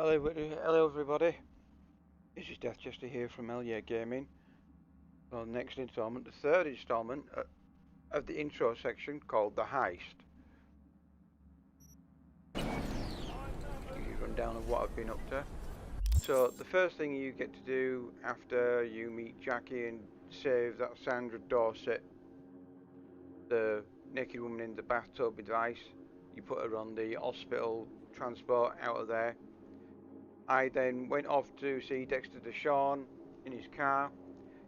Hello everybody. This is Death Chester here from Hyel Yeh Gaming. Well, next installment, the third installment of the intro section called the Heist. Give you a rundown of what I've been up to. So the first thing you get to do after you meet Jackie and save that Sandra Dorset, the naked woman in the bathtub with ice, you put her on the hospital transport out of there. I then went off to see Dexter Deshawn in his car.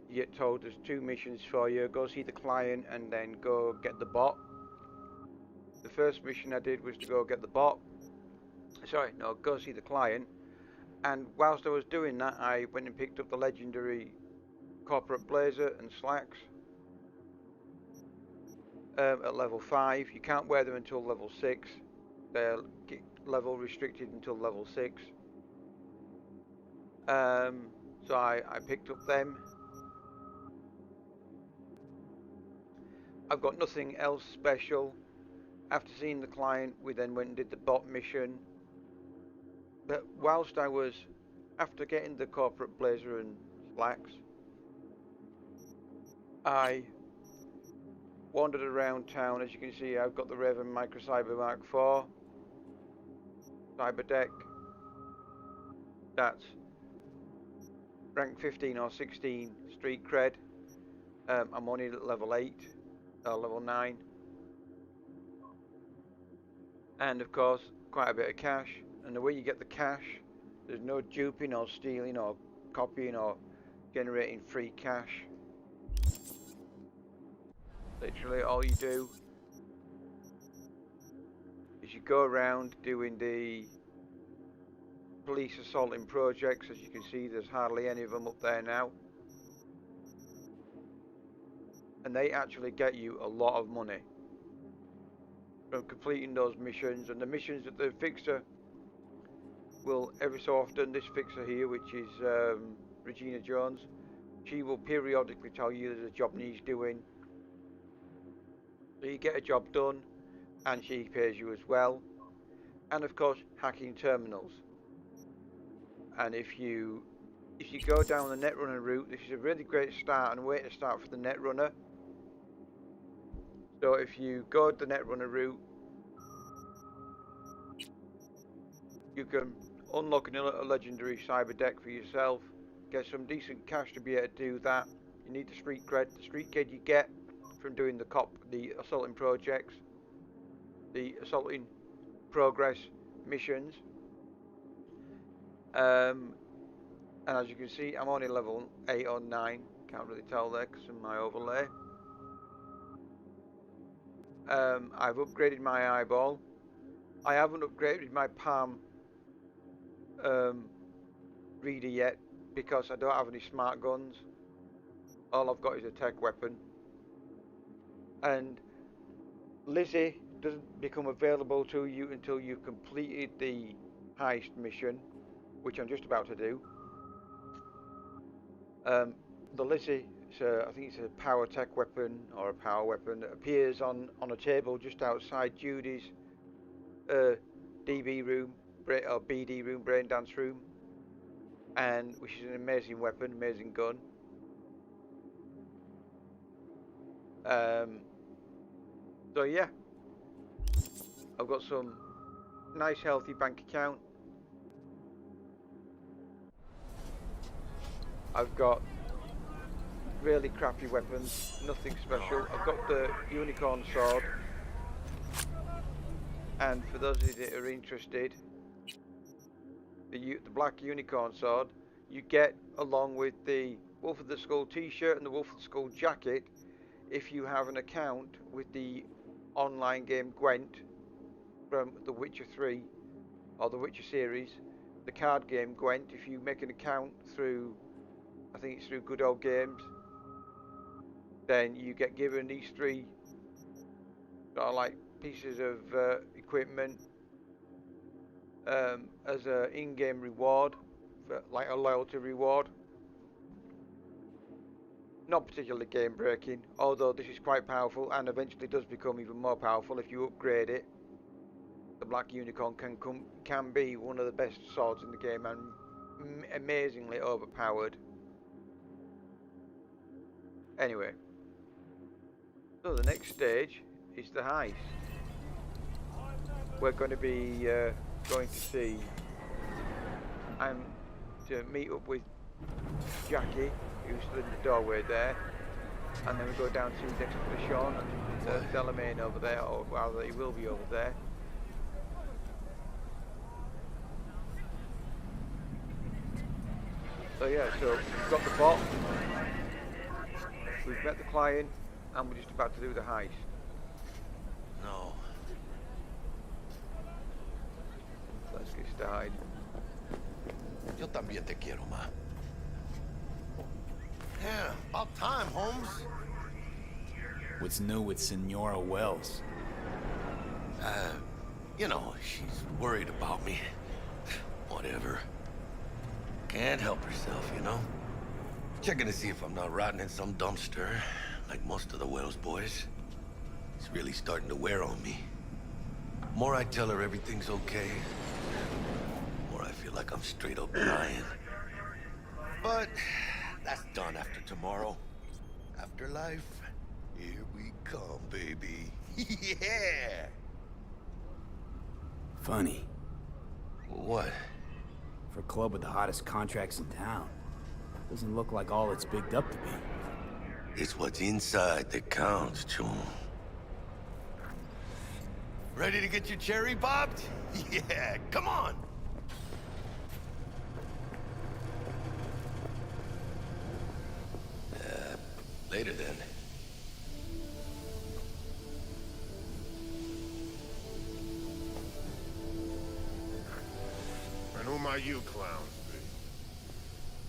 You get told there's two missions for you. Go see the client and then go get the bot. The first mission I did was to go get the bot. Sorry, no, go see the client. And whilst I was doing that, I went and picked up the legendary corporate blazer and slacks at level 5. You can't wear them until level 6. They're level restricted until level 6. So I picked up them. I've got nothing else special. After seeing the client, we then went and did the bot mission. But whilst I was, after getting the corporate blazer and slacks, I wandered around town. As you can see, I've got the Raven Micro Cyber Mark IV Cyber Deck. That's rank 15 or 16 street cred. I'm only at level 8 or level 9. And of course, quite a bit of cash. And the way you get the cash, there's no duping or stealing or copying or generating free cash. Literally all you do is you go around doing the police assaulting projects. As you can see, there's hardly any of them up there now. And they actually get you a lot of money from completing those missions. And the missions that the fixer will, every so often, this fixer here, which is Regina Jones, she will periodically tell you there's a job needs doing. So you get a job done and she pays you as well. And of course, hacking terminals. And if you go down the Netrunner route, this is a really great start and way to start for the Netrunner. So if you go the Netrunner route, you can unlock a legendary cyber deck for yourself, get some decent cash to be able to do that. You need the street cred. The street cred you get from doing the assaulting projects, the assaulting progress missions. And as you can see, I'm only level 8 or 9. Can't really tell there because of my overlay. I've upgraded my eyeball. I haven't upgraded my palm reader yet because I don't have any smart guns. All I've got is a tech weapon. And Lizzie doesn't become available to you until you've completed the heist mission, which I'm just about to do. The Lizzie, I think it's a power tech weapon or a power weapon that appears on a table just outside Judy's DB room, or BD room, brain dance room, and which is an amazing weapon, amazing gun. So yeah, I've got some nice healthy bank account. I've got really crappy weapons, nothing special. I've got the unicorn sword, and for those of you that are interested, the black unicorn sword you get along with the Wolf of the Skull t-shirt and the Wolf of the Skull jacket if you have an account with the online game Gwent from The Witcher 3 or The Witcher series, the card game Gwent. If you make an account through, I think it's through Good Old Games, then you get given these 3 sort of like pieces of equipment as an in-game reward, for like a loyalty reward. Not particularly game breaking, although this is quite powerful and eventually does become even more powerful if you upgrade it. the Black Unicorn can be one of the best swords in the game and amazingly overpowered. Anyway, so the next stage is the heist. We're going to be going to see and to meet up with Jackie, who's stood in the doorway there, and then we go down to next to Sean and Delamain over there, or rather he will be over there. So yeah, so we've got the bot, we've met the client, and we're just about to do the heist. No. Let's get started. Yo también te quiero, ma. Yeah, about time, Holmes. What's new with Senora Wells? You know, she's worried about me. Whatever. Can't help herself, you know? Checking to see if I'm not rotting in some dumpster, like most of the Wells boys. It's really starting to wear on me. The more I tell her everything's okay, the more I feel like I'm straight up lying. But that's done after tomorrow. Afterlife, here we come, baby. Yeah! Funny. What? For a club with the hottest contracts in town. Doesn't look like all it's bigged up to be. It's what's inside that counts, Chum. Ready to get your cherry popped? Yeah, come on! Later then. And who are you clowns, B?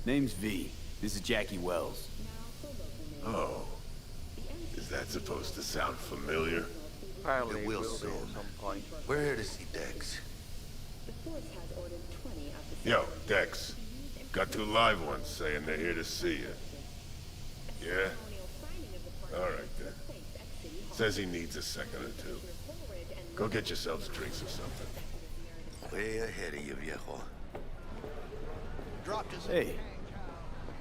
Name's V. This is Jackie Wells. Oh. Is that supposed to sound familiar? Apparently It it will will be soon. at some point. We're here to see Dex. Yo, Dex. Got 2 live ones saying they're here to see you. Yeah? Alright then. Says he needs a second or 2. Go get yourselves drinks or something. Way ahead of you, viejo. Dropped his Hey,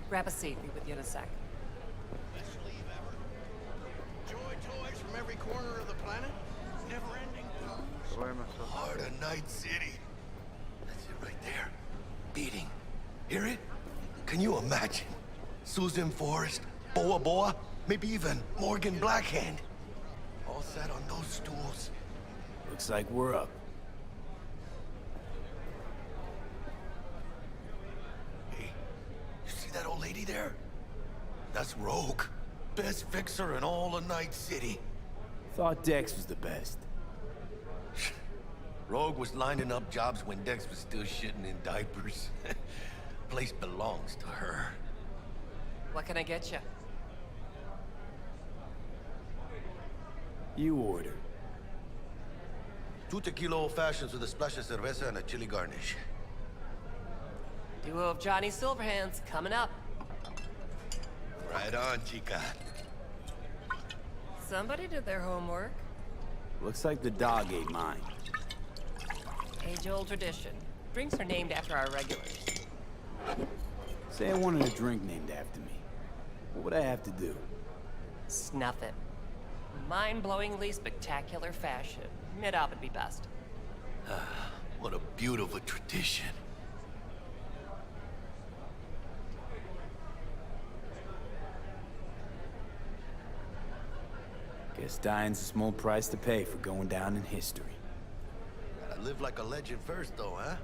Grab a seat, be with you in a sec. best leave ever. Joy toys from every corner of the planet. Never ending. So where am I supposed Heart of Night City. That's it right there. Beating. Hear it? Can you imagine? Susan Forrest, Boa Boa, maybe even Morgan Blackhand. All sat on those stools. looks like we're up. Hey, you see that old lady there? That's Rogue. Best fixer in all of Night City. Thought Dex was the best. Rogue was lining up jobs when Dex was still shitting in diapers. Place belongs to her. What can I get you? You order. 2 tequila old fashions with a splash of cerveza and a chili garnish. Duo of Johnny Silverhands coming up. Right on, chica. Somebody did their homework. Looks like the dog ate mine. Age-old tradition. Drinks are named after our regulars. Say I wanted a drink named after me. What would I have to do? Snuff it. Mind-blowingly spectacular fashion. Mid-op would be best. What a beautiful tradition. Guess dying's a small price to pay for going down in history. Gotta live like a legend first, though, huh?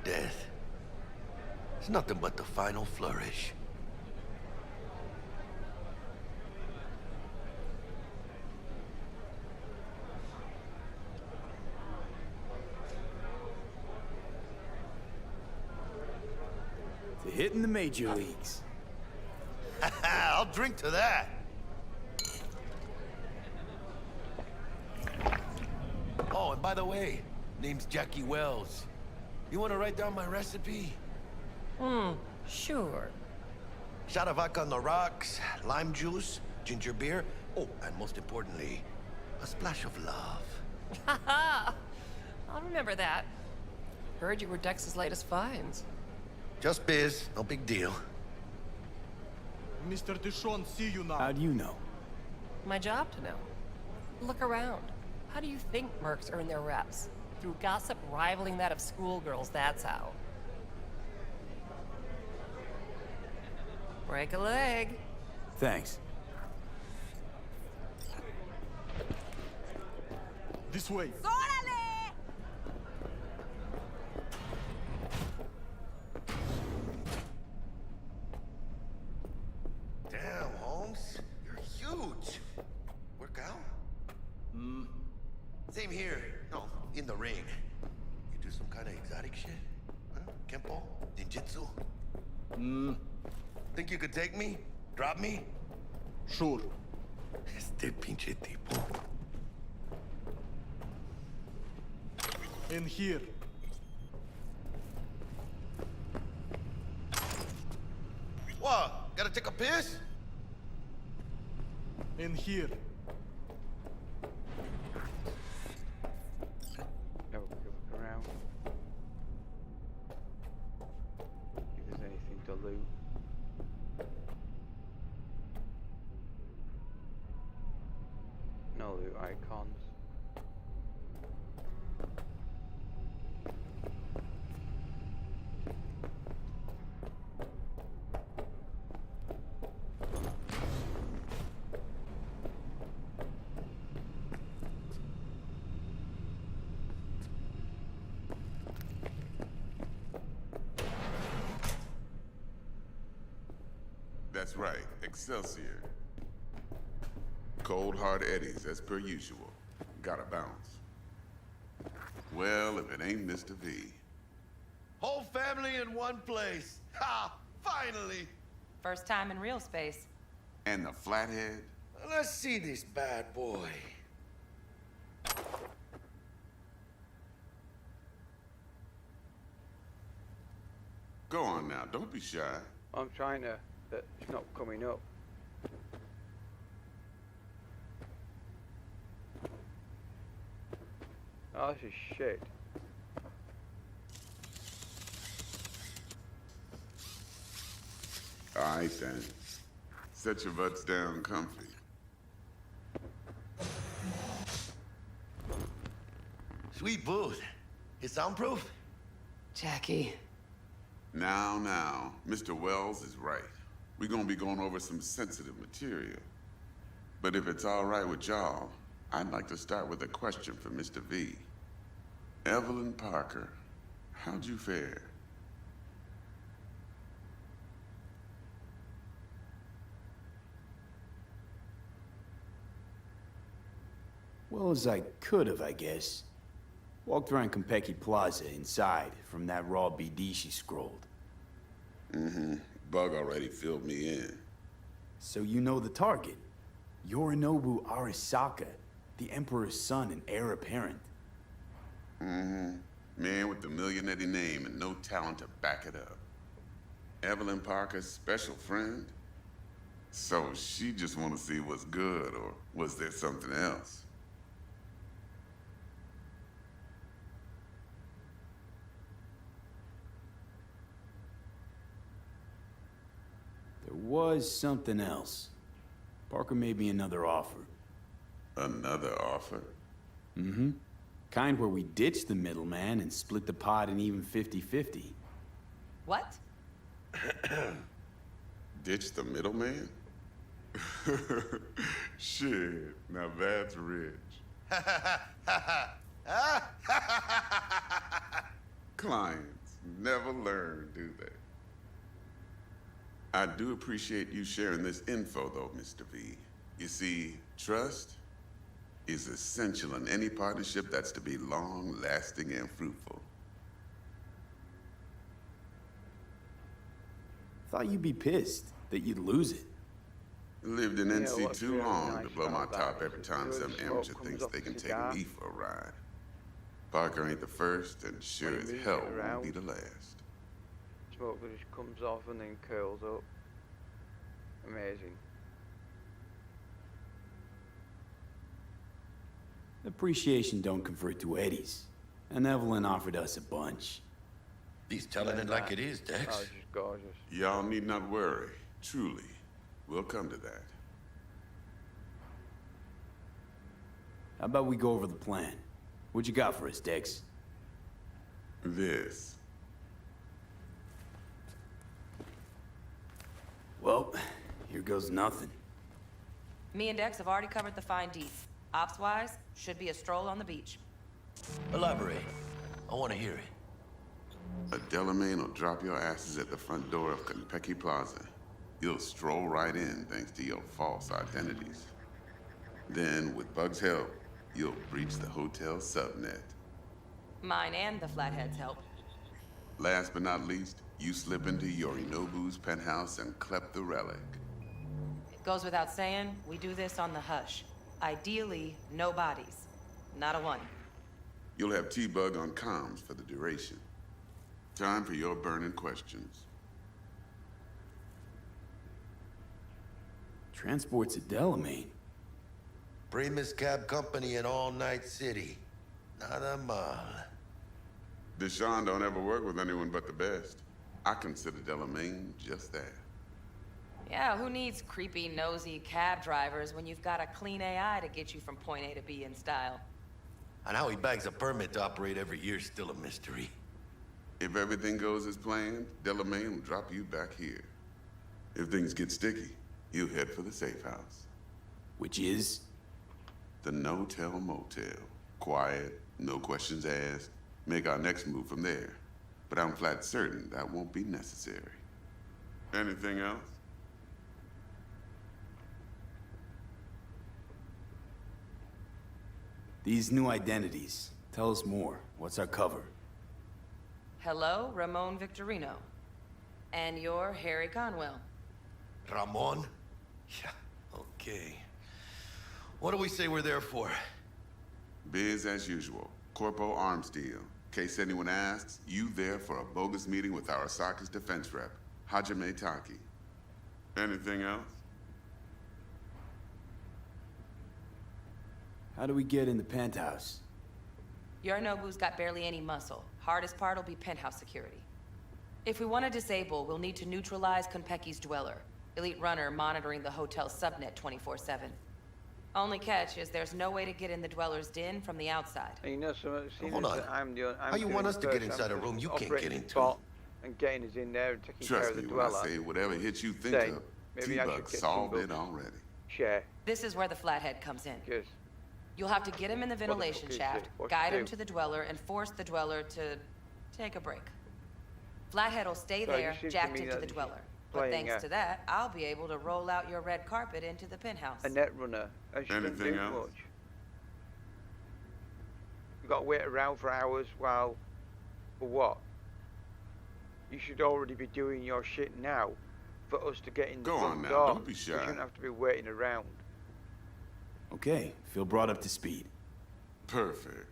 Death. It's nothing but the final flourish. To hitting the major leagues. I'll drink to that. Oh, and by the way, name's Jackie Wells. You want to write down my recipe? Sure. Shot of vodka on the rocks, lime juice, ginger beer. Oh, and most importantly, a splash of love. Haha! I'll remember that. Heard you were Dex's latest finds. Just biz, no big deal. Mr. Dishon, see you now. How do you know? My job to know. Look around. How do you think mercs earn their reps? Through gossip rivaling that of schoolgirls, that's how. Break a leg. Thanks. This way. Damn, Holmes. You're huge. Work out? Same here. No, in the ring. You do some kind of exotic shit? Huh? Kempo? Ninjutsu? Think you could take me? Drop me? Sure. Este pinche tipo. In here. What? Gotta take a piss? In here. Have a quick look around. If there's anything to loot. No loot icons. That's right, Excelsior. Cold hard eddies, as per usual. Gotta bounce. Well, if it ain't Mr. V. Whole family in one place. Ha! Finally! First time in real space. And the flathead? Let's see this bad boy. Go on now, don't be shy. I'm trying to, but it's not coming up. Oh, this is shit. All right then. Set your butts down comfy. Sweet booth. It's soundproof? Jackie. Now, Mr. Wells is right. We're gonna be going over some sensitive material. But if it's all right with y'all, I'd like to start with a question for Mr. V. Evelyn Parker, how'd you fare? Well as I could have, I guess. Walked around Konpeki Plaza inside from that raw BD she scrolled. Bug already filled me in. So you know the target. Yorinobu Arasaka, the Emperor's son and heir apparent. Man with the millionaire name and no talent to back it up. Evelyn Parker's special friend? So she just want to see what's good, or was there something else? There was something else. Parker made me another offer. Another offer? Kind where we ditch the middleman and split the pot in even 50-50. What? Ditch the middleman? Shit, now that's rich. Clients never learn, do they? I do appreciate you sharing this info, though, Mr. V. You see, trust is essential in any partnership that's to be long-lasting and fruitful. Thought you'd be pissed that you'd lose it. Lived in NC what's too really long nice to blow my about top that every is time the some smoke amateur comes thinks off they the can take cigar. me for a ride. Parker ain't the first, and sure When as you move hell it won't around. be the last. Smoke that just comes off and then curls up. Amazing. Appreciation don't convert to eddies. and Evelyn offered us a bunch. He's telling it like it is, Oh, Dex. it's just gorgeous. Y'all need not worry. Truly. We'll come to that. How about we go over the plan? What you got for us, Dex? This. Well, here goes nothing. Me and Dex have already covered the fine deets. Ops-wise, should be a stroll on the beach. Elaborate. I want to hear it. A Delamain will drop your asses at the front door of Konpeki Plaza. You'll stroll right in thanks to your false identities. Then, with Bug's help, you'll breach the hotel subnet. Mine and the Flathead's help. Last but not least, you slip into Yorinobu's penthouse and clep the relic. Goes without saying, we do this on the hush. Ideally, no bodies. Not a one. You'll have T-Bug on comms for the duration. Time for your burning questions. Transport's a Delamain. Primus Cab Company in All Night City. Nada mal. Deshaun don't ever work with anyone but the best. I consider Delamain just that. Yeah, who needs creepy, nosy cab drivers when you've got a clean AI to get you from point A to B in style? And how he bags a permit to operate every year is still a mystery. If everything goes as planned, Delamain will drop you back here. If things get sticky, you head for the safe house. Which is? The no-tell motel. Quiet, no questions asked. Make our next move from there. But I'm flat certain that won't be necessary. Anything else? These new identities. Tell us more. What's our cover? Hello, Ramon Victorino. And you're Harry Conwell. Ramon? Yeah, okay. What do we say we're there for? Biz as usual. Corpo arms deal. Case anyone asks, you there for a bogus meeting with our Arasaka's defense rep, Hajime Taki. Anything else? How do we get in the penthouse? Yorinobu's got barely any muscle. Hardest part will be penthouse security. If we want to disable, we'll need to neutralize Konpeki's dweller. Elite runner monitoring the hotel's subnet 24/7. Only catch is there's no way to get in the dweller's den from the outside. And you know, seeing Hold as on. that I'm How you want us to get inside a room you can't get into? And getting us in there and taking care Trust of the me when I dweller. say whatever hit you think Say, of, maybe I should T-Bug get solved some it books. already. Share. This is where the Flathead comes in. Because You'll have to get him in the ventilation fuck is shaft, it? What guide to him do? to the dweller, and force the dweller to take a break. Flathead will stay So there, you seem to jacked me into that the she's dweller. But playing thanks a- to that, I'll be able to roll out your red carpet into the penthouse. a net runner, and she doesn't Anything do else? much. You got to wait around for hours while, for what? You should already be doing your shit now, for us to get in the Go front on now, door. don't be We shy. shouldn't have to be waiting around. Okay, feel brought up to speed. Perfect.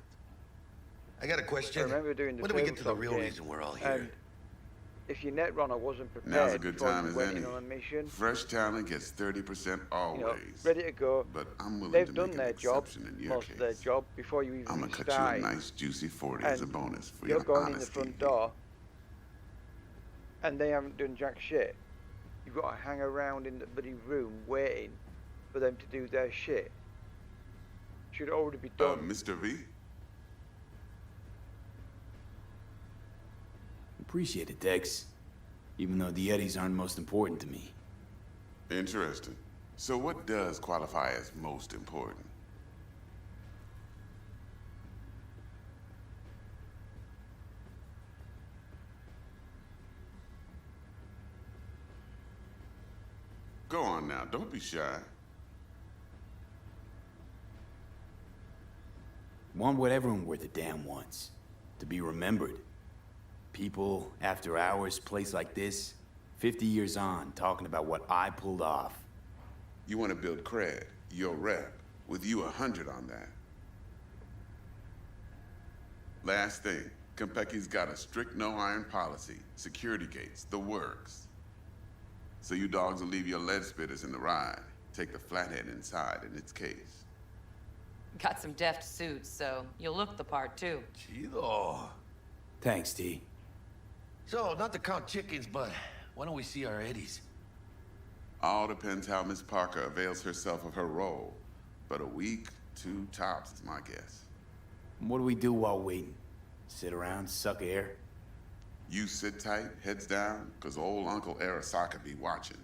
I got a question. I remember doing the When do we get to the tabletop real game, reason we're all here? And if your net runner wasn't prepared Now's a good before time you as went any. in on a mission, Fresh talent gets 30% you always. know, ready to go, But I'm willing they've to done make their an job, exception in your most case. of their job, before you even I'm gonna cut start. you a nice juicy 40 as a And bonus for you're your going in the honesty. front door, and they haven't done jack shit. You've got to hang around in the bloody room waiting for them to do their shit. Should already be done. Mr. V? Appreciate it, Dex. Even though the Eddies aren't most important to me. Interesting. So what does qualify as most important? Go on now, don't be shy. Want what everyone worth a damn wants. To be remembered. People, after hours, place like this, 50 years on, talking about what I pulled off. You want to build cred, your rep, with you 100 on that. Last thing, Konpeki's got a strict no-iron policy, security gates, the works. So you dogs will leave your lead spitters in the ride, take the flathead inside in its case. Got some deft suits, so you'll look the part too. Chido. Thanks, T. So, not to count chickens, but why don't we see our Eddies? All depends how Miss Parker avails herself of her role. But a week, 2 tops is my guess. What do we do while waiting? Sit around, suck air? You sit tight, heads down, cause old Uncle Arasaka be watching.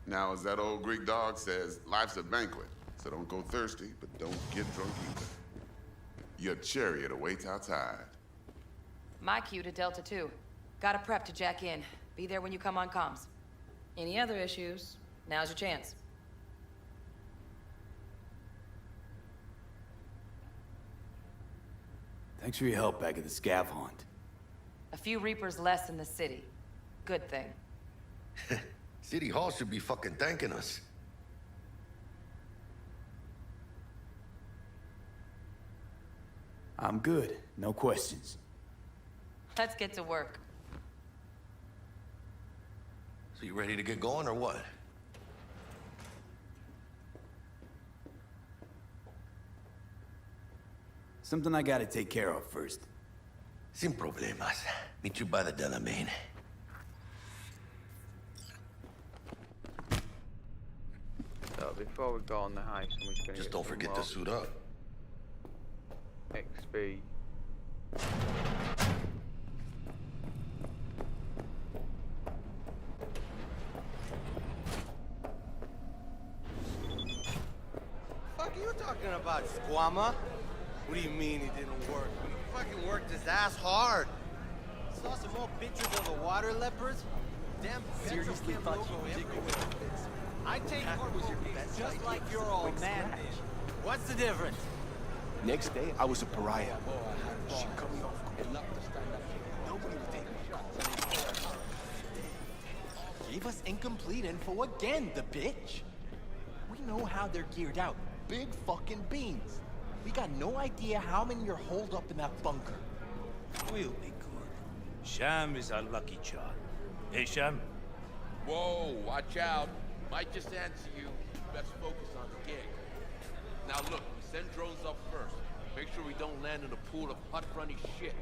Now, as that old Greek dog says, life's a banquet, so don't go thirsty, but don't get drunk either. Your chariot awaits outside. My cue to Delta 2. Gotta prep to jack in. Be there when you come on comms. Any other issues, now's your chance. Thanks for your help back at the scav hunt. A few Reapers less in the city. Good thing. City Hall should be fucking thanking us. I'm good. No questions. Let's get to work. So you ready to get going or what? Something I gotta take care of first. Sin problemas. Meet you by the Delamain. So before we go on the heist, I'm just gonna Just get don't some forget more to suit up. XP. Fuck are you talking about, Squama? What do you mean he didn't work? He fucking worked his ass hard. Saw some more pictures of the water leopards? Damn, seriously thought you everywhere. I take part was your best just like your old man did. What's the difference? Next day, I was a pariah. She cut me off enough to stand up. Nobody would take me shot. Gave us incomplete info again, the bitch. We know how they're geared out. Big fucking beans. We got no idea how many are holed up in that bunker. We'll be good. Sham is our lucky charm. Hey, Sham? Whoa, watch out. Might just answer you. Best focus on the gig. Now look, we send drones up first. Make sure we don't land in a pool of hut-runny shit.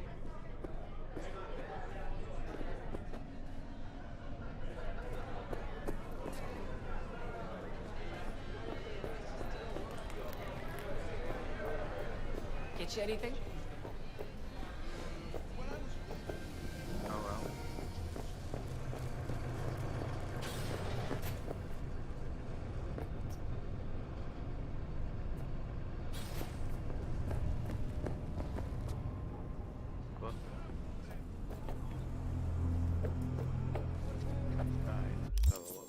Get you anything? Oh well. What? Right, let's have a look.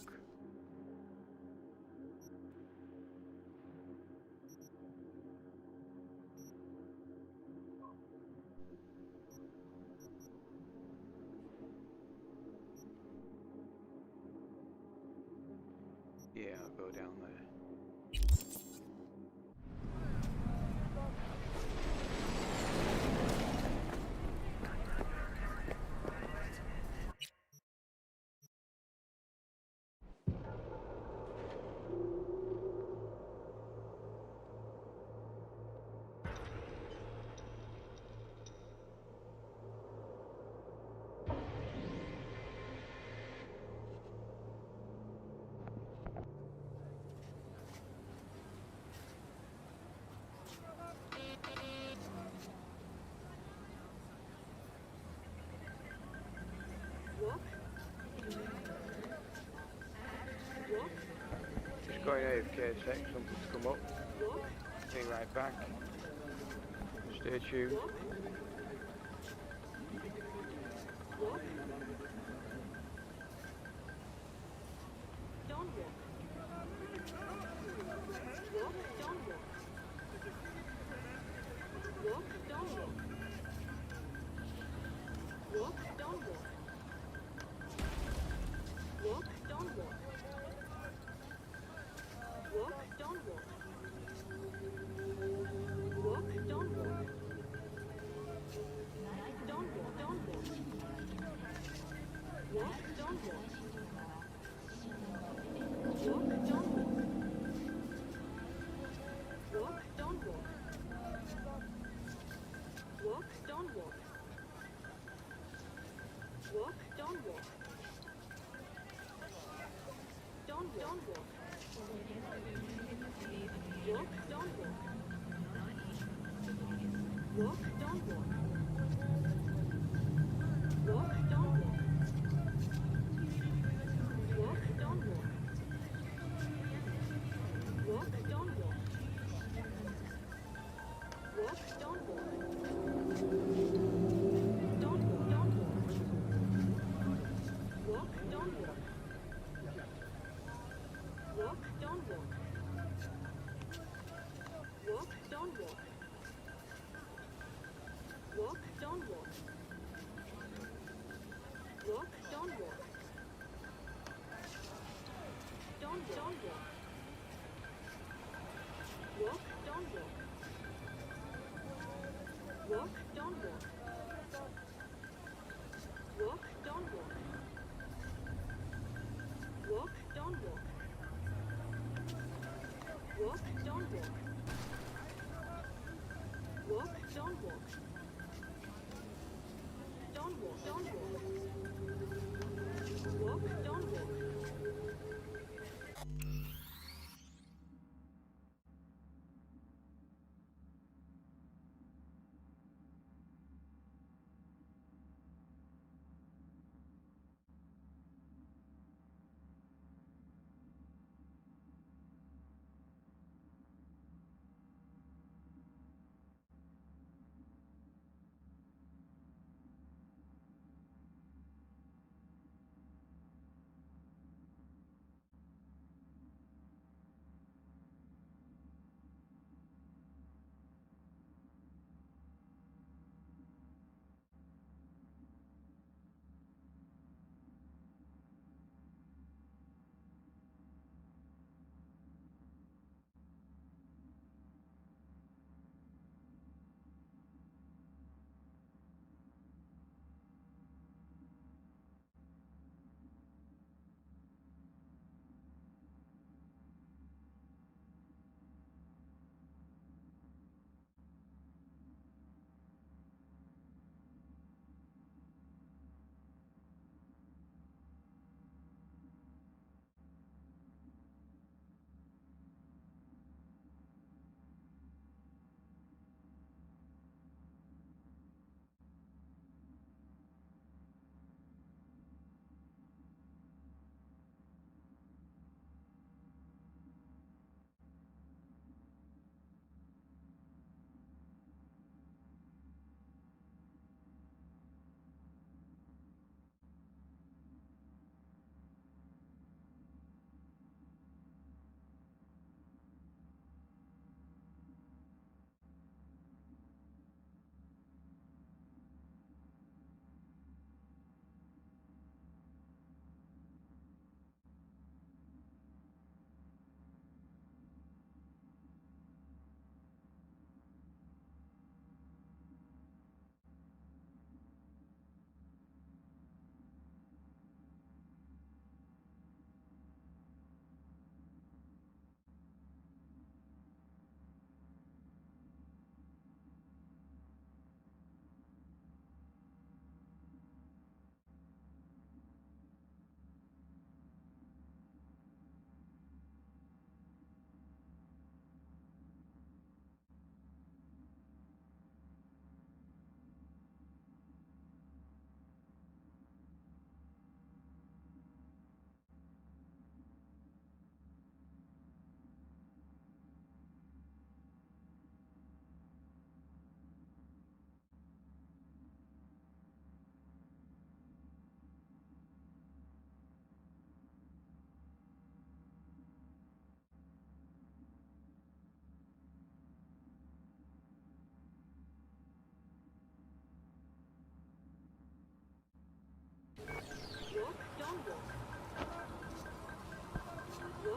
Yeah, I'll go down there. Just going AFK a sec, something's come up. Be right back. Stay tuned.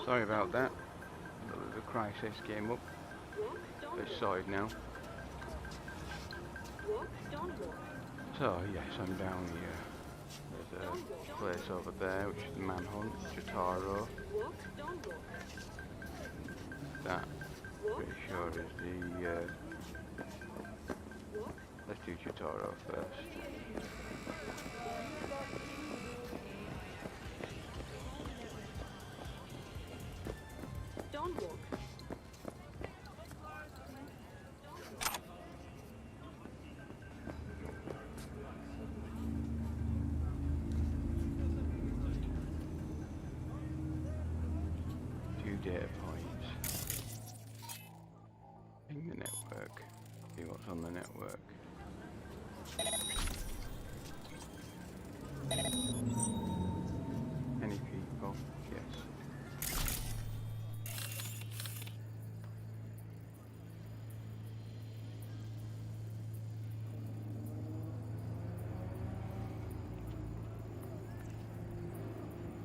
Sorry about that. The crisis came up. It's sorted now. So yes, I'm down here. There's a place over there which is the Manhunt, Jotaro. That, pretty sure is the... let's do Jotaro first. ping the network. See what's on the network. Any people? Yes.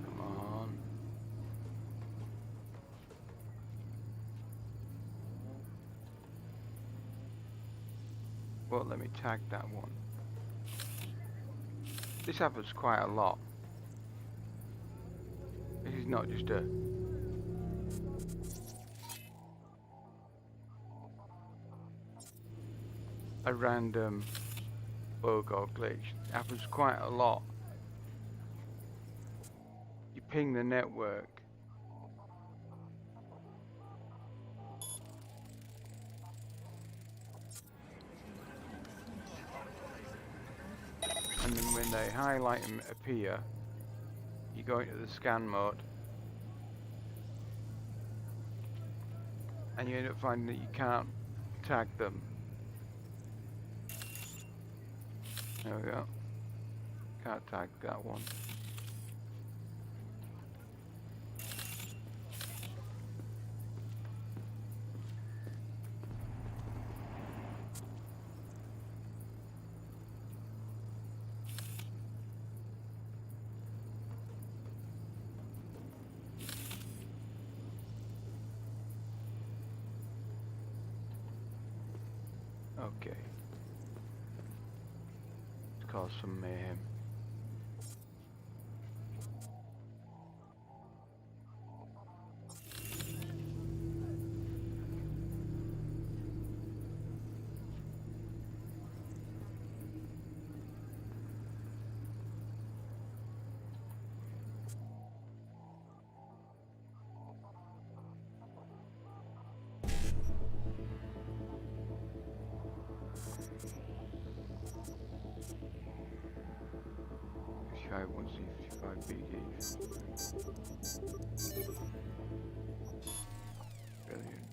Come on. Well, let me tag that one. This happens quite a lot. This is not just a random bug or glitch. It happens quite a lot. You ping the network. And then when they highlight and appear, you go into the scan mode. And you end up finding that you can't tag them. There we go. Can't tag that one. Okay. Let's cause some mayhem. I want to see 55 BD. Brilliant.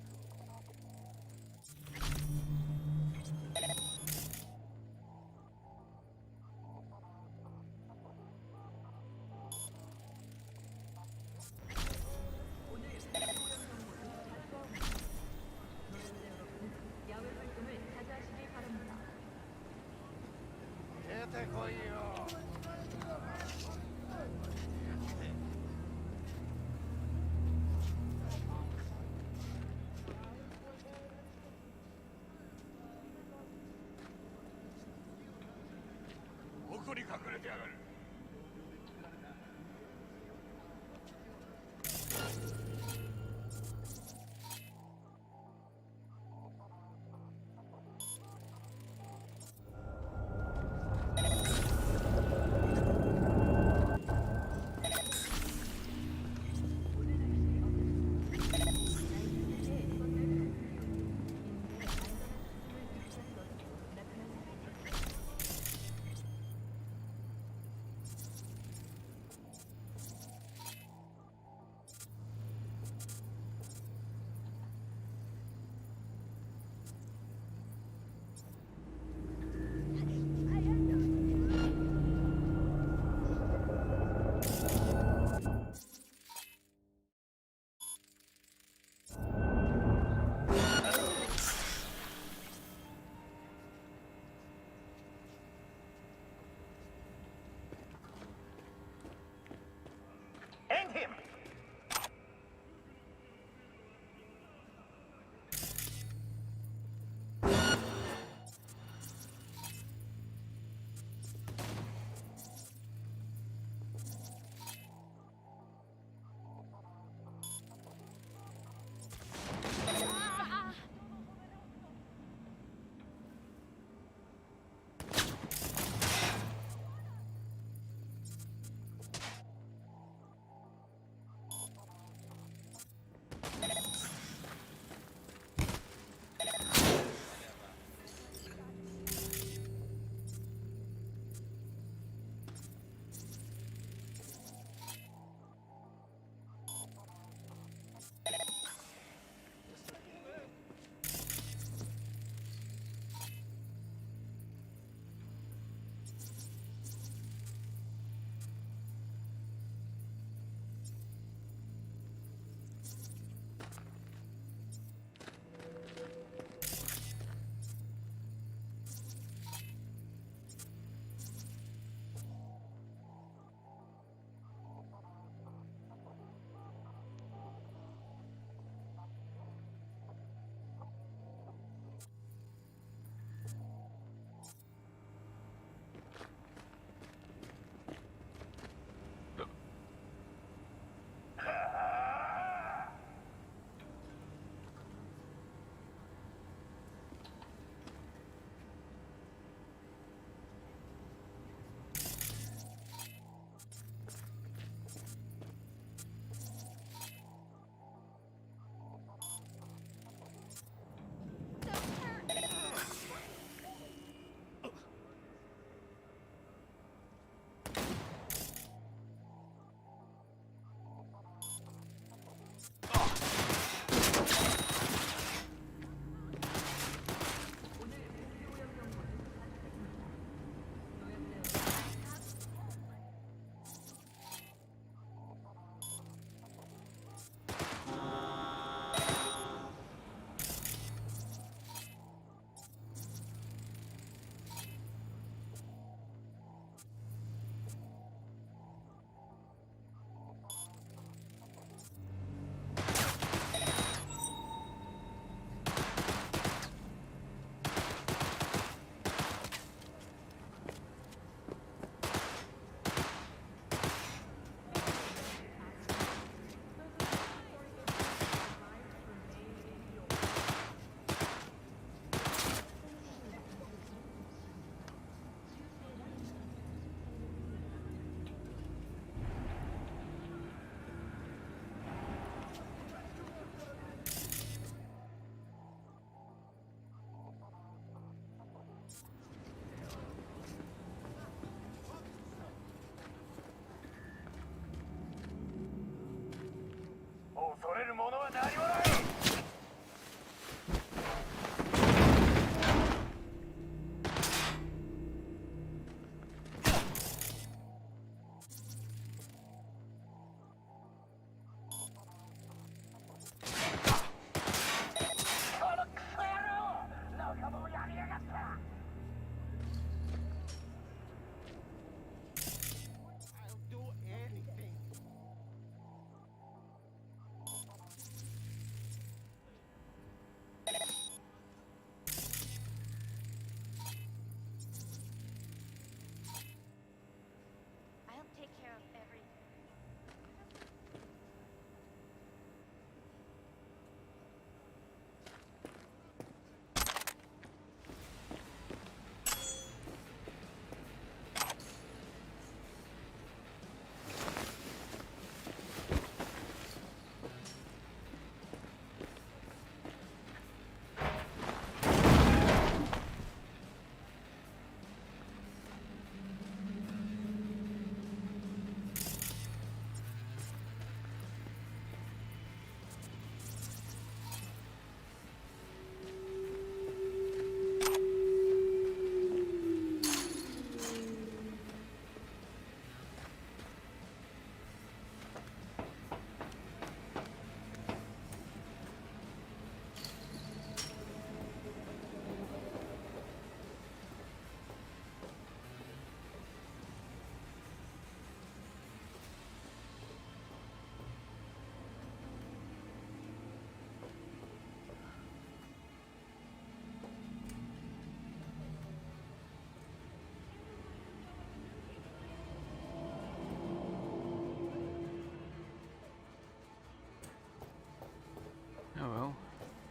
Oh well,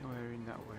we're in that way.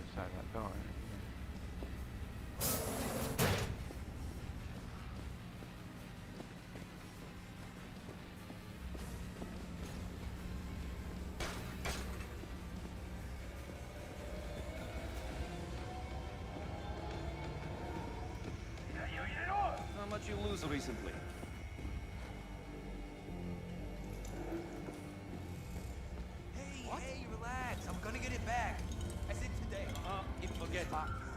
inside that door. How much you lose recently? Hey, relax. I'm gonna get it back. I said today. If you Forget it.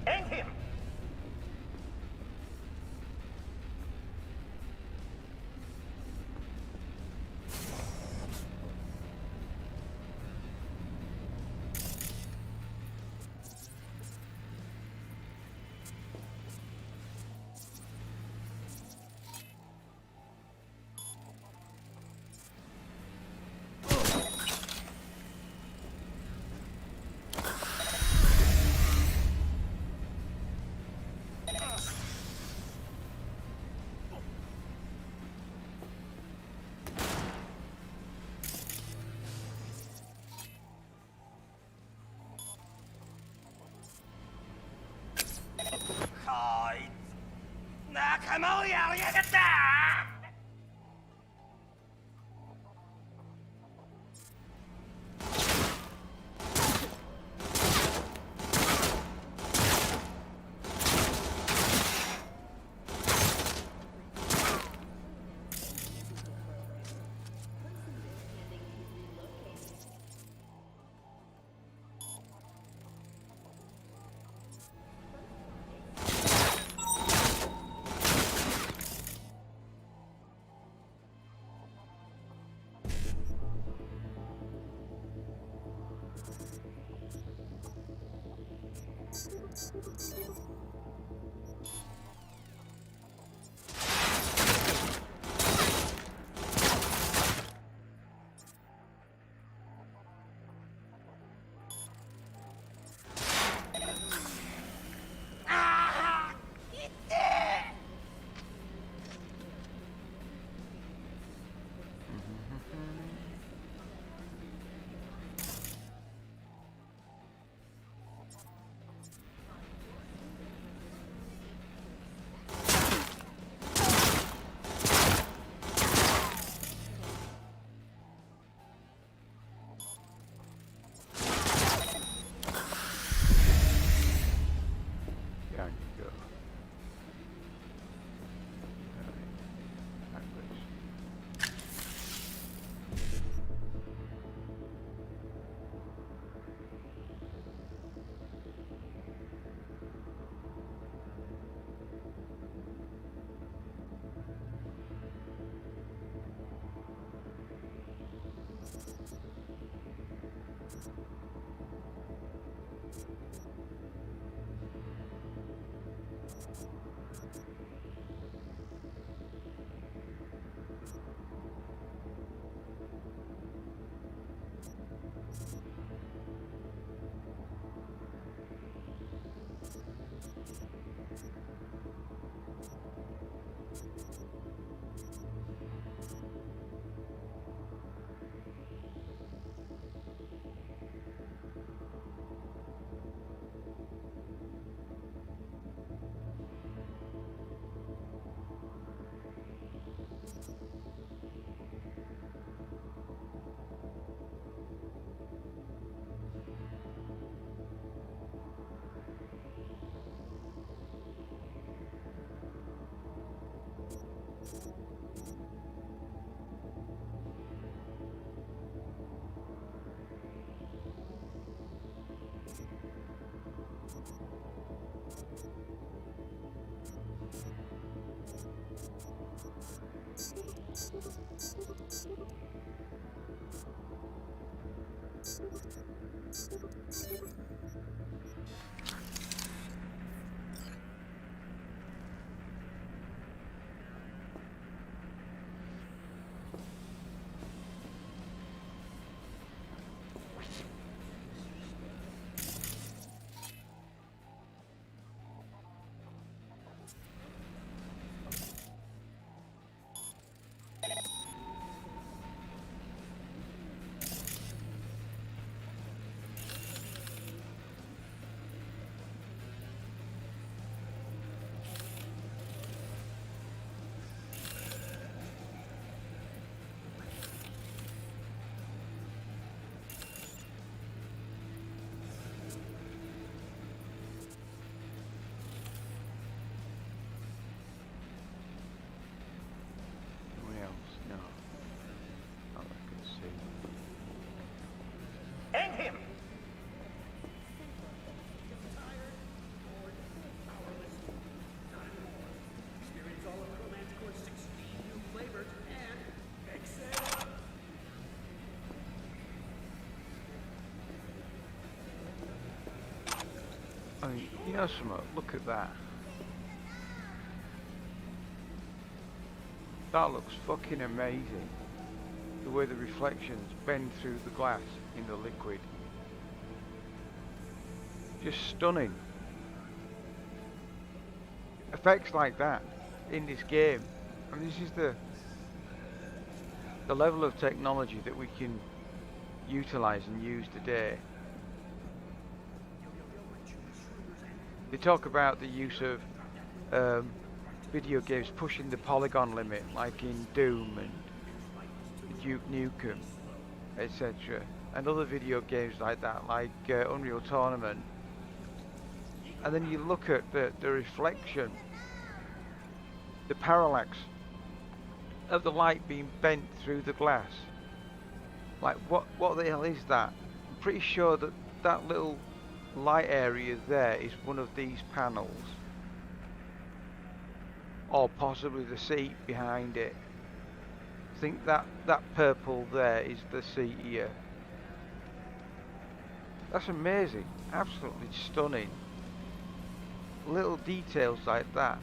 End him! Anyone else? No. Not that I can see. Hang him! I mean, you know something? Look at that. That looks fucking amazing. The way the reflections bend through the glass in the liquid. Just stunning. Effects like that in this game. I mean, this is the level of technology that we can utilize and use today. They talk about the use of video games pushing the polygon limit, like in Doom and Duke Nukem, etc. And other video games like that, like Unreal Tournament. And then you look at the reflection, the parallax of the light being bent through the glass. Like, what the hell is that? I'm pretty sure that that little light area there is one of these panels, or possibly the seat behind it. I think that purple there is the seat here. That's amazing, absolutely stunning. Little details like that.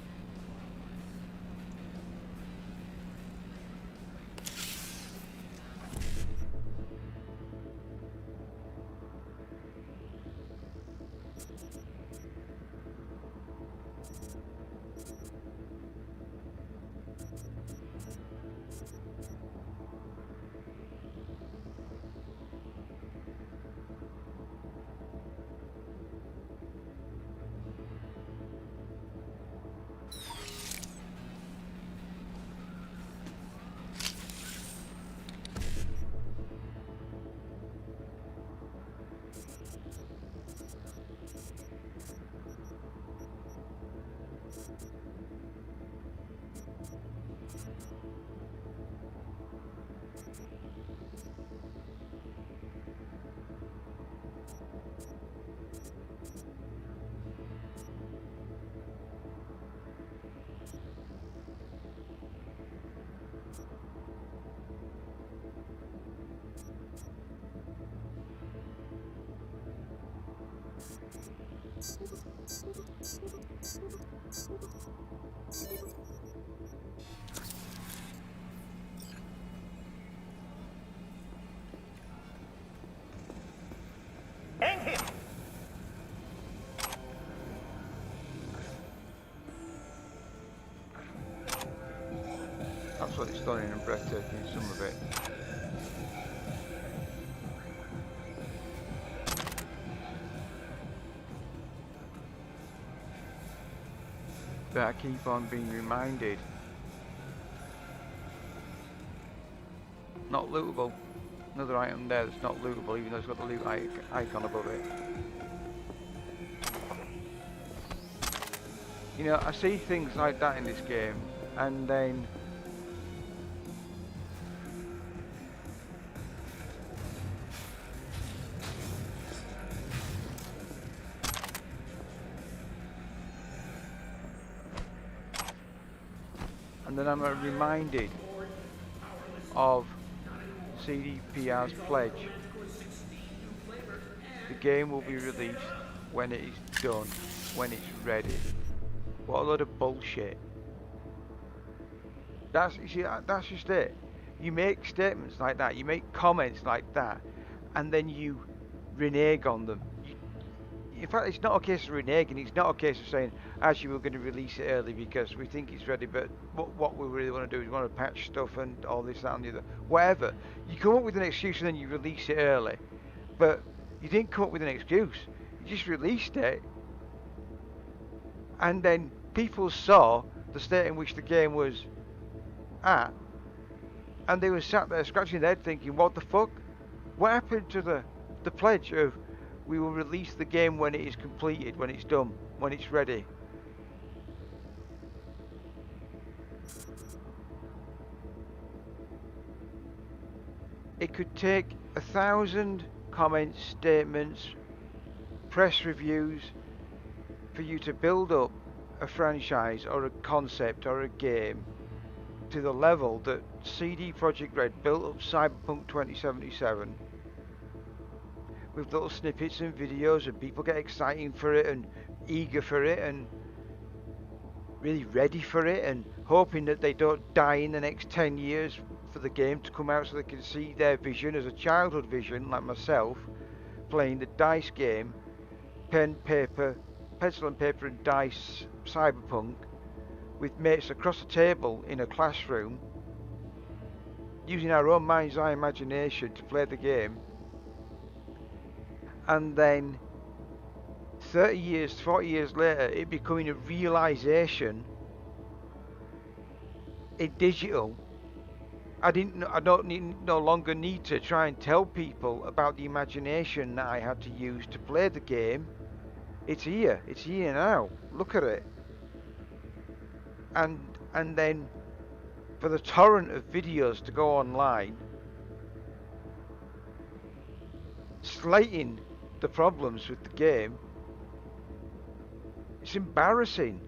Hang him! Absolutely stunning and breathtaking, some of it. But I keep on being reminded. Not lootable. Another item there that's not lootable, even though it's got the loot icon above it. You know, I see things like that in this game, and then I'm reminded of CDPR's pledge. The game will be released when it is done, when it's ready. What a load of bullshit. That's, you see, that's just it. You make statements like that, you make comments like that, and then you renege on them. In fact, it's not a case of reneging, it's not a case of saying, actually we're going to release it early because we think it's ready, but what we really want to do is we want to patch stuff and all this, that and the other. Whatever. You come up with an excuse and then you release it early. But you didn't come up with an excuse. You just released it. And then people saw the state in which the game was at, and they were sat there scratching their head thinking, what the fuck? What happened to the pledge of we will release the game when it is completed, when it's done, when it's ready? It could take 1,000 comments, statements, press reviews for you to build up a franchise or a concept or a game to the level that CD Projekt Red built up Cyberpunk 2077 with little snippets and videos, and people get excited for it and eager for it and really ready for it and hoping that they don't die in the next 10 years for the game to come out so they can see their vision as a childhood vision, like myself, playing the DICE game, pencil and paper and dice Cyberpunk with mates across the table in a classroom, using our own mind's eye imagination to play the game, and then 30 years, 40 years later, it becoming a realization in digital. I no longer need to try and tell people about the imagination that I had to use to play the game. It's here now. Look at it. And then for the torrent of videos to go online slating the problems with the game, it's embarrassing.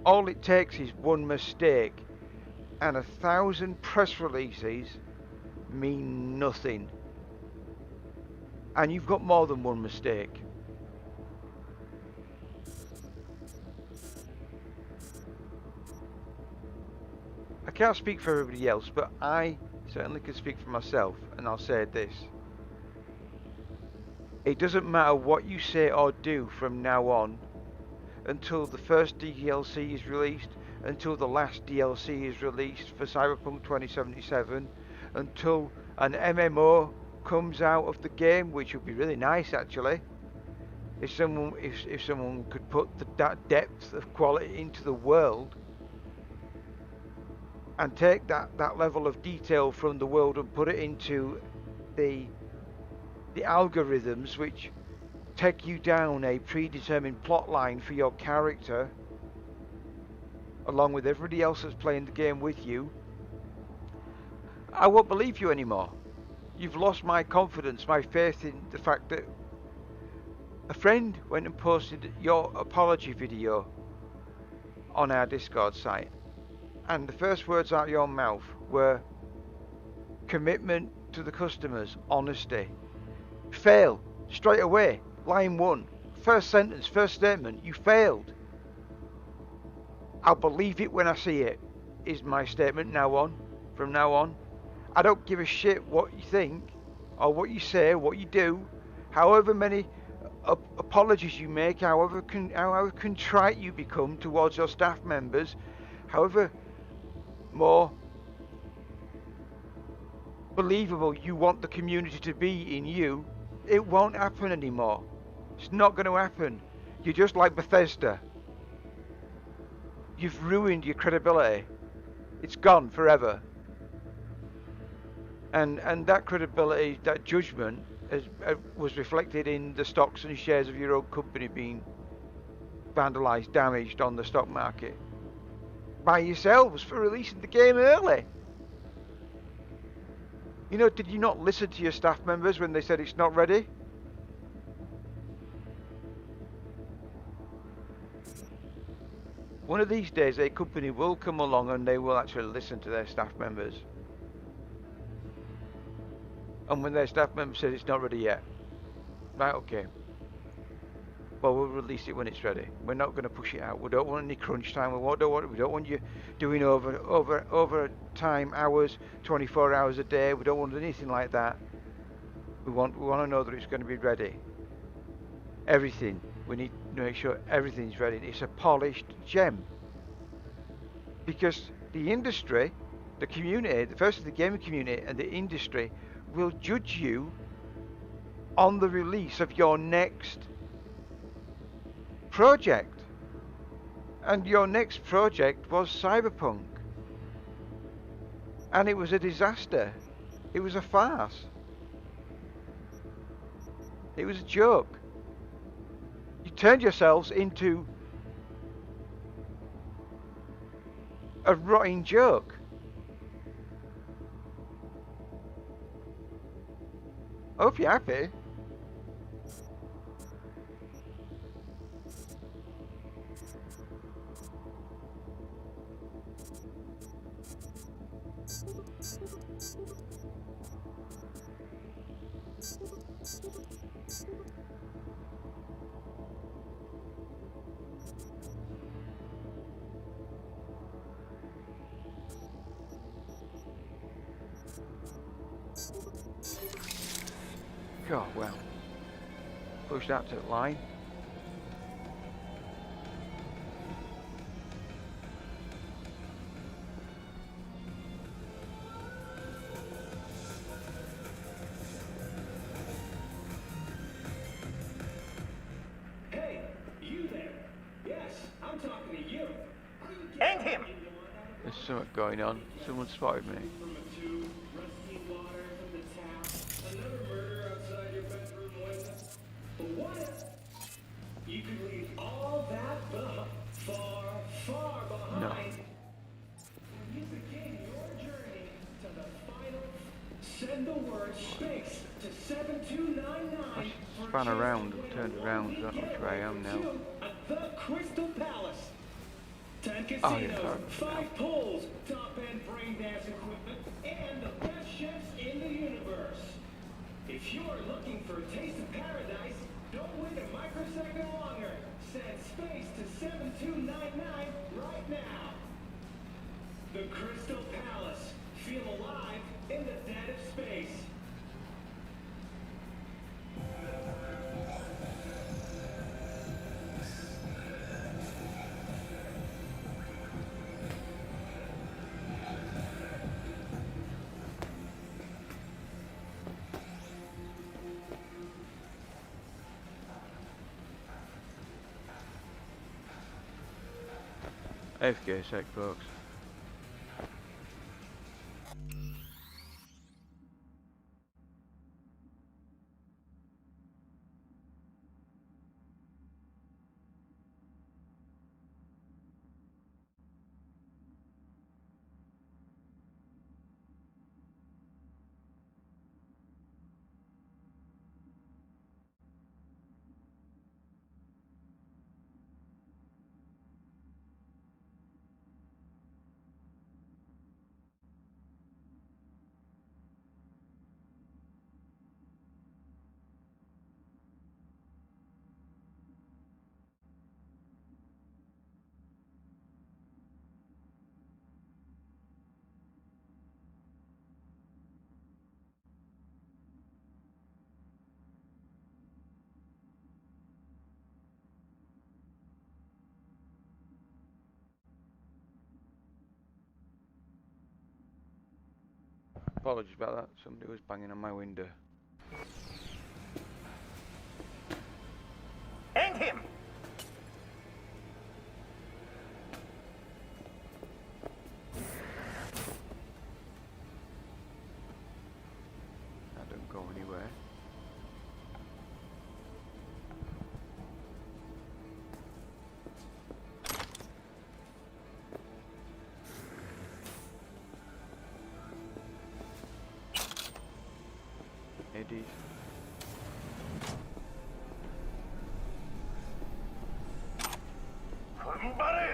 All it takes is one mistake, and 1,000 press releases mean nothing. And you've got more than one mistake. I can't speak for everybody else, but I certainly can speak for myself, and I'll say this. It doesn't matter what you say or do from now on until the first DLC is released, until the last DLC is released for Cyberpunk 2077, until an MMO comes out of the game, which would be really nice actually. If someone could put that depth of quality into the world and take that level of detail from the world and put it into the algorithms which take you down a predetermined plot line for your character along with everybody else that's playing the game with you, I won't believe you anymore. You've lost my confidence, my faith in the fact that a friend went and posted your apology video on our Discord site, and the first words out of your mouth were commitment to the customers, honesty. Fail straight away, line 1, first sentence, first statement, you failed. I'll believe it when I see it, is my statement from now on. I don't give a shit what you think or what you say, what you do, however many apologies you make, however contrite you become towards your staff members, however more believable you want the community to be in you, it won't happen anymore. It's not going to happen. You're just like Bethesda. You've ruined your credibility. It's gone forever. And that credibility, that judgment, was reflected in the stocks and shares of your own company being vandalised, damaged on the stock market by yourselves for releasing the game early. You know, did you not listen to your staff members when they said it's not ready? One of these days, a company will come along and they will actually listen to their staff members. And when their staff member says it's not ready yet, right, okay. Well, we'll release it when it's ready. We're not going to push it out. We don't want any crunch time. We don't want you doing over time hours, 24 hours a day. We don't want anything like that. We want to know that it's going to be ready. Everything. We need to make sure everything's ready. It's a polished gem. Because the industry, the community, firstly the gaming community and the industry will judge you on the release of your next project. And your next project was Cyberpunk. And it was a disaster. It was a farce. It was a joke. You turned yourselves into a rotting joke. I hope you're happy. God, well. Push that to the line. Hey, you there? Yes, I'm talking to you. Hang him! There's something going on. Someone spotted me. From a tube, rusty water from the tap, another murder outside your bedroom window. But what if you could leave all that far behind? No. And you begin your journey to the final. Send the word space to 7299. I spun around and turned around. I don't know which way I am now. At the Crystal Palace. 10 casinos, Oh, yeah, sorry. 5 pools, top-end brain dance equipment, and the best chefs in the universe. If you're looking for a taste of paradise, don't wait a microsecond longer. Send space to 7299 right now. The Crystal Palace. Feel alive in the dead of space. AFK sec, folks. Apologies about that. Somebody was banging on my window. Hang him! That don't go anywhere. Eddie. Somebody!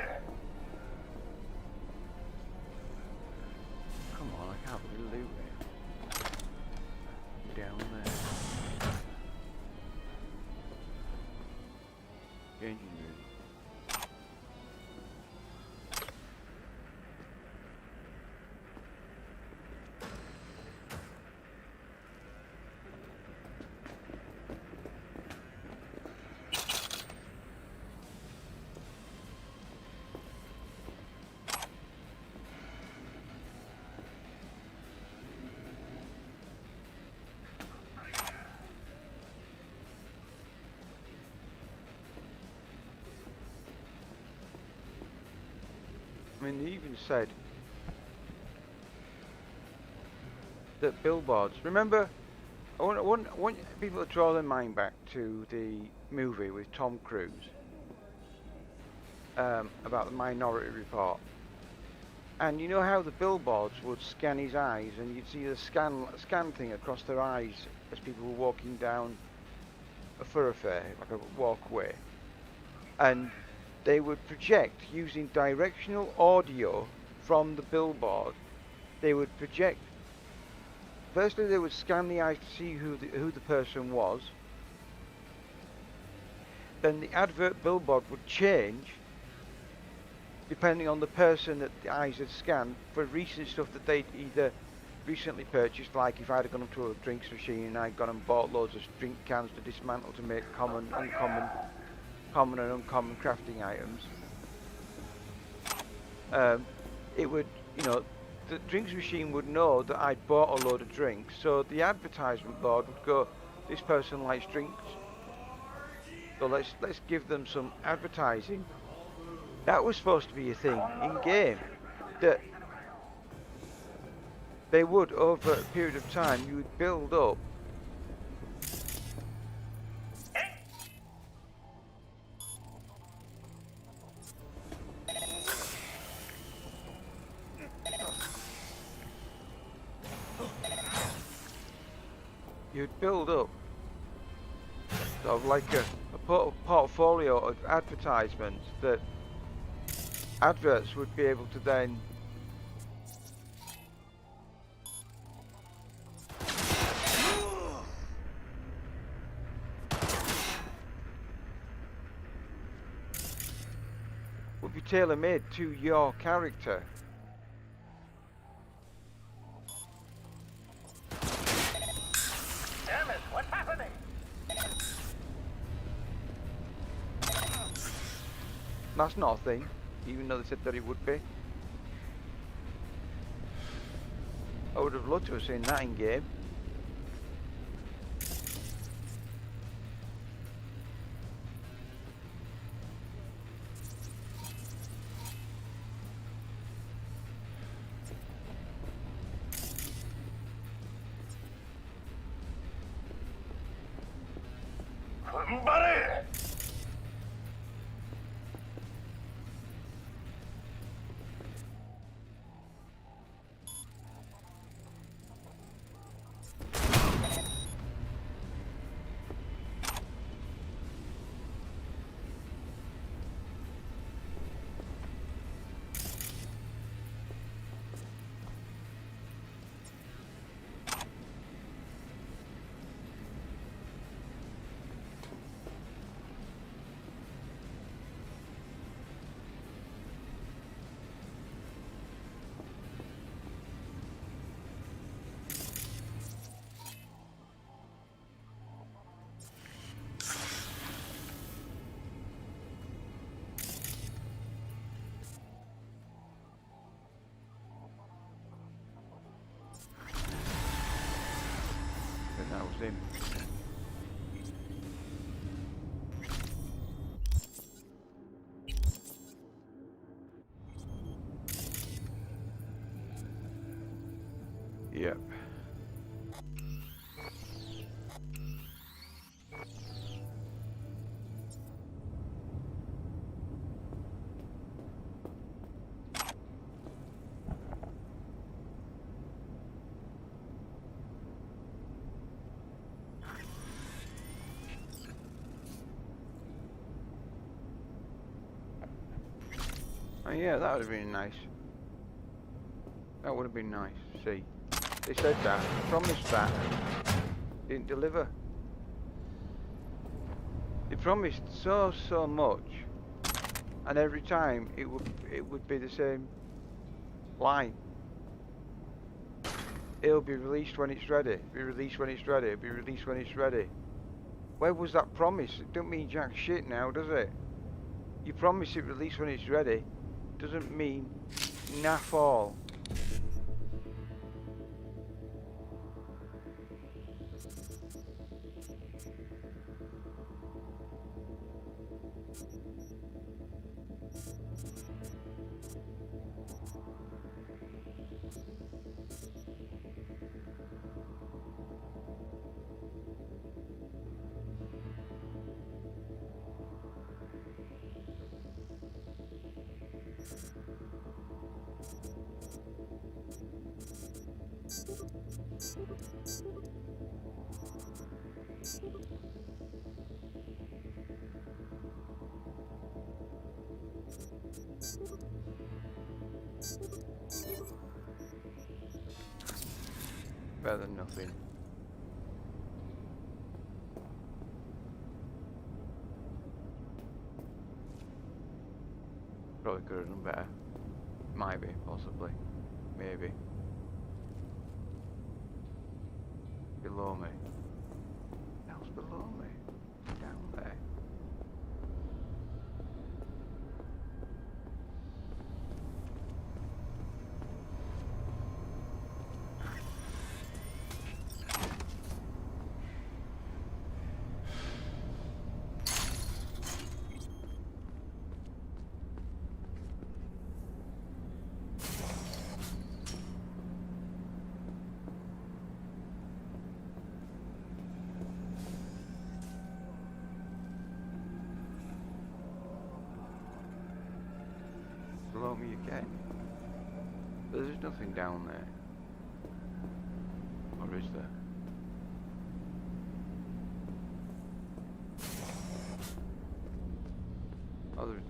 I mean, they even said that billboards. Remember, I want people to draw their mind back to the movie with Tom Cruise about the Minority Report. And you know how the billboards would scan his eyes, and you'd see the scan thing across their eyes as people were walking down a thoroughfare, like a walkway. And they would project using directional audio from the billboard. They would project. Firstly, they would scan the eyes to see who the person was. Then the advert billboard would change depending on the person that the eyes had scanned for recent stuff that they'd either recently purchased, like if I'd have gone up to a drinks machine and I'd gone and bought loads of drink cans to dismantle to make common and uncommon crafting items. It would, you know, the drinks machine would know that I'd bought a load of drinks, so the advertisement board would go, this person likes drinks, so let's give them some advertising. That was supposed to be a thing in game, that they would, over a period of time, you would build up sort of like a portfolio of advertisements that adverts would be able to then would be tailor-made to your character. Damn it, what's happening? That's not a thing, even though they said that it would be. I would have loved to have seen that in game. Buddy! And that was him. Yep. Oh yeah, that would have been nice. That would have been nice to see. They said that, they promised that, didn't deliver. They promised so much, and every time it would be the same line. It'll be released when it's ready. Be released when it's ready. Be released when it's ready. Where was that promise? It don't mean jack shit now, does it? You promise it released when it's ready, doesn't mean naff all. Better than nothing. Probably could have done better. Might be, possibly. Maybe. Below me. What else below me? Down there. Below me again. But there's nothing down there. Or is there?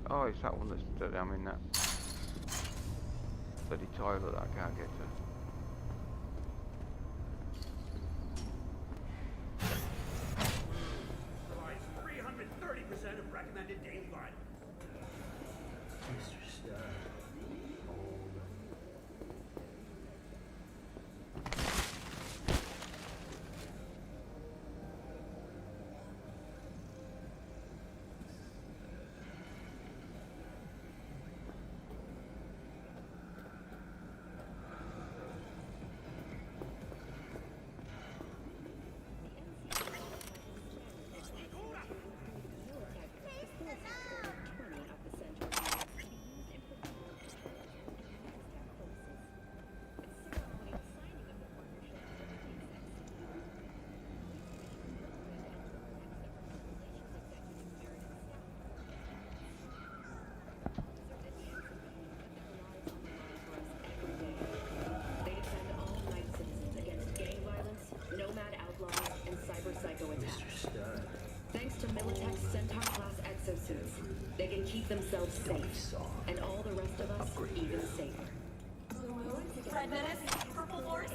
Oh, it's that one that's I'm in that bloody toilet that I can't get to. Provides 330% of recommended daily violence. Mr. Stud. Thanks to Militech's Centaur-class exosuits, they can keep themselves safe, and all the rest of us even safer. Red Menace, Purple Force,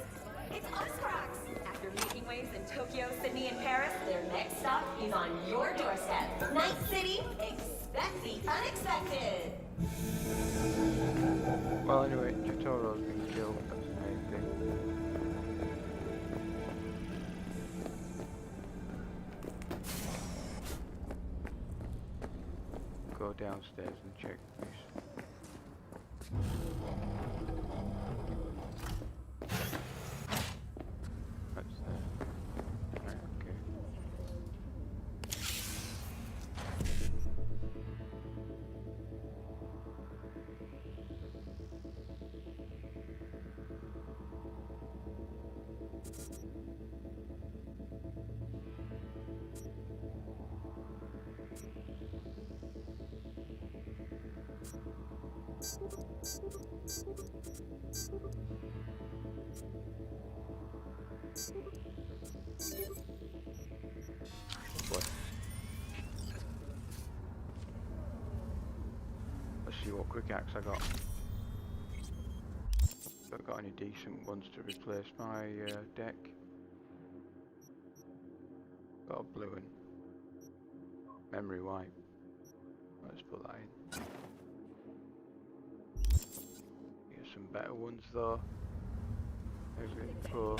it's us, Cracks! After making waves in Tokyo, Sydney, and Paris, their next stop is on your doorstep. Night City, expect the unexpected! Well, anyway, Totoro's been killed. That's the main thing. Go downstairs and check this. That's there. Right, okay. What? Let's see what quick axe I got. Don't got any decent ones to replace my deck. Got a blue one. Memory wipe. Let's put that in. Get some better ones though. Maybe poor.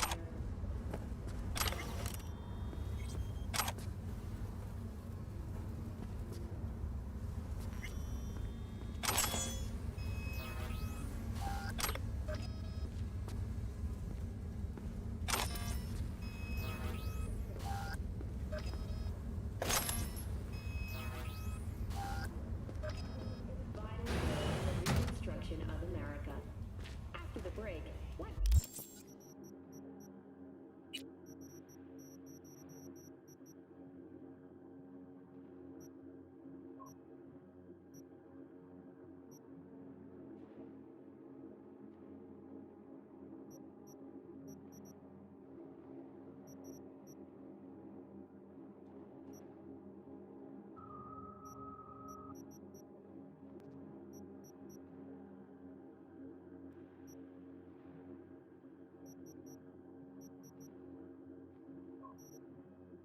Of America. After the break, what?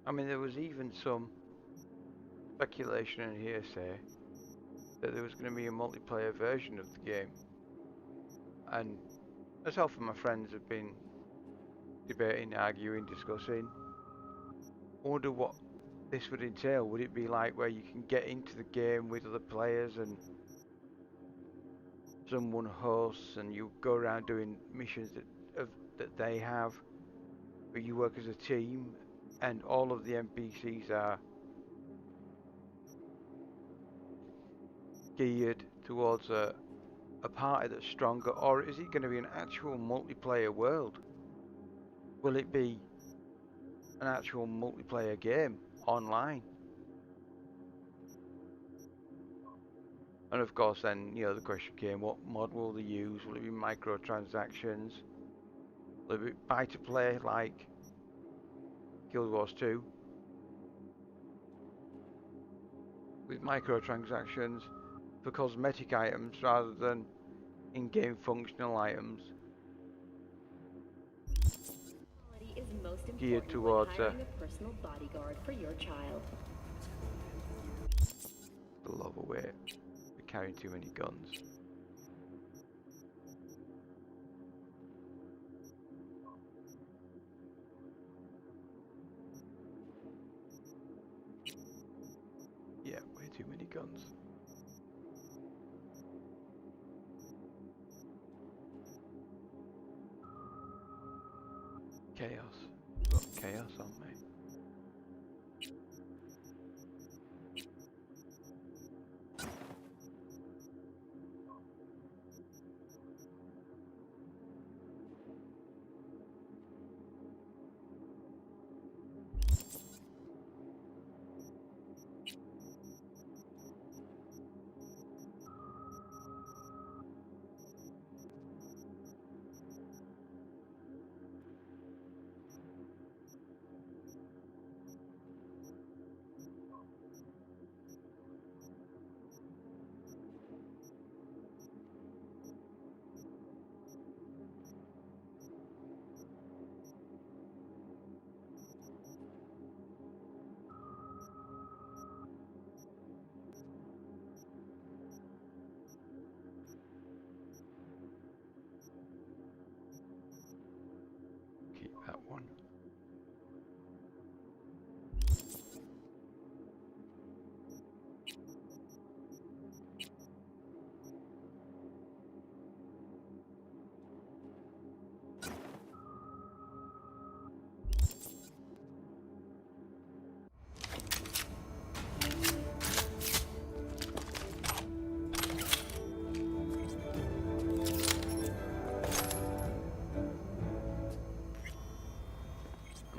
I mean, there was even some speculation and hearsay that there was going to be a multiplayer version of the game. And myself and my friends have been debating, arguing, discussing. I wonder what this would entail. Would it be like where you can get into the game with other players and someone hosts and you go around doing missions that they have, but you work as a team and all of the NPCs are geared towards a party that's stronger, or is it going to be an actual multiplayer world? Will it be an actual multiplayer game online? And of course then, you know, the question came, what mod will they use? Will it be microtransactions? Will it be buy to play like Guild Wars 2? With microtransactions for cosmetic items rather than in-game functional items Is most geared important when towards hiring a personal bodyguard for your child. the overweight, for carrying too many guns. Yeah, way too many guns. Chaos. Got chaos on me. Keep that one.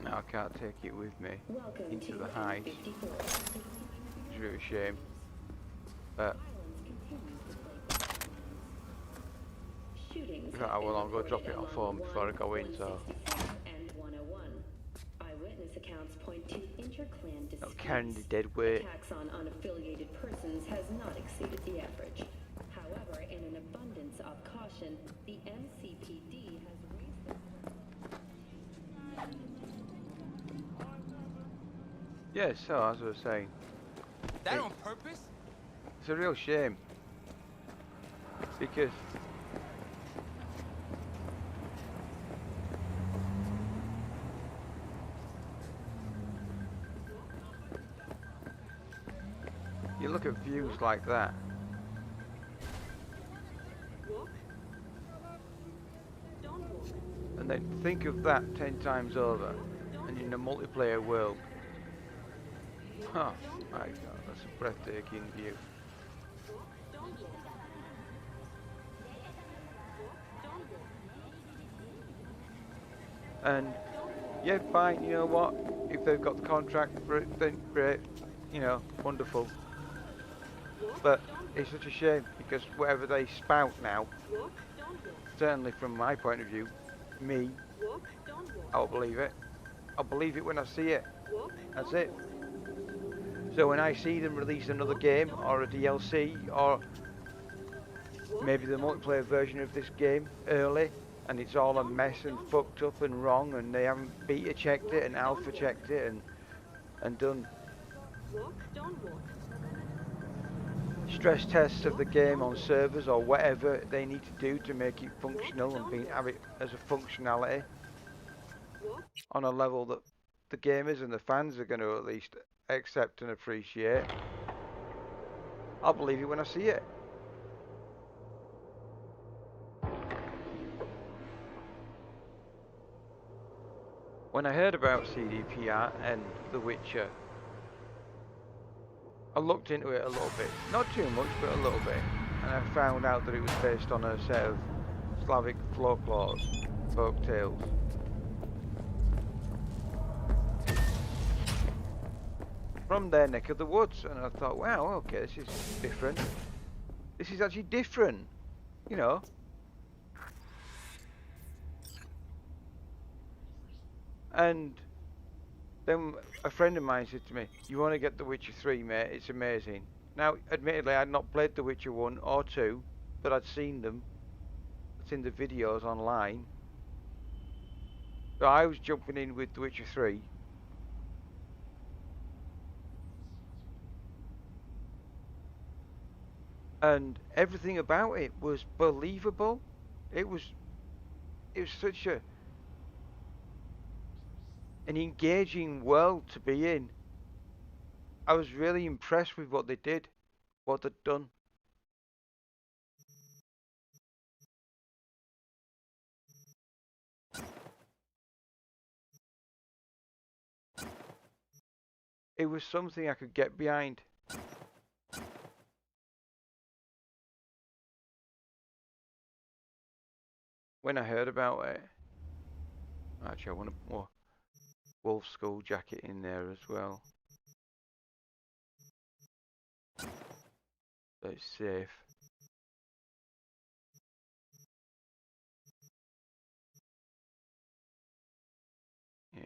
Now I can't take it with me into the heist. It's really a shame. But I'll go drop it off home before I go in, so And 101. Eyewitness accounts point to interclan disputes. carrying the dead weight. Attacks on unaffiliated persons has not exceeded the average. However, in an abundance of caution, the MCPD has raised the... Yeah, so as I was saying, That on purpose? it's a real shame because you look at views like that and then think of that 10 times over and in a multiplayer world. Oh my god, that's a breathtaking view. And yeah, fine, you know what, if they've got the contract for it, then great, you know, wonderful. But it's such a shame because whatever they spout now, certainly from my point of view, me, I'll believe it. I'll believe it when I see it. That's it. So when I see them release another game or a DLC or maybe the multiplayer version of this game early and it's all a mess and fucked up and wrong and they haven't beta checked it and alpha checked it and and done Walk, don't walk. stress tests of the game on servers or whatever they need to do to make it functional and have it as a functionality on a level that the gamers and the fans are going to at least accept and appreciate. I'll believe it when I see it. When I heard about CDPR and The Witcher, I looked into it a little bit. Not too much, but a little bit. And I found out that it was based on a set of Slavic folklores, folk tales. From their neck of the woods. And I thought, wow, okay, this is different. This is actually different, you know. And then a friend of mine said to me, you want to get The Witcher 3, mate, it's amazing. Now, admittedly, I'd not played The Witcher 1 or 2, but I'd seen them. I'd seen the videos online. So I was jumping in with The Witcher 3. And everything about it was believable. It was such an engaging world to be in. I was really impressed with what they did, what they'd done. It was something I could get behind. When I heard about it, actually I want a more wolf skull jacket in there as well. So it's safe. Yeah.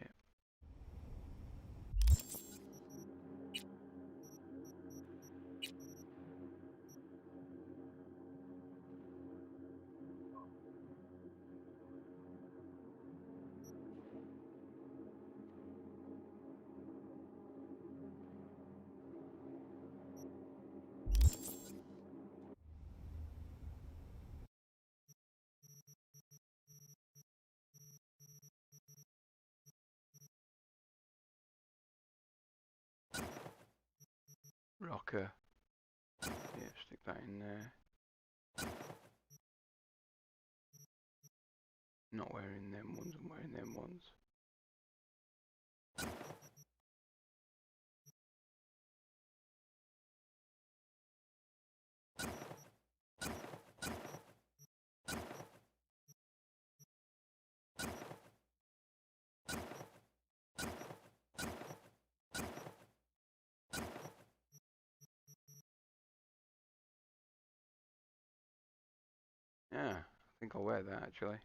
Rocker. Yeah, stick that in there. Not wearing them ones, I'm wearing them ones. Yeah, I think I'll wear that actually.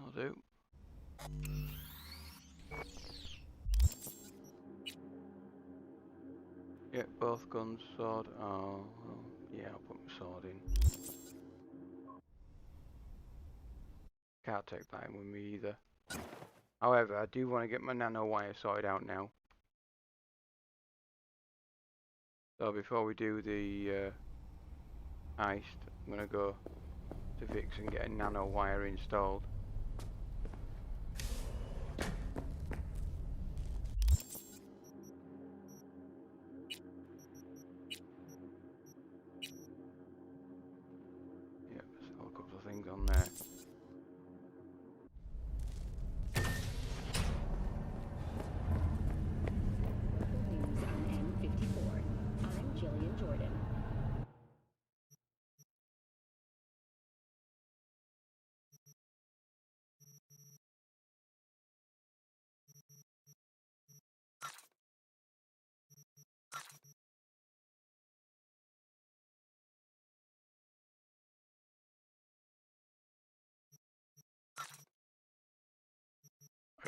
I'll do. Yeah, both guns, sword. Oh, well, yeah, I'll put my sword in. Can't take that in with me either. However, I do want to get my nano wire sorted out now. So before we do the heist, I'm going to go to Vix and get a nano wire installed. Yep, so a couple of things on there.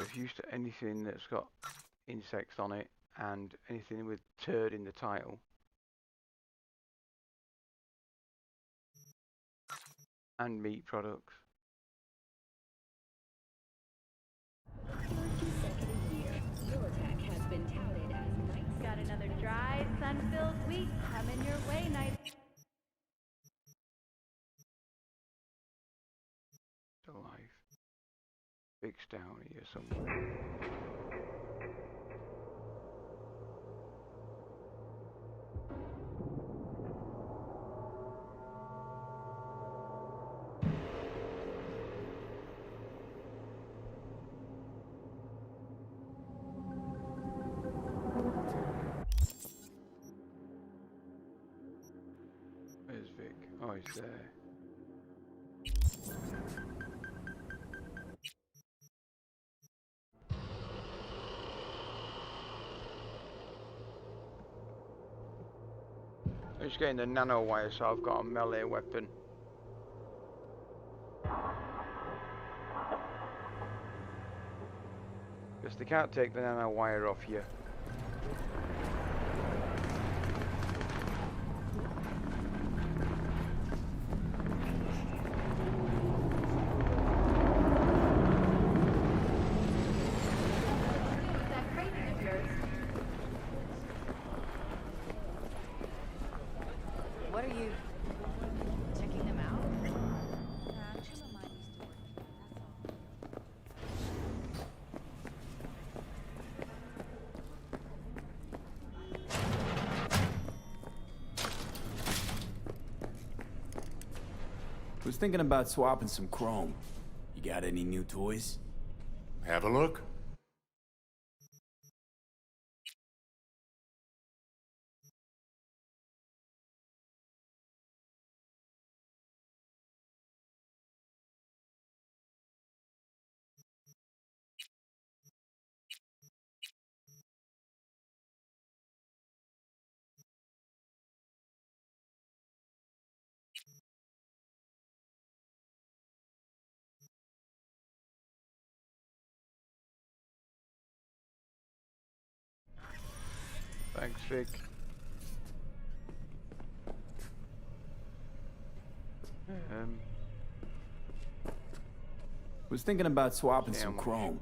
Refuse to anything that's got insects on it and anything with turd in the title. And meat products. Got another dry, sun-filled week coming your way, Night. Alive. Fix down here somewhere. Where's Vic? Oh, he's there. I'm just getting the nano wire so I've got a melee weapon. Because they can't take the nano wire off you. What are you checking them out? Was thinking about swapping some chrome. You got any new toys? Have a look. Thanks, Vic. Was thinking about swapping Yeah, some chrome.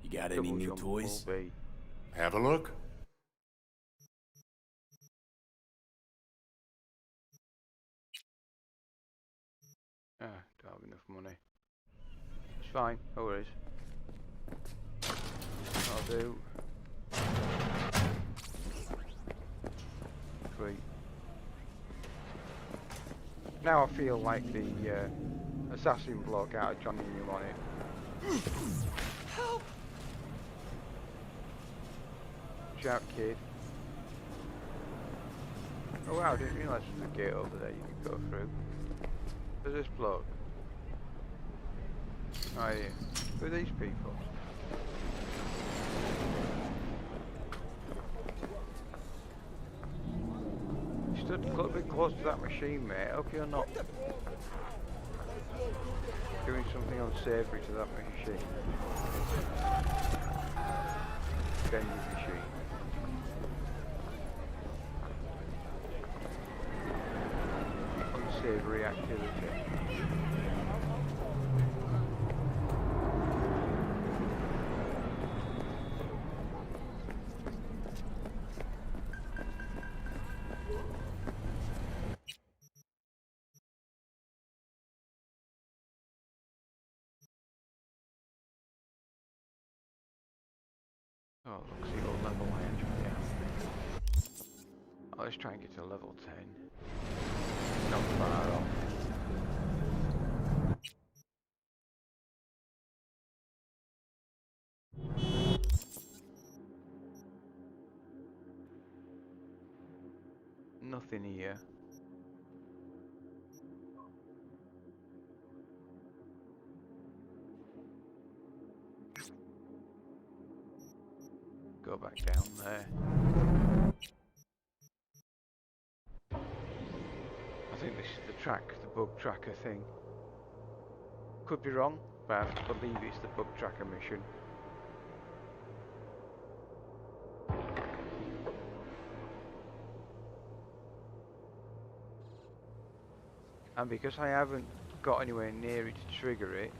You got any double new jump toys? will be. Have a look. Ah, don't have enough money. It's fine, no worries. I'll do. 3. Now I feel like the assassin bloke out of Johnny Mnemonic. Help! Shout, kid. Oh wow, I didn't realise there was a gate over there you could go through. There's this bloke. Oh yeah. Who are these people? You stood a little bit close to that machine, mate. I hope you're not doing something unsavory to that machine. Vending machine. Unsavory activity. Oh, look, see what level I actually am. Oh, let's try and get to level 10. Not far off. Nothing here. Go back down there. I think this is the track, the bug tracker thing. Could be wrong, but I believe it's the bug tracker mission. And because I haven't got anywhere near it to trigger it,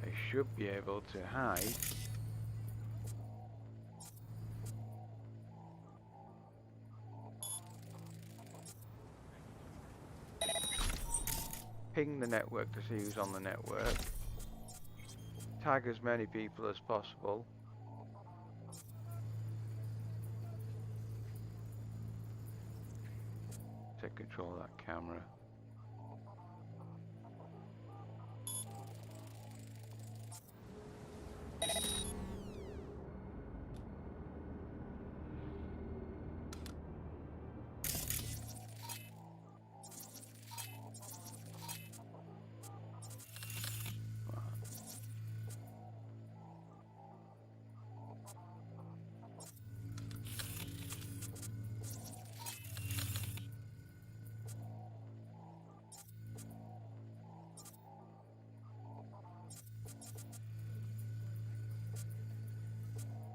I should be able to hide. Ping the network to see who's on the network. Tag as many people as possible. Take control of that camera.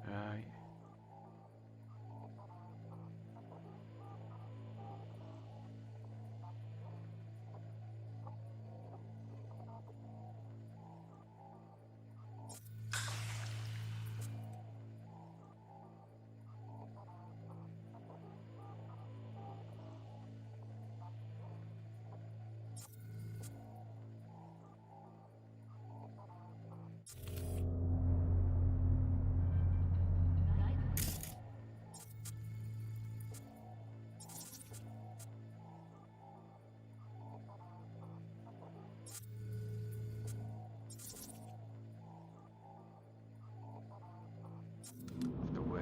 Right. Off the way.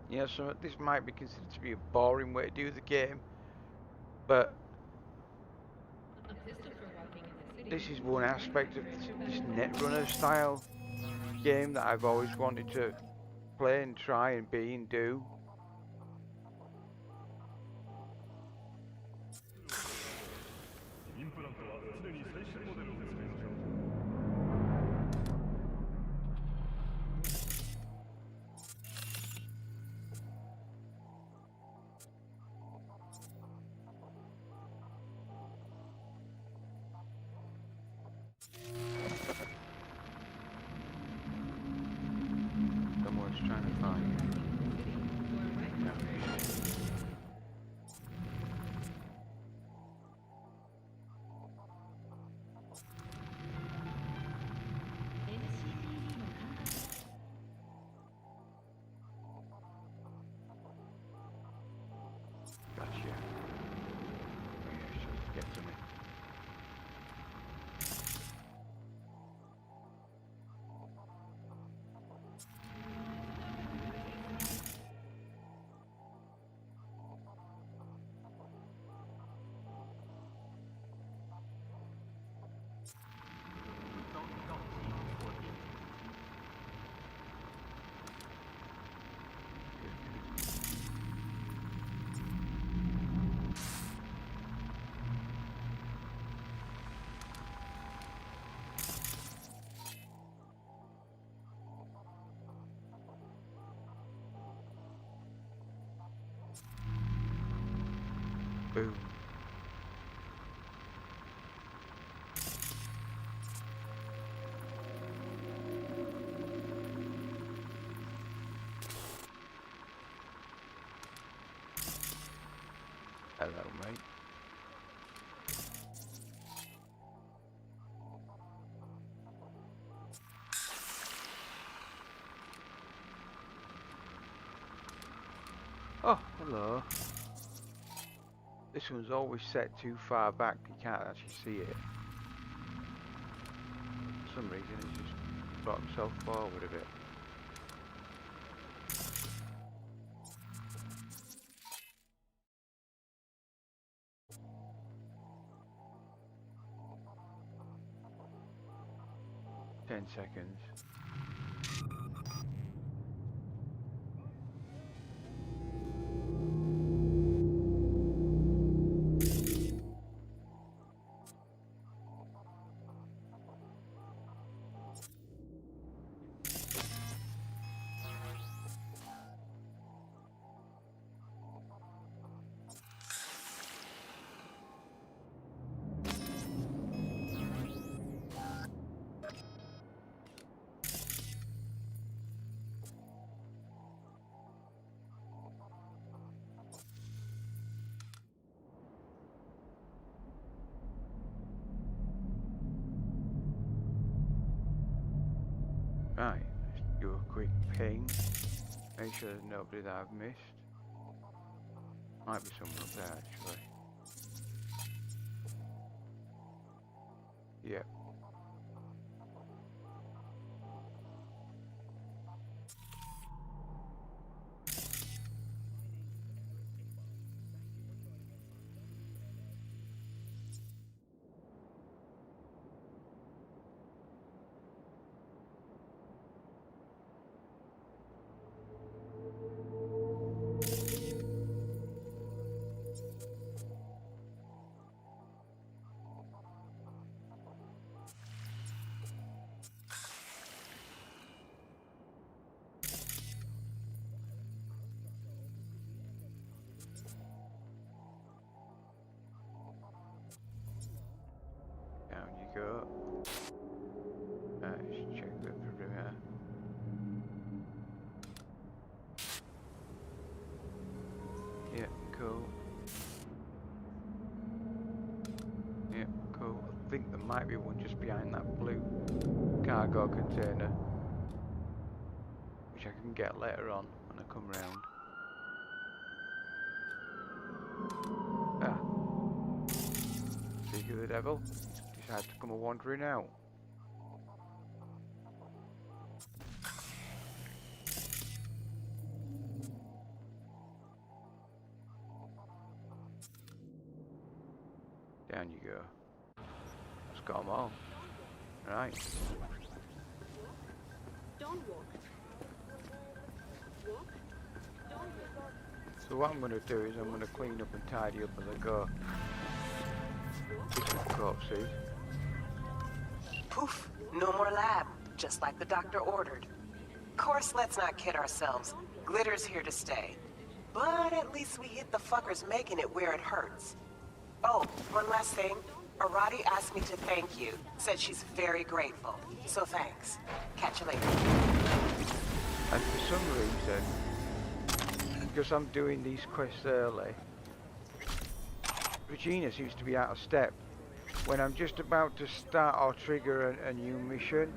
Yeah, so this might be considered to be a boring way to do the game, but this is one aspect of this Netrunner style game that I've always wanted to play and try and be and do. Someone's trying to find me. No. Gotcha. Oh, yeah, she'll get to me. Boom. Hello, mate. Oh, hello. This one's always set too far back, you can't actually see it. For some reason it's just brought himself forward a bit. 10 seconds. Right, let's do a quick ping. Make sure there's nobody that I've missed. Might be someone up there actually. Yep. Down you go. Let's check the perimeter. Yeah, cool. Yeah, cool. I think there might be one just behind that blue cargo container, which I can get later on when I come round. Speak of the devil, decided to come a wandering out. Down you go. Let's got them all. Right. Don't walk. Walk. Don't walk. So what I'm going to do is I'm going to clean up and tidy up as I go. Corpses. Poof, no more lab, just like the doctor ordered. Of course, let's not kid ourselves. Glitter's here to stay. But at least we hit the fuckers making it where it hurts. Oh, one last thing. Arati asked me to thank you. Said she's very grateful. So thanks. Catch you later. And for some reason, because I'm doing these quests early, Regina seems to be out of step. When I'm just about to start or trigger a new mission,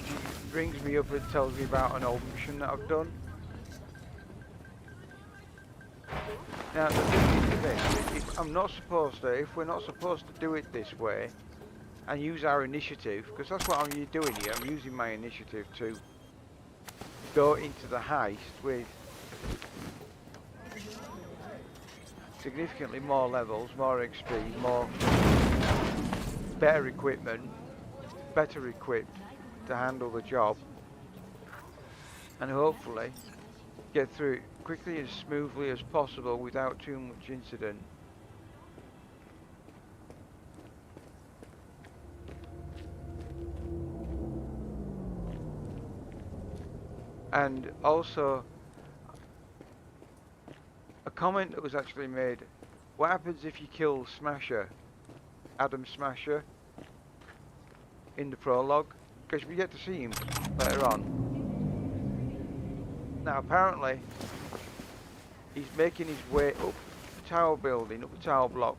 she brings me up and tells me about an old mission that I've done. Now the thing is with this, if I'm not supposed to, if we're not supposed to do it this way, and use our initiative, because that's what I'm doing here, I'm using my initiative to go into the heist with significantly more levels, more XP, more better equipment, better equipped to handle the job, and hopefully get through it quickly as smoothly as possible without too much incident. And also, a comment that was actually made, what happens if you kill Smasher, Adam Smasher, in the prologue? Because we get to see him later on. Now apparently, he's making his way up the tower building, up the tower block,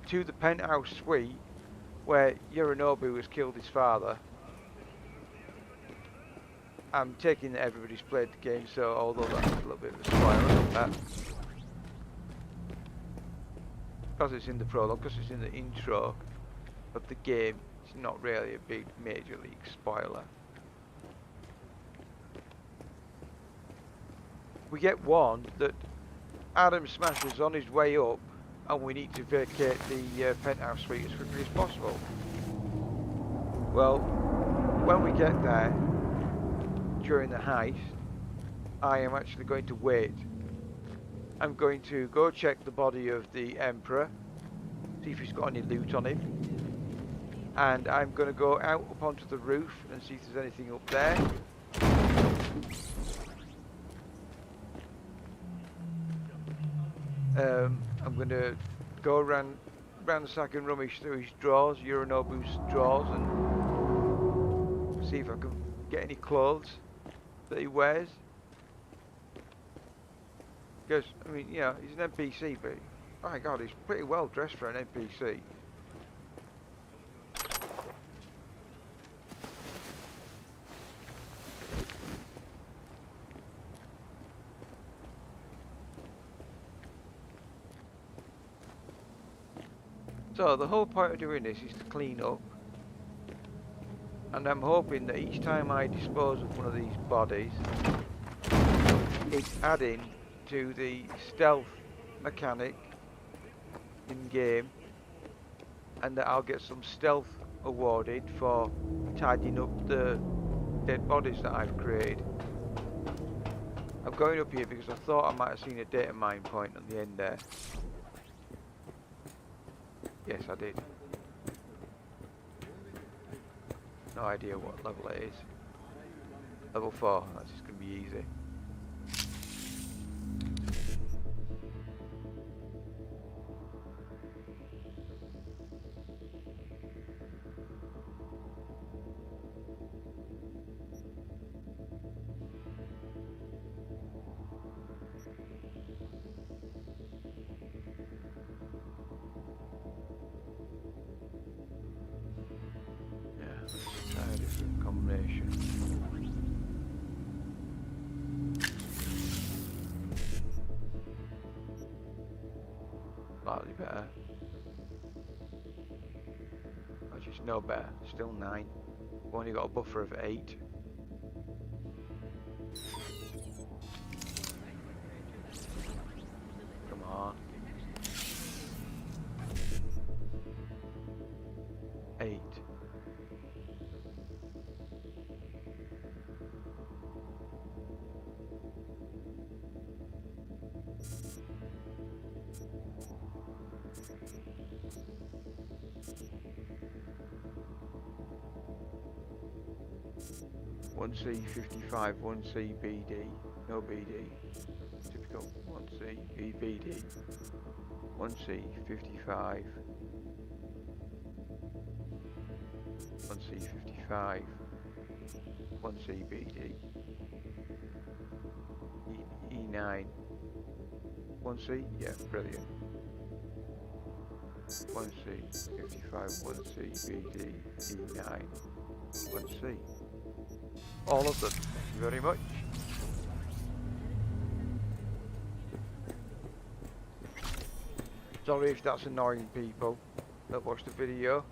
to the penthouse suite where Yorinobu has killed his father. I'm taking that everybody's played the game, so although that's a little bit of a spoiler on that, because it's in the prologue, because it's in the intro of the game, it's not really a big major league spoiler. We get one that Adam Smasher's on his way up and we need to vacate the penthouse suite as quickly as possible. Well, when we get there, during the heist, I am actually going to wait. I'm going to go check the body of the Emperor, see if he's got any loot on him. And I'm going to go out up onto the roof and see if there's anything up there. I'm going to go around the sack and rummage through his drawers, Yorinobu's drawers, and see if I can get any clothes that he wears. Because, I mean, you know, he's an NPC, but, oh my god, he's pretty well dressed for an NPC. So the whole point of doing this is to clean up, and I'm hoping that each time I dispose of one of these bodies, it's adding to the stealth mechanic in game, and that I'll get some stealth awarded for tidying up the dead bodies that I've created. I'm going up here because I thought I might have seen a data mine point on the end there. Yes, I did. No idea what level it is. Level 4, that's just going to be easy. Combination. Slightly better. I just know better. Still 9. We've only got a buffer of 8. Come on. 8. One C55, one C BD, no BD. Typical 1C BD, 1C55, 1C55, 1C BD, E9, 1C, yeah, brilliant. 1C55, 1C BD, E9, 1C. All of them. Thank you very much. Sorry if that's annoying people that watch the video.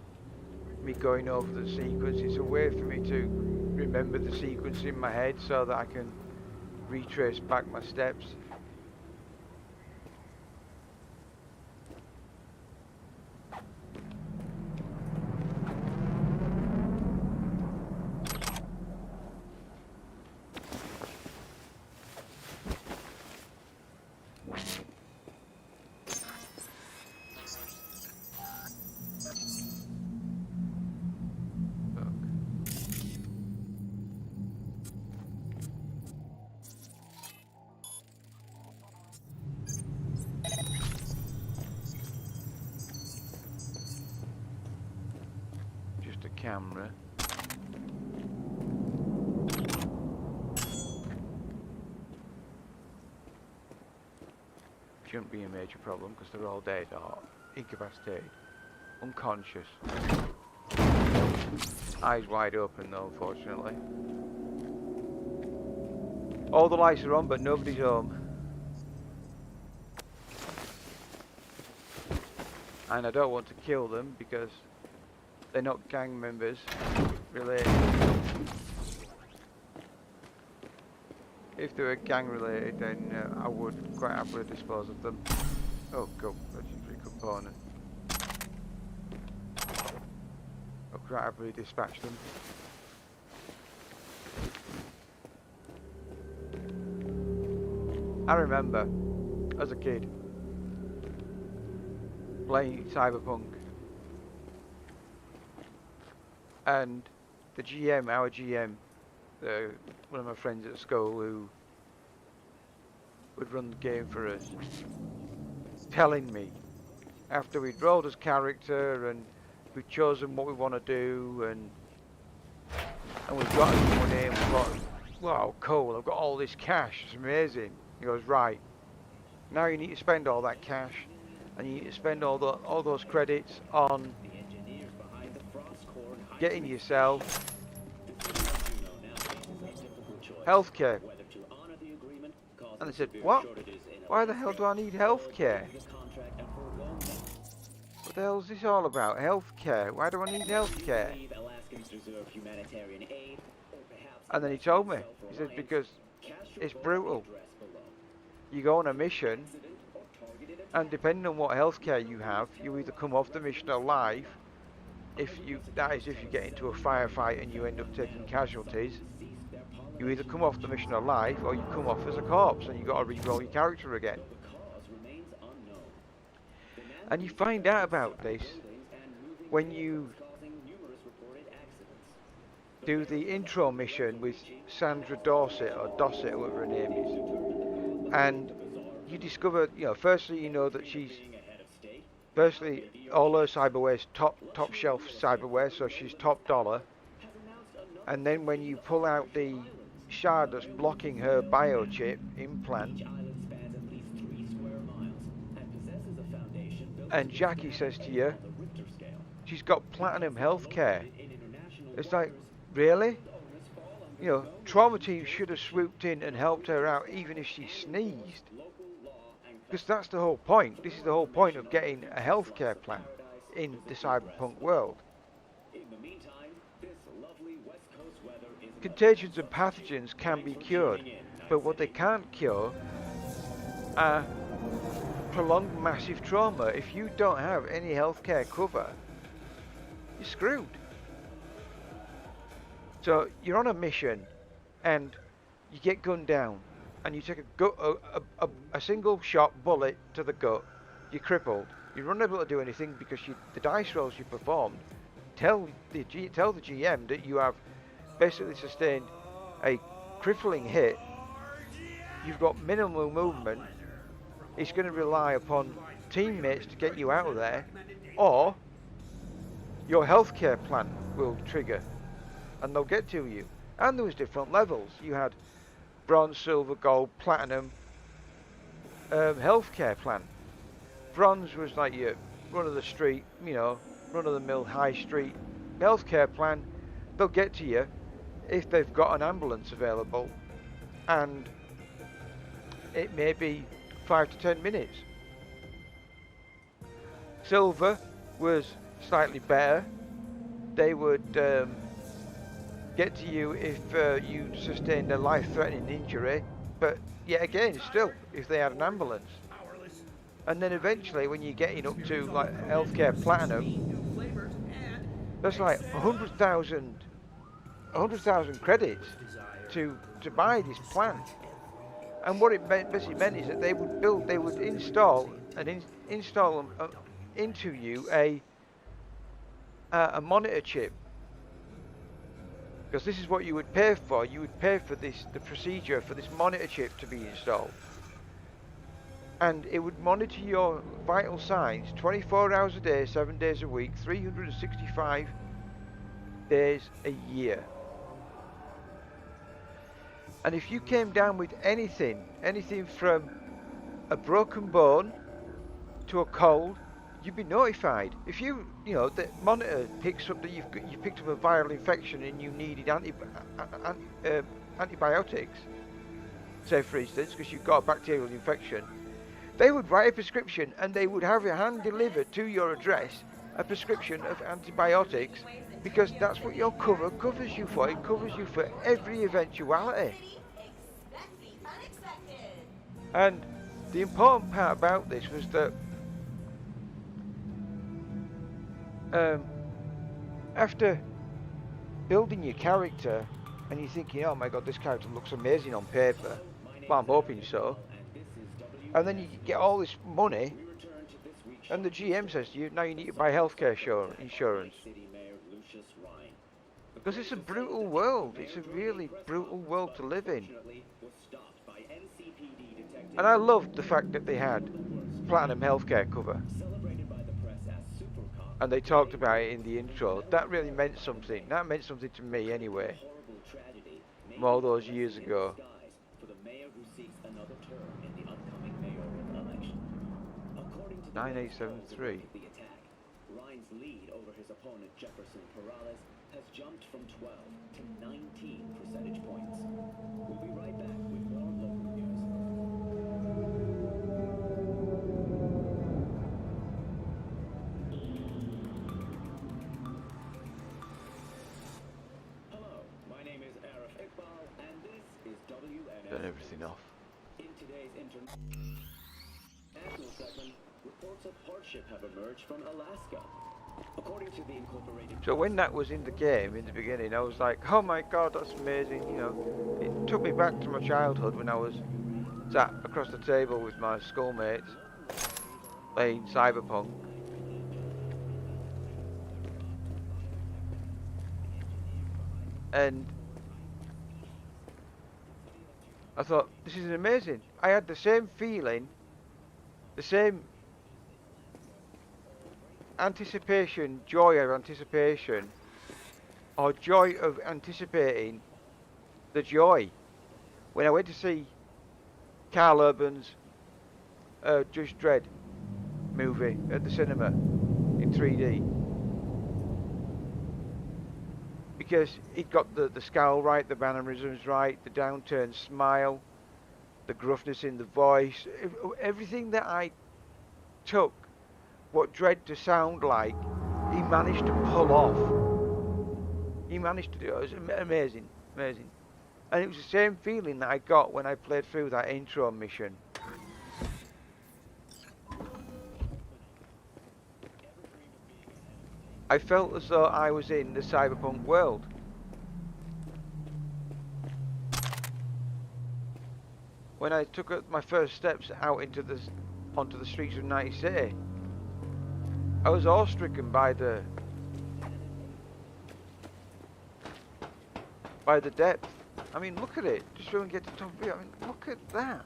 Me going over the sequence. It's a way for me to remember the sequence in my head so that I can retrace back my steps. Camera. Shouldn't be a major problem because they're all dead or incapacitated, unconscious, eyes wide open though, unfortunately. All the lights are on but nobody's home, and I don't want to kill them because they're not gang members related. If they were gang related, then I would quite happily dispose of them. Oh, go, legendary component. I'll quite happily dispatch them. I remember, as a kid, playing Cyberpunk, and the GM, our GM, one of my friends at school who would run the game for us, telling me, after we'd rolled as character and we'd chosen what we want to do, and we've got some money, and we thought, wow, cool, I've got all this cash, it's amazing. He goes, right, now you need to spend all that cash, and you need to spend all those credits on getting yourself healthcare. And I said, what? Why the hell do I need healthcare? What the hell is this all about? Healthcare? Why do I need healthcare? And then he told me. He said, because it's brutal. You go on a mission, and depending on what healthcare you have, you either come off the mission alive, that is if you get into a firefight and you end up taking casualties. You either come off the mission alive, or you come off as a corpse, and you got to re-roll your character again. And you find out about this when you do the intro mission with Sandra Dorset, or Dossett, or whatever her name is. And you discover, firstly you know that firstly all her cyberware's top shelf cyberware, so she's top dollar. And then when you pull out the shard that's blocking her biochip implant, and Jackie says to you, she's got platinum healthcare. It's like, really? Trauma team should have swooped in and helped her out even if she sneezed. Because that's the whole point. This is the whole point of getting a healthcare plan in the cyberpunk world. Contagions and pathogens can be cured, but what they can't cure are prolonged massive trauma. If you don't have any healthcare cover, you're screwed. So you're on a mission and you get gunned down, and you take a single shot bullet to the gut, you're crippled, you're unable to do anything because the dice rolls you performed tell the GM that you have basically sustained a crippling hit, you've got minimal movement, it's going to rely upon teammates to get you out of there, or your healthcare plan will trigger and they'll get to you. And there was different levels. You had bronze, silver, gold, platinum healthcare plan. Bronze was like your run of the street, run of the mill high street healthcare plan. They'll get to you if they've got an ambulance available, and it may be 5 to 10 minutes. Silver was slightly better. They would get to you if you sustained a life-threatening injury, but yet again, still, if they had an ambulance. And then eventually, when you're getting up to like healthcare platinum, that's like 100,000 credits to buy this plan. And what it basically meant is that they would install into you a monitor chip. Because this is what you would pay for. You would pay for the procedure for this monitor chip to be installed. And it would monitor your vital signs 24 hours a day, 7 days a week, 365 days a year. And if you came down with anything from a broken bone to a cold, you'd be notified. If the monitor picks up that you picked up a viral infection and you needed antibiotics, say for instance, because you've got a bacterial infection, they would write a prescription and they would have it hand delivered to your address, a prescription of antibiotics, because that's what your cover covers you for. It covers you for every eventuality. And the important part about this was that after building your character and you're thinking, oh my god, this character looks amazing on paper, well, I'm hoping so, and then you get all this money and the GM says to you, now you need to buy healthcare insurance. Because it's a brutal world. It's a really brutal world to live in. And I loved the fact that they had platinum healthcare cover. And they talked about it in the intro. That really meant something. That meant something to me anyway. From all those years ago. 9873. Ryan's lead over his opponent Jefferson Perales has jumped from 12 to 19 percentage points. We'll be right back with more local news. Hello, my name is Arif Iqbal, and this is WNS. Turn everything off. In today's international segment, reports of hardship have emerged from Alaska. According to the Incorporated. So when that was in the game in the beginning, I was like, oh my god, that's amazing. You know, it took me back to my childhood when I was sat across the table with my schoolmates playing Cyberpunk. And I thought, this is amazing. I had the same feeling, the same anticipation, joy of anticipation, or joy of anticipating the joy when I went to see Carl Urban's Judge Dredd movie at the cinema in 3D. Because it got the scowl right, the mannerisms right, the downturned smile, the gruffness in the voice, everything that I took what Dredd to sound like, he managed to pull off. He managed to do it. It was amazing, amazing. And it was the same feeling that I got when I played through that intro mission. I felt as though I was in the Cyberpunk world. When I took my first steps out onto the streets of Night City, I was awe-stricken by the depth. I mean, look at it. Just try and get to the top of it. I mean, look at that.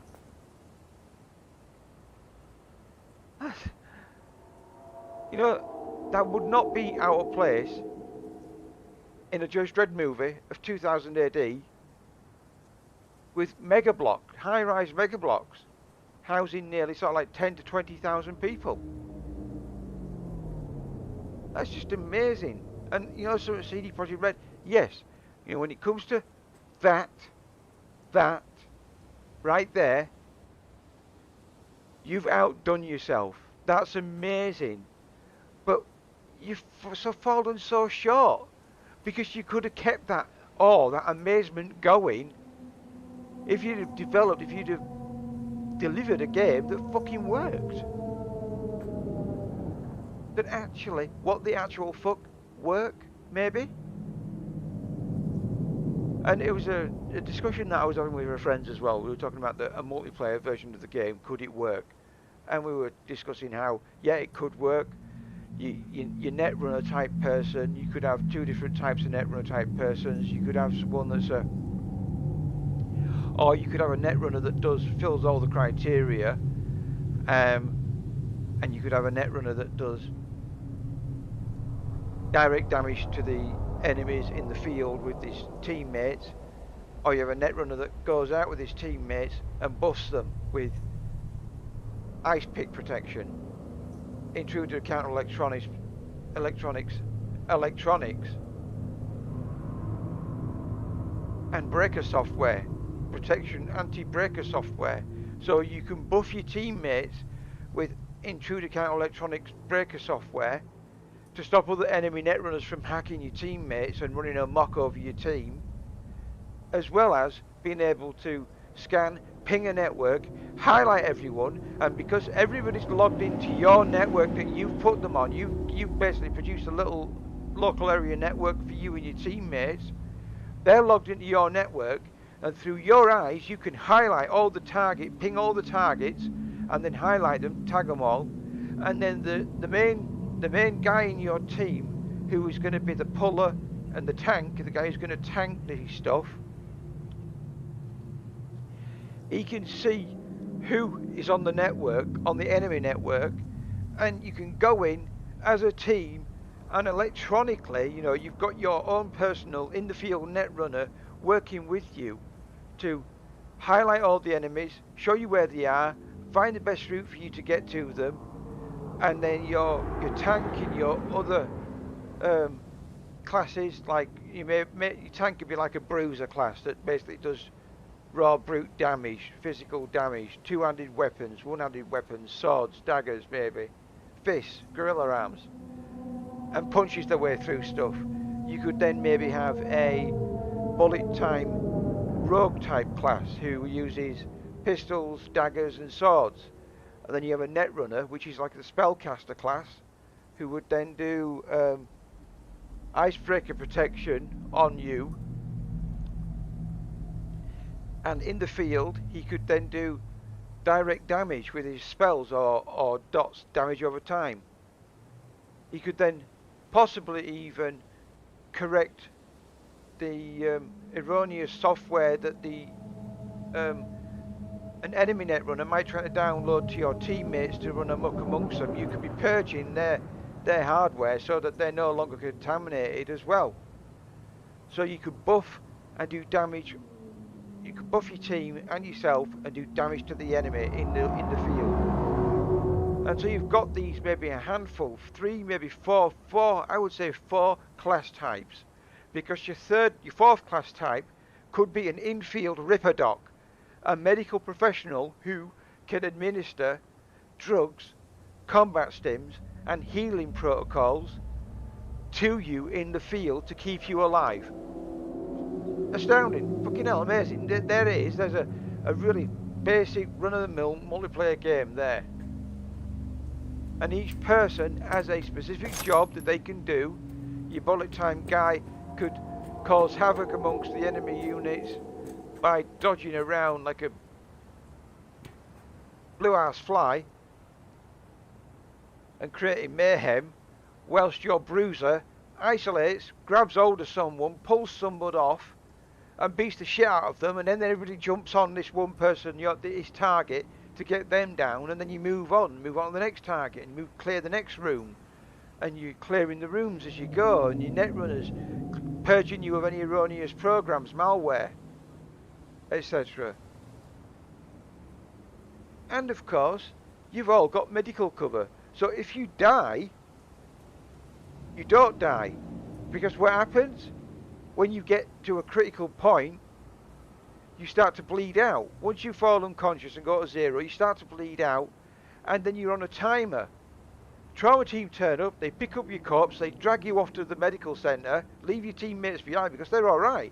You know, that would not be out of place in a Judge Dredd movie of 2000 AD with high-rise mega blocks, housing nearly sort of like 10 to 20,000 people. That's just amazing. And you know, so at CD Projekt Red, yes, you know, when it comes to that right there, you've outdone yourself. That's amazing. But you've fallen so short because you could have kept that amazement going if you'd have delivered a game that fucking worked. That actually, what the actual fuck work, maybe? And it was a discussion that I was having with my friends as well. We were talking about a multiplayer version of the game, could it work? And we were discussing how, yeah, it could work. Your netrunner type person, you could have two different types of netrunner type persons. You could have one that's or you could have a netrunner that fills all the criteria, and you could have a netrunner that does direct damage to the enemies in the field with his teammates, or you have a netrunner that goes out with his teammates and buffs them with ice pick protection, intruder counter electronics, and breaker software, protection anti-breaker software, so you can buff your teammates with intruder counter electronics breaker software to stop other enemy netrunners from hacking your teammates and running amok over your team, as well as being able to scan, ping a network, highlight everyone, and because everybody's logged into your network that you've put them on, you basically produce a little local area network for you and your teammates. They're logged into your network, and through your eyes you can highlight all the ping all the targets, and then highlight them, tag them all, and then the main guy in your team, who is going to be the puller and the tank, the guy who's going to tank the stuff, he can see who is on the network, on the enemy network, and you can go in as a team and electronically, you know, you've got your own personal in the field net runner working with you to highlight all the enemies, show you where they are, find the best route for you to get to them, and then your tank and your other classes, like your tank could be like a bruiser class that basically does raw brute damage, physical damage, two-handed weapons, one-handed weapons, swords, daggers maybe, fists, gorilla arms, and punches their way through stuff. You could then maybe have a bullet time rogue type class who uses pistols, daggers and swords. And then you have a netrunner, which is like the spellcaster class, who would then do icebreaker protection on you. And in the field, he could then do direct damage with his spells or dots damage over time. He could then possibly even correct the erroneous software that an enemy netrunner might try to download to your teammates to run amok amongst them. You could be purging their hardware so that they're no longer contaminated as well. So you could buff and do damage. You could buff your team and yourself and do damage to the enemy in the field. And so you've got these maybe a handful, 3, maybe 4, I would say 4 class types. Because your 4th class type could be an infield ripper doc, a medical professional who can administer drugs, combat stims and healing protocols to you in the field to keep you alive. Astounding. Fucking hell, amazing. There it is. There's a really basic run-of-the-mill multiplayer game there. And each person has a specific job that they can do. Your bullet time guy could cause havoc amongst the enemy units by dodging around like a blue-ass fly and creating mayhem, whilst your bruiser isolates, grabs hold of someone, pulls someone off and beats the shit out of them, and then everybody jumps on this one person, his target, to get them down, and then you move on to the next target and clear the next room, and you're clearing the rooms as you go, and your netrunners purging you of any erroneous programs, malware, etc. And of course, you've all got medical cover. So if you die, you don't die. Because what happens? When you get to a critical point, you start to bleed out. Once you fall unconscious and go to 0, you start to bleed out, and then you're on a timer. Trauma team turn up, they pick up your corpse, they drag you off to the medical centre, leave your teammates behind because they're alright.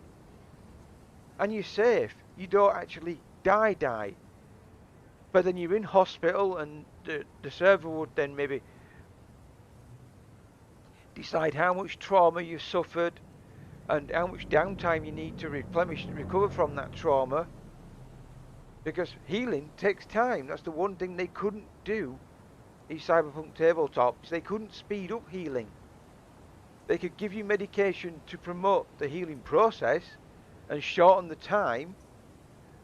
And you're safe. You don't actually die. But then you're in hospital, and the server would then maybe decide how much trauma you suffered and how much downtime you need to recover from that trauma. Because healing takes time. That's the one thing they couldn't do in Cyberpunk Tabletop, is they couldn't speed up healing. They could give you medication to promote the healing process and shorten the time,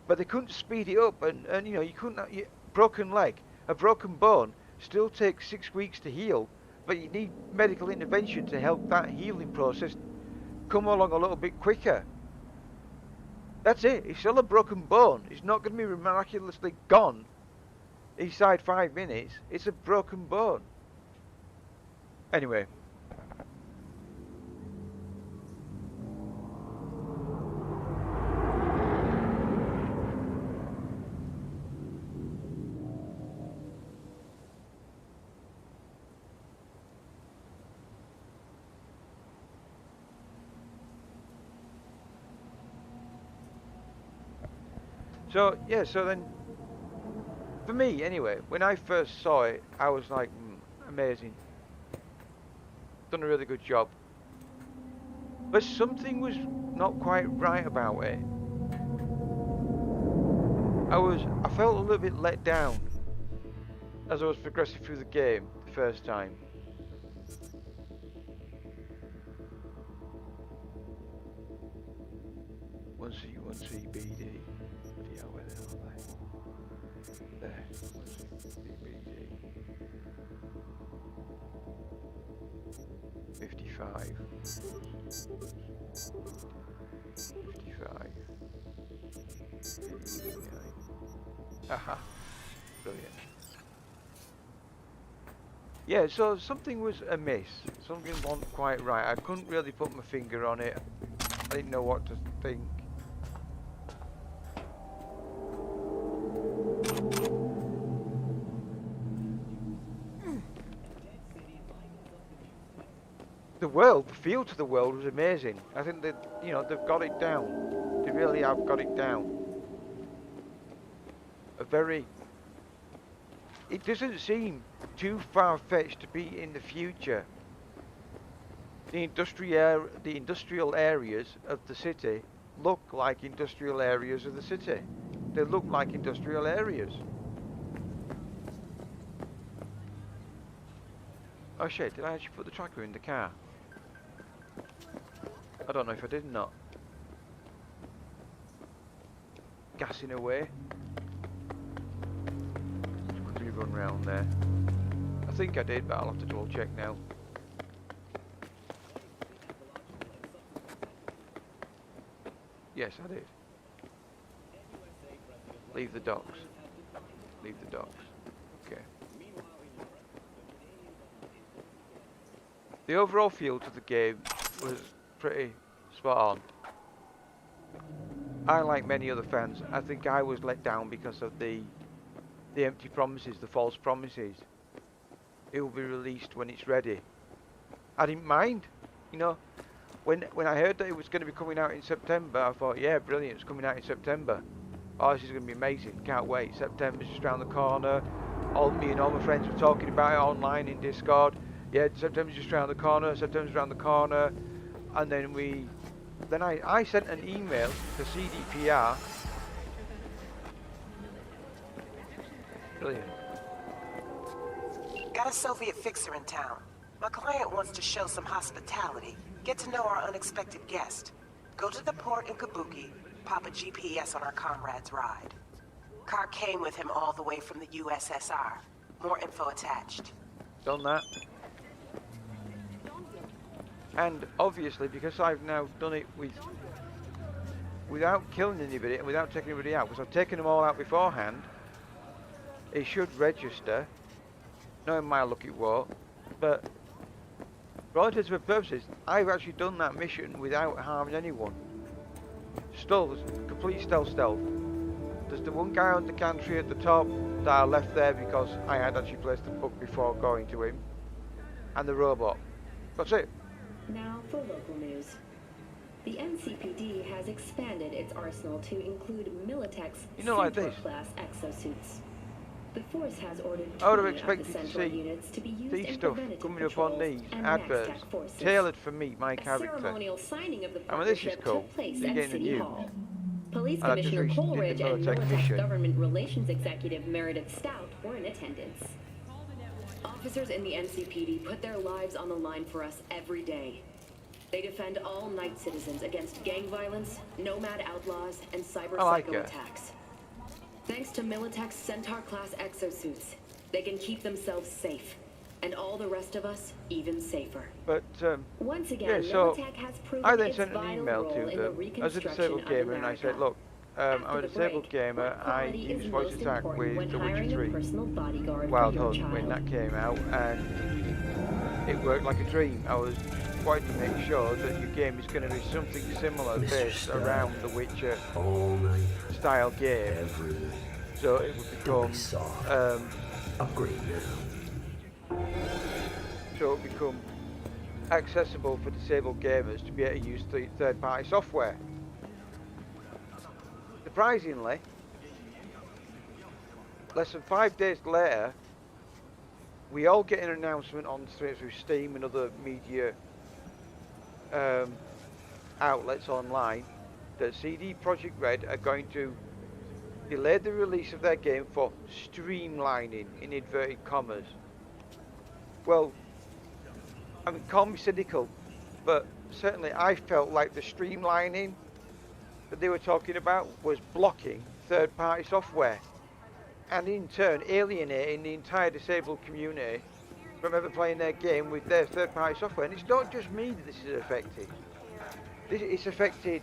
but they couldn't speed it up, and you know, you couldn't. Broken leg, a broken bone still takes 6 weeks to heal, but you need medical intervention to help that healing process come along a little bit quicker. That's it. It's still a broken bone. It's not going to be miraculously gone inside 5 minutes. It's a broken bone. Anyway. So, yeah, so then, for me, anyway, when I first saw it, I was like, amazing. Done a really good job. But something was not quite right about it. I felt a little bit let down as I was progressing through the game the first time. One C BD. Yeah, where the hell are they? There. 1C BD. 55. 55. 89. Haha. Brilliant. Yeah, so something was amiss. Something wasn't quite right. I couldn't really put my finger on it. I didn't know what to think. The feel to the world was amazing. I think that, you know, they've got it down. They really have got it down. It doesn't seem too far-fetched to be in the future. The industrial areas of the city look like industrial areas of the city. They look like industrial areas. Oh shit, did I actually put the tracker in the car? I don't know if I did or not. Gassing away. Let's quickly run round there. I think I did, but I'll have to double check now. Yes, I did. Leave the docks. Leave the docks. Okay. The overall feel to the game was pretty spot on. I, like many other fans, I think I was let down because of the empty promises, the false promises. It will be released when it's ready. I didn't mind, you know. When I heard that it was going to be coming out in September, I thought, yeah, brilliant, it's coming out in September. Oh, this is going to be amazing, can't wait. September's just around the corner. Me and all my friends were talking about it online in Discord. Yeah, September's just around the corner, September's around the corner. And then I sent an email to CDPR. Brilliant. Got a Soviet fixer in town. My client wants to show some hospitality. Get to know our unexpected guest. Go to the port in Kabuki, pop a GPS on our comrade's ride. Car came with him all the way from the USSR. More info attached. Done that. And obviously, because I've now done it without killing anybody and without taking anybody out, because I've taken them all out beforehand, it should register. Not in my luck it won't, but for all intents and purposes, I've actually done that mission without harming anyone. Still, complete stealth. There's the one guy on the gantry at the top that I left there because I had actually placed the book before going to him, and the robot. That's it. Now for local news. The NCPD has expanded its arsenal to include Militech's Centaur-class exosuits. The force has ordered I would have 20 of the expected to Centaur see units to be used these in stuff preventative coming up on patrols these and adverts, NASDAQ forces. tailored for me, my A character. ceremonial signing of the I mean, this is partnership cool. took place You're at getting a City new. Hall. Police And I just Commissioner recently did Coleridge the and Militech Militech mission. Government Relations Executive Meredith Stout were in attendance. Officers in the NCPD put their lives on the line for us every day. They defend all night citizens against gang violence, nomad outlaws, and cyber psycho attacks. Thanks to Militech's Centaur-class exosuits, they can keep themselves safe, and all the rest of us even safer. But once again, yeah, so Militech has proven I then its sent an vital email role to in the them as a reconstruction disabled of gamer, and I said, America. look, I'm a After the disabled break, gamer. what I quality use is voice most attack important when with The hiring Witcher a 3 personal bodyguard Wild for your Hunt when child? that came out, and it worked like a dream. I was wanting to make sure that your game is going to be something similar based around the Witcher style game, so it would become upgrade now. So it would become accessible for disabled gamers to be able to use third-party software. Surprisingly, less than 5 days later, we all get an announcement on through Steam and other media outlets online that CD Projekt Red are going to delay the release of their game for streamlining, in inverted commas. Well, I mean, call me cynical, but certainly I felt like the streamlining that they were talking about was blocking third-party software, and in turn alienating the entire disabled community from ever playing their game with their third-party software. And it's not just me that this is affected. It's affected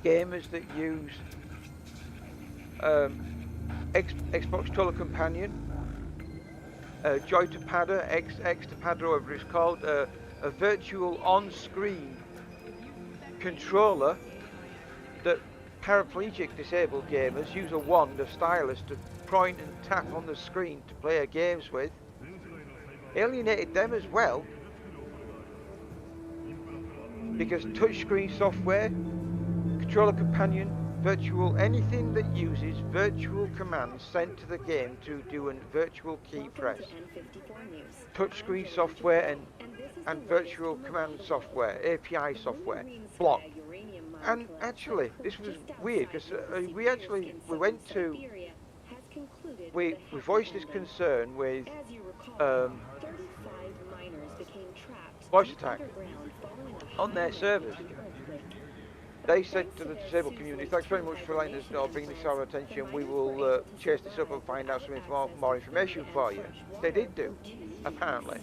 gamers that use Xbox Controller Companion, Joy to Pada, X to Pada, whatever it's called, a virtual on-screen controller that paraplegic disabled gamers use a wand, a stylus, to point and tap on the screen to play their games with. Alienated them as well, because touchscreen software, controller companion, virtual, anything that uses virtual commands sent to the game to do a virtual key press. Touchscreen software and virtual command software, API software, blocked. And actually, this was weird because we voiced this concern with Voice Attack on their servers. They said to the disabled community, thanks very much for letting us know, bringing this to our attention. We will chase this up and find out some more information for you. They did do, apparently.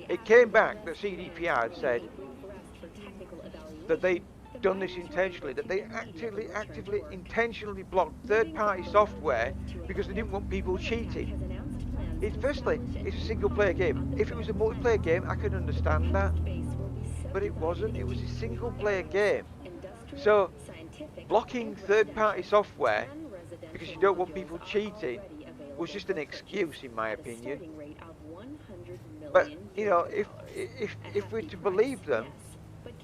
It came back that CDPR had said that they'd done this intentionally, that they actively, intentionally blocked third-party software because they didn't want people cheating. Firstly, it's a single-player game. If it was a multiplayer game, I could understand that. But it wasn't. It was a single-player game. So, blocking third-party software because you don't want people cheating was just an excuse, in my opinion. But, you know, if we're to believe them,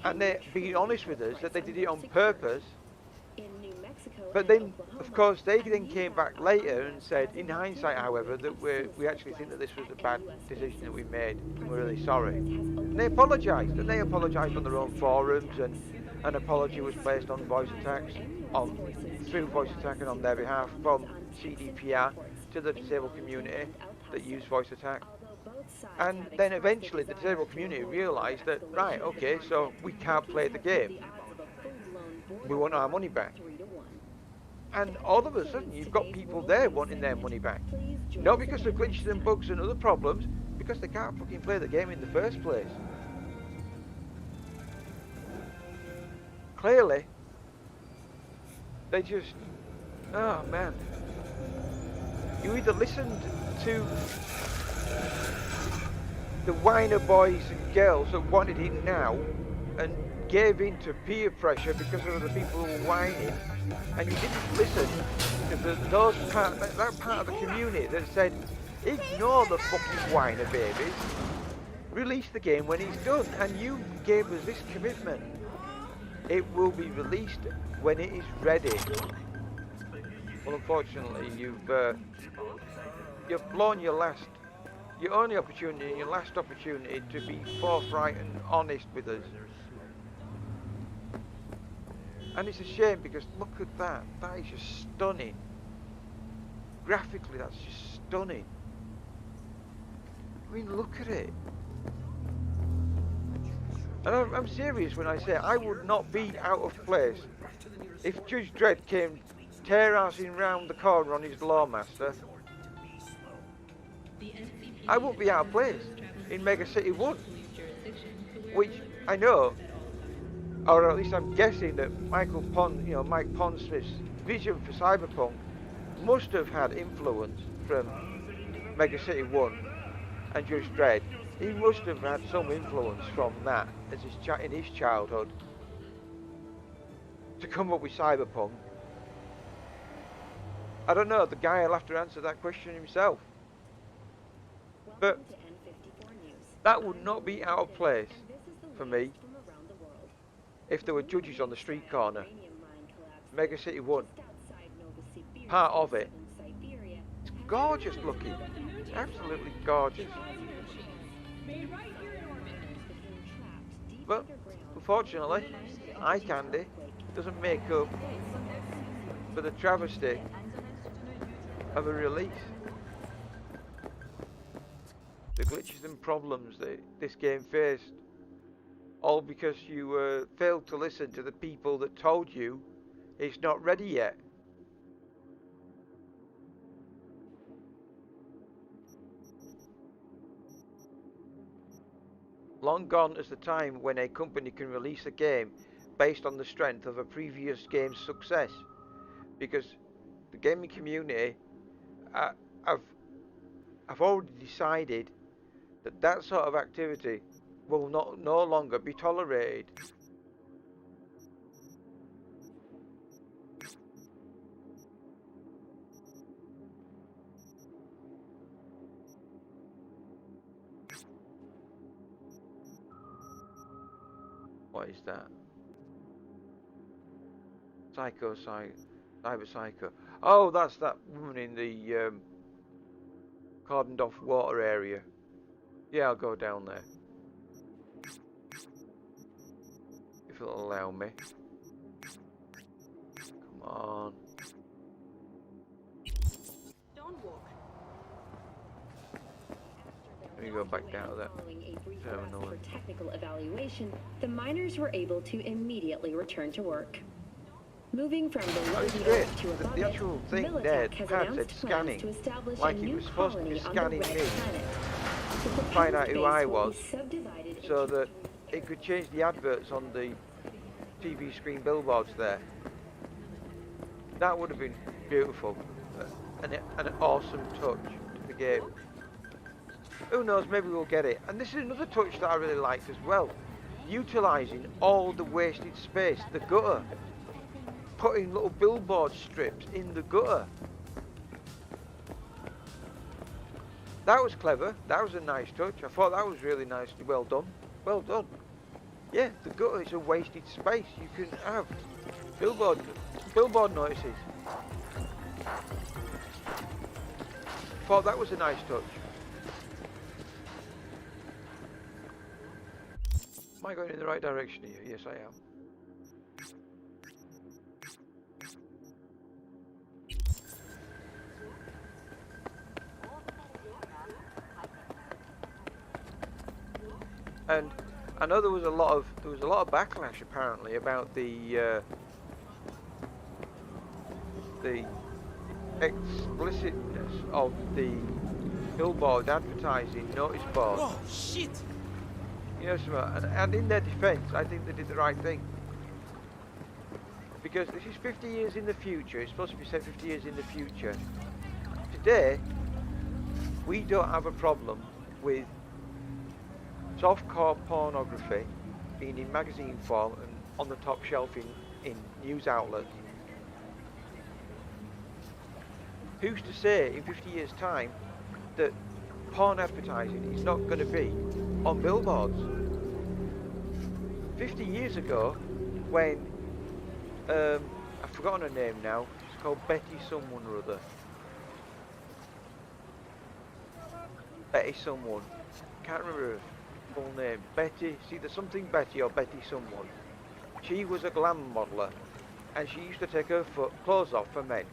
and they're being honest with us that they did it on purpose, but then, of course, they then came back later and said, in hindsight, however, that we actually think that this was a bad decision that we made, and we're really sorry. And they apologised, on their own forums, and an apology was placed on Voice Attacks, through Voice Attack and on their behalf from CDPR to the disabled community that use Voice Attack. And then eventually the disabled community realised that, right, okay, so we can't play the game. We want our money back. And all of a sudden you've got people there wanting their money back. Not because of glitches and bugs and other problems, because they can't fucking play the game in the first place. Clearly, they just, oh man. You either listened to the whiner boys and girls that wanted it now and gave in to peer pressure because of the people who were whining, and you didn't listen to that part of the community that said, ignore the fucking whiner babies, release the game when it's done. And you gave us this commitment: it will be released when it is ready. Well, unfortunately, you've blown your only opportunity, your last opportunity to be forthright and honest with us. And it's a shame, because look at that. That is just stunning. Graphically, that's just stunning. I mean, look at it. And I'm serious when I say I would not be out of place if Judge Dredd came tear-assing round the corner on his Lawmaster. I won't be out of place in Mega City 1, which I know, or at least I'm guessing, that Mike Pondsmith's vision for Cyberpunk must have had influence from Mega City 1 and Judge Dredd. He must have had some influence from that as in his childhood to come up with Cyberpunk. I don't know, the guy will have to answer that question himself. But that would not be out of place for me if there were judges on the street corner. Mega City 1, part of it. It's gorgeous looking, absolutely gorgeous. But unfortunately, eye candy doesn't make up for the travesty of a release. The glitches and problems that this game faced, all because you failed to listen to the people that told you it's not ready yet. Long gone is the time when a company can release a game based on the strength of a previous game's success, because the gaming community have already decided that that sort of activity will no longer be tolerated. What is that? Cyber Psycho. Oh, that's that woman in the cordoned off water area. Yeah, I'll go down there. If it'll allow me. Come on. Let me go back down to that terminal. For technical evaluation, the miners were able to immediately return to work. Moving from below the earth to above the actual thing Militech there has had announced said plans scanning, to establish like a it new was supposed to be colony on the scanning Red me Planet. The to find out proposed who I base will was, be subdivided so into that it could change the adverts on the TV screen billboards there. That would have been beautiful, and an awesome touch to the game. Who knows, maybe we'll get it. And this is another touch that I really liked as well. Utilising all the wasted space, the gutter. Putting little billboard strips in the gutter. That was clever. That was a nice touch. I thought that was really nicely well done. Well done. Yeah, the gutter is a wasted space. You can have billboard notices. Thought that was a nice touch. Am I going in the right direction here? Yes, I am. And I know there was a lot of backlash apparently about the explicitness of the billboard advertising notice board. Oh shit! You know, and in their defence, I think they did the right thing, because this is 50 years in the future. It's supposed to be set 50 years in the future. Today, we don't have a problem with softcore pornography being in magazine form and on the top shelf in news outlets. Who's to say in 50 years' time that porn advertising is not going to be on billboards? 50 years ago, when I've forgotten her name now, she's called Betty someone or other. Betty someone. Can't remember her full name. Betty, it's either something Betty or Betty someone. She was a glam modeler, and she used to take her clothes off for men.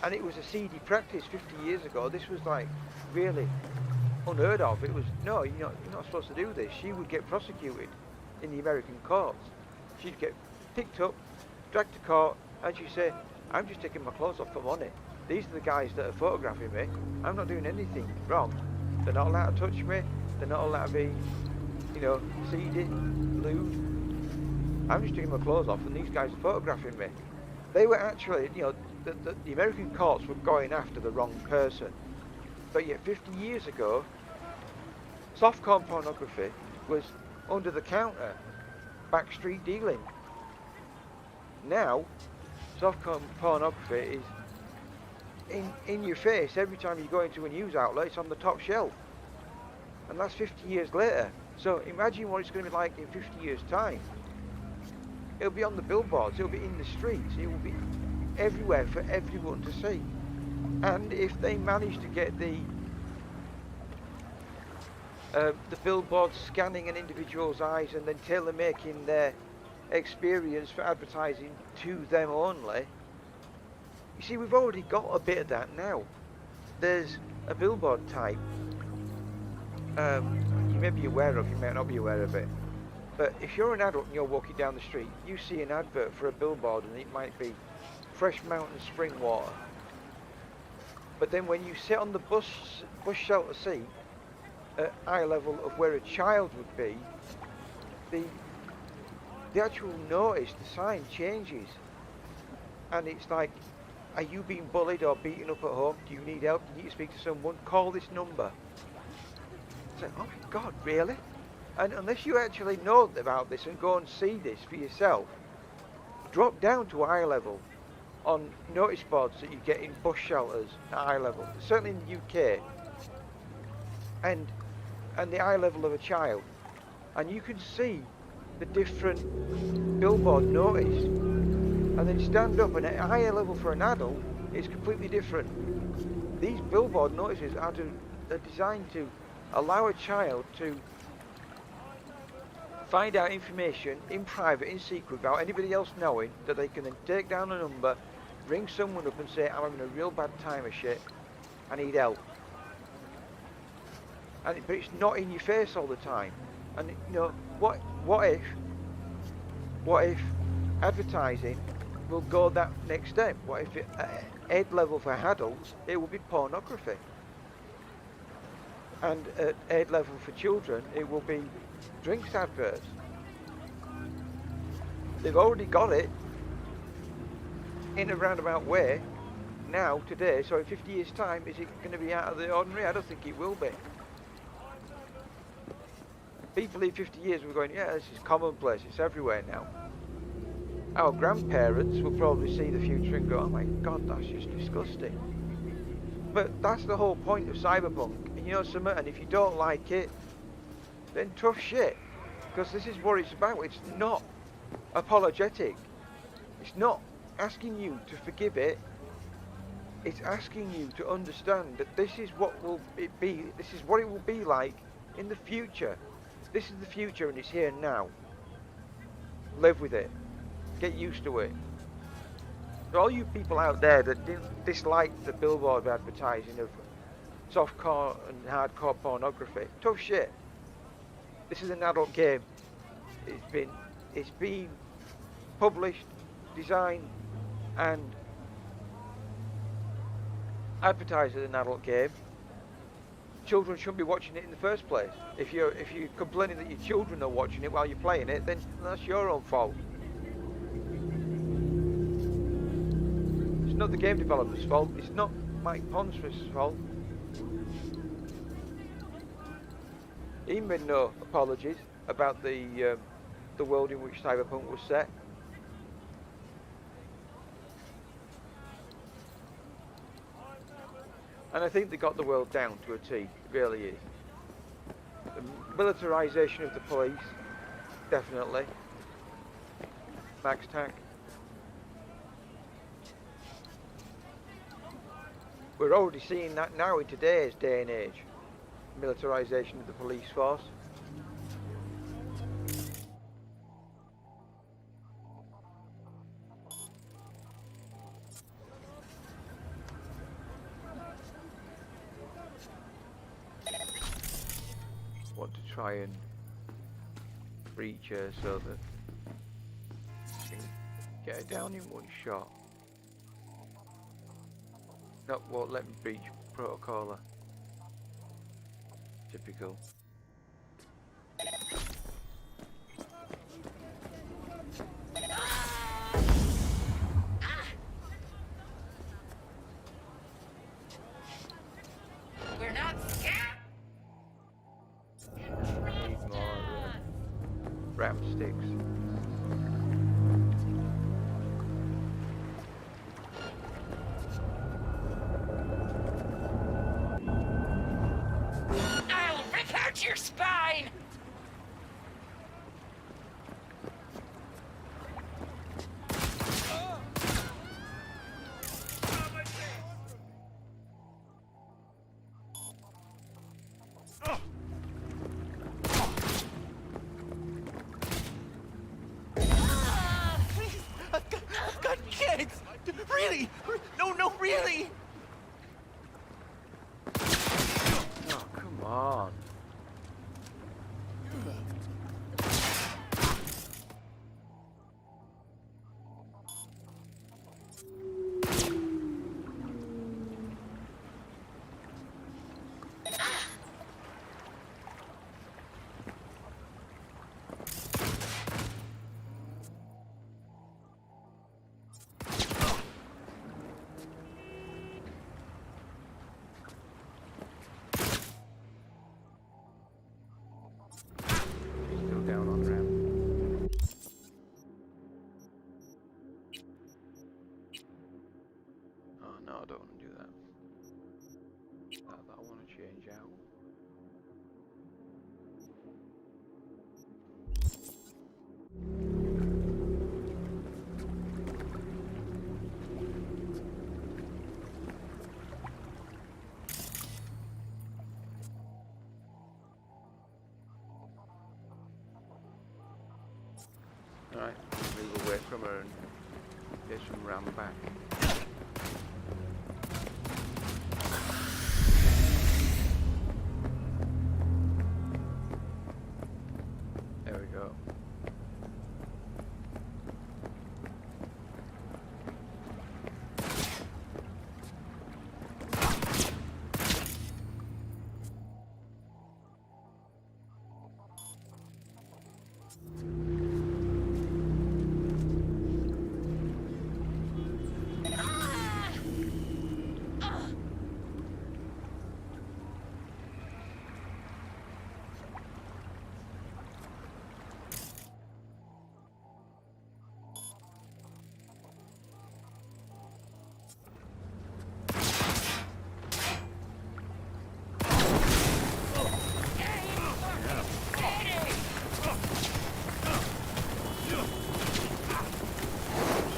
And it was a seedy practice 50 years ago. This was like really unheard of. It was, no, you're not supposed to do this. She would get prosecuted in the American courts. She'd get picked up, dragged to court, and she'd say, I'm just taking my clothes off for money. These are the guys that are photographing me. I'm not doing anything wrong. They're not allowed to touch me. They're not allowed to be, seedy, lewd. I'm just taking my clothes off, and these guys are photographing me. They were actually, the American courts were going after the wrong person. But yet 50 years ago, softcore pornography was under the counter, backstreet dealing. Now, softcore pornography is in your face every time you go into a news outlet. It's on the top shelf. And that's 50 years later. So imagine what it's going to be like in 50 years' time. It'll be on the billboards, it'll be in the streets, it will be everywhere for everyone to see. And if they manage to get the The billboards scanning an individual's eyes and then tailor making their experience for advertising to them only. You see, we've already got a bit of that now. There's a billboard type you may be aware of, you may not be aware of it. But if you're an adult and you're walking down the street, you see an advert for a billboard and it might be fresh mountain spring water. But then when you sit on the bus shelter seat at eye level of where a child would be, the actual notice, the sign changes. And it's like, are you being bullied or beaten up at home? Do you need help? Do you need to speak to someone? Call this number. It's like, oh my God, really? And unless you actually know about this and go and see this for yourself, drop down to eye level on notice boards that you get in bus shelters at eye level, certainly in the UK, and the eye level of a child, and you can see the different billboard notice, and then stand up, and at eye level for an adult is completely different. These billboard notices are designed to allow a child to find out information in private, in secret, without anybody else knowing, that they can then take down a number, ring someone up and say, I'm having a real bad time of shit, I need help. But it's not in your face all the time. And you know, what if advertising will go that next step? What if at ed level for adults, it will be pornography? And at ed level for children, it will be drinks adverts. They've already got it in a roundabout way now, today, so in 50 years time, is it going to be out of the ordinary? I don't think it will be. People in 50 years were going, yeah, this is commonplace, it's everywhere now. Our grandparents will probably see the future and go, oh my God, that's just disgusting. But that's the whole point of Cyberpunk. And you know something, and if you don't like it, then tough shit. Because this is what it's about. It's not apologetic. It's not asking you to forgive it. It's asking you to understand that this is what it will be like in the future. This is the future and it's here now. Live with it. Get used to it. For all you people out there that dislike the billboard advertising of softcore and hardcore pornography, tough shit. This is an adult game. It's been published, designed, and advertised as an adult game. Children shouldn't be watching it in the first place. If you're complaining that your children are watching it while you're playing it, then that's your own fault. It's not the game developer's fault. It's not Mike Ponsford's fault. He made no apologies about the world in which Cyberpunk was set. And I think they got the world down to a T. It really is. The militarization of the police, definitely. Max Tack. We're already seeing that now in today's day and age. Militarization of the police force. Want to try and breach her so that you can get her down in one shot. Not won't let me breach protocoler. Typical. We're not scared. Need more ram sticks. I'll rip out your spine. really? No, no, really? Oh, come on. Still down on ramp. Oh no, I don't want to do that. That I want to change out. Alright, move away from her and get some ram back. There we go.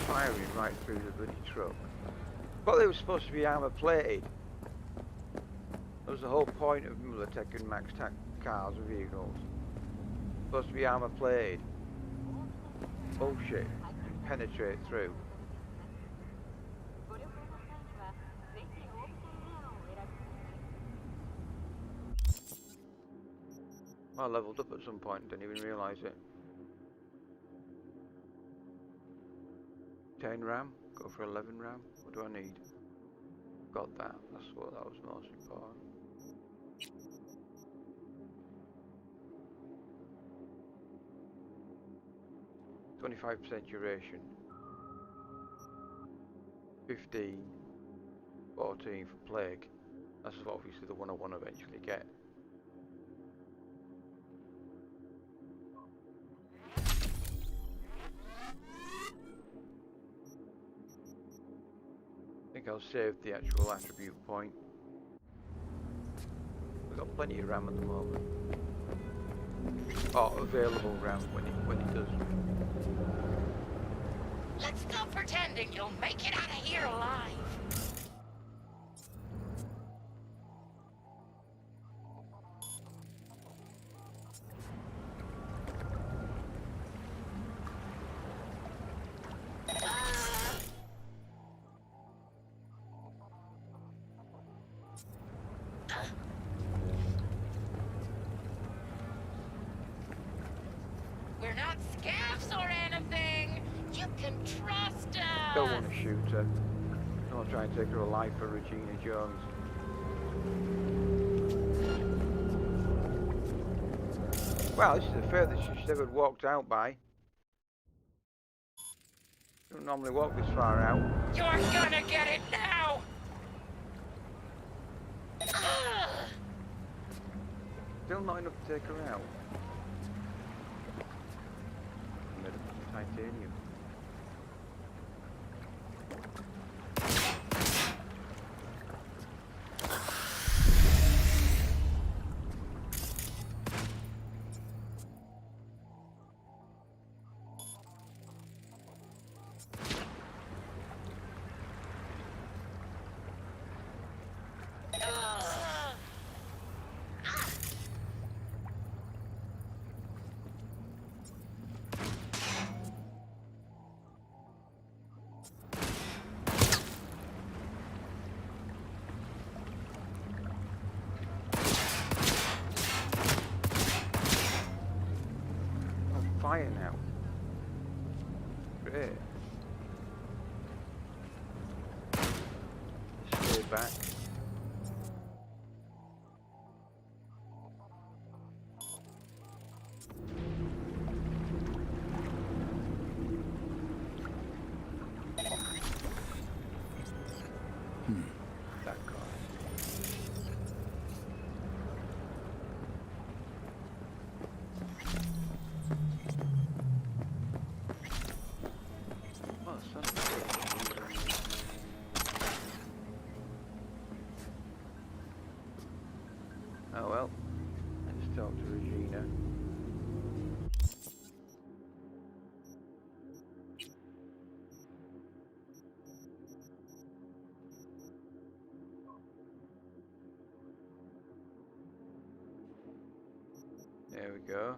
Firing right through the bloody truck. But they were supposed to be armor plated. That was the whole point of Militech and Max Tac cars and vehicles. Supposed to be armor plated. Bullshit. Penetrate through. I leveled up at some point, didn't even realise it. 10 RAM, go for 11 RAM. What do I need? Got that. That was most important. %, duration. 15, 14 for plague. That's obviously the one I want to eventually get. I think I'll save the actual attribute point. We've got plenty of RAM at the moment. Oh, available RAM when it does. Let's stop pretending you'll make it out of here alive. We're not scavs or anything. You can trust us. Don't want to shoot her. I'll try and take her alive for Regina Jones. Wow, this is the furthest she's ever walked out by. Don't normally walk this far out. You're gonna get it now. Still not enough to take her out. Made of titanium. fire now. Great. Stay back. That car. Oh, son of a bitch. Oh well. Let's talk to Regina. There we go.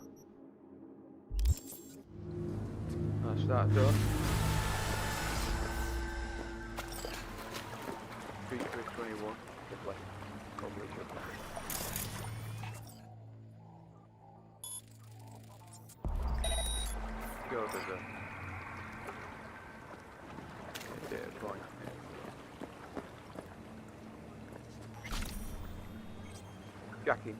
That's that done. Feature 21. Lovely. Lovely, lovely. Go to the data point. Jackie.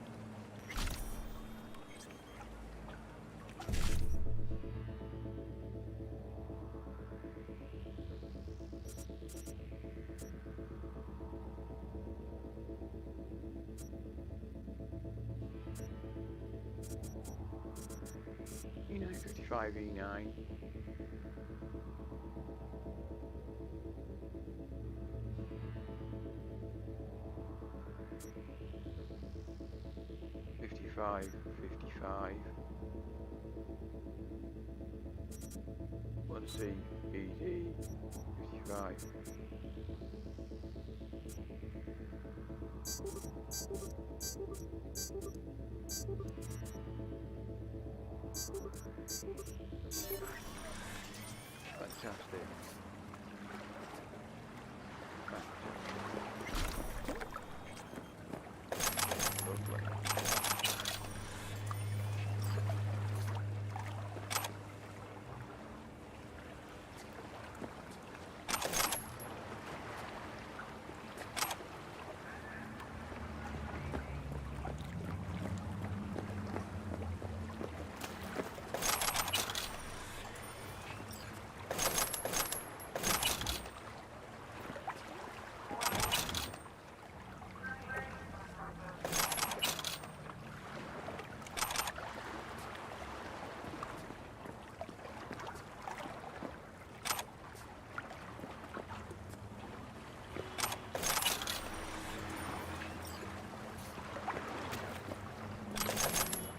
E955 E9. '55. Let's see, BD 55. Fantastic. Lovely.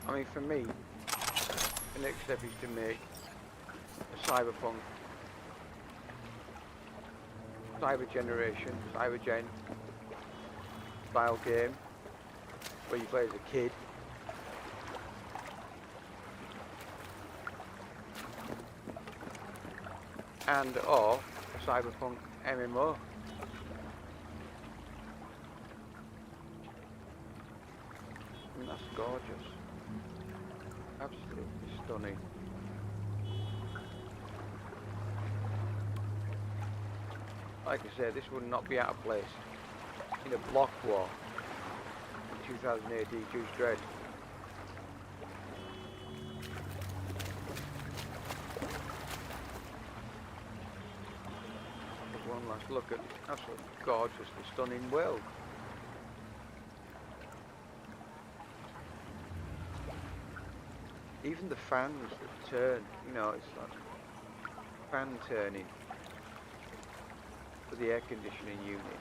I mean, for me, the next step is to make a Cyberpunk, Cybergen style game where you play as a kid. And or a Cyberpunk MMO. And that's gorgeous. Absolutely stunning. Like I said, this would not be out of place in a block war in 2008 Juice Dredd. Take one last look at this absolutely gorgeously stunning world. Even the fans that turn, you know, it's like fan turning for the air conditioning unit.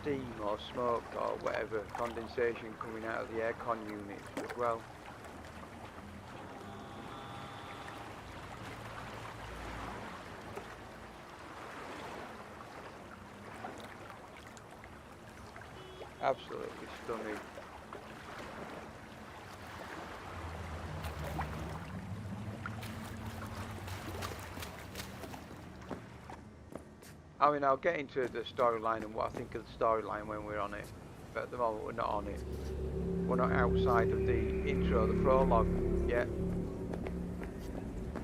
Steam or smoke or whatever, condensation coming out of the aircon unit as well. Absolutely stunning. I mean, I'll get into the storyline and what I think of the storyline when we're on it. but at the moment we're not on it. We're not outside of the intro, the prologue yet.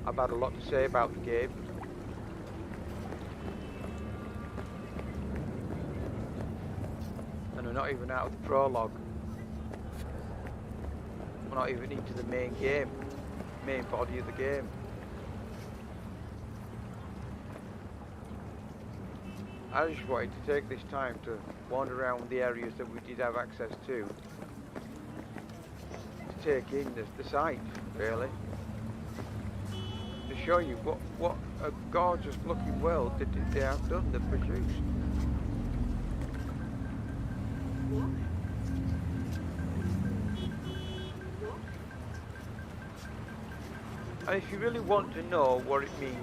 I've had a lot to say about the game. And we're not even out of the prologue. We're not even into the main game, main body of the game. I just wanted to take this time to wander around the areas that we did have access to take in the site, really. To show you what a gorgeous looking world that they have done, they've produced. And if you really want to know what it means,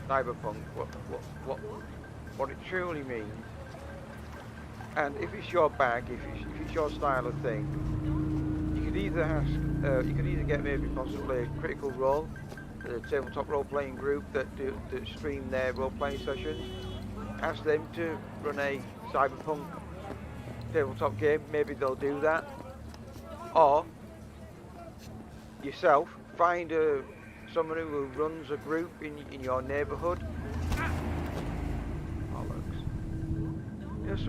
Cyberpunk, what it truly means, and if it's your bag, if it's your style of thing, you could either ask, you could either get maybe possibly a Critical Role, the tabletop role-playing group that stream their role-playing sessions. Ask them to run a Cyberpunk tabletop game. Maybe they'll do that. Or yourself, find someone who runs a group in your neighbourhood. Yes,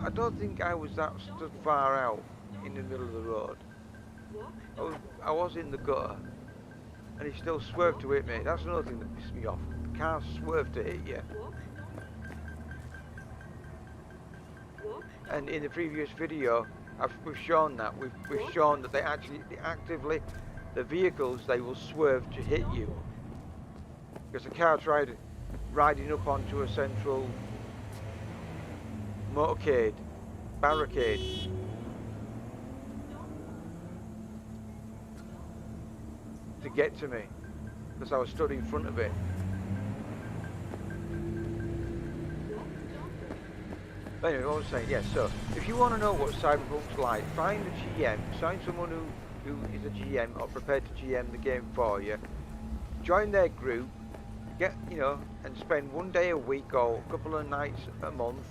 I don't think I was that stood far out in the middle of the road. I was in the gutter, and he still swerved to hit me. That's another thing that pissed me off. The car swerved to hit you. And in the previous video, we've shown that. We've shown that they actively, the vehicles, they will swerve to hit you. Because the car tried riding up onto a central motorcade, barricade. To get to me, because I was stood in front of it. But anyway, what I was saying, yes, so if you want to know what Cyberpunk's like, find a GM, find someone who is a GM or prepared to GM the game for you, join their group, and spend one day a week or a couple of nights a month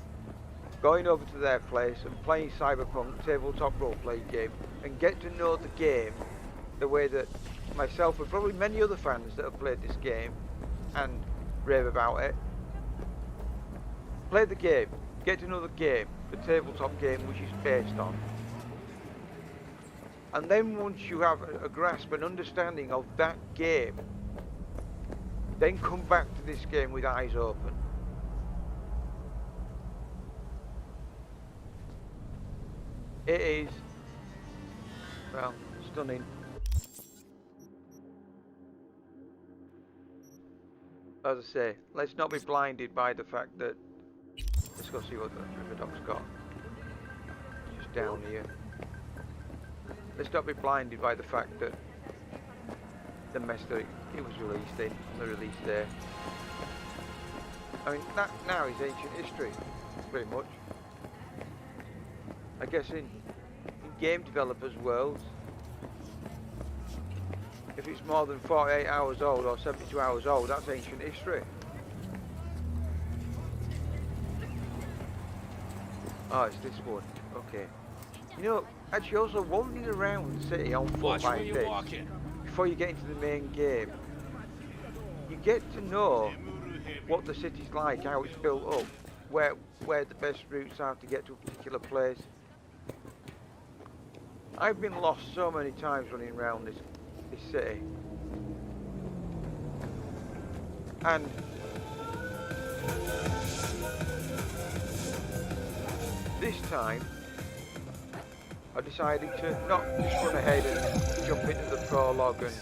going over to their place and playing Cyberpunk tabletop role-play game, and get to know the game the way that myself and probably many other fans that have played this game and rave about it. Play the game, get to know the game, the tabletop game which it's based on. And then once you have a grasp and understanding of that game, then come back to this game with eyes open. It is, well, stunning. As I say, let's not be blinded by the fact that, let's go see what the River Dog's got. Just down here. Let's not be blinded by the fact that the mess that it was released in, the release there. I mean, that now is ancient history, pretty much. I guess in game developers' worlds, if it's more than 48 hours old or 72 hours old, that's ancient history. Oh, it's this one. Okay. You know, actually also wandering around the city on foot like this, before you get into the main game, you get to know what the city's like, how it's built up, where the best routes are to get to a particular place. I've been lost so many times running around this city. And this time I decided to not just run ahead and jump into the prologue and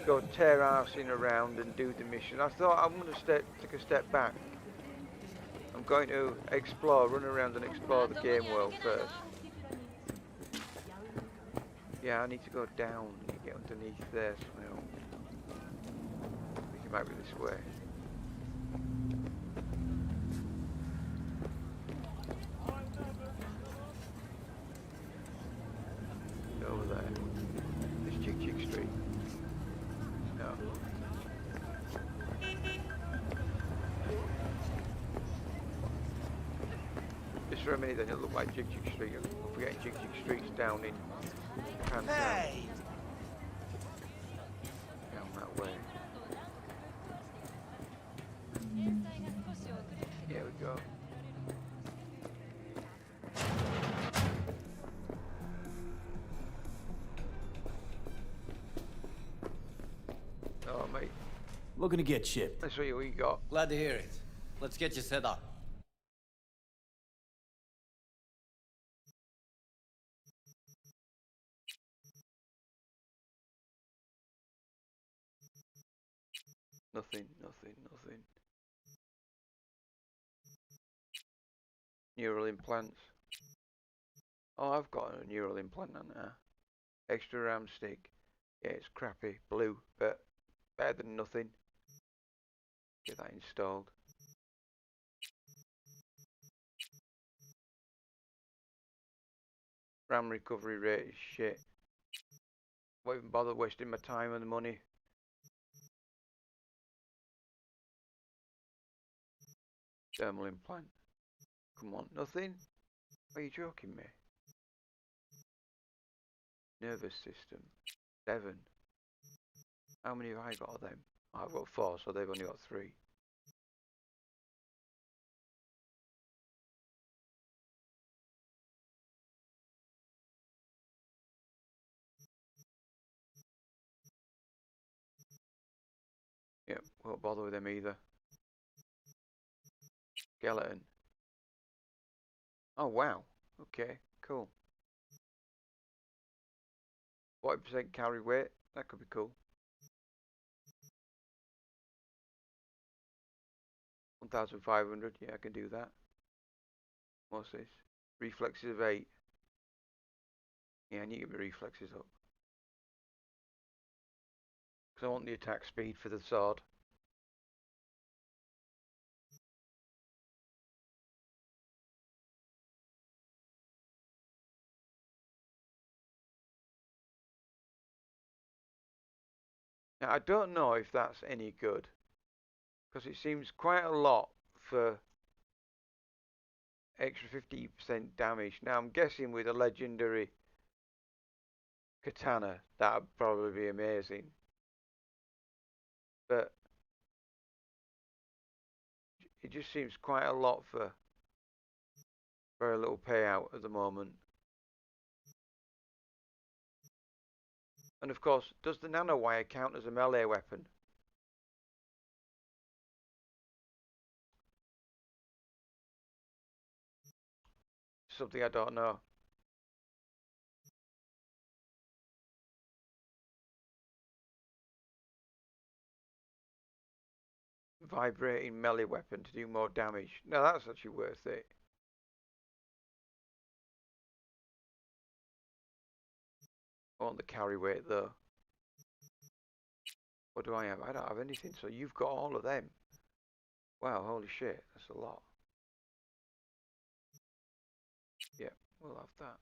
go tear arsing around and do the mission. I thought I'm going to take a step back. I'm going to run around and explore the game world first. Yeah, I need to go down and get underneath there somehow. I think it might be this way. Over there. This Chick Street. No. This for a minute then it looked like Jig Jig Street. I'm forgetting Jig Jig Street's down in Canton. Hey! Down that way. Here we go. Oh, mate. Looking to get chipped. Let's see what you got. Glad to hear it. Let's get you set up. Nothing. Neural implants. Oh, I've got a neural implant on there. Extra RAM stick. Yeah, it's crappy. Blue, but better than nothing. Get that installed. RAM recovery rate is shit. Won't even bother wasting my time and money. Thermal implant. Come on, nothing? Are you joking me? Nervous system. 7. How many have I got of them? I've got 4, so they've only got 3. Yep, won't bother with them either. Skeleton. Oh wow. Okay, cool. 40% carry weight. That could be cool. 1,500. Yeah, I can do that. What's this? Reflexes of 8. Yeah, I need to get my reflexes up. Because I want the attack speed for the sword. Now, I don't know if that's any good. Because it seems quite a lot for extra 50% damage. Now, I'm guessing with a legendary katana, that would probably be amazing. But it just seems quite a lot for very little payout at the moment. And of course, does the nanowire count as a melee weapon? Something I don't know. Vibrating melee weapon to do more damage. No, that's actually worth it. I want the carry weight though. What do I have? I don't have anything, so you've got all of them. Wow, holy shit, that's a lot. Yeah, we'll have that.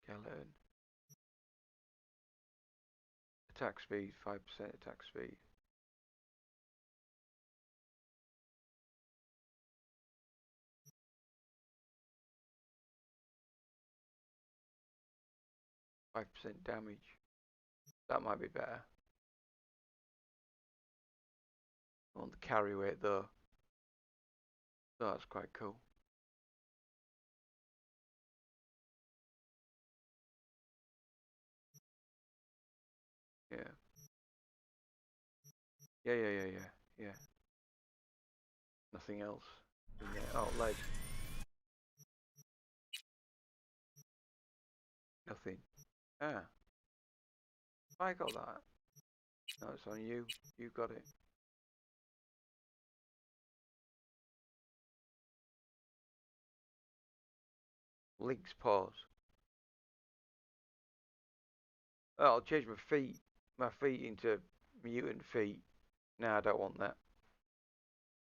Skeleton. Attack speed, 5% attack speed. %5 damage. That might be better. I want the carry weight though. So that's quite cool. Yeah. Yeah. Nothing else in there. Oh, lead. Nothing. Ah. I got that. No, it's on you. You got it. Link's paws. Oh, I'll change my feet into mutant feet. No, I don't want that.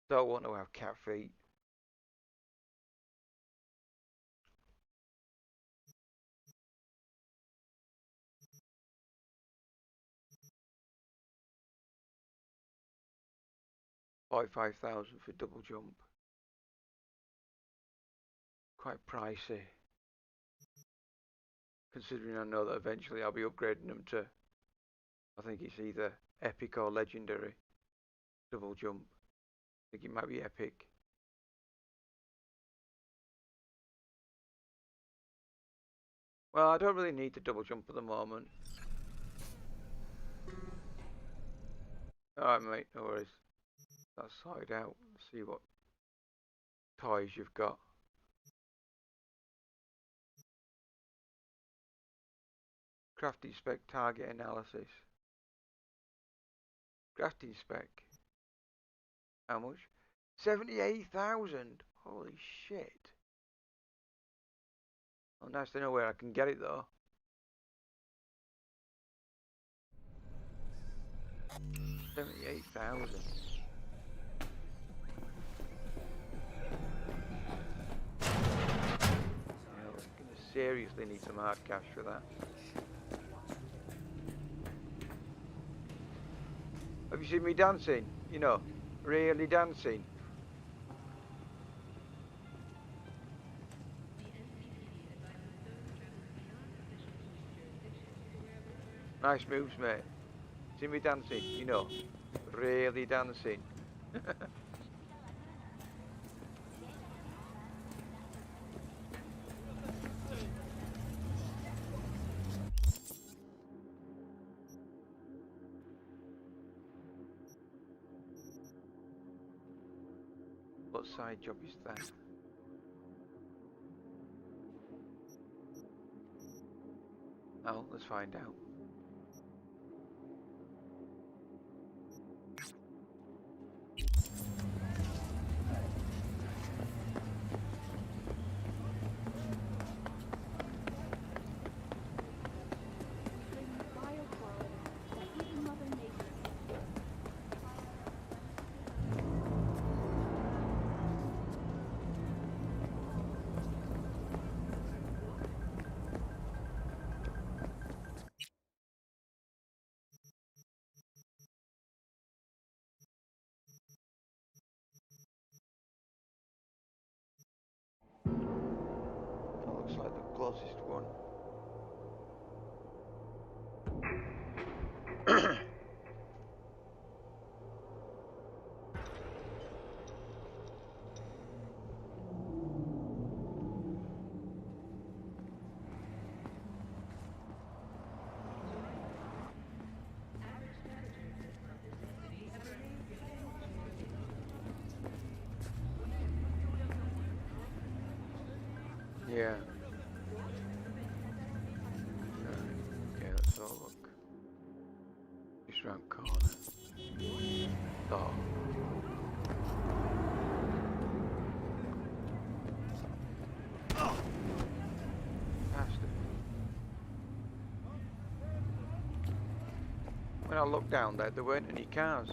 Don't want to have cat feet. 45,000 for double jump. Quite pricey. Considering I know that eventually I'll be upgrading them to, I think it's either epic or legendary double jump. I think it might be epic. Well, I don't really need the double jump at the moment. Alright mate, no worries. That's sorted out. Let's see what toys you've got. Crafting spec target analysis. Crafting spec. How much? 78,000! Holy shit. Oh, nice to know where I can get it though. $78,000. I'm gonna seriously need some hard cash for that. Have you seen me dancing? You know, really dancing. Nice moves, mate. See me dancing? You know, really dancing. What side job is that? Oh, let's find out. That looks like the closest one. Yeah. Okay, let's have a look. Just round corner. Oh. Bastard. When I looked down there weren't any cars.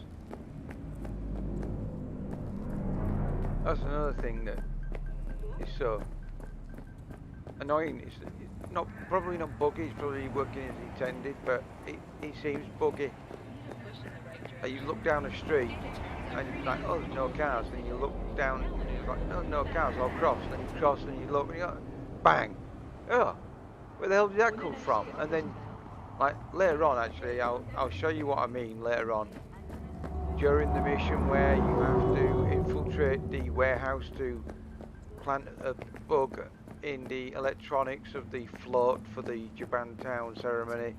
That's another thing that is so annoying. It's not probably not buggy. It's probably working as intended, but it seems buggy. You look down the street and you're like, oh, there's no cars. Then you look down and you're like, no, no cars. I'll cross. Then you cross and you look and you go, bang. Oh, where the hell did that come from? And then, like later on, actually, I'll show you what I mean later on. During the mission where you have to infiltrate the warehouse to plant a bug in the electronics of the float for the Japantown ceremony.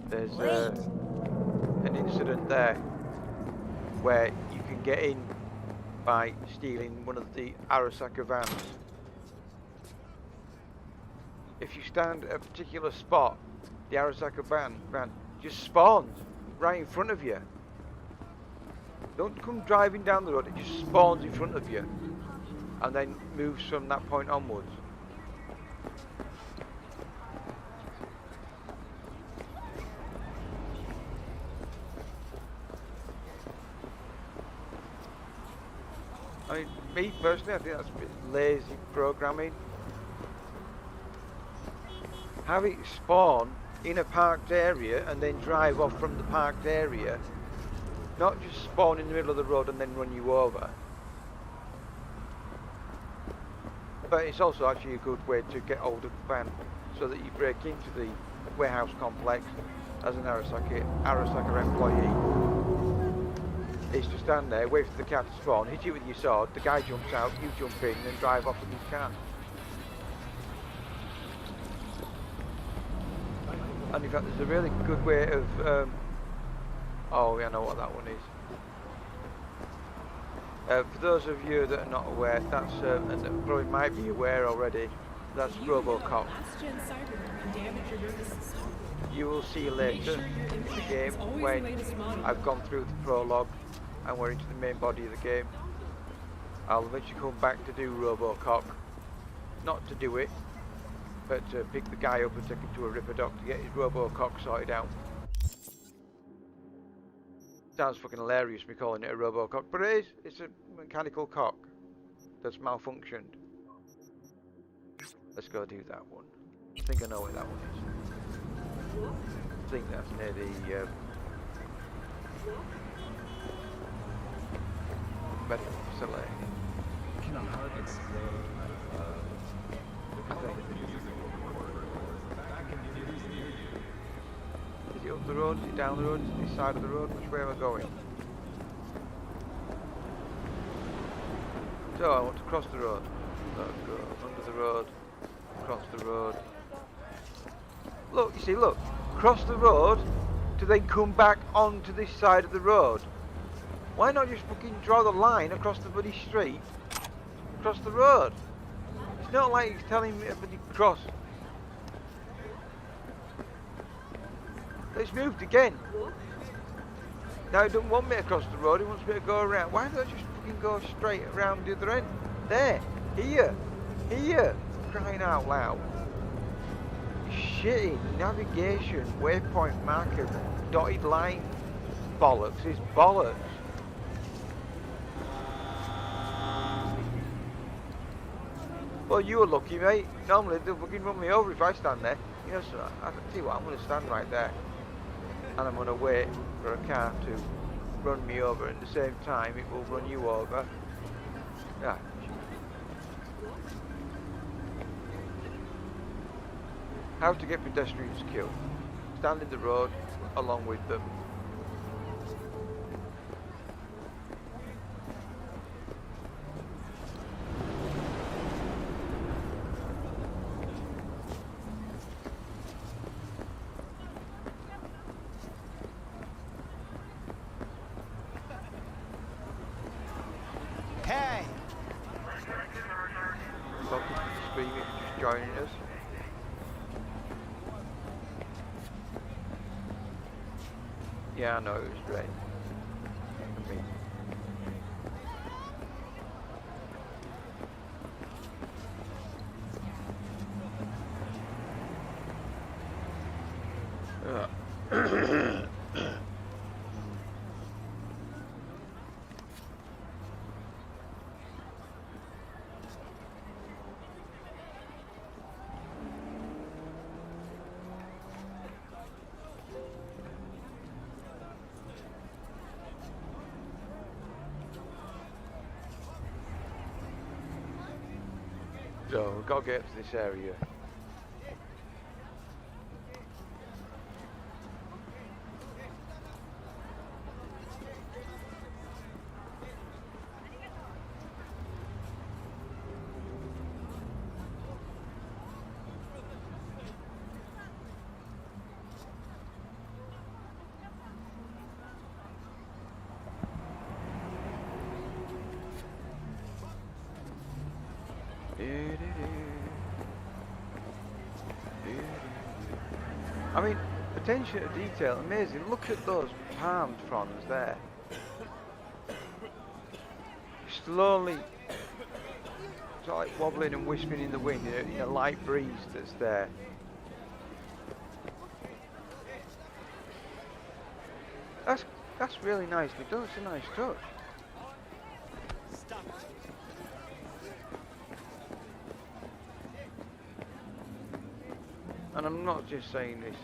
There's an incident there where you can get in by stealing one of the Arasaka vans. If you stand at a particular spot, the Arasaka van just spawns right in front of you. Don't come driving down the road, it just spawns in front of you and then moves from that point onwards. I mean, me personally, I think that's a bit lazy programming. Have it spawn in a parked area and then drive off from the parked area Not just spawn in the middle of the road and then run you over. But it's also actually a good way to get hold of the van so that you break into the warehouse complex as an Arasaka employee. Is to stand there, wait for the car to spawn, hit it with your sword, the guy jumps out, you jump in and then drive off with his car. And in fact there's a really good way of oh yeah, I know what that one is. For those of you that are not aware, that's and that probably might be aware already, that's RoboCop. You will see later in the game when I've gone through the prologue and we're into the main body of the game. I'll eventually come back to do RoboCop. Not to do it, but to pick the guy up and take him to a ripper dock to get his RoboCop sorted out. Sounds fucking hilarious me calling it a RoboCop, but it is. It's a mechanical cock that's malfunctioned. Let's go do that one. I think I know where that one is. I think that's near the medical facility. Cannot explain. Is it up the road? Is it down the road? Is it this side of the road? Which way am I going? So I want to cross the road. So go under the road, cross the road. Look, you see, look, cross the road to then come back onto this side of the road. Why not just fucking draw the line across the bloody street, across the road? It's not like he's telling me to bloody cross. It's moved again. Now it doesn't want me to cross the road, it wants me to go around. Why don't I just fucking go straight around the other end? There, here, crying out loud. Shitty navigation, waypoint marker, dotted line bollocks is bollocks. Well, you were lucky, mate. Normally they'll fucking run me over if I stand there. You know, so I can tell you what, I'm going to stand right there. And I'm going to wait for a car to run me over. At the same time, it will run you over. Yeah. How to get pedestrians killed. Stand in the road along with them. Hey! Welcome to the stream if you're just joining us. Yeah, I know it was great. I mean, so we've got to get up to this area. I mean, attention to detail, amazing. Look at those palm fronds there. Slowly, sort of like wobbling and whispering in the wind in a light breeze that's there. That's really nicely done. It's a nice touch. Stop. And I'm not just saying this.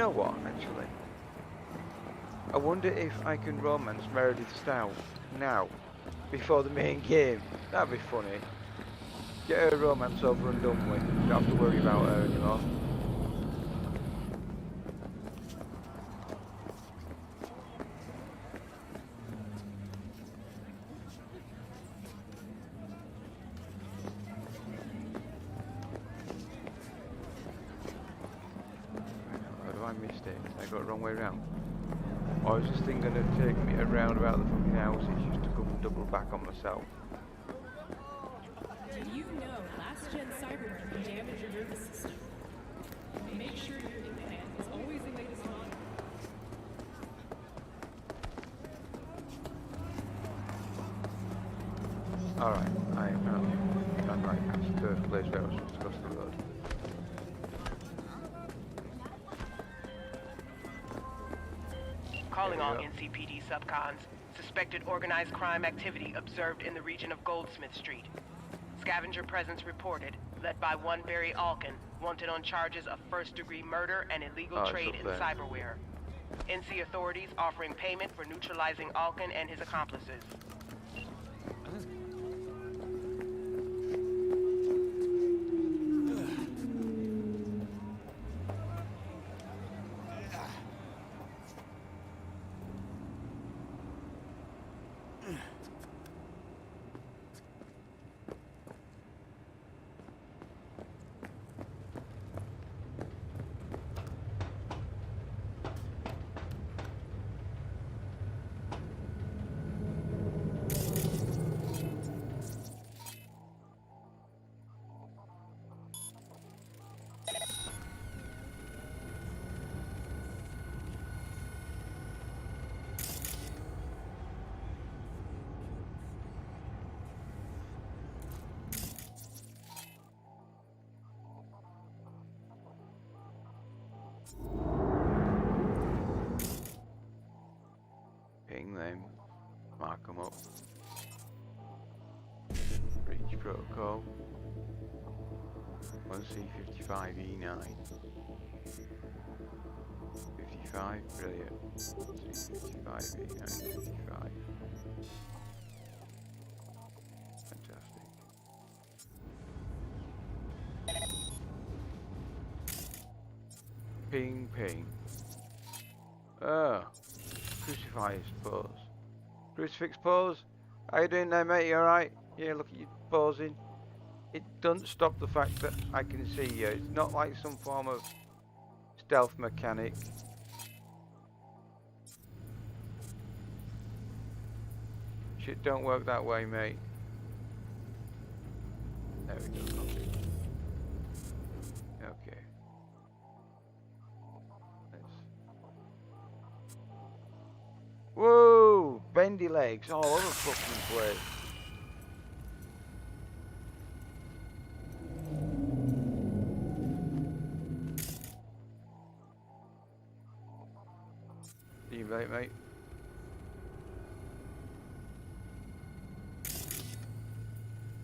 know what, actually? I wonder if I can romance Meredith Stout now, before the main game. That'd be funny. Get her romance over and done with. Don't have to worry about her anymore. How do I missed it? I got the wrong way around. Or is this thing going to take me around about the fucking houses just to come double back on myself? Did you know last-gen Cyberpunk can damage your nervous system? Make sure your implant is always the latest model. Alright, I apparently gone right past the place where I was supposed to cross the road. Calling all NCPD subcons. Suspected organized crime activity observed in the region of Goldsmith Street. Scavenger presence reported, led by one Barry Alkin, wanted on charges of first-degree murder and illegal trade in cyberware. NC authorities offering payment for neutralizing Alkin and his accomplices. Ping them, mark them up. Breach protocol. 1C55E9. 55, brilliant. 1C55E9, 55. Fantastic. Ping, ping. Oh. Crucifix pose. Crucifix pose? How you doing there, mate? You alright? Yeah, look at you posing. It doesn't stop the fact that I can see you. It's not like some form of stealth mechanic. Shit don't work that way, mate. There we go, copy. Okay. Whoa! Bendy legs all over the fucking place. See you later, mate.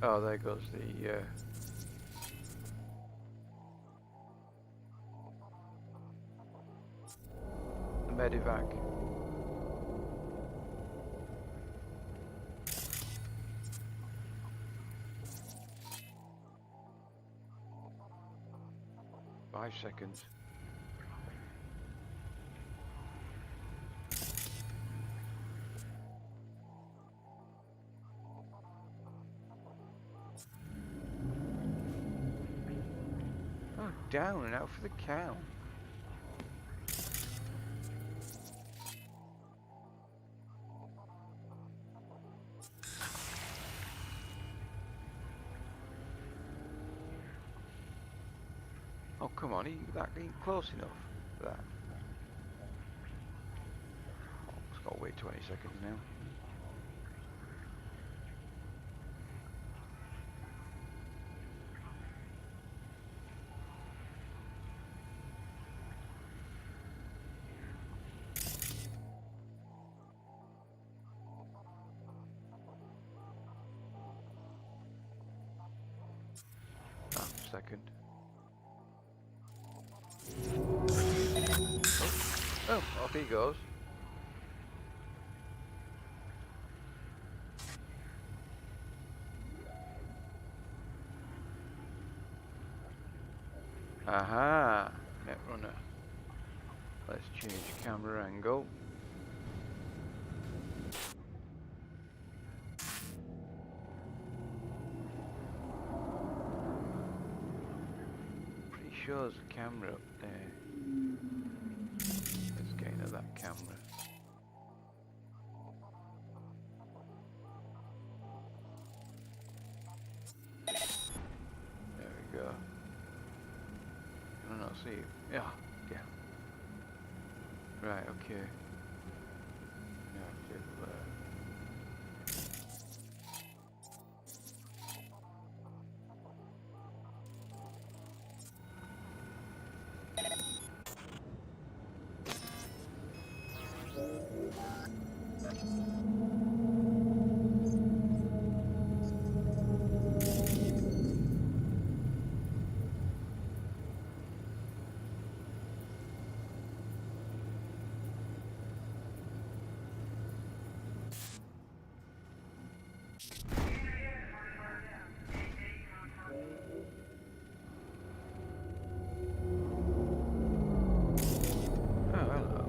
Oh, there goes the medevac. Five seconds. Oh, down and out for the count. Oh, come on, that ain't close enough for that. It's got to wait 20 seconds now. Second. Oh, off he goes. Aha! Netrunner. Let's change camera angle. Pretty sure there's a camera up there. Let's get into that camera. There we go. Can I not see you? Yeah, yeah. Right, okay. Now to oh, hello.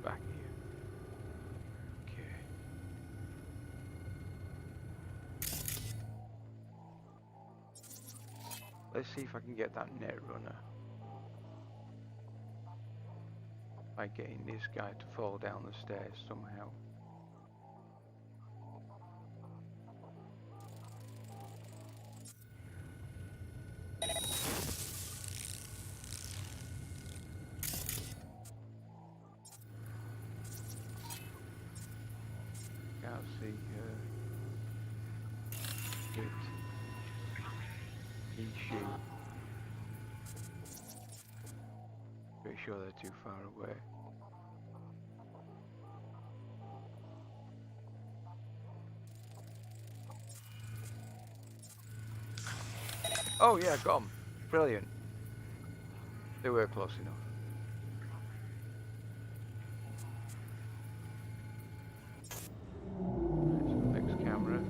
Back here. Okay. Let's see if I can get that Netrunner by getting this guy to fall down the stairs somehow. Can't see it. He, she. Pretty sure they're too far away. Oh yeah, got 'em. Brilliant. They were close enough. Right, so next camera.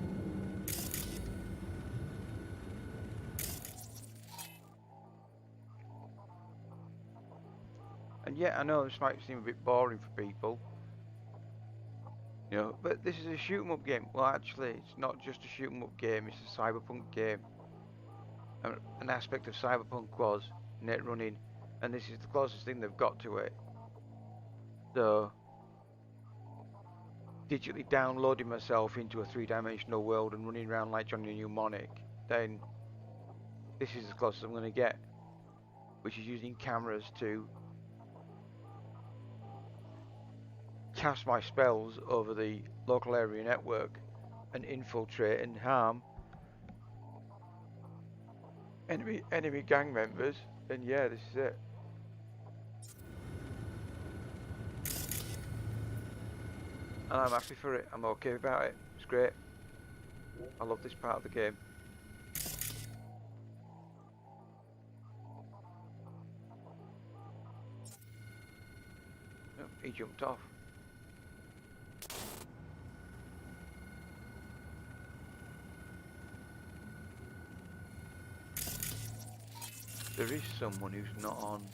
And yeah, I know this might seem a bit boring for people, you know, but this is a shoot 'em up game. Well, actually, it's not just a shoot 'em up game, it's a cyberpunk game. An aspect of Cyberpunk was net running, and this is the closest thing they've got to it. So, digitally downloading myself into a three-dimensional world and running around like Johnny Mnemonic, then this is as close as I'm going to get, which is using cameras to cast my spells over the local area network and infiltrate and harm enemy gang members. Then yeah, this is it. And I'm happy for it. I'm okay about it. It's great. I love this part of the game. Oh, he jumped off. There is someone who's not on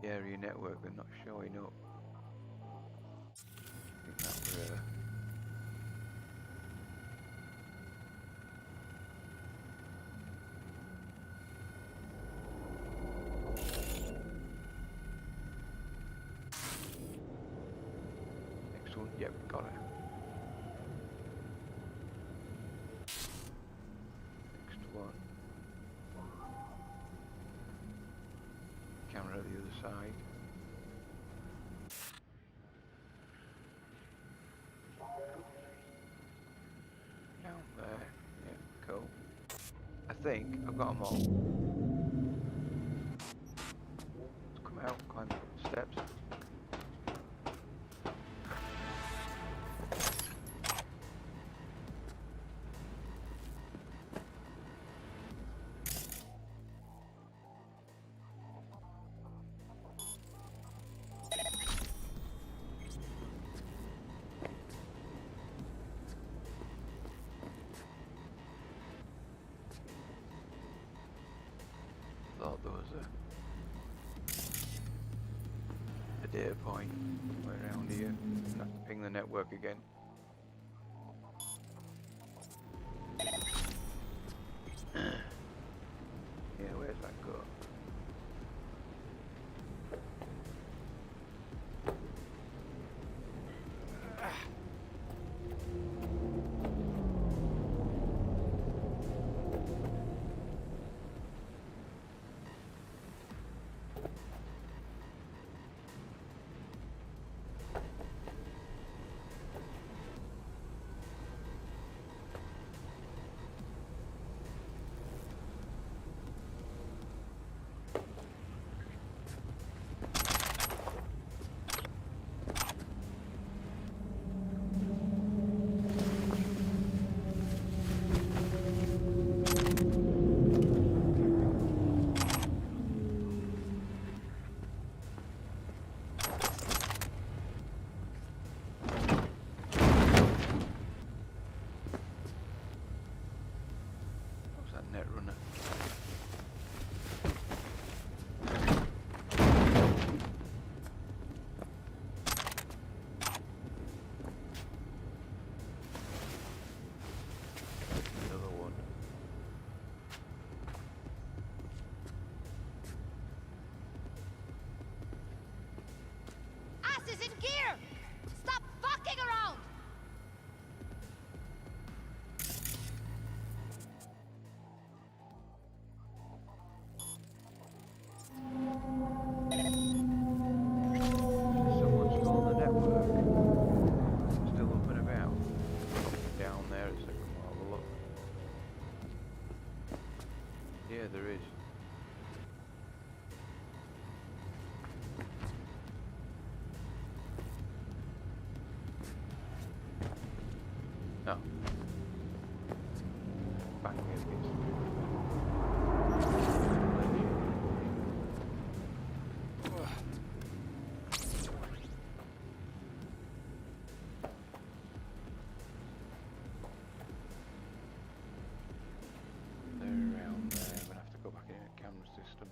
the area network. They're not showing up. I think that were next one. Yep, got it. Next one. Camera at the other side. Down there. Yeah, cool. I think I've got them all. Let's come out, climb up the steps. Thought there was a data point right around here. I'll have to ping the network again. Yeah, where's that go? What's that net runner? Another one. Asses in gear! Stop fucking around! Someone still on the network. Still up and about. Down there a second while have a look. Yeah, there is. No. Back here it is. They're around there. I'm gonna have to go back in the camera system.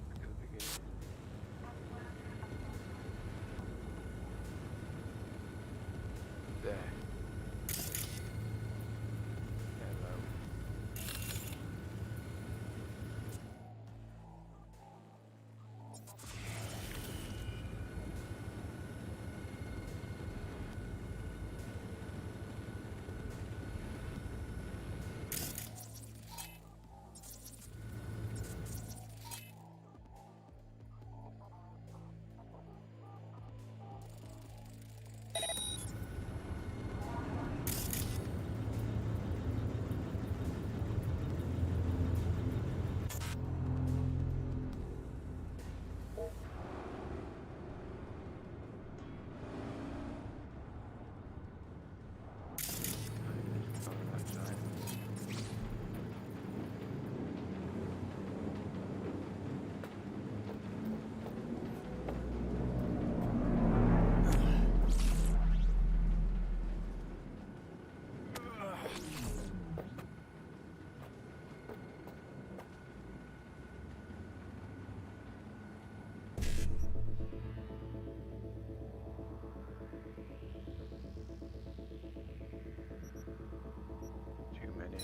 Back at the beginning. There. Hello. Too many.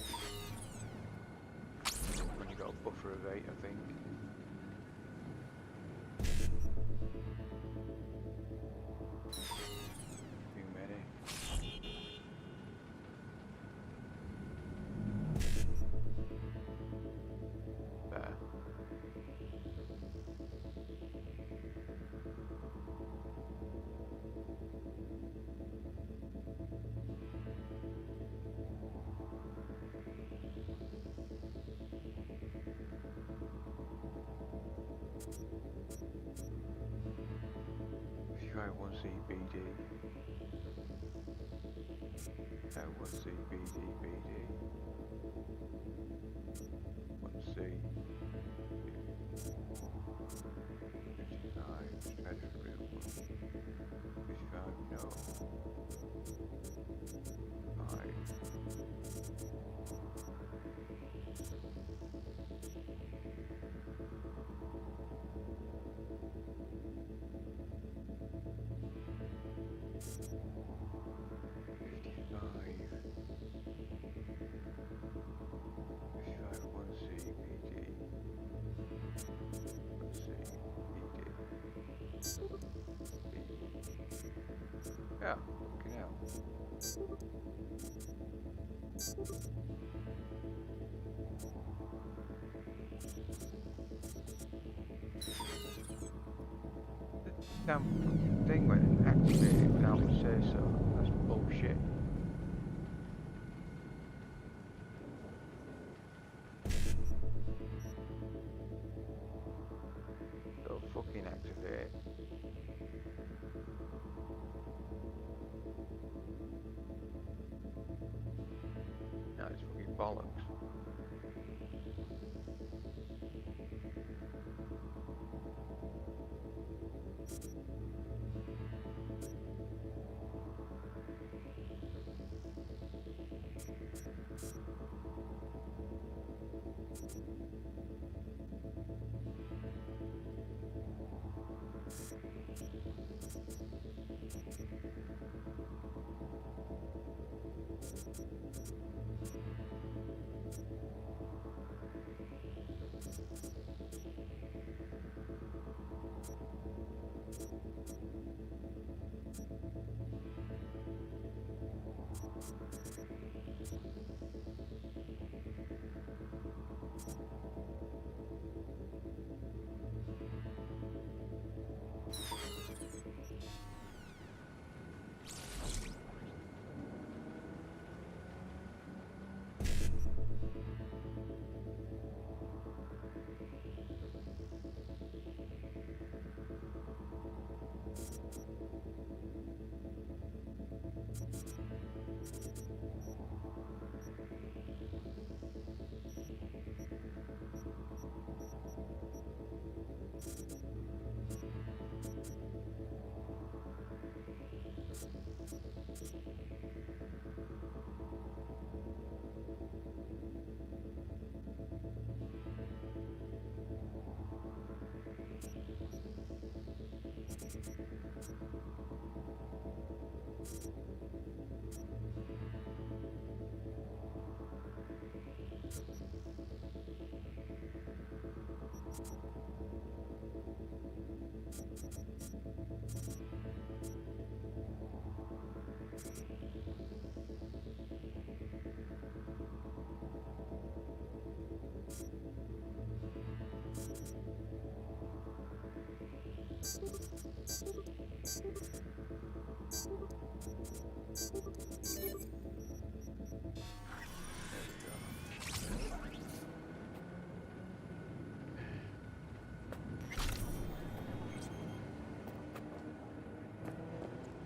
When you got a buffer of 8, I think. Too many. 51 CBD. 51 CBD BD. 1C. 55. Try different route. 55. No. 5. Yeah, fucking hell. The damn fucking thing went and activated without me say so. That's bullshit. Don't fucking activate. No, it's fucking bollocks.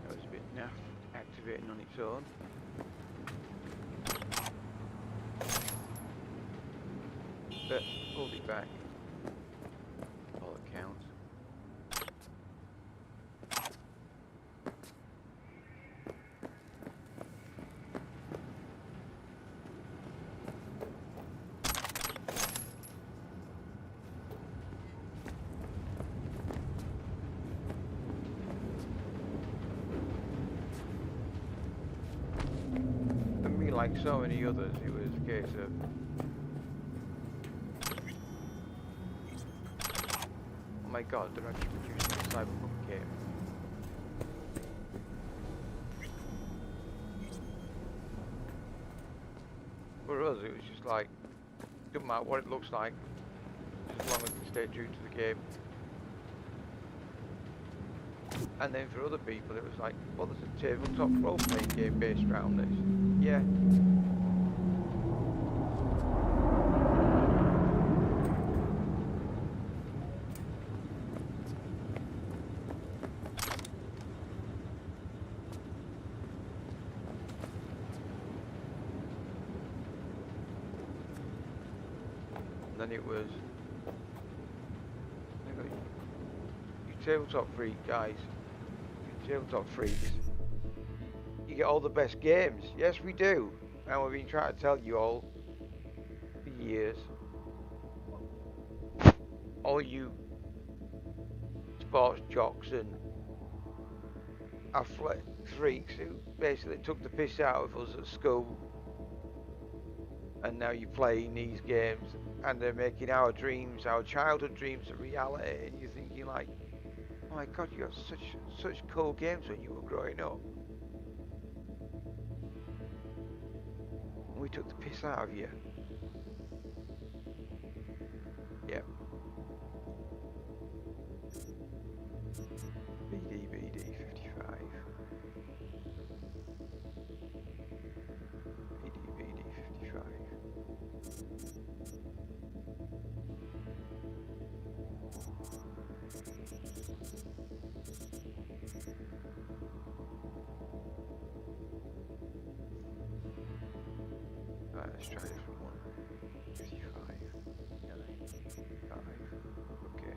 That was a bit naff activating on its own. But hold it back. All accounts. And me, like so many others, it was a case of oh my god, they're actually producing a Cyberpunk game. For us, it was just like, doesn't matter what it looks like, as long as they stay true to the game. And then for other people, it was like, well, there's a tabletop role-playing game based around this. Yeah. then it was you tabletop freak guys, you tabletop freaks. You get all the best games. Yes, we do. And we've been trying to tell you all for years. All you sports jocks and athletic freaks who basically took the piss out of us at school, and now you're playing these games and they're making our dreams, our childhood dreams, a reality, and you're thinking like, oh my god, you had such cool games when you were growing up. And we took the piss out of you. Yep. BD 55. BD 55. Alright, let's try this one. 55. 9. 5. Okay.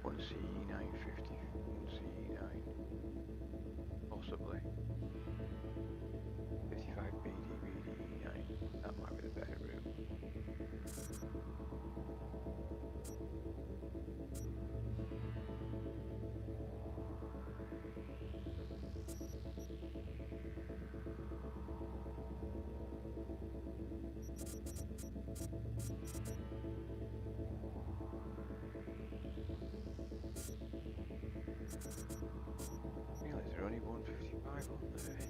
One CE 950, one CE 9, possibly. 55 BD 9, that might be the better room. Realize there are only 155 on there.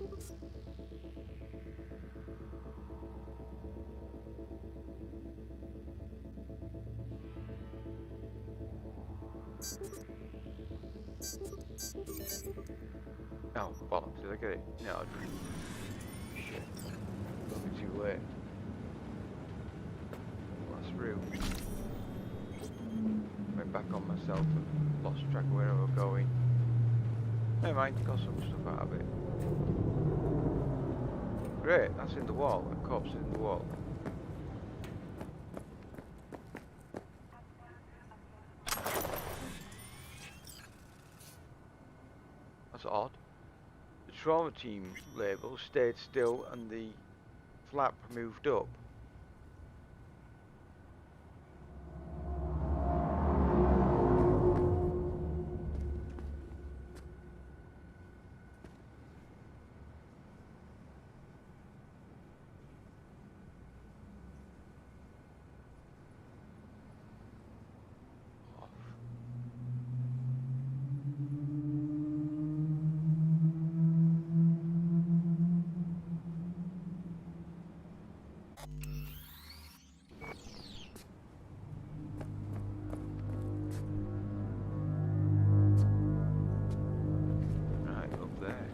Oh, bollocks, did I get it? No, I didn't. Shit. Got me too late. Last room. Went back on myself and lost track of where I was going. Never mind, got some stuff out of it. Great, that's in the wall. A corpse in the wall. That's odd. The trauma team label stayed still and the flap moved up. Right, up there.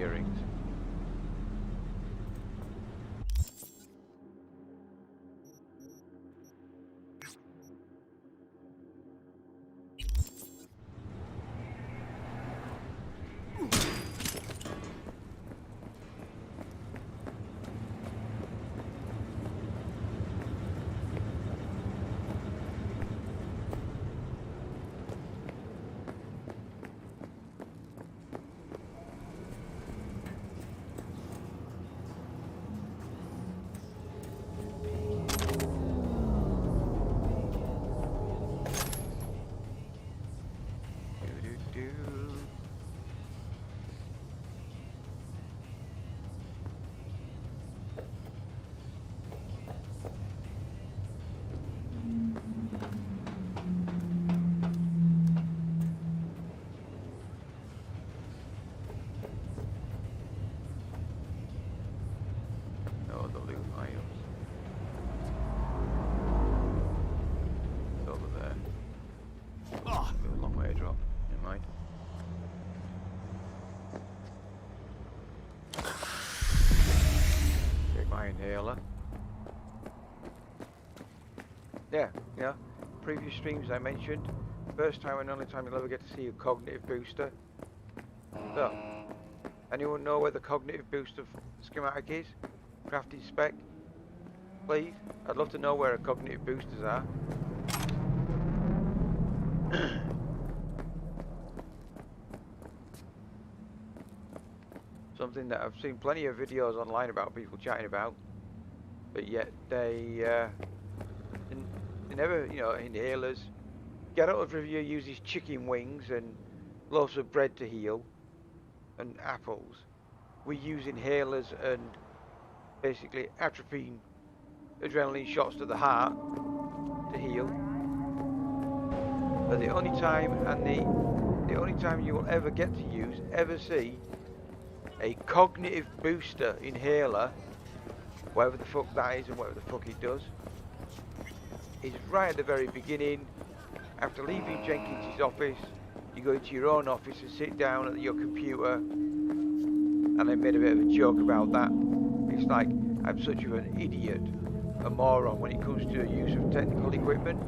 Earrings. No, the loot items. It's over there. Oh, a long way to drop. Never mind. Take my inhaler. Yeah. Previous streams I mentioned. First time and only time you'll ever get to see a cognitive booster. So, anyone know where the cognitive booster schematic is? Crafted spec? Please? I'd love to know where our cognitive boosters are. Something that I've seen plenty of videos online about people chatting about, but yet they never, inhalers. Geralt Review uses chicken wings and loaves of bread to heal, and apples. We use inhalers and basically atropine adrenaline shots to the heart to heal. are the only time and the only time you will ever get to ever see a cognitive booster inhaler, whatever the fuck that is and whatever the fuck it does, is right at the very beginning. After leaving Jenkins's office, you go into your own office and sit down at your computer, and I made a bit of a joke about that. It's like, I'm such of an idiot, a moron when it comes to the use of technical equipment,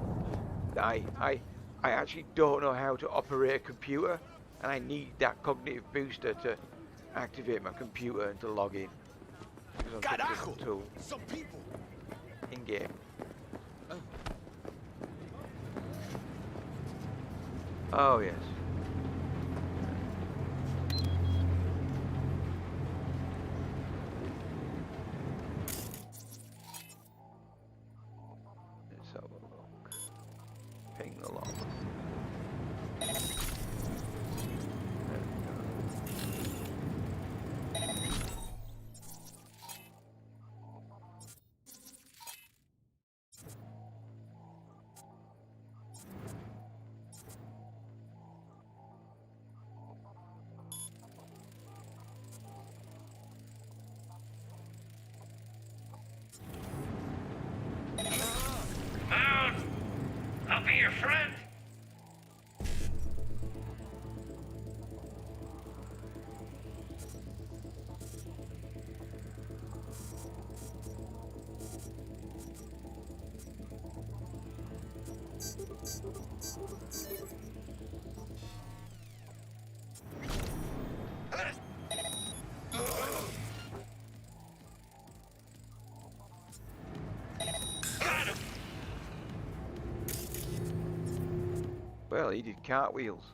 that I actually don't know how to operate a computer, and I need that cognitive booster to activate my computer and to log in. Because I'm such a little tool. Some people. In game. Oh yes. Let's have a look. Ping the log. There we go. I'll be your friend. Well, he did cartwheels.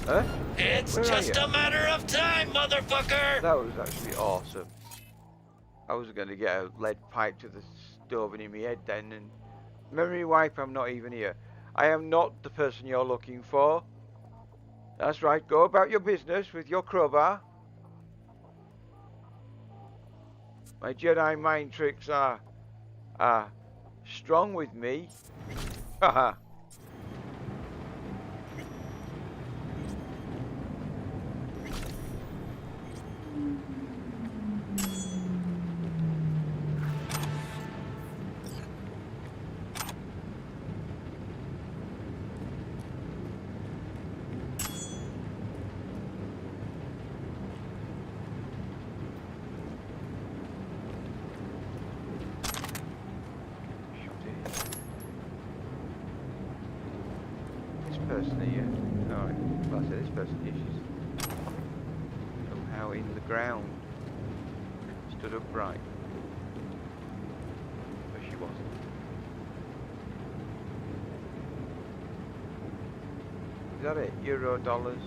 Huh? It's Where are just you? a matter of time, motherfucker! That was actually awesome. I was going to get a lead pipe to the stove in my head then, and memory wipe, I'm not even here. I am not the person you're looking for. That's right, go about your business with your crowbar. My Jedi mind tricks are strong with me. Haha. Person here. Alright, well, I say this person here, she's somehow in the ground. Stood upright. But she wasn't. Is that it? Euro, dollars?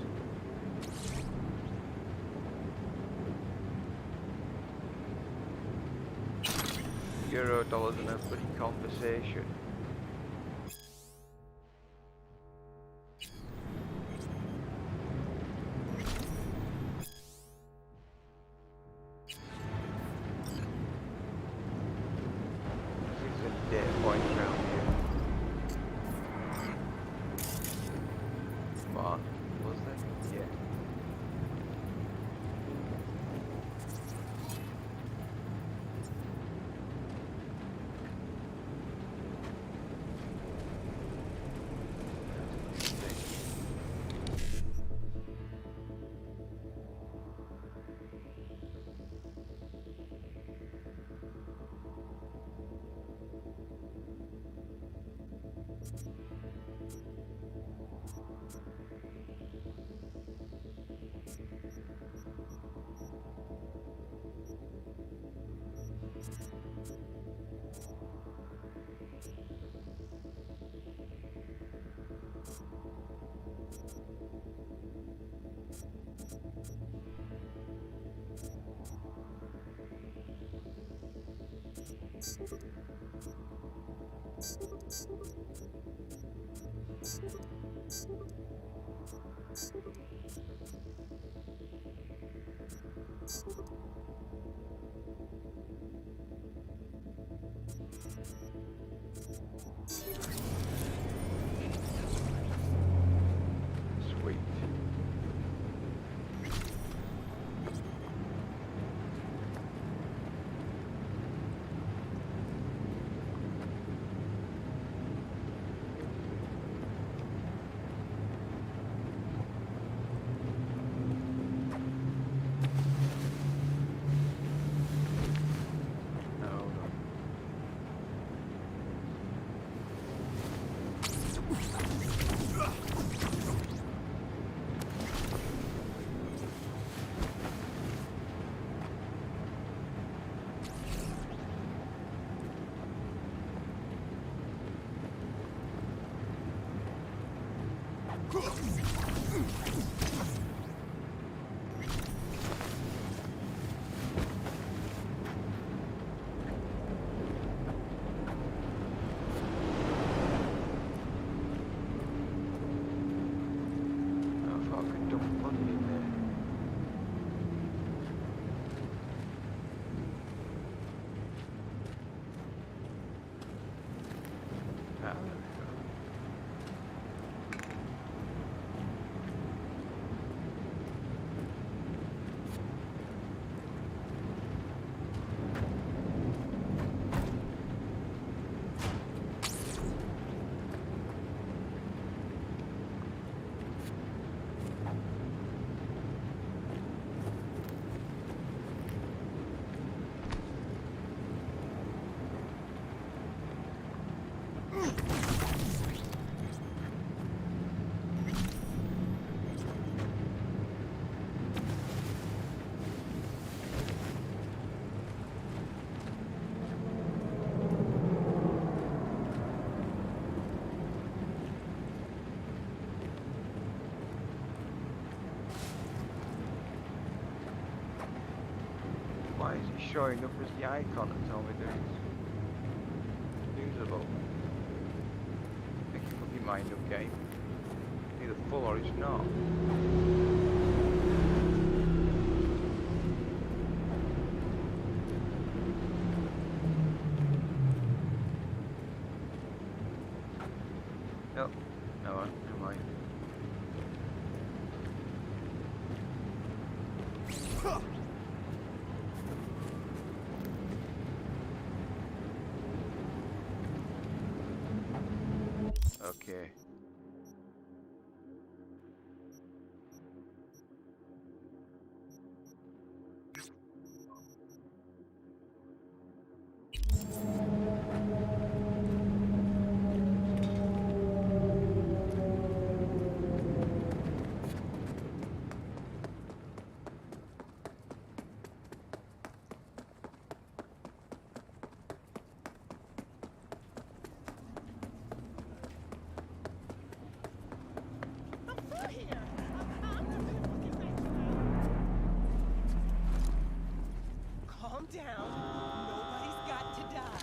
Euro, dollars and a bloody conversation. Sweet. No, no. I thought I could dump money in there. Ah, there we go. Why is it showing up as the icon to tell me that it's usable? Make you put your mind up, game. It's either full or it's not. Nope. No, never mind. Okay. Calm down. Nobody's got to die.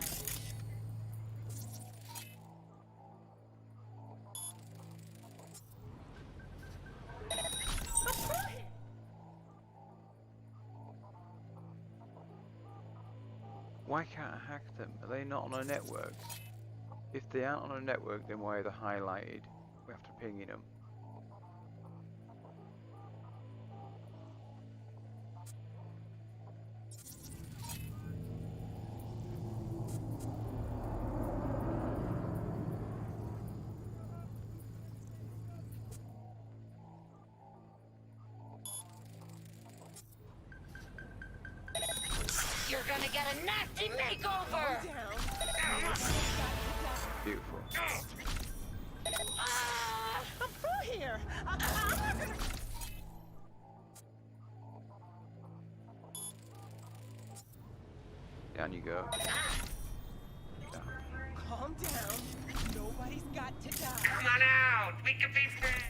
Why can't I hack them? Are they not on a network? If they aren't on a network, then why are they highlighted? We have to ping in them. You're gonna get a nasty makeover! Beautiful. I'm through here. I'm not gonna... Down you go. Down. Calm down. Nobody's got to die. Come on out! We can be friends!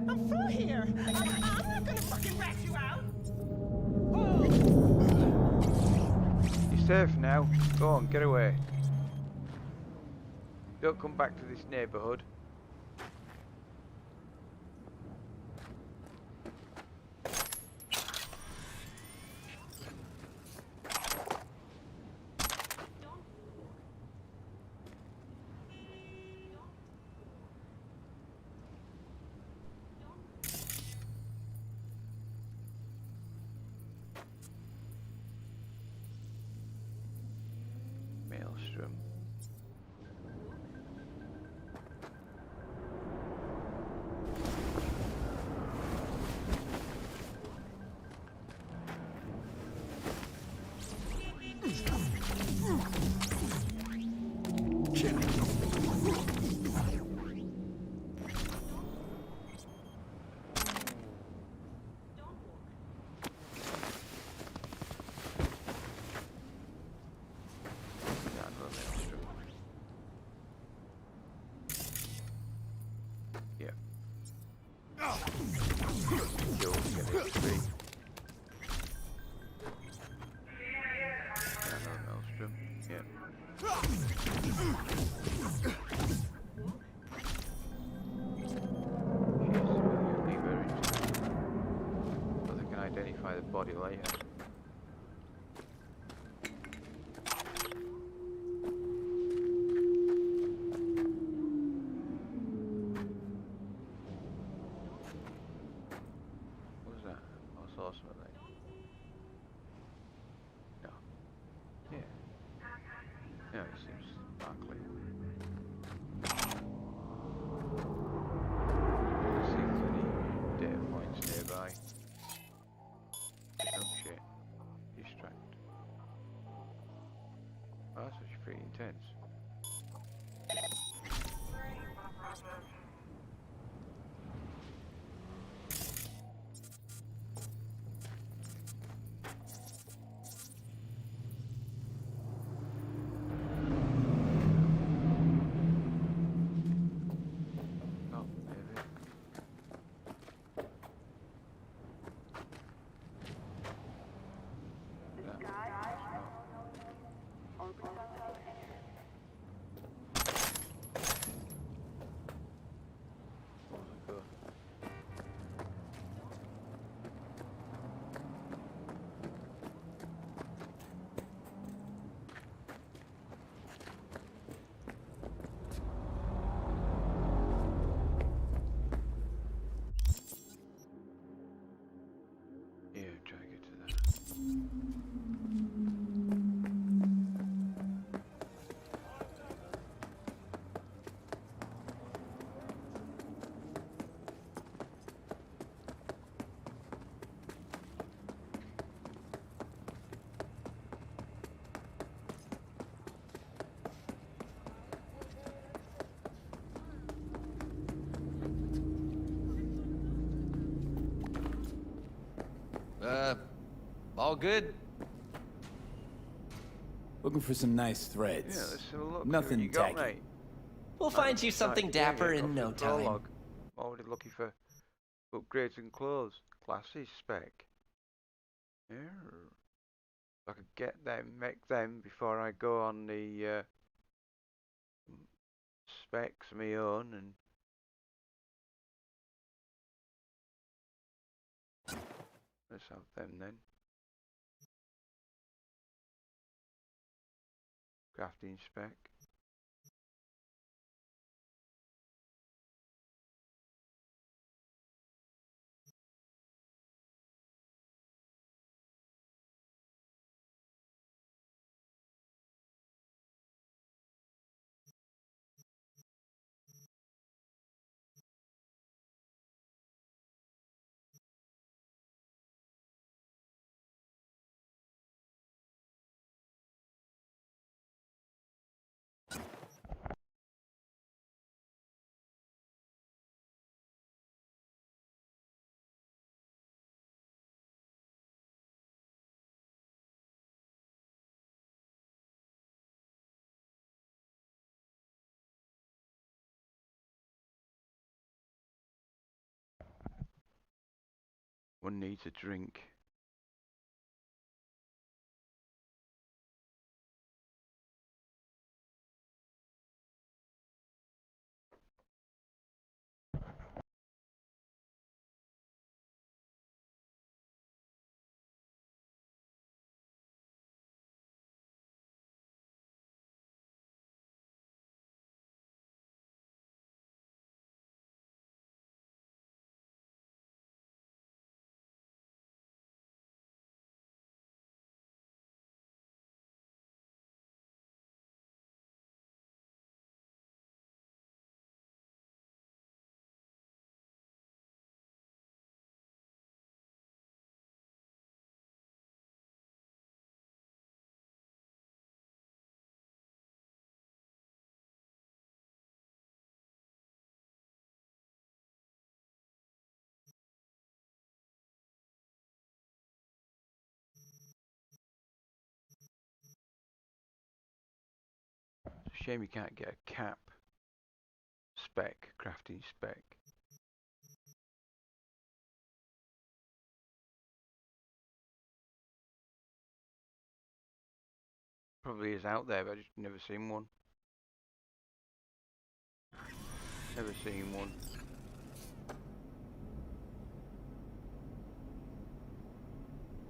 I'm through here. I'm not gonna fucking rat you out. You're safe now. Go on, get away. Don't come back to this neighbourhood. Maelstrom. Identify the body later. What was that? Oh, I saw something. No. Yeah. No, it seems sparkly. Let's see if there's any data points nearby. Oh shit. Distract. Oh, that's actually pretty intense. Oh, maybe. Yeah, try to get to that. All good? Looking for some nice threads. Yeah, let's have a look. Nothing you got, tacky. mate. We'll find you something dapper Yeah, in no off the time. prologue. Already looking for upgrades and clothes. Classy spec. Yeah. I could get them, make them before I go on the specs of my own, and let's have them then. Crafting spec. One needs a drink. It's a shame you can't get a cap spec, crafting spec. Probably is out there, but I've just never seen one. Never seen one.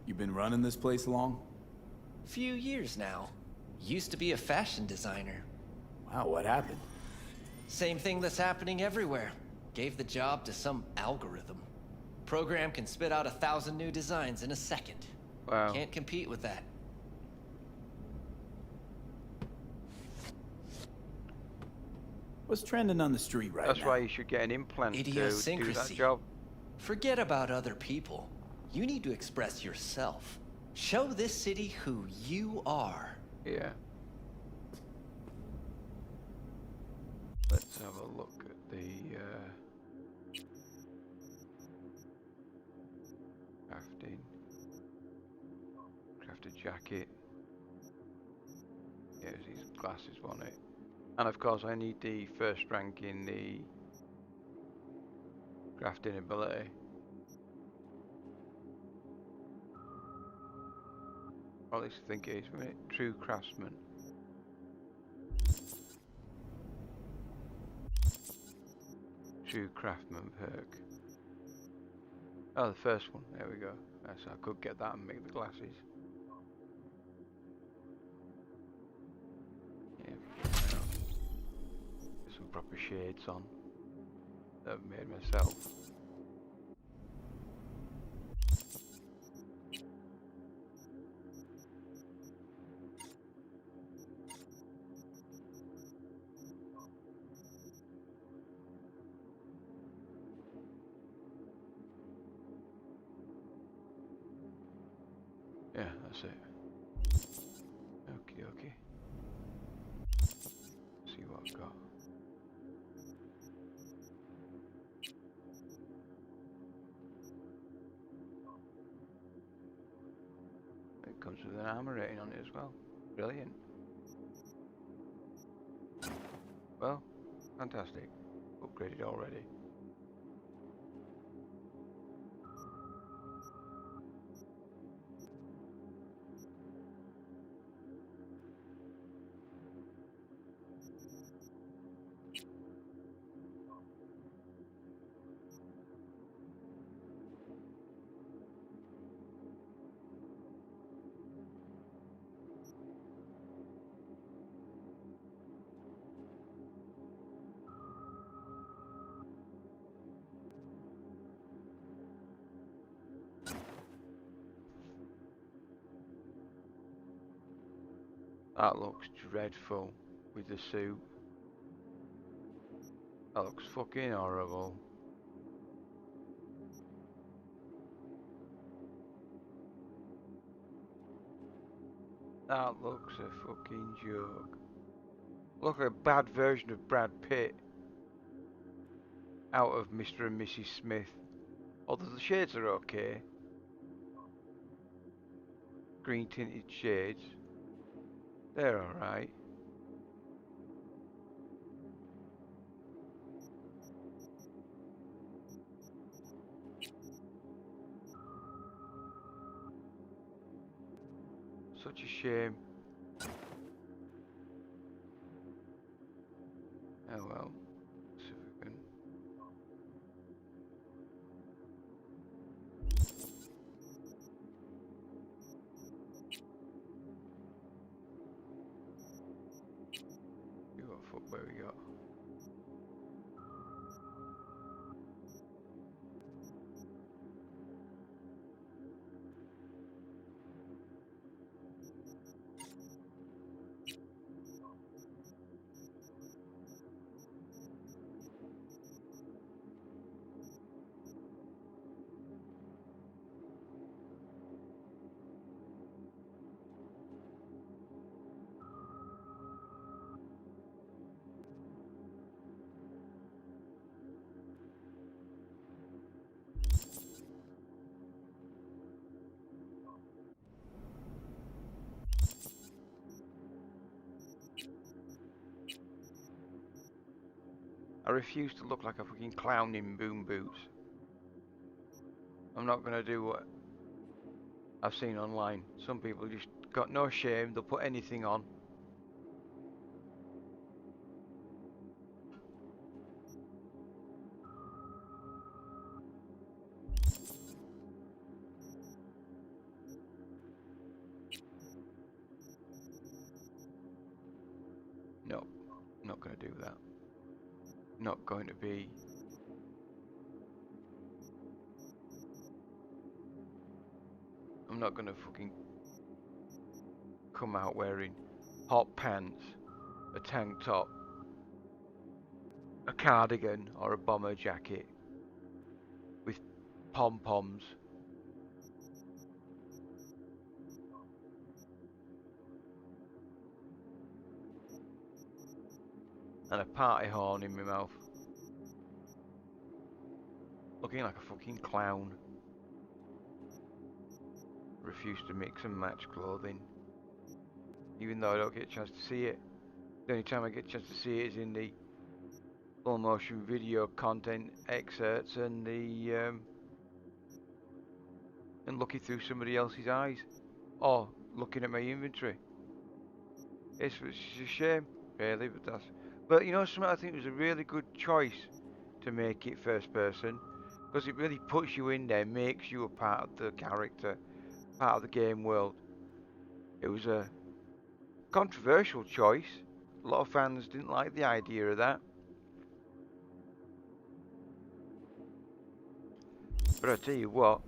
You been running this place long? Few years now. Used to be a fashion designer. Wow, what happened? Same thing that's happening everywhere. Gave the job to some algorithm. Program can spit out 1,000 new designs in a second. Wow. Can't compete with that. What's trending on the street right now? That's why you should get an implant to do that job. Forget about other people. You need to express yourself. Show this city who you are. Yeah. Let's have a look at the crafting. Craft a jacket. Yeah, these glasses on it. And of course I need the first rank in the crafting ability. Or at least I think it is, isn't it? True craftsman. True craftsman perk. Oh, the first one. There we go. So I could get that and make the glasses. Yeah. Get some proper shades on that I've made myself. Yeah, that's it. Okie dokie. See what I've got. It comes with an armor rating on it as well. Brilliant. Well, fantastic. Upgraded already. That looks dreadful with the suit. That looks fucking horrible. That looks a fucking joke. Look at a bad version of Brad Pitt out of Mr. and Mrs. Smith. Although the shades are okay. Green tinted shades. They're alright. Such a shame. Oh well. See if we can. See what footwear we got. I refuse to look like a fucking clown in boom boots. I'm not gonna do what I've seen online. Some people just got no shame, they'll put anything on. No, I'm not gonna do that. Not going to be. I'm not gonna fucking come out wearing hot pants, a tank top, a cardigan or a bomber jacket with pom-poms. And a party horn in my mouth. Looking like a fucking clown. Refuse to mix and match clothing. Even though I don't get a chance to see it. The only time I get a chance to see it is in the full motion video content excerpts and the and looking through somebody else's eyes. Or looking at my inventory. It's a shame, really, but that's... But you know something, I think it was a really good choice to make it first person, because it really puts you in there, makes you a part of the character, part of the game world. It was a controversial choice. A lot of fans didn't like the idea of that. But I tell you what,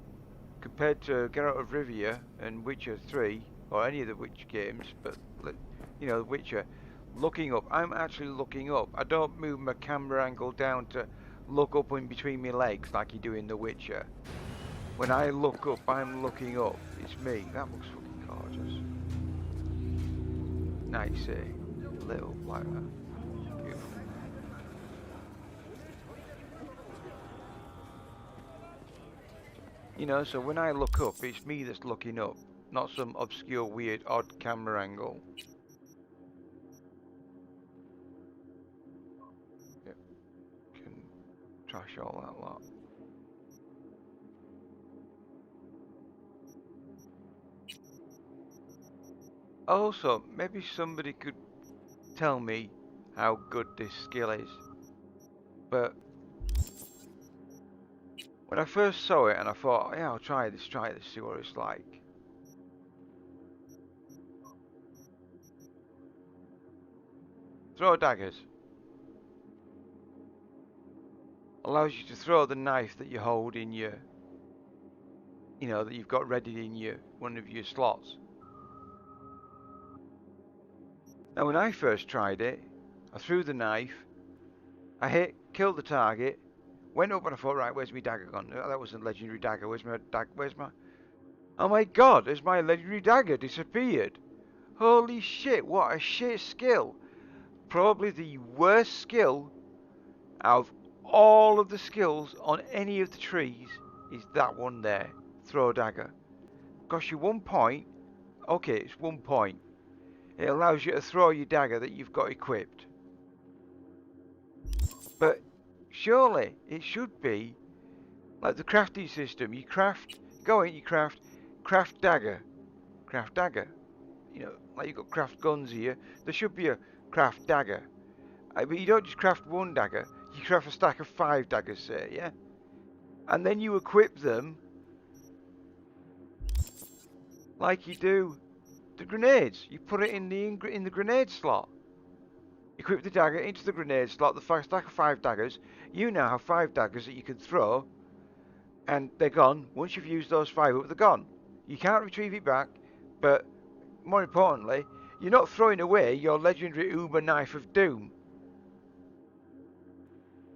compared to Geralt of Rivia and Witcher 3, or any of the Witcher games, but you know, The Witcher, looking up, I'm actually looking up. I don't move my camera angle down to look up in between my legs like you do in The Witcher. When I look up, I'm looking up. It's me. That looks fucking gorgeous. Night City. Little like that. Beautiful. You know, so when I look up, it's me that's looking up, not some obscure, weird, odd camera angle. Yep. Can trash all that lot. Also, maybe somebody could tell me how good this skill is. But when I first saw it and I thought, yeah, I'll try this, see what it's like. Throw daggers. Allows you to throw the knife that you hold in your, you know, that you've got ready in your one of your slots. Now when I first tried it, I threw the knife, I hit, killed the target, went up and I thought, right, where's my dagger gone? That was a legendary dagger. Where's my... Oh my god, there's my legendary dagger disappeared. Holy shit, what a shit skill. Probably the worst skill out of all of the skills on any of the trees is that one there. Throw dagger. Costs you 1 point. Okay, it's 1 point. It allows you to throw your dagger that you've got equipped. But surely it should be like the crafting system. You craft, go in, you craft dagger. Craft dagger. you know, like you've got craft guns here, there should be a craft dagger. But you don't just craft one dagger, you craft a stack of 5 daggers, say, yeah? And then you equip them like you do the grenades. You put it in the grenade slot. Equip the dagger into the grenade slot, the stack of 5 daggers. You now have 5 daggers that you can throw, and they're gone. Once you've used those 5 up, they're gone. You can't retrieve it back, but more importantly, you're not throwing away your legendary Uber Knife of Doom.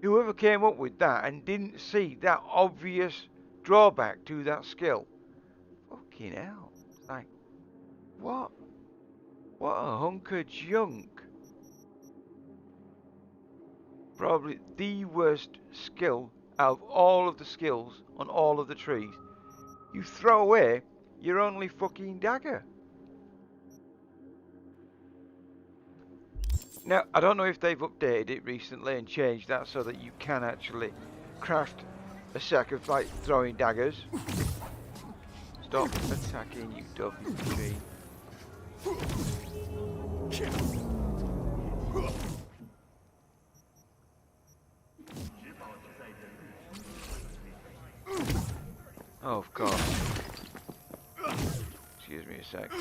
Whoever came up with that and didn't see that obvious drawback to that skill, fucking hell. Like, what? What a hunk of junk. Probably the worst skill out of all of the skills on all of the trees. You throw away your only fucking dagger. Now, I don't know if they've updated it recently and changed that so that you can actually craft a set of, like, throwing daggers. Stop attacking, you WP. Oh, of course. Excuse me a sec.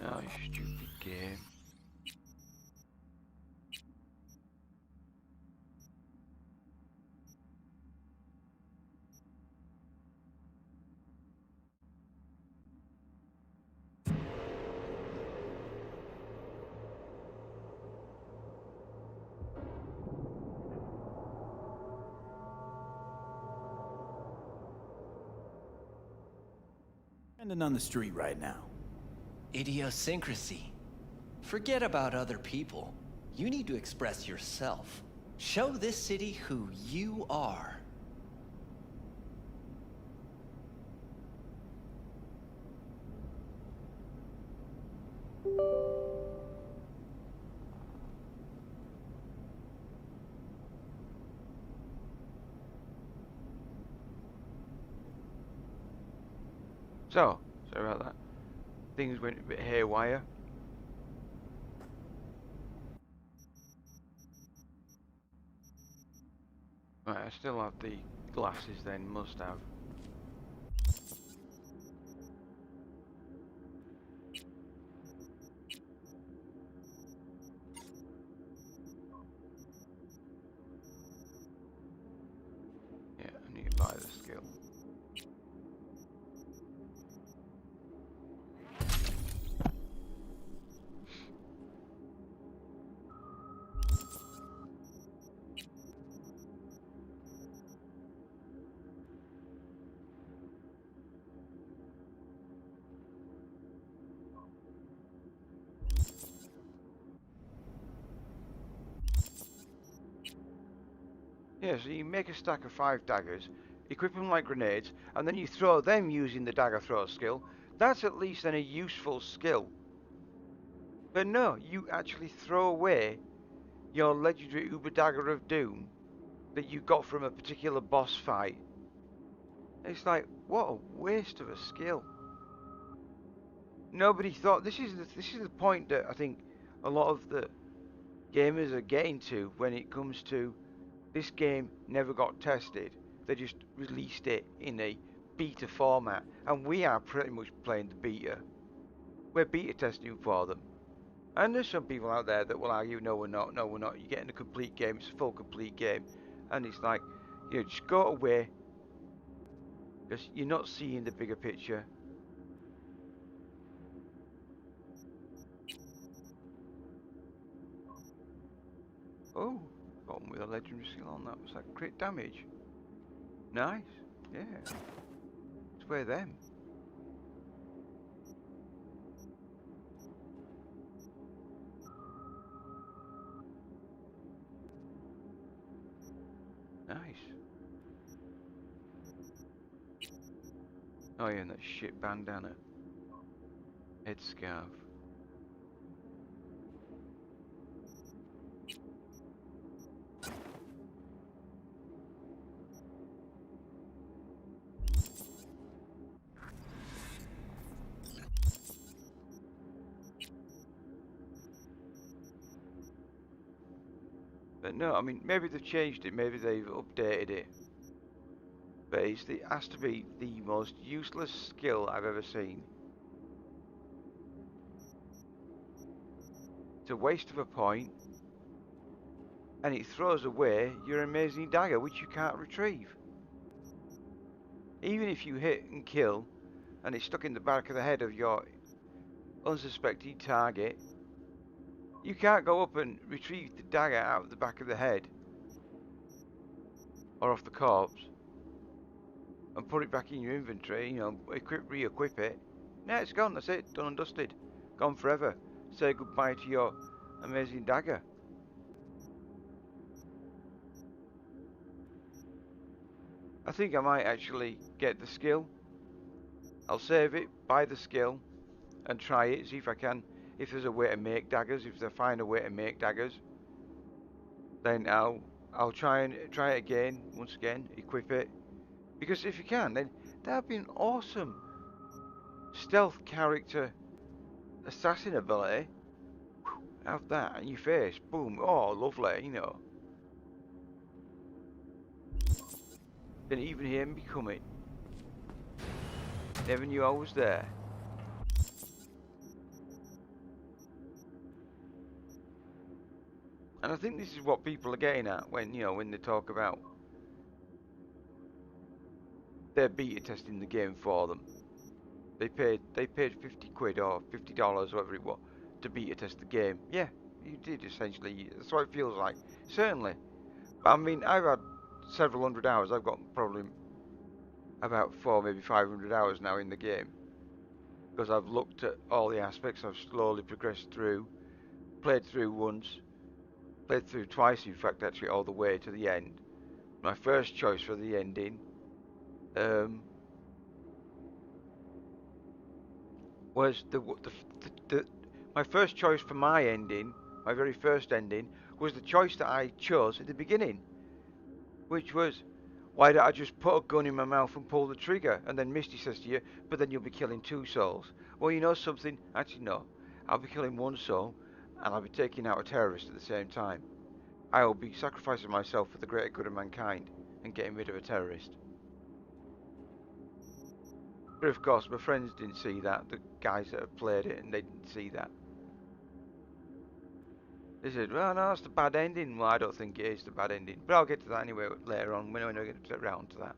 Oh, you stupid game. Standing on the street right now. Idiosyncrasy. Forget about other people. You need to express yourself. Show this city who you are. So, sorry about that. Things went a bit haywire. Right, I still have the glasses then, must have. Yeah, I need to buy the skill. Yeah, so you make a stack of 5 daggers, equip them like grenades, and then you throw them using the dagger throw skill. That's at least then a useful skill. But no, you actually throw away your legendary Uber Dagger of Doom that you got from a particular boss fight. It's like, what a waste of a skill. Nobody thought, this is the point that I think a lot of the gamers are getting to when it comes to this game never got tested. They just released it in a beta format, and we are pretty much playing the beta. We're beta testing for them. And there's some people out there that will argue, no we're not, no we're not, you're getting a complete game, it's a full complete game. And it's like, you know, just go away, because you're not seeing the bigger picture. Oh, got one with a legendary skill on that. Was that crit damage? Nice. Yeah. Swear them. Nice. Oh yeah, and that shit bandana. Headscarf. But no, I mean, maybe they've changed it, maybe they've updated it. But it has to be the most useless skill I've ever seen. It's a waste of a point, and it throws away your amazing dagger, which you can't retrieve. Even if you hit and kill, and it's stuck in the back of the head of your unsuspecting target, you can't go up and retrieve the dagger out of the back of the head, or off the corpse, and put it back in your inventory, you know, re-equip it. No, it's gone, that's it, done and dusted. Gone forever. Say goodbye to your amazing dagger. I think I might actually get the skill. I'll save it, buy the skill, and try it, see if I can, if there's a way to make daggers, if they find a way to make daggers. Then I'll try it again, once again, equip it. Because if you can, then that'd be an awesome stealth character assassin ability. Have that in your face, boom, oh lovely, you know. Didn't even hear me coming. Never knew I was there. And I think this is what people are getting at when, you know, when they talk about they're beta testing the game for them. They paid 50 quid or $50, whatever it was, to beta test the game. Yeah, you did essentially. That's what it feels like. Certainly. I mean, I've had several hundred hours. I've got probably about 4, maybe 500 hours now in the game. Because I've looked at all the aspects, I've slowly progressed through, played through once, played through twice in fact actually, all the way to the end. My first choice for the ending was my first choice for my ending, my very first ending, was the choice that I chose at the beginning. Which was, why don't I just put a gun in my mouth and pull the trigger? And then Misty says to you, but then you'll be killing 2 souls. Well, you know something? Actually, no. I'll be killing 1 soul, and I'll be taking out a terrorist at the same time. I will be sacrificing myself for the greater good of mankind and getting rid of a terrorist. But of course, my friends didn't see that. The guys that have played it, and they didn't see that. They said, well, no, that's the bad ending. Well, I don't think it is the bad ending. But I'll get to that anyway later on, when I get to around to that.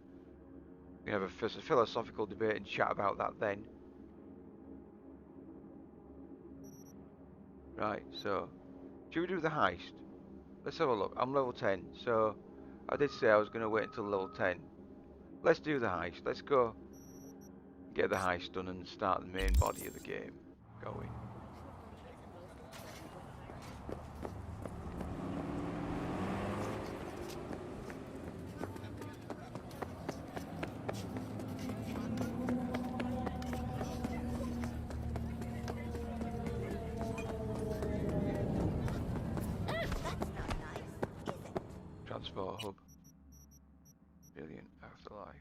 We can have a philosophical debate and chat about that then. Right, so, should we do the heist? Let's have a look. I'm level 10, so I did say I was going to wait until level 10. Let's do the heist. Let's go get the heist done and start the main body of the game going. Transport hub. Alien afterlife.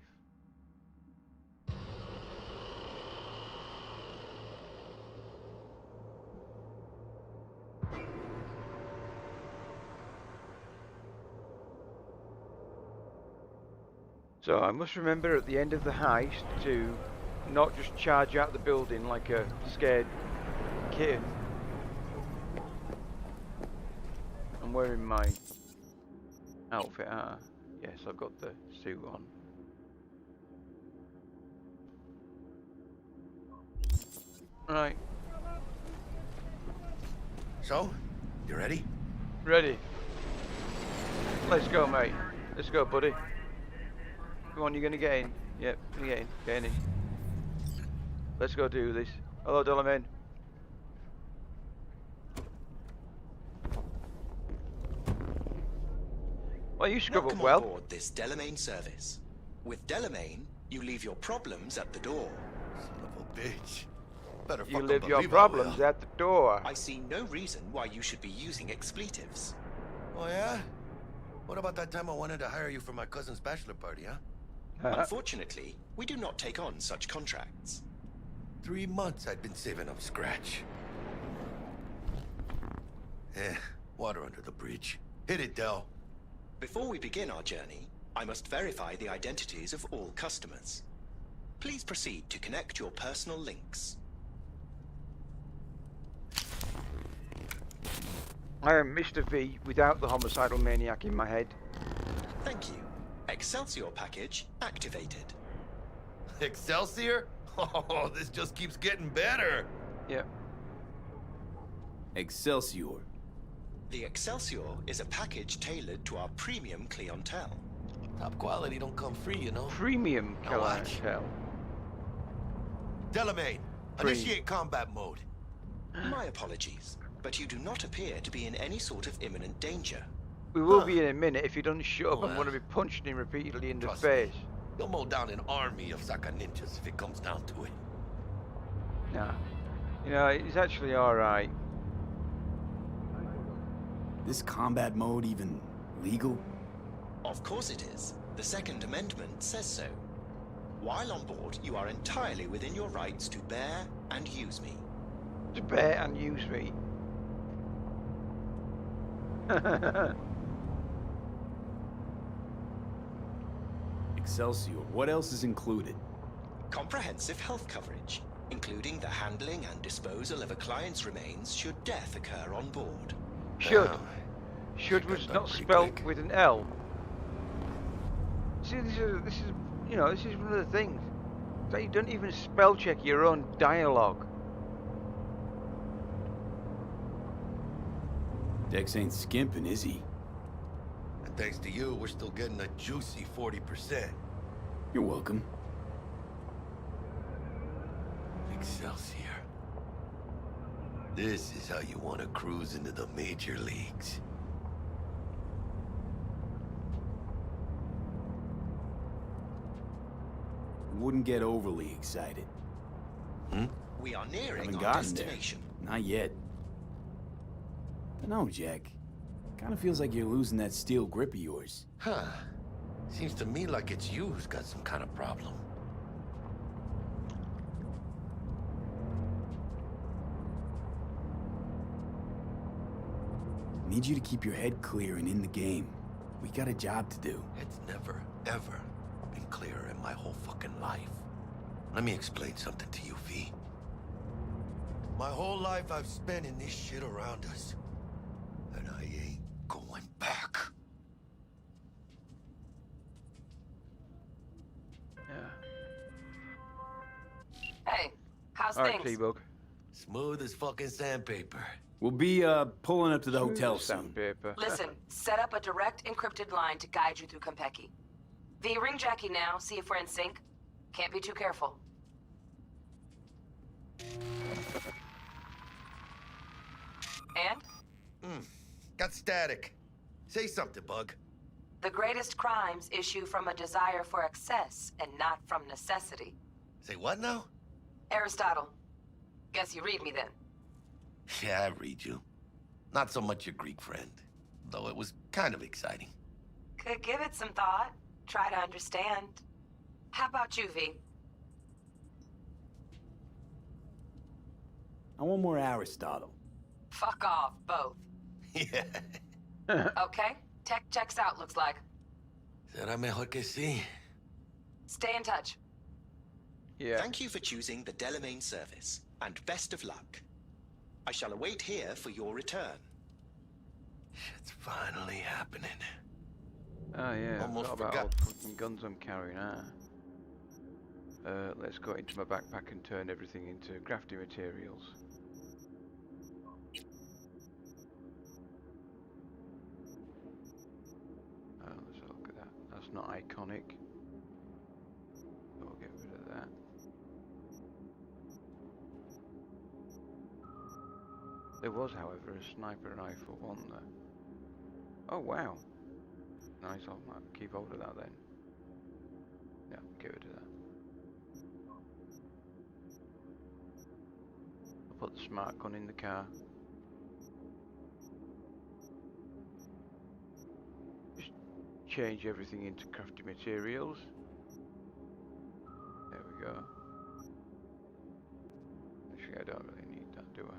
So I must remember at the end of the heist to not just charge out the building like a scared kitten. I'm wearing my outfit. Yes, I've got the suit on. Right. So, you ready? Ready. Let's go, mate. Let's go, buddy. Come on, you're gonna get in. Yep, gonna get in. Get in. Let's go do this. Hello, Delamain. Well, you scrub up Welcome well. on board this Delamain service. With Delamain, you leave your problems at the door. Son of a bitch. Better You fucking leave your believe I will. problems at the door. I see no reason why you should be using expletives. Oh, yeah? What about that time I wanted to hire you for my cousin's bachelor party, huh? Unfortunately, we do not take on such contracts. 3 months I'd been saving up scratch. Water under the bridge. Hit it, Del. Before we begin our journey, I must verify the identities of all customers. Please proceed to connect your personal links. I am Mr. V without the homicidal maniac in my head. Thank you. Excelsior package activated. Excelsior? Oh, this just keeps getting better. Yep. Excelsior. The Excelsior is a package tailored to our premium clientele. Top quality don't come free, you know. Premium Now watch. clientele. Delamain, initiate combat mode. My apologies, but you do not appear to be in any sort of imminent danger. We will be in a minute if you don't shut up. I'm Well, going to be punching him repeatedly in the trust face. me. You'll mow down an army of Saka ninjas if it comes down to it. Nah. You know, it's actually alright. This combat mode even legal? Of course it is. The Second Amendment says so. While on board, you are entirely within your rights to bear and use me. To bear and use me. Excelsior. What else is included? Comprehensive health coverage, including the handling and disposal of a client's remains should death occur on board. Should. Should was not spelled with an L. See, this is, you know, this is one of the things. That you don't even spell check your own dialogue. Dex ain't skimping, is he? And thanks to you, we're still getting a juicy 40%. You're welcome. Excelsior. This is how you want to cruise into the major leagues. Wouldn't get overly excited. We are nearing Haven't our gotten there. destination. Not yet. Dunno, Jack. Kinda feels like you're losing that steel grip of yours. Huh. Seems to me like it's you who's got some kind of problem. Need you to keep your head clear and in the game. We got a job to do. It's never, ever been clearer in my whole fucking life. Let me explain something to you, V. My whole life I've spent in this shit around us. And I ain't going back. Hey, how's Alright, things? T-Bug. Smooth as fucking sandpaper. We'll be, pulling up to the hotel soon. Sandpaper. Listen, set up a direct encrypted line to guide you through Konpeki. V, ring Jackie now, see if we're in sync. Can't be too careful. And? Got static. Say something, Bug. The greatest crimes issue from a desire for excess and not from necessity. Say what now? Aristotle. Guess you read me then. Yeah, I read you. Not so much your Greek friend, though it was kind of exciting. Could give it some thought. Try to understand. How about you, V? I want more Aristotle. Fuck off, both. Yeah. Okay, tech checks out, looks like. Será mejor que sí. Stay in touch. Yeah. Thank you for choosing the Delamain service, and best of luck. I shall await here for your return. It's finally happening. Oh yeah, Almost forgot about all forgot. the fucking guns I'm carrying. Let's go into my backpack and turn everything into crafting materials. Oh, let's have a look at that. That's not iconic. There was, however, a sniper rifle, wasn't there? Oh wow. Nice, I'll keep hold of that then. Yeah, get rid of that. I'll put the smart gun in the car. Just change everything into crafty materials. There we go. Actually, I don't really need that, do I?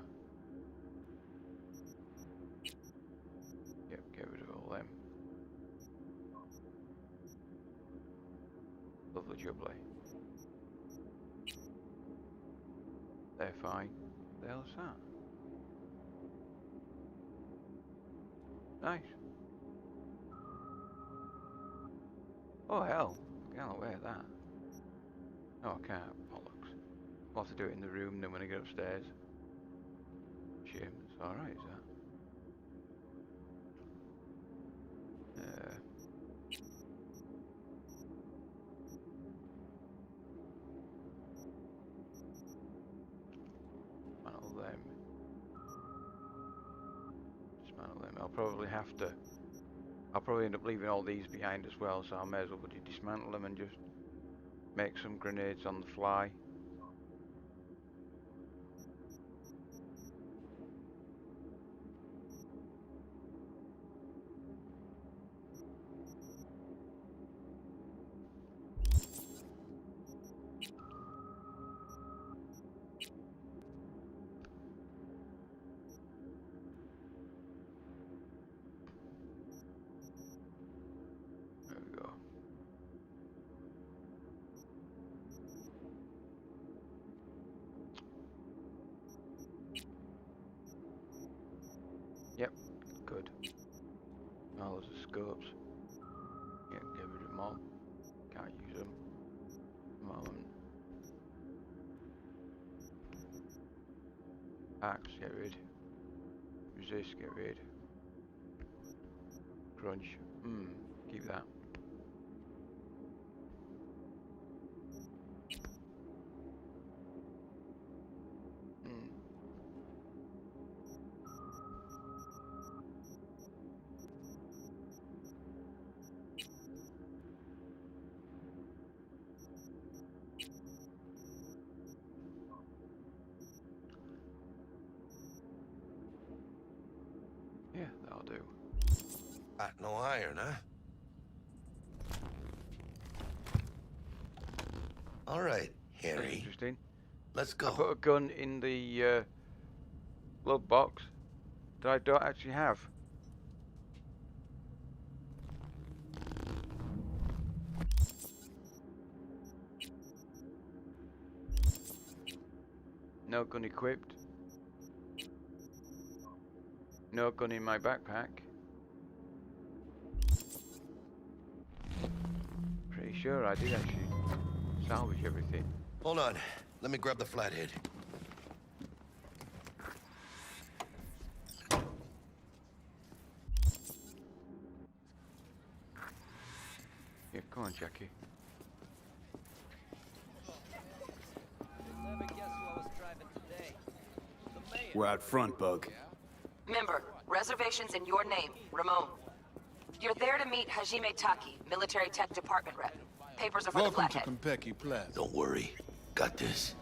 Yep, get rid of all them. Lovely jubbly. They're fine. What the hell's that? Nice. Oh hell, can't wear that. Oh, I can't. Bollocks. I'll have to do it in the room then when I get upstairs. Shame, it's alright, is that? Dismantle them. Dismantle them. I'll probably end up leaving all these behind as well, so I may as well dismantle them and just make some grenades on the fly. There we go. Yep, good. Oh, there's the scopes. Yeah, get rid of them all. Can't use them. Moment. Axe, get rid. Resist, get rid. Crunch. Keep that. Yeah, that'll do. Got no iron, huh? All right, Harry. Interesting. Let's go. I put a gun in the glove box that I don't actually have. No gun equipped. No gun in my backpack. Pretty sure I did actually salvage everything. Hold on. Let me grab the flathead. Yeah, come on, Jackie. We're out front, Bug. Member, reservations in your name, Ramon. You're there to meet Hajime Taki, Military Tech Department rep. Papers are for the flathead. Welcome to Konpeki Plaza. Don't worry. Got this.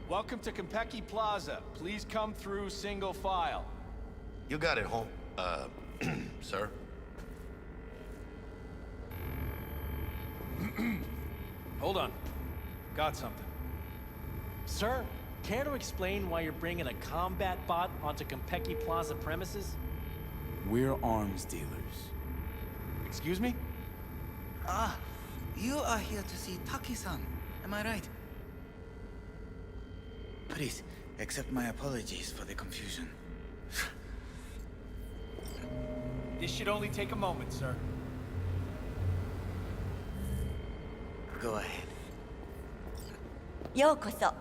Welcome to Konpeki Plaza. Please come through single file. You got it, home. Sir? Hold on. Got something. Sir, care to explain why you're bringing a combat bot onto Konpeki Plaza premises? We're arms dealers. Excuse me? Ah, you are here to see Taki-san, am I right? Please, accept my apologies for the confusion. This should only take a moment, sir. Go ahead. Yokoso.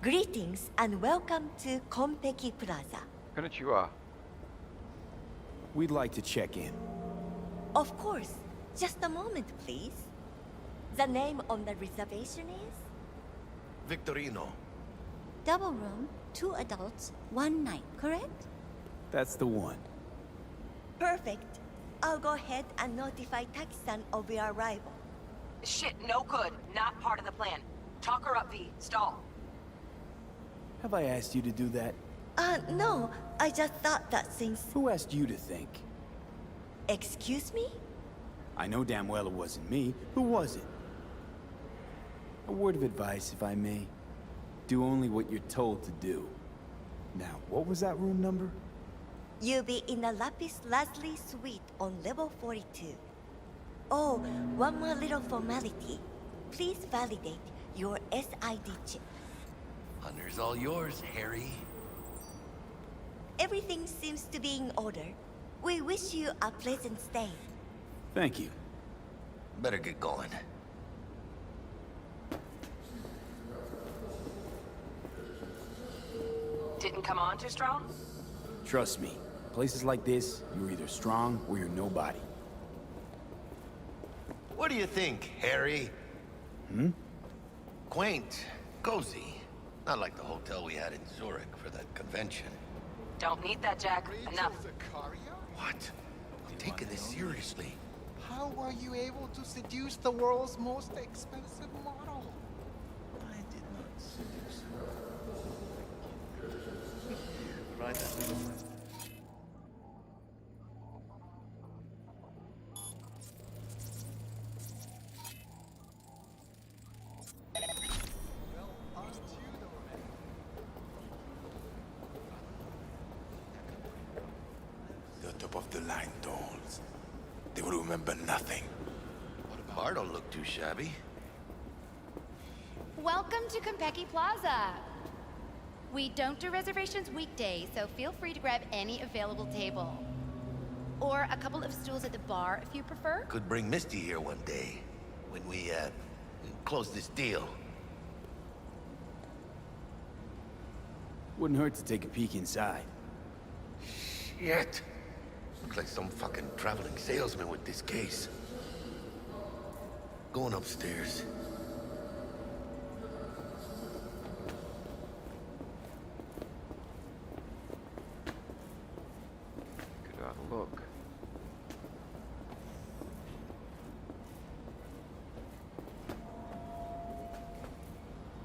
Greetings and welcome to Konpeki Plaza. Konnichiwa. We'd like to check in. Of course. Just a moment, please. The name on the reservation is? Victorino. Double room, 2 adults, 1 night, correct? That's the one. Perfect. I'll go ahead and notify Taki-san of your arrival. Shit, no good. Not part of the plan. Talk her up, V. Stall. Have I asked you to do that? No. I just thought that since... Who asked you to think? Excuse me? I know damn well it wasn't me. Who was it? A word of advice, if I may. Do only what you're told to do. Now, what was that room number? You'll be in the Lapis Lazuli suite on level 42. Oh, one more little formality. Please validate your SID chip. Honor's all yours, Harry. Everything seems to be in order. We wish you a pleasant stay. Thank you. Better get going. Didn't come on too strong? Trust me, places like this, you're either strong or you're nobody. What do you think, Harry? Hmm? Quaint, cozy. Not like the hotel we had in Zurich for that convention. Don't need that, Jack. Enough. What? I'm taking this seriously. How are you able to seduce the world's most expensive model? I did not seduce her. Right. The top of the line dolls. They will remember nothing. Bar don't look too shabby. Welcome to Konpeki Plaza. We don't do reservations weekdays, so feel free to grab any available table. Or a couple of stools at the bar if you prefer. Could bring Misty here one day when we, close this deal. Wouldn't hurt to take a peek inside. Shit! Looks like some fucking traveling salesman with this case. Going upstairs. Could have a look.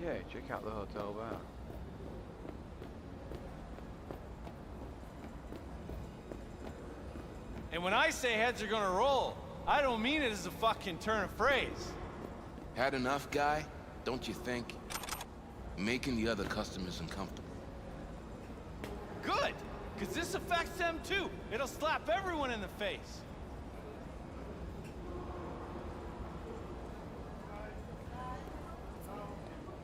Yeah, check out the hotel bar. And when I say heads are gonna roll, I don't mean it as a fucking turn of phrase. Had enough, guy? Don't you think? Making the other customers uncomfortable. Good! Because this affects them too. It'll slap everyone in the face.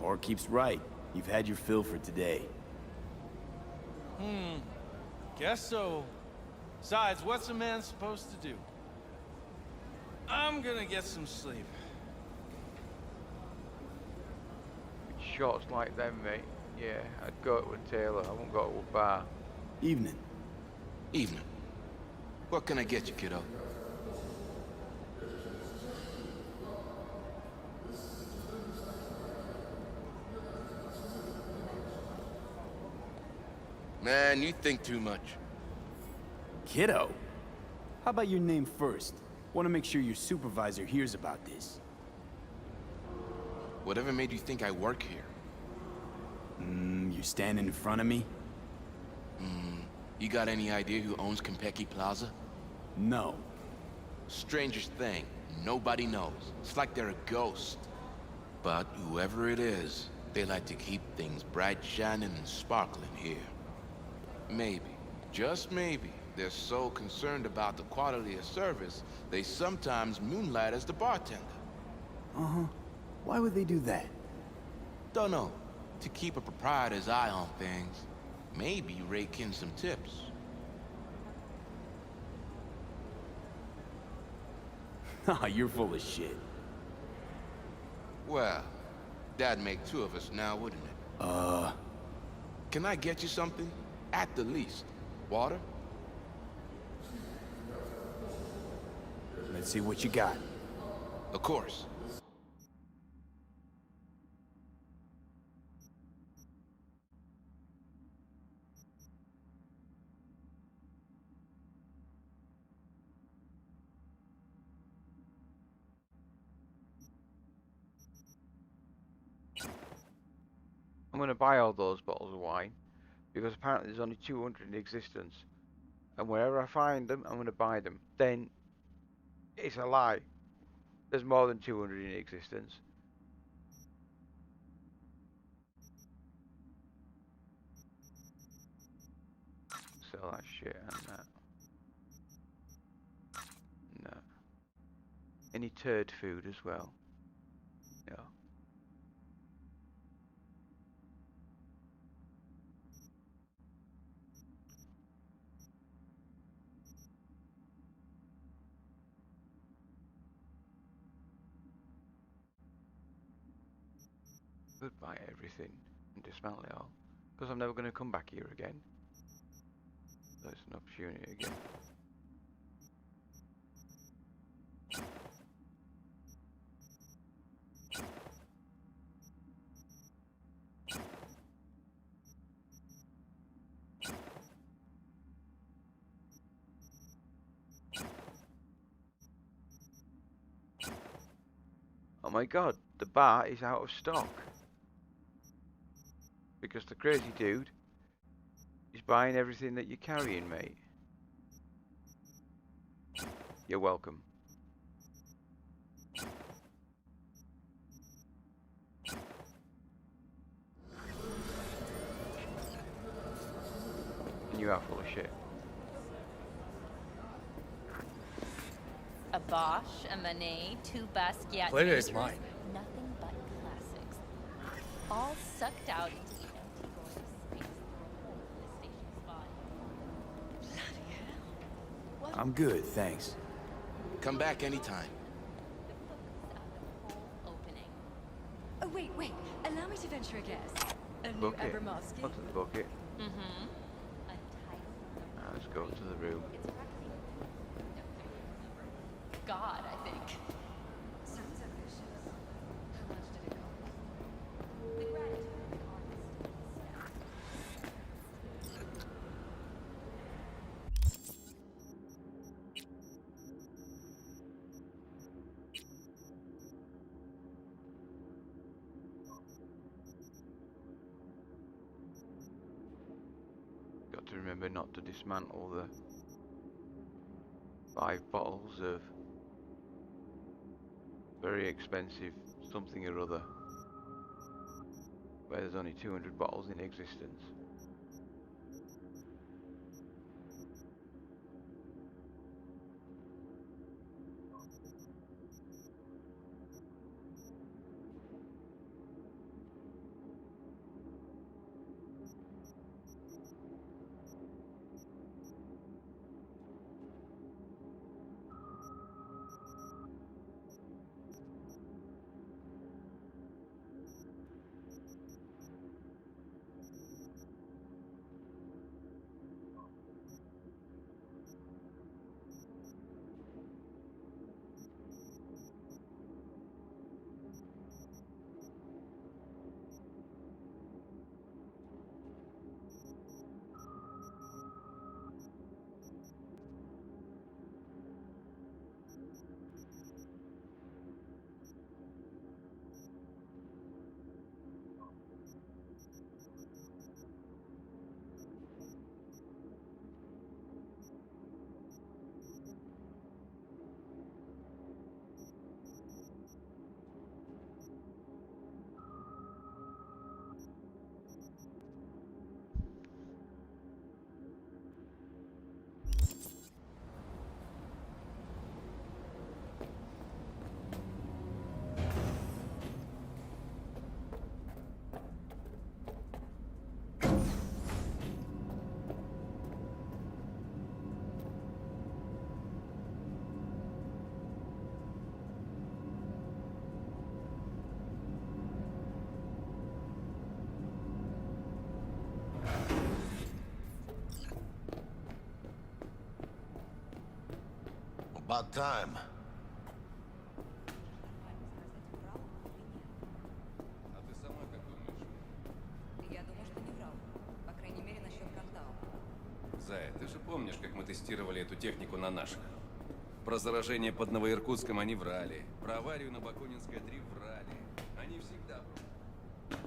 Or keeps right. You've had your fill for today. Guess so. Besides, what's a man supposed to do? I'm gonna get some sleep. Shots like them, mate. Yeah, I'd go to a tailor. I won't go to a bar. Evening. Evening. What can I get you, kiddo? Man, you think too much. Kiddo? How about your name first? Want to make sure your supervisor hears about this. Whatever made you think I work here? You're standing in front of me? You got any idea who owns Konpeki Plaza? No. Strangest thing, nobody knows. It's like they're a ghost. But whoever it is, they like to keep things bright, shining, and sparkling here. Maybe, just maybe, they're so concerned about the quality of service, they sometimes moonlight as the bartender. Uh-huh. Why would they do that? Don't know. To keep a proprietor's eye on things. Maybe rake in some tips. You're full of shit. Well, that'd make 2 of us now, wouldn't it? Can I get you something? At the least. Water? Let's see what you got. Of course. I'm going to buy all those bottles of wine because apparently there's only 200 in existence. And wherever I find them, I'm going to buy them. Then it's a lie. There's more than 200 in existence. Sell that shit and that. No. Any turd food as well. No. Could buy everything and dismantle it all. Because I'm never going to come back here again. So it's an opportunity again. Oh my god, the bar is out of stock. Because the crazy dude is buying everything that you're carrying, mate. You're welcome. And you are full of shit. A Bosch, a Manet, two Basquiat Pleasure is painters, mine. nothing but classics. All sucked out into the empty void of space through a hole in the station's body. Bloody hell. What? I'm good, thanks. Come back anytime. Opening. Oh, wait. Allow me to venture a guess. A new Bucket. Abramovsky? What's in the bucket? Mm-hmm. Let's go to the room. God, I think. Sounds ambitious. How much did it cost? The gratitude Got to remember not to dismantle the 5 bottles of very expensive something or other where there's only 200 bottles in existence. About time. Я думаю, что не врал. По крайней мере, насчет квартала. Зая, ты же помнишь, как мы тестировали эту технику на наших? Про заражение под Новоиркутском они врали. Про аварию на Бакунинской 3 врали. Они всегда врут.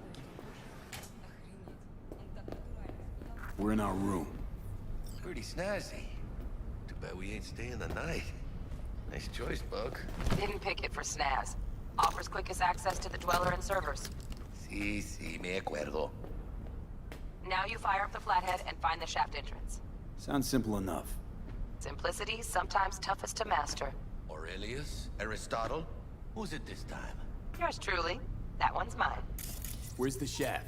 We're in our room. Pretty snazzy. Too bad we ain't staying the night. Nice choice, Bug. Didn't pick it for snaz. Offers quickest access to the dweller and servers. Sí, me acuerdo. Now you fire up the flathead and find the shaft entrance. Sounds simple enough. Simplicity, sometimes toughest to master. Aurelius? Aristotle? Who's it this time? Yours truly. That one's mine. Where's the shaft?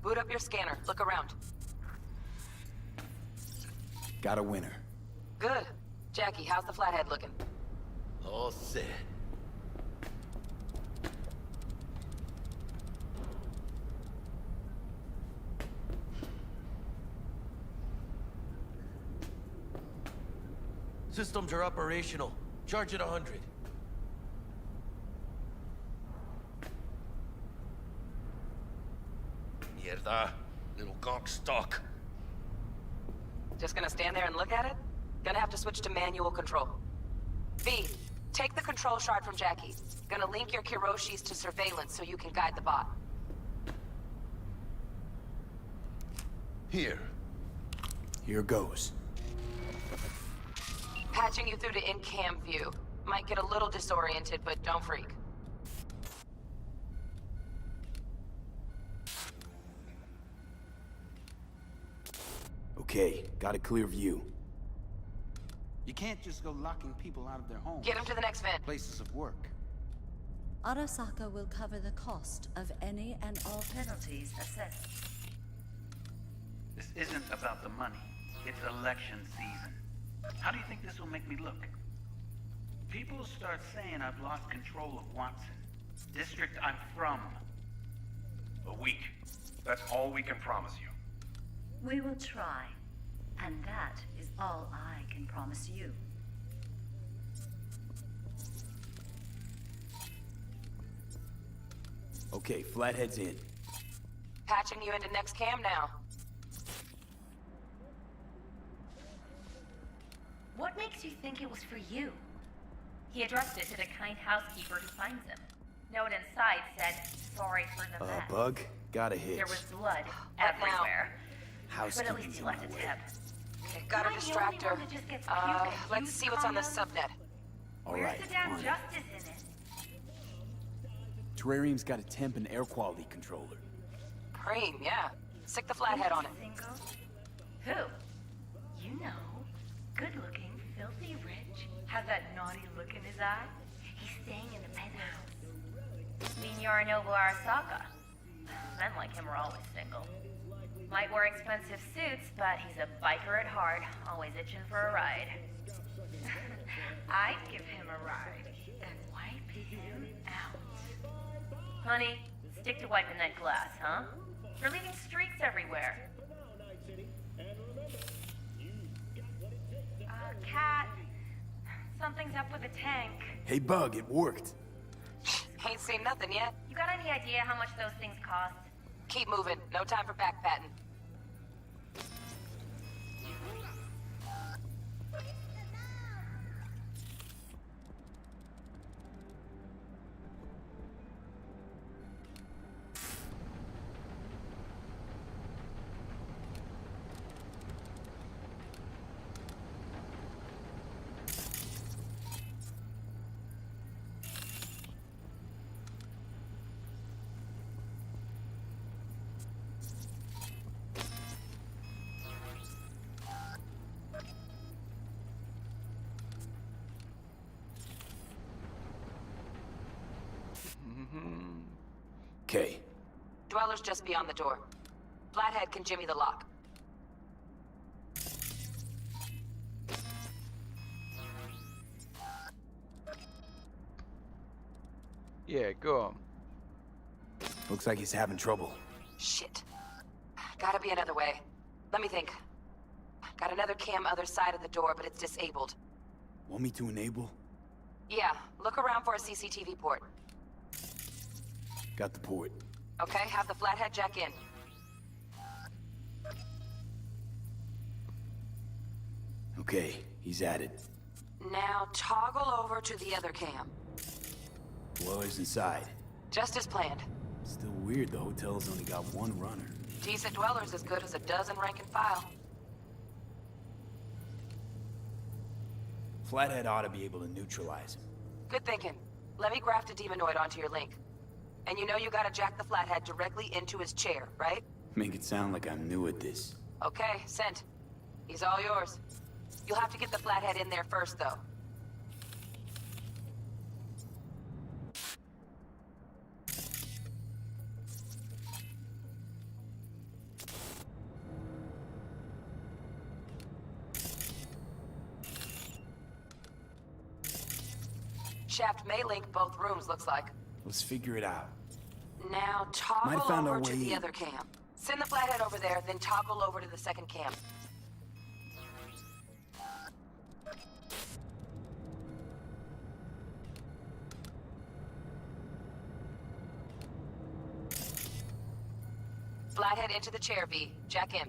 Boot up your scanner. Look around. Got a winner. Good. Jackie, how's the flathead looking? All set. Systems are operational. Charge at 100. Mierda. Little gonk stuck. Just gonna stand there and look at it? Gonna have to switch to manual control. V, take the control shard from Jackie. Gonna link your Kiroshis to surveillance so you can guide the bot. Here. Here goes. Patching you through to in-cam view. Might get a little disoriented, but don't freak. Okay, got a clear view. You can't just go locking people out of their homes. Get them to the next vent. Places of work. Arasaka will cover the cost of any and all penalties assessed. This isn't about the money. It's election season. How do you think this will make me look? People start saying I've lost control of Watson, district I'm from. A week. That's all we can promise you. We will try, and that is all I can promise you. Okay, Flathead's in. Patching you into next cam now. What makes you think it was for you? He addressed it to the kind housekeeper who finds him. Note inside said, sorry for the mess. Bug? Got a hitch. There was blood everywhere. But at least Housekeeping's he on left my a way. tip. Okay, got a Am I the only distractor. one that just gets puke and Let's used see what's on the condoms? subnet. All Where's right, the damn on it. justice in it? Terrarium's got a temp and air quality controller. Preem, yeah. Stick the flathead on it. Single? Who? You know. Good looking, filthy rich, has that naughty look in his eye. He's staying in the penthouse. Mean Yorinobu Arasaka. Men like him are always single. Might wear expensive suits, but he's a biker at heart, always itching for a ride. I'd give him a ride and wipe him out. Honey, stick to wiping that glass, huh? You're leaving streaks everywhere. Cat, something's up with the tank. Hey, Bug, it worked. Ain't seen nothing yet. You got any idea how much those things cost? Keep moving. No time for backpatting. Okay. Dweller's just beyond the door. Flathead can jimmy the lock. Yeah, go on. Looks like he's having trouble. Shit. Gotta be another way. Let me think. Got another cam other side of the door, but it's disabled. Want me to enable? Yeah, look around for a CCTV port. Got the port. Okay, have the flathead jack in. Okay, he's at it. Now toggle over to the other cam. Dweller's inside. Just as planned. Still weird the hotel's only got one runner. Decent dweller's as good as a dozen rank and file. Flathead ought to be able to neutralize him. Good thinking. Let me graft a demonoid onto your link. And you know you gotta jack the Flathead directly into his chair, right? Make it sound like I'm new at this. Okay, sent. He's all yours. You'll have to get the Flathead in there first, though. Shaft may link both rooms, looks like. Let's figure it out. Now Might toggle have found our over to way the in. other cam. Send the Flathead over there, then toggle over to the second cam. Flathead into the chair, V. Jack in.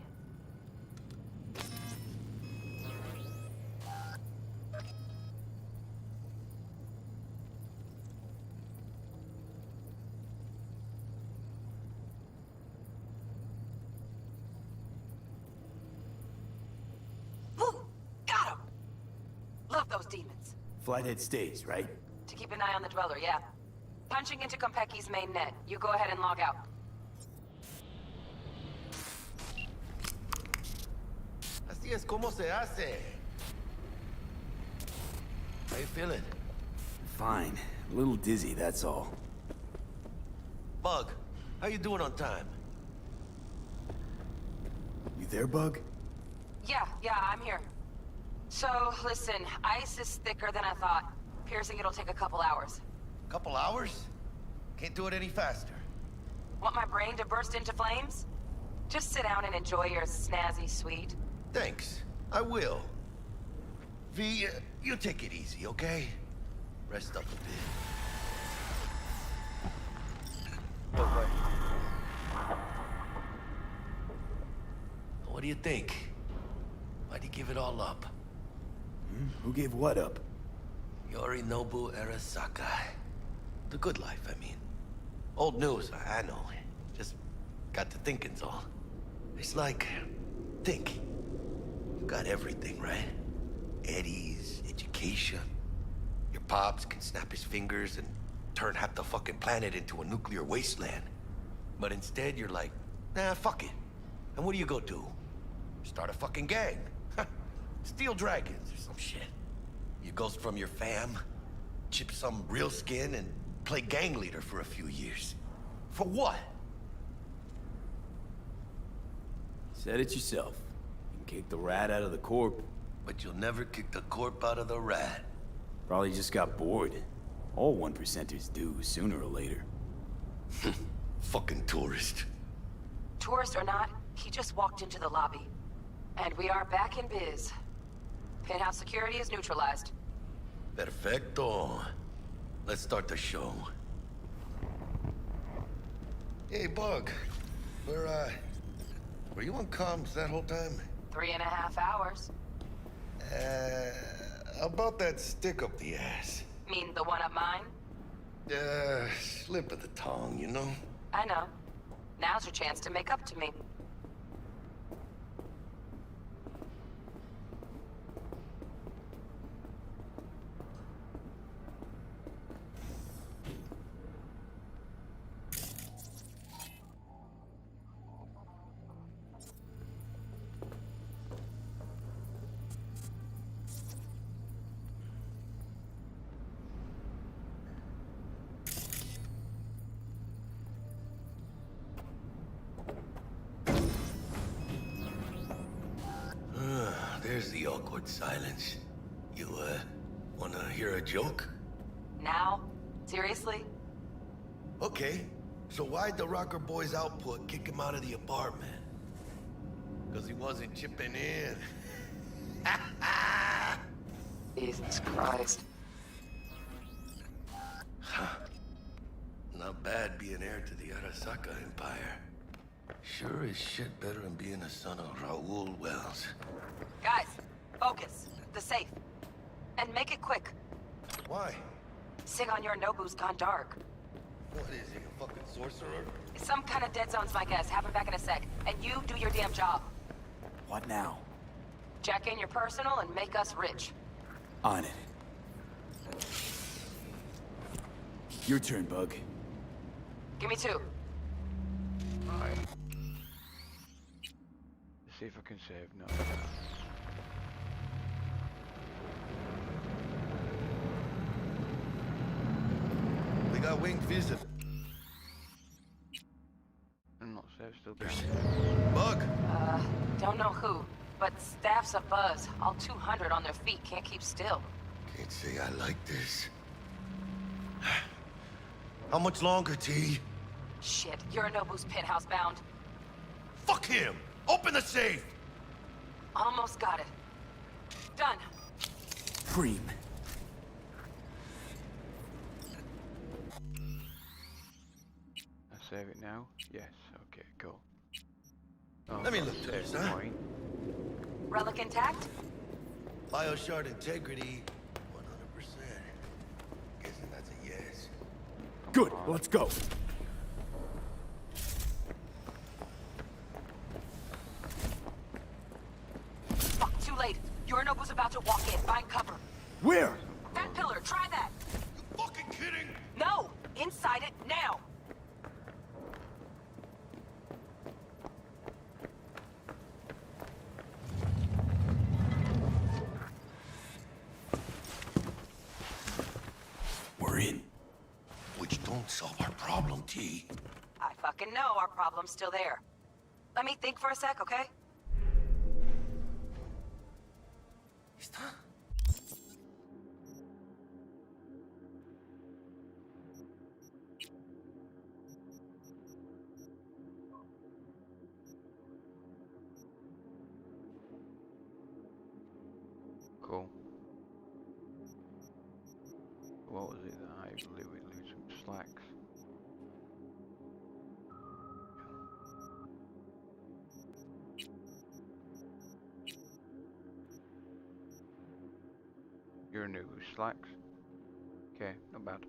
Woo! Got him! Love those demons. Flathead stays, right? To keep an eye on the Dweller, yeah. Punching into Konpeki's main net. You go ahead and log out. Así es como se hace. How you feeling? Fine. A little dizzy, that's all. Bug, how you doing on time? You there, Bug? Yeah, I'm here. So, listen, ice is thicker than I thought. Piercing it'll take a couple hours. Couple hours? Can't do it any faster. Want my brain to burst into flames? Just sit down and enjoy your snazzy sweet. Thanks. I will. V, you take it easy, okay? Rest up a bit. Lovely. What do you think? Why'd you give it all up? Who gave what up? Yorinobu Arasaka. The good life, I mean. Old news, I know. Just got to thinking's all. It's like, think. You got everything, right? Eddies, education. Your pops can snap his fingers and turn half the fucking planet into a nuclear wasteland. But instead, you're like, nah, fuck it. And what do you go do? Start a fucking gang. Steal dragons or some shit. You ghost from your fam, chip some real skin, and play gang leader for a few years. For what? Said it yourself. You can kick the rat out of the corp. But you'll never kick the corp out of the rat. Probably just got bored. All 1%ers do, sooner or later. Fucking tourist. Tourist or not, he just walked into the lobby. And we are back in biz. Penthouse security is neutralized. Perfecto. Let's start the show. Hey, Bug. Were you on comms that whole time? 3.5 hours. About that stick up the ass. Mean the one up mine? Slip of the tongue, you know? I know. Now's your chance to make up to me. There's the awkward silence. You, wanna hear a joke? Now? Seriously? Okay. So why'd the Rocker Boy's output kick him out of the apartment? Because he wasn't chipping in. Jesus Christ. Not bad being heir to the Arasaka Empire. Sure is shit better than being a son of Raoul Wells. Guys, focus. The safe. And make it quick. Why? Sig on your Nobu's gone dark. What is he, a fucking sorcerer? Some kind of dead zone's my guess. Have him back in a sec. And you do your damn job. What now? Jack in your personal and make us rich. On it. Your turn, Bug. Give me 2. Alright. Let's see if I can save. No. We got winged visitor. I'm not saved, still down. Bug! Don't know who, but staff's abuzz. All 200 on their feet, can't keep still. Can't say I like this. How much longer, T? Shit, Yorinobu's penthouse bound. Fuck him! Open the safe! Almost got it. Done. Cream. I save it now? Yes, okay, cool. Oh, Let me look to save this, huh? point. Relic intact? Bioshard integrity, 100%. Guessing that's a yes. Good, let's go. Fuck, too late. Yorinobu's about to walk in. Find cover. Where? That pillar, try that. You fucking kidding? No! Inside it, now! We're in. Which don't solve our problem, T. I fucking know our problem's still there. Let me think for a sec, okay? Cool. What was it that I believe we'd lose some slacks? You're new slacks. Okay, not bad.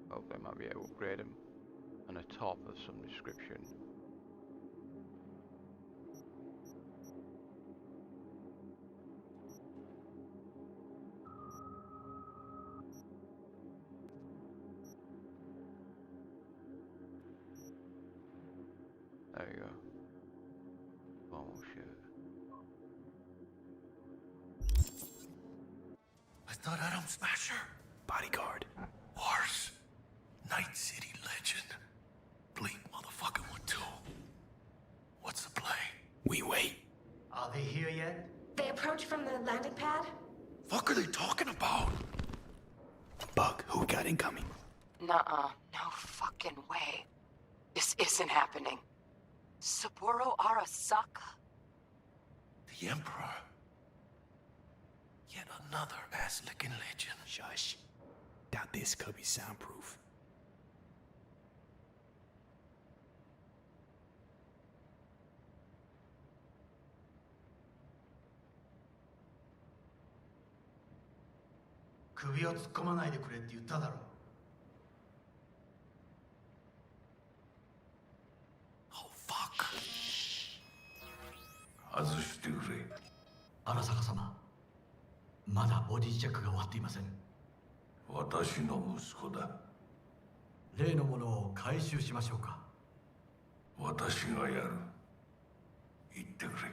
Hopefully I might be able to upgrade them on a top of some description. There you go. Oh shit. I thought Atom Smasher. Bodyguard. Worse. Night City legend. Bleak motherfucking one too. What's the play? We wait. Are they here yet? They approach from the landing pad? Fuck are they talking about? Bug, who we got incoming? Nuh-uh. No fucking way. This isn't happening. Saburo Arasaka? The Emperor. Yet another ass-licking legend. Shush. Doubt this could be soundproof.首を突っ込まないでくれって言っただろ。Oh fuck. 外してくれ。荒坂様、まだボディチェックが終わっていません。私の息子だ。例のものを回収しましょうか。私がやる。言ってくれ。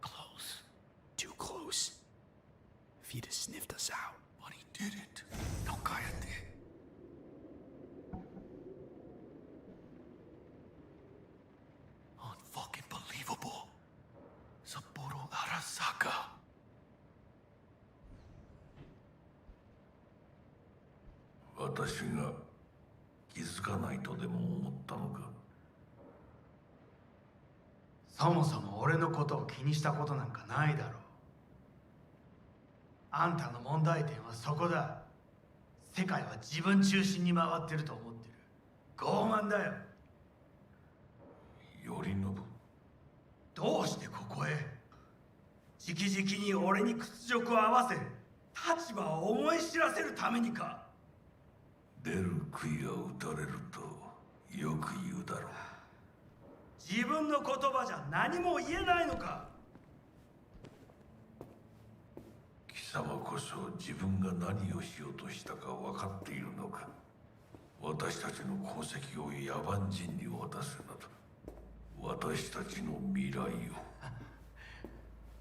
Close. Too close. If he'd have sniffed us out. But he didn't. No cállate. Unfucking believable. Saburo Arasaka.私が気づかないとでも思ったのか。そもそも俺のことを気にしたことなんかないだろう。あんたの問題点はそこだ。世界は自分中心に回ってると思ってる。傲慢だよ。頼信。どうしてここへ？直々に俺に屈辱を合わせ立場を思い知らせるためにか。出る杭が打たれるとよく言うだろう。自分の言葉じゃ何も言えないのか。貴様こそ自分が何をしようとしたか分かっているのか。私たちの功績を野蛮人に渡すなど、私たちの未来を。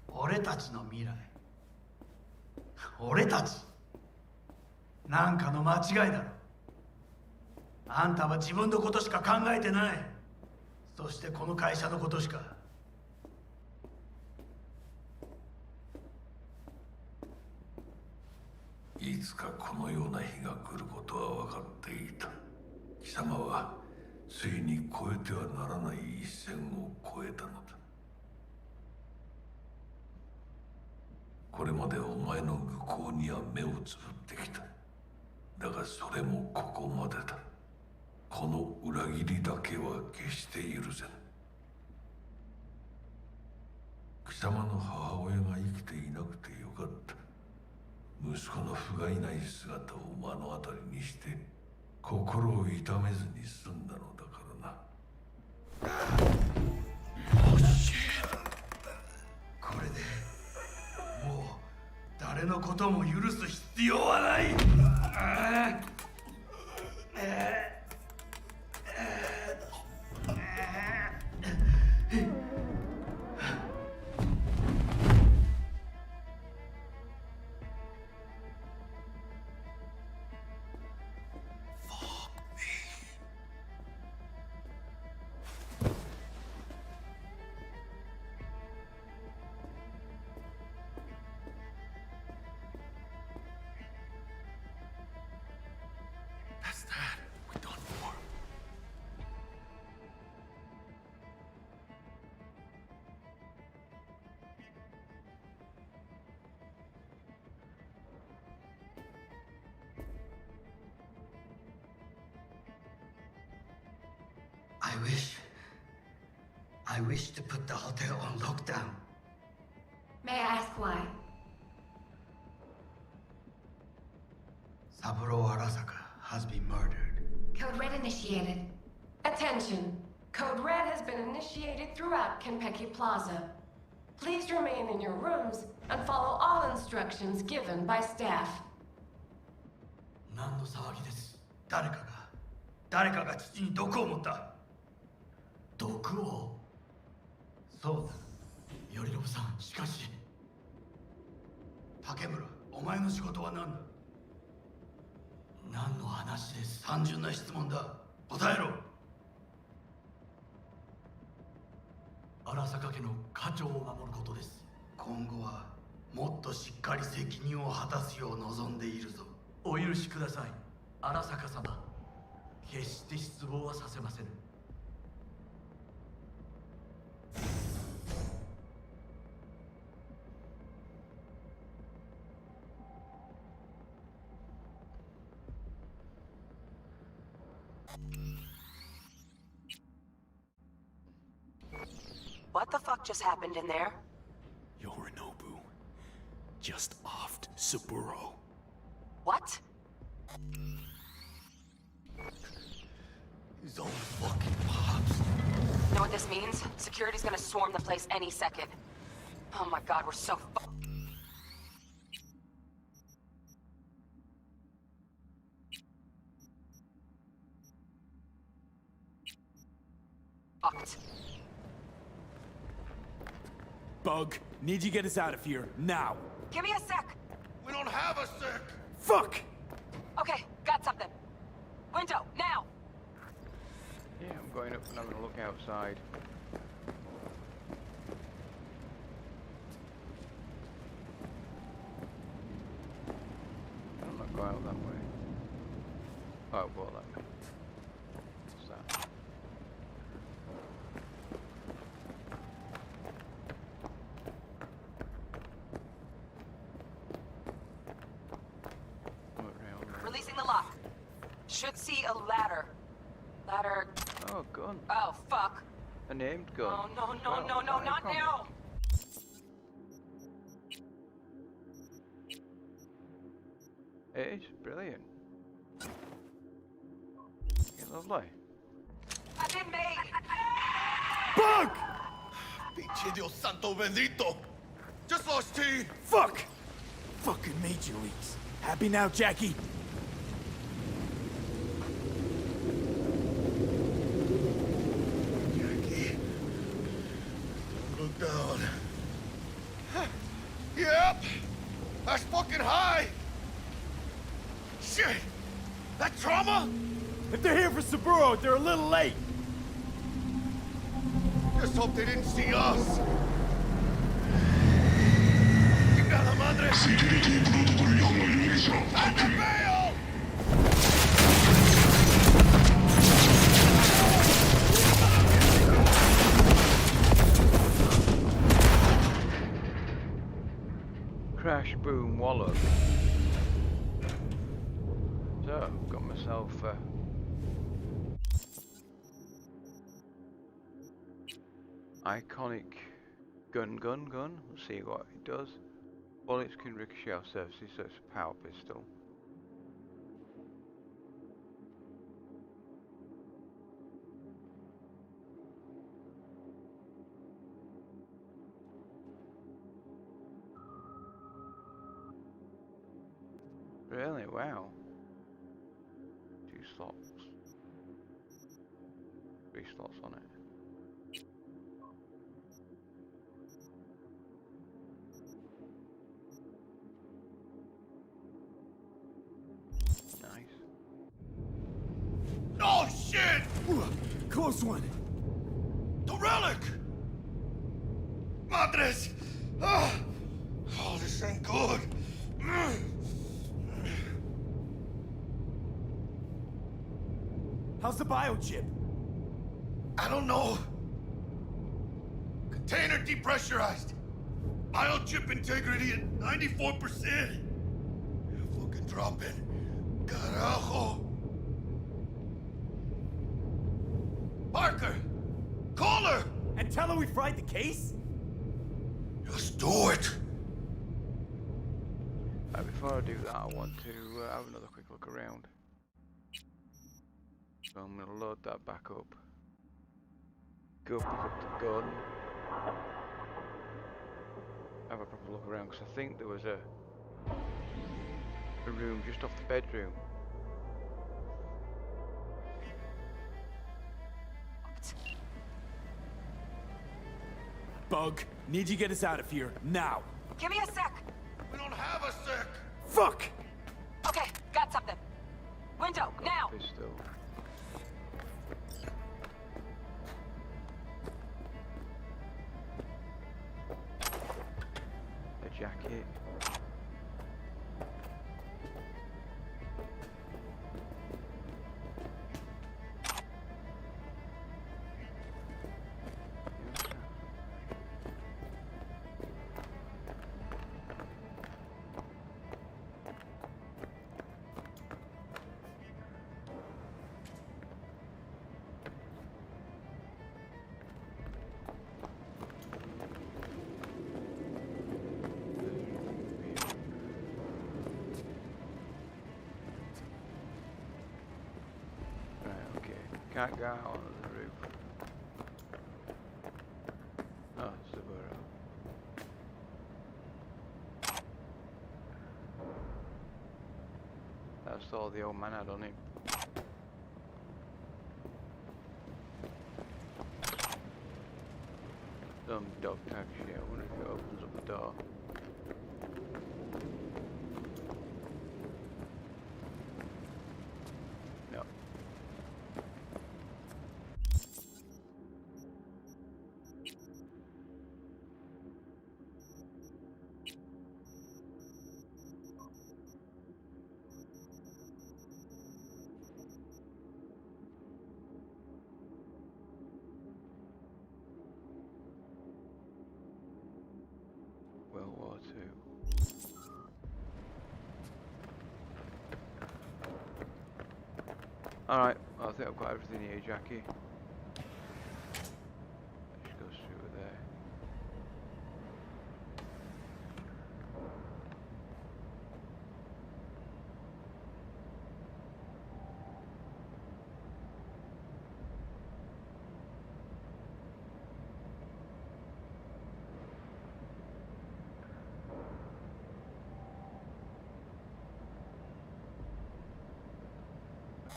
俺たちの未来。俺たちなんかの間違いだろ。あんたは自分のことしか考えてない。そしてこの会社のことしか。いつかこのような日が来ることは分かっていた。貴様はついに越えてはならない一線を越えたのだ。これまでお前の愚行には目をつぶってきた。だがそれもここまでだ。この裏切りだけは決して許せぬ。貴様の母親が生きていなくてよかった。息子の不甲斐ない姿を目の当たりにして心を痛めずに済んだのだからな。これでもう誰のことも許す必要はない。That's that. We're done for. I wish to put the hotel on lockdown. May I ask why? Saburo Arasaka has been murdered. Code Red initiated. Attention. Code Red has been initiated throughout Kenpeki Plaza. Please remain in your rooms and follow all instructions given by staff. 何の騒ぎです。誰かが父に毒を持った。毒を。そうだ。頼信さん、しかし。竹村、お前の仕事は何だ。何の話です。単純な質問だ。答えろ。荒坂家の家長を守ることです。今後はもっとしっかり責任を果たすよう望んでいるぞ。お許しください、荒坂様。決して失望はさせません。What the fuck just happened in there? Yorinobu just offed Saburo. What? His own fucking pops. Know what this means? Security's gonna swarm the place any second. Oh my god, we're so fucked. Bug, need you get us out of here, now. Give me a sec. We don't have a sec. Fuck! Okay, got something. Window, now! Yeah, I'm going up and having a look outside. I'm not going out that way. Oh, well, that way. What's that? Releasing the lock. Should see a ladder. Ladder. Oh, gun. Oh, fuck. A named gun. Oh, no, not now! It is brilliant. Yeah, lovely. I've been made. Bug! Pinche Dios santo bendito! Just lost T! Fuck! Fucking major leagues. Happy now, Jackie? Jackie. Look down. Yep! That's fucking high! Shit! That trauma? If they're here for Saburo, they're a little late. Just hope they didn't see us. Chingada madre! At the bail! Crash, boom, wallop. So, got myself iconic gun. We'll see what it does. Bullets can ricochet off surfaces, so it's a power pistol. Really? Wow. 2 slots. 3 slots on it. Nice. Oh shit! Ooh, close one. The relic! Madres! Oh, this ain't good. How's the biochip? I don't know. Container depressurized. Biochip integrity at 94%. Fucking drop it. Carajo. Parker! Call her! And tell her we fried the case? Just do it. Before I do that, I want to have another quick look around. So I'm going to load that back up. Go pick up the gun. Have a proper look around, because I think there was a room just off the bedroom. Bug, need you to get us out of here, now. Give me a sec. We don't have a sec. Fuck! Okay, got something. Window, now! Pistol. A jacket. Can't go out on the roof. Oh, Saburo. That's all the old man had on him. Some dog tag shit. I wonder if it opens up the door. No. World War II. Alright, I think I've got everything here, Jackie. Just goes through there.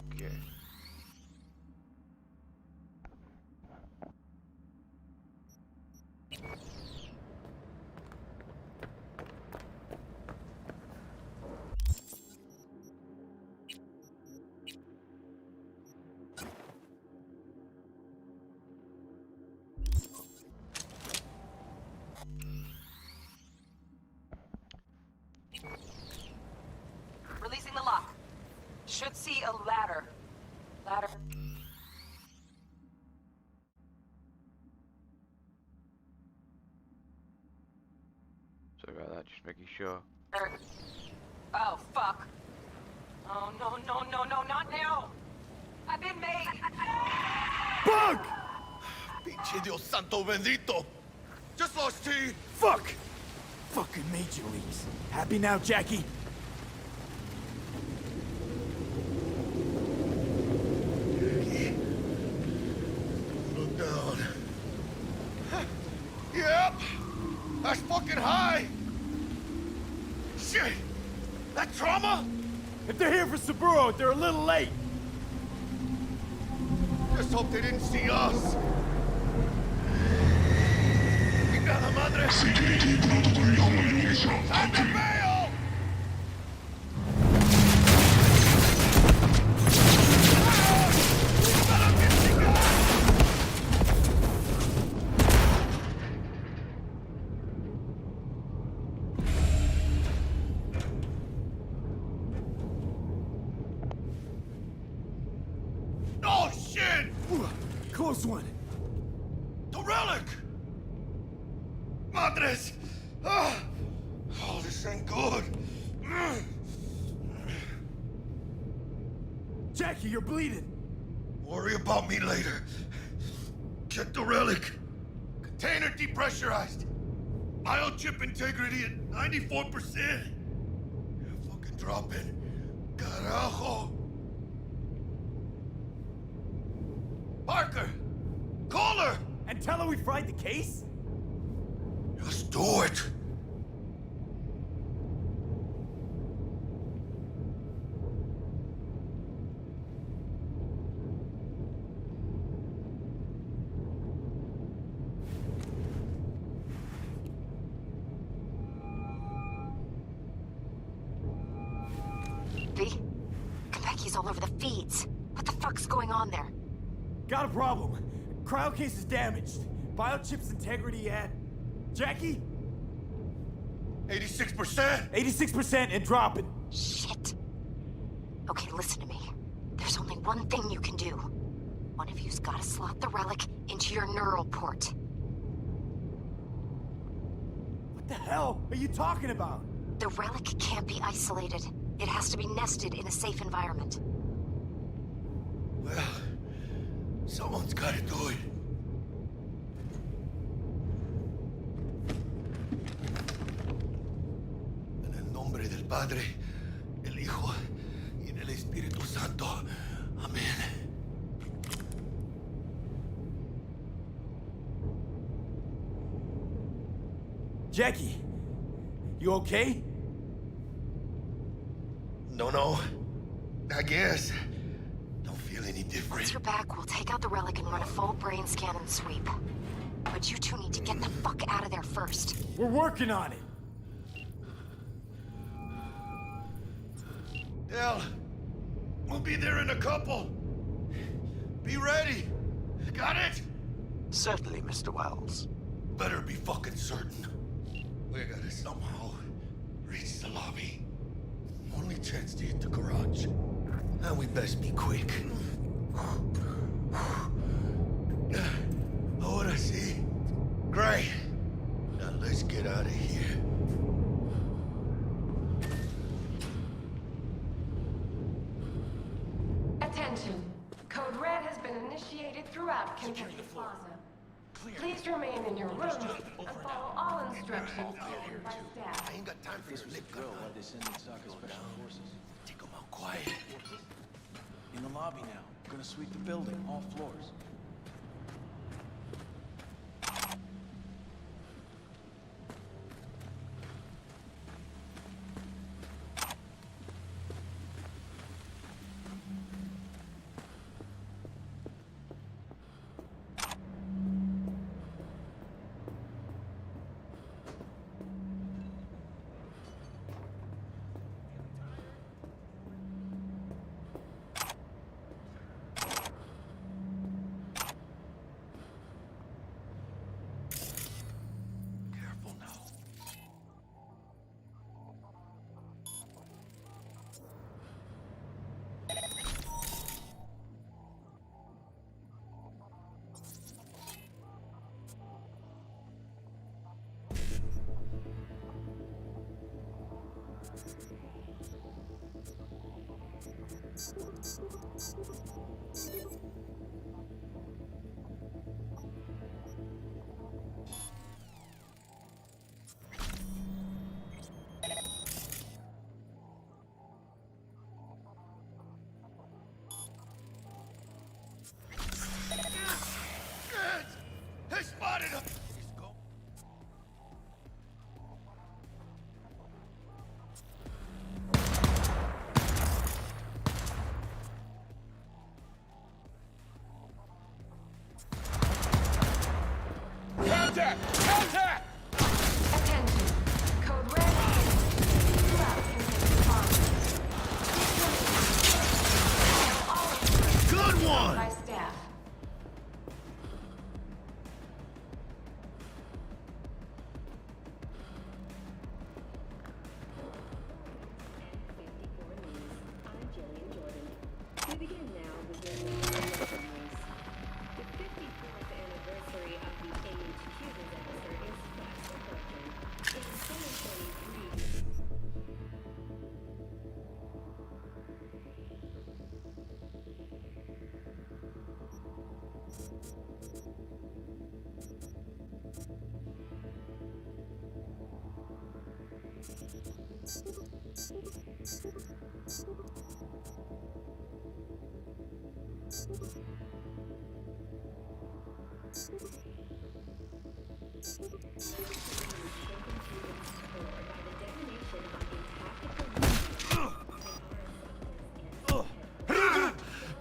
Okay. Releasing the lock. Should see a ladder. Ladder. Sorry about that, just making sure. Oh, fuck. Oh, no, no, no, no, not now! I've been made! Bug! Pinche Dios santo bendito! Just lost T! Fuck! Fucking major leagues. Happy now, Jackie? Look down. Yep! That's fucking high! Shit! That trauma? If they're here for Saburo, they're a little late. Just hope they didn't see us. Chingada madre! ¡Ande feo! Oh shit! Close one. The relic! Madres! Ah! Oh, this ain't good. Jackie, you're bleeding. Worry about me later. Check the relic. Container depressurized. Biochip integrity at 94%. Fucking drop it. Carajo. Parker! Call her! And tell her we fried the case? Just do it. V? Konpeki's all over the feeds. What the fuck's going on there? Got a problem. Cryo case is damaged. Biochip's integrity at... Jackie? 86%! 86% and dropping. Shit. Okay, listen to me. There's only one thing you can do. One of you's gotta slot the relic into your neural port. What the hell are you talking about? The relic can't be isolated. It has to be nested in a safe environment. Well, someone's gotta do it. En el nombre del Padre, el Hijo y del Espíritu Santo. Amén. Jackie, you okay? No. I guess. Don't feel any different. Once you're back, we'll take out the relic and run a full brain scan and sweep. But you two need to get the fuck out of there first. We're working on it. Hell, we'll be there in a couple. Be ready. Got it? Certainly, Mr. Wells. Better be fucking certain. We gotta somehow reach the lobby. Only chance to hit the garage. And we best be quick. Ahora sí. Great. Now let's get out of here. Attention. Code Red has been initiated throughout Kentucky Plaza. Please remain in your rooms and follow all instructions given by staff. I ain't got time for this lip girl. Why they send in Saka's special forces? Take them out quiet. In the lobby now. Gonna sweep the building, all floors.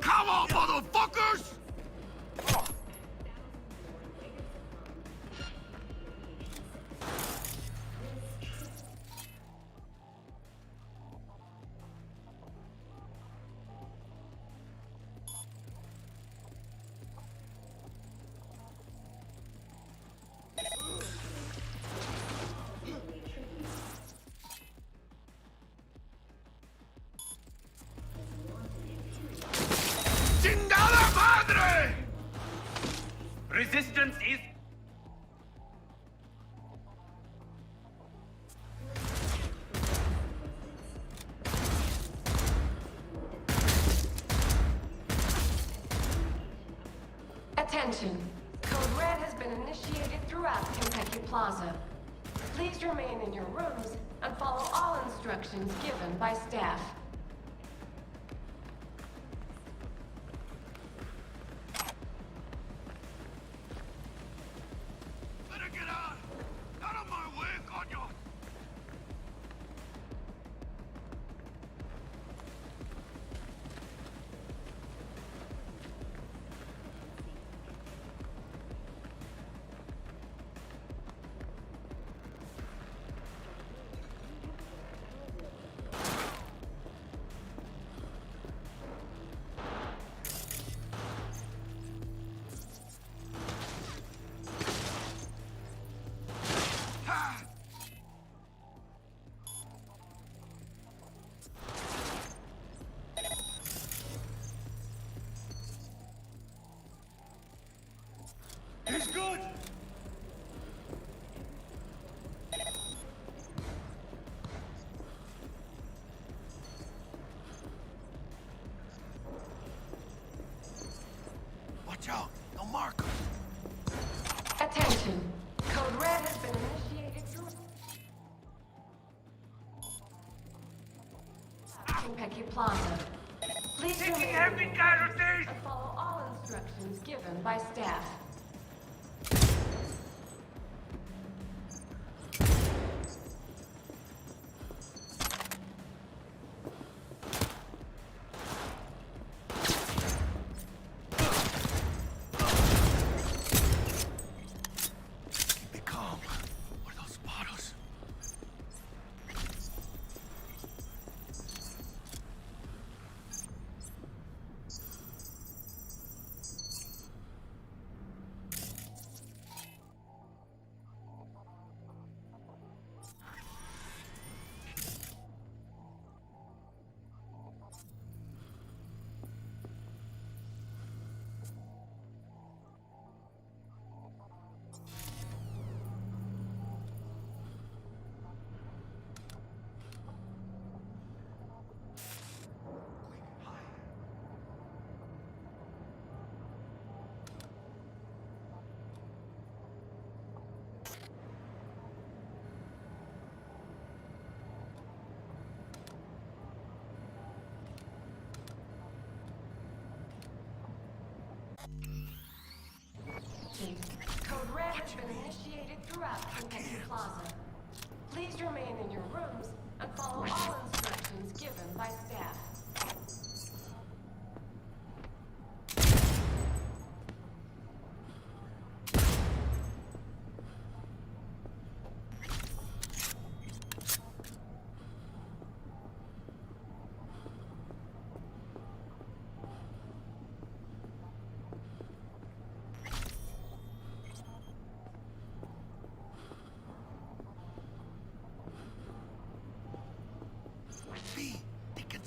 Come on, motherfuckers! ¡Chingada madre! Resistance is... Attention. Code Red has been initiated throughout Kentucky Plaza. Please remain in your rooms and follow all instructions given by staff. Better get out! Out of my way, coño! He's good! Watch out! No markers! Attention. Code Red has been initiated through Kentucky Plaza. Please remain heavy in your casualties! rooms and follow all instructions given by staff. Keep it calm. What are those bottles? Code Red has been initiated throughout Kentucky Plaza. Please remain in your rooms and follow all instructions given by staff. See, they can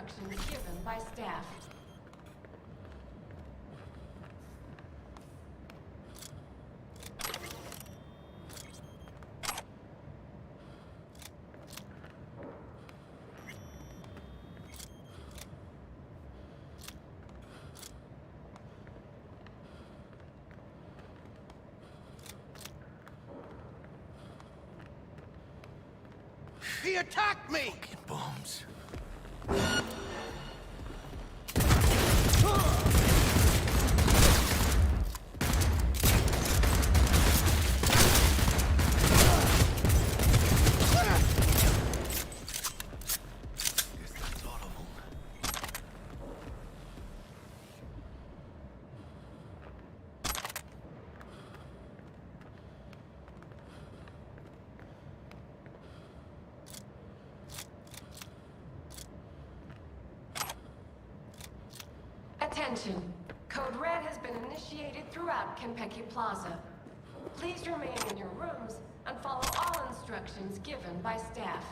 instructions given by staff. He attacked me! Fucking bums. Attention. Code Red has been initiated throughout Kenpeki Plaza. Please remain in your rooms and follow all instructions given by staff.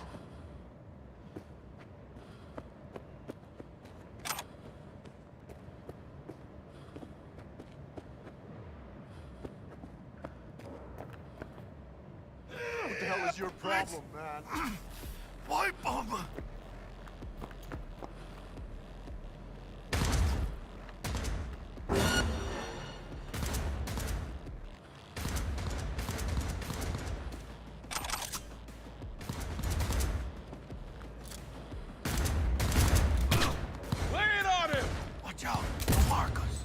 What the hell is your problem, man? Why, bomb? Watch out! They'll mark us!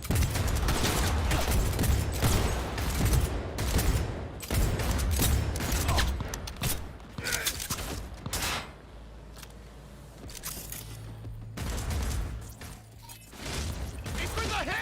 Aim for the head!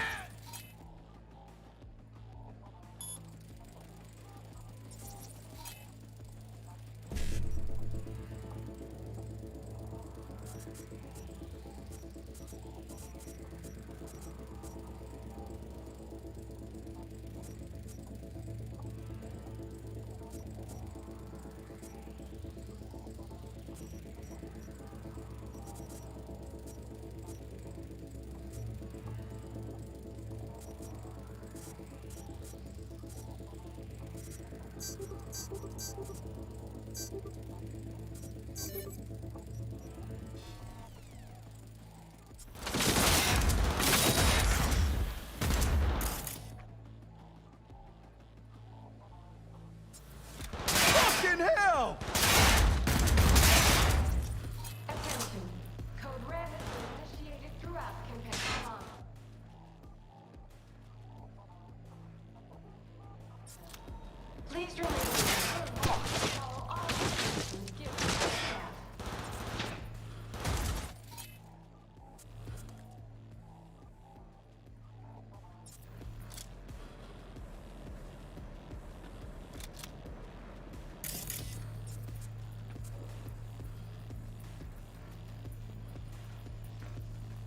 Fucking hell! Attention. Code Red has been initiated throughout Kenpeki Plaza. Please remain in your rooms and follow all instructions given by staff.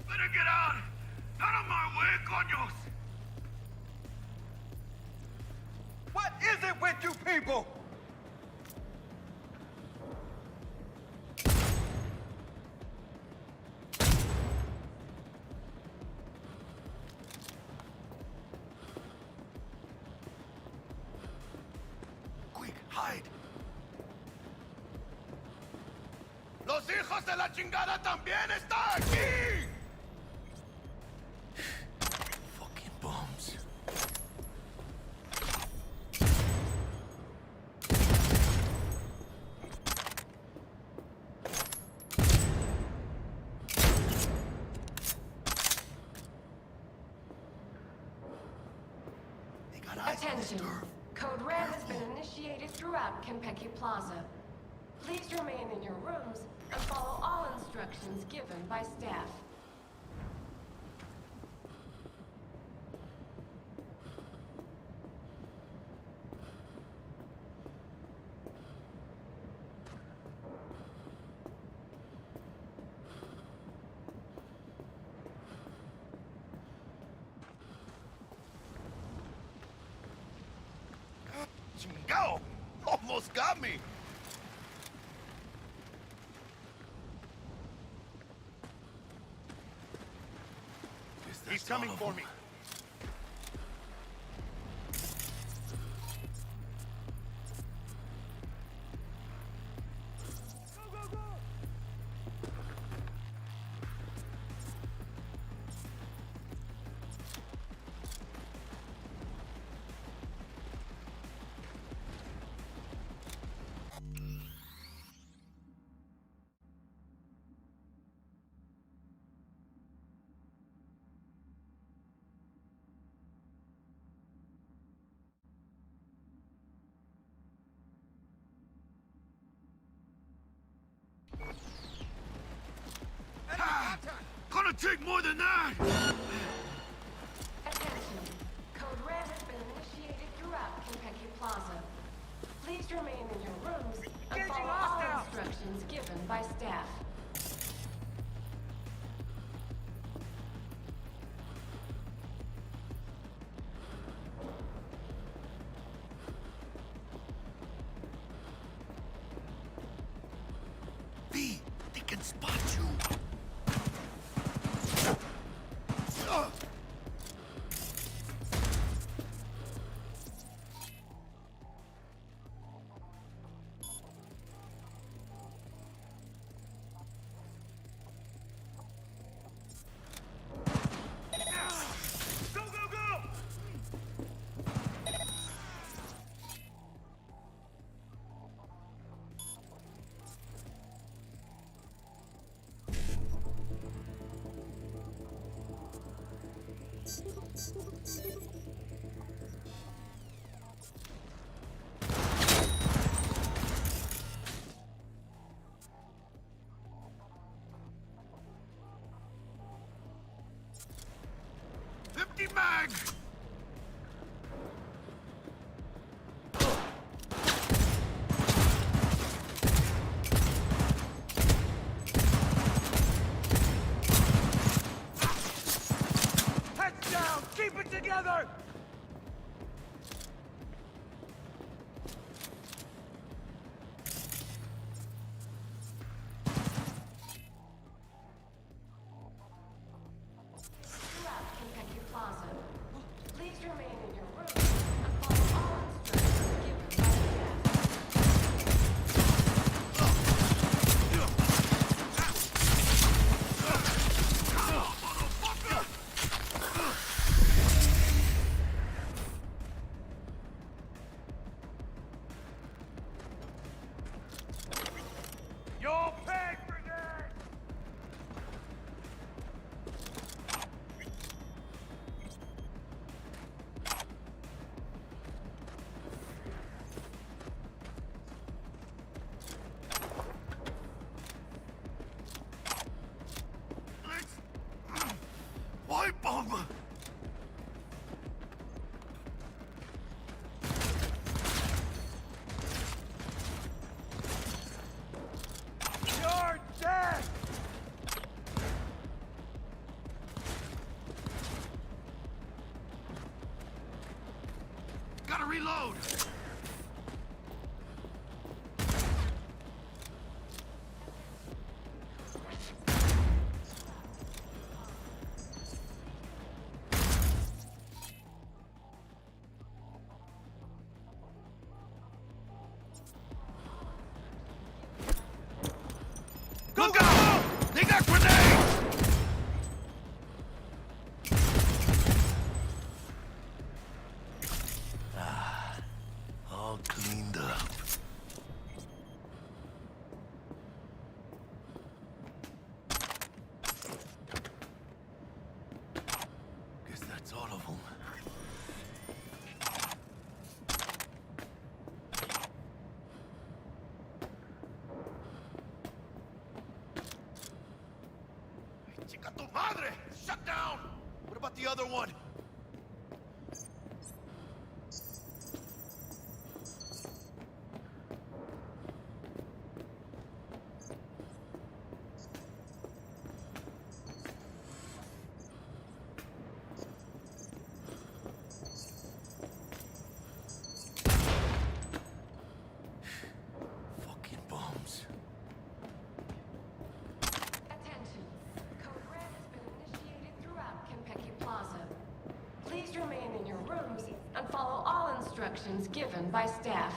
Better get out! Out of my way, coños! What is it with you people? Quick, hide! ¡Los hijos de la chingada también están aquí! Fucking bums. Attention. Code Red has been initiated throughout Kenpeki Plaza. Please remain in your rooms and follow all instructions given by staff. Chingao! Almost got me! He's coming for me. Gonna take more than that! Attention. Code Red has been initiated throughout Kentucky Plaza. Please remain in your rooms and follow all instructions given by staff. B, they can spot you. Empty mag! Heads down! Keep it together! Throughout Kentucky Plaza. Please remain in your rooms and follow all instructions given by staff. You'll pay for that! Wipe them! You're dead! Gotta reload! Look out! They got grenades! All cleaned up. Guess that's all of them. Chica tu madre! Shut down! What about the other one? Fucking bums. Attention. Code Red has been initiated throughout Kentucky Plaza. instructions given by staff.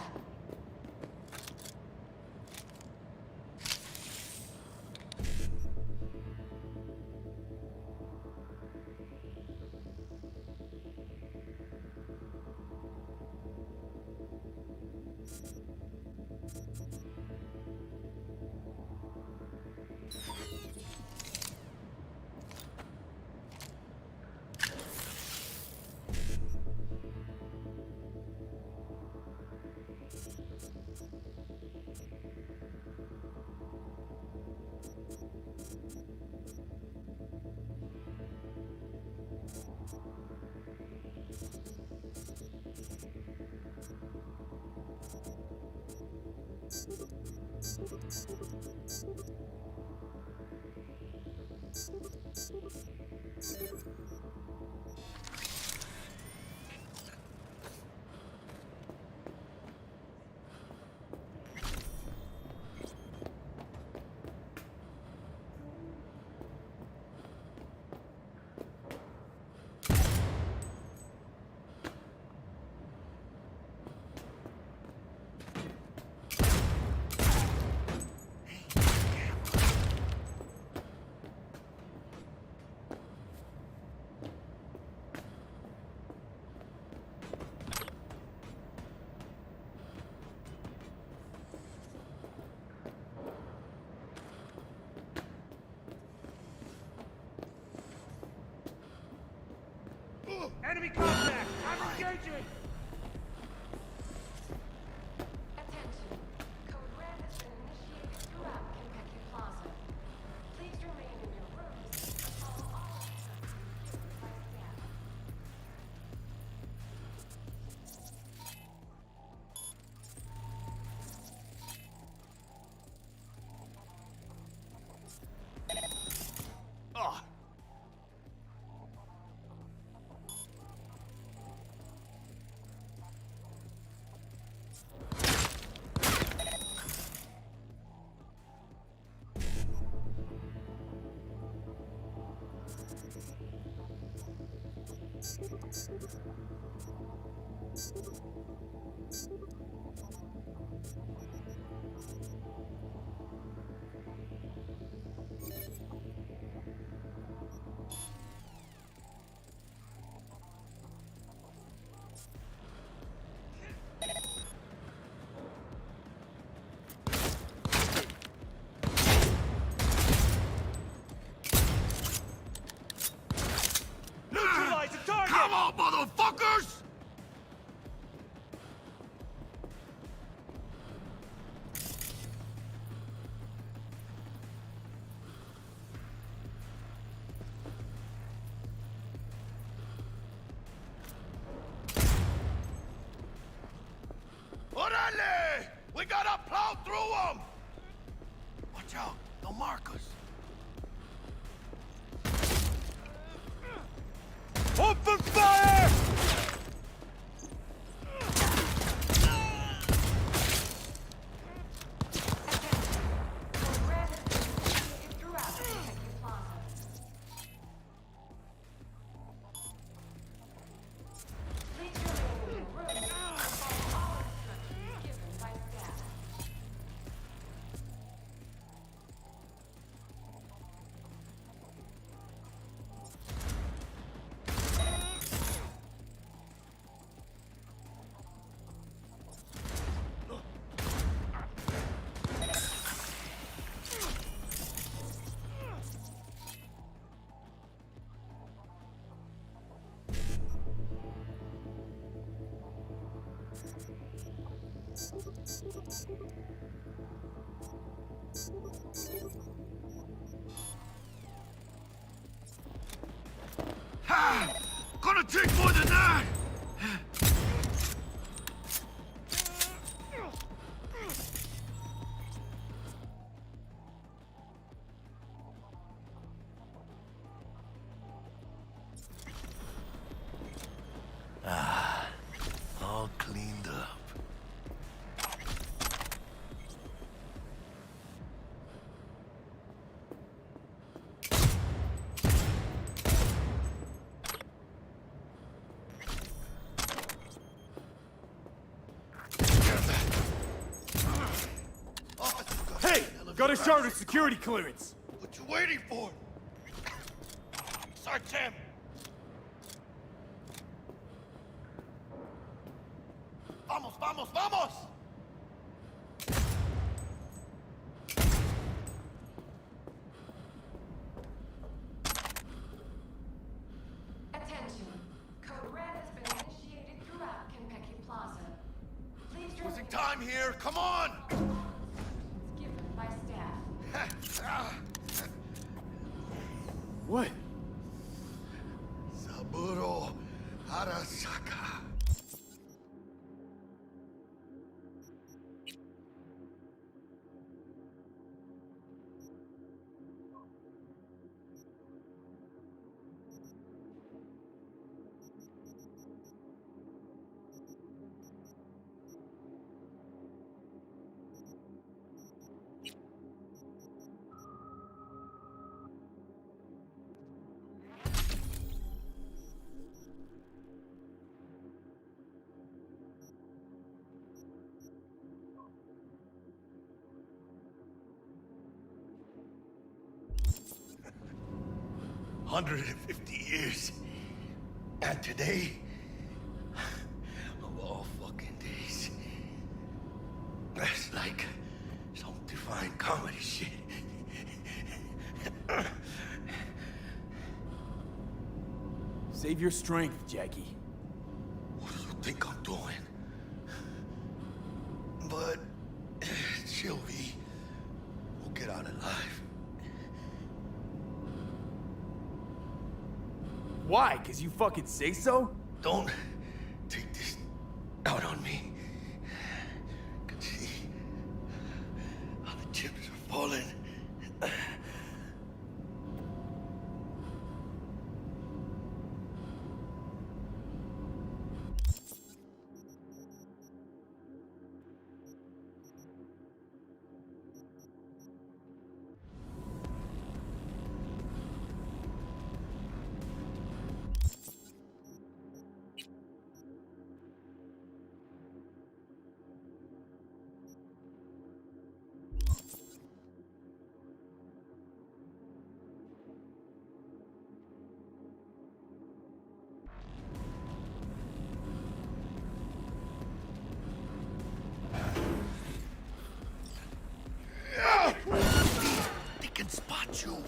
Enemy contact! I'm engaging! Attention. Code Red has been initiated throughout Kentucky Plaza. Please remain in your rooms and follow all instructions given by staff. Oh. Neutralize the target! Come on, motherfuckers! Orale! We gotta plow through them! Watch out, they'll mark us. Open fire! Code Red has been initiated throughout Kentucky Plaza. Please remain in your rooms and follow all instructions given by staff. Ha! Gonna take more than that! All cleaned up. Let us show the security clearance. What you waiting for? Search him! Vamos, vamos, vamos! Attention. Code Red has been initiated throughout Kenpeki Plaza. Please remain. Losing time here, come on! Given by staff. What? Saburo Arasaka. $150 and today, of all fucking days, that's like some divine comedy shit. Save your strength, Jackie. What do you think I'm doing? But chill, V. We'll get out alive. Why? 'Cause you fucking say so? Don't take this out on me. I can see how the chips are falling. They can spot you.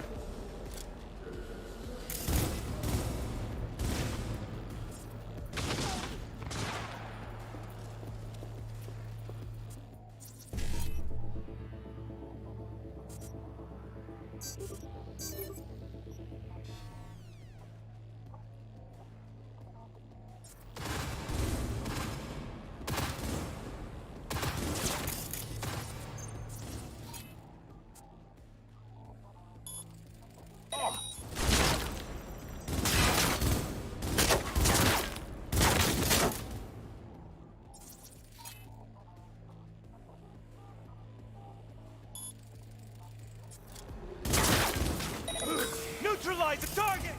Neutralize the target!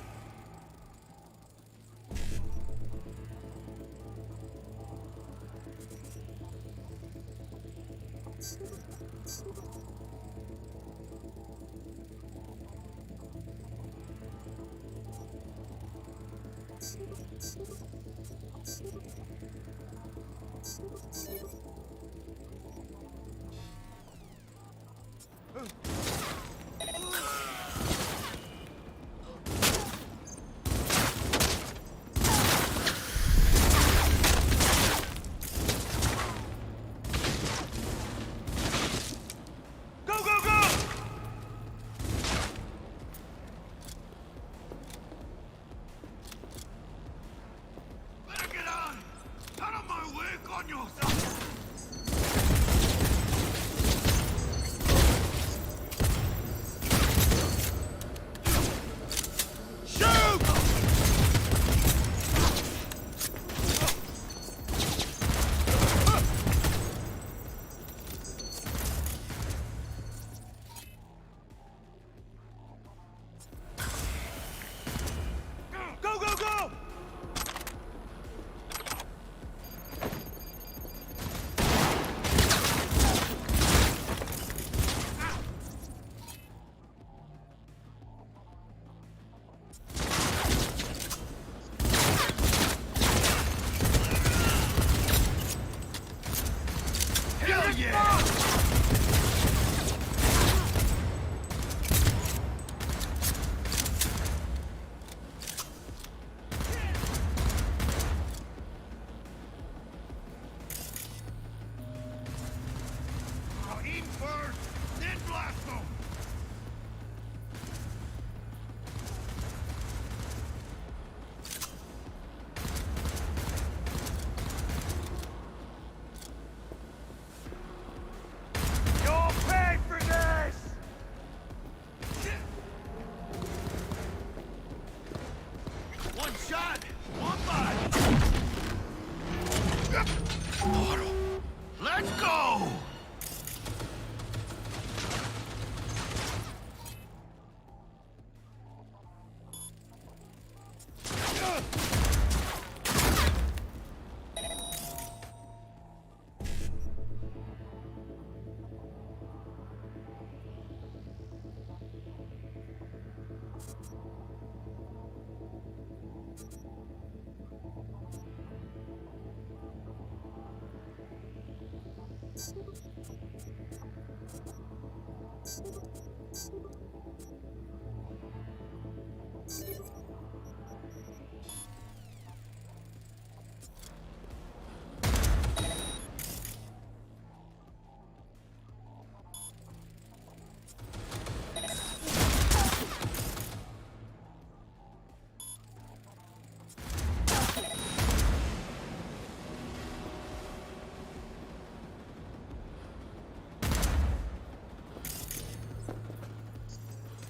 Portal. Let's go!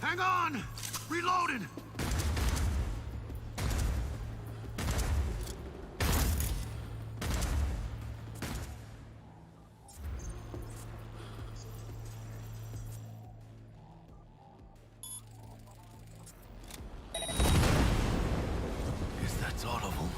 Hang on! Reloading! Guess that's all of them.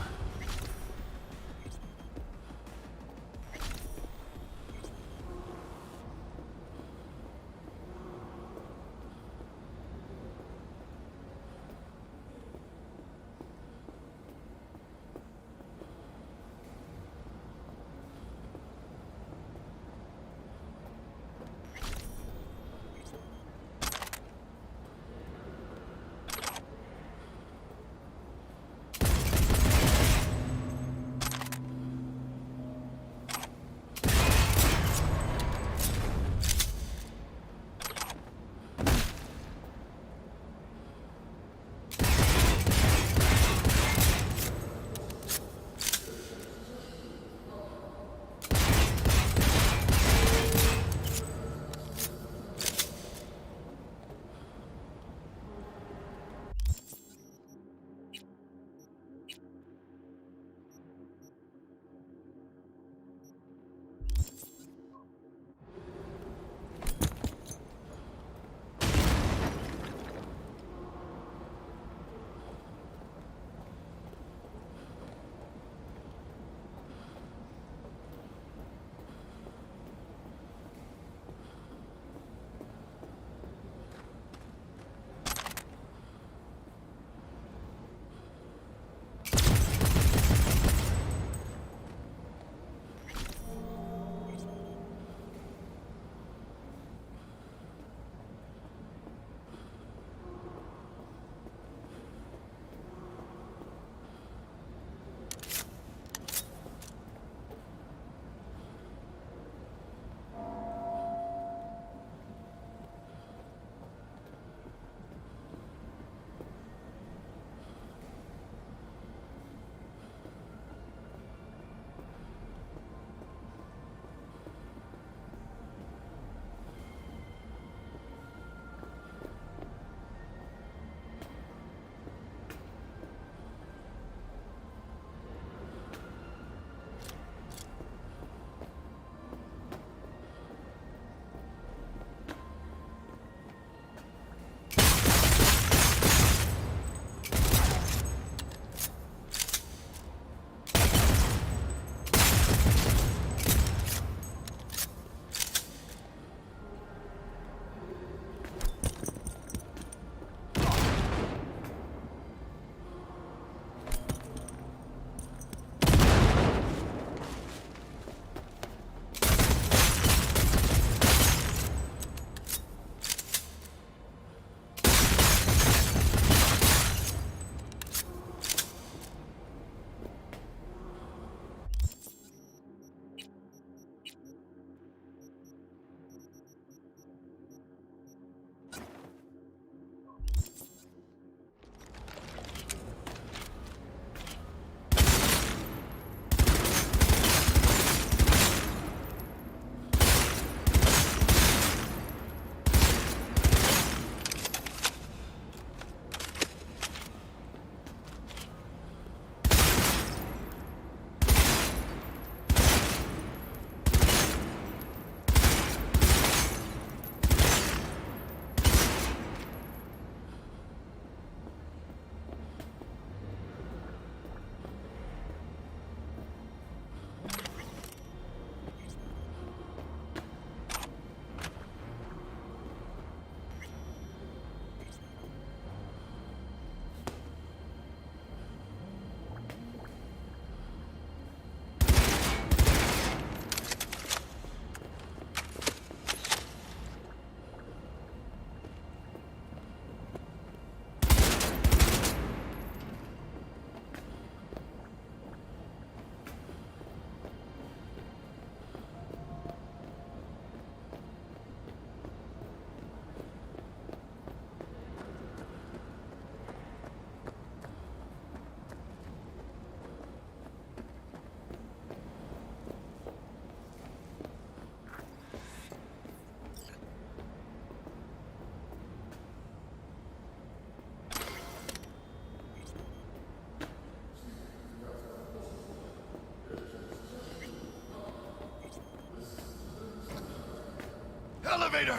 elevator!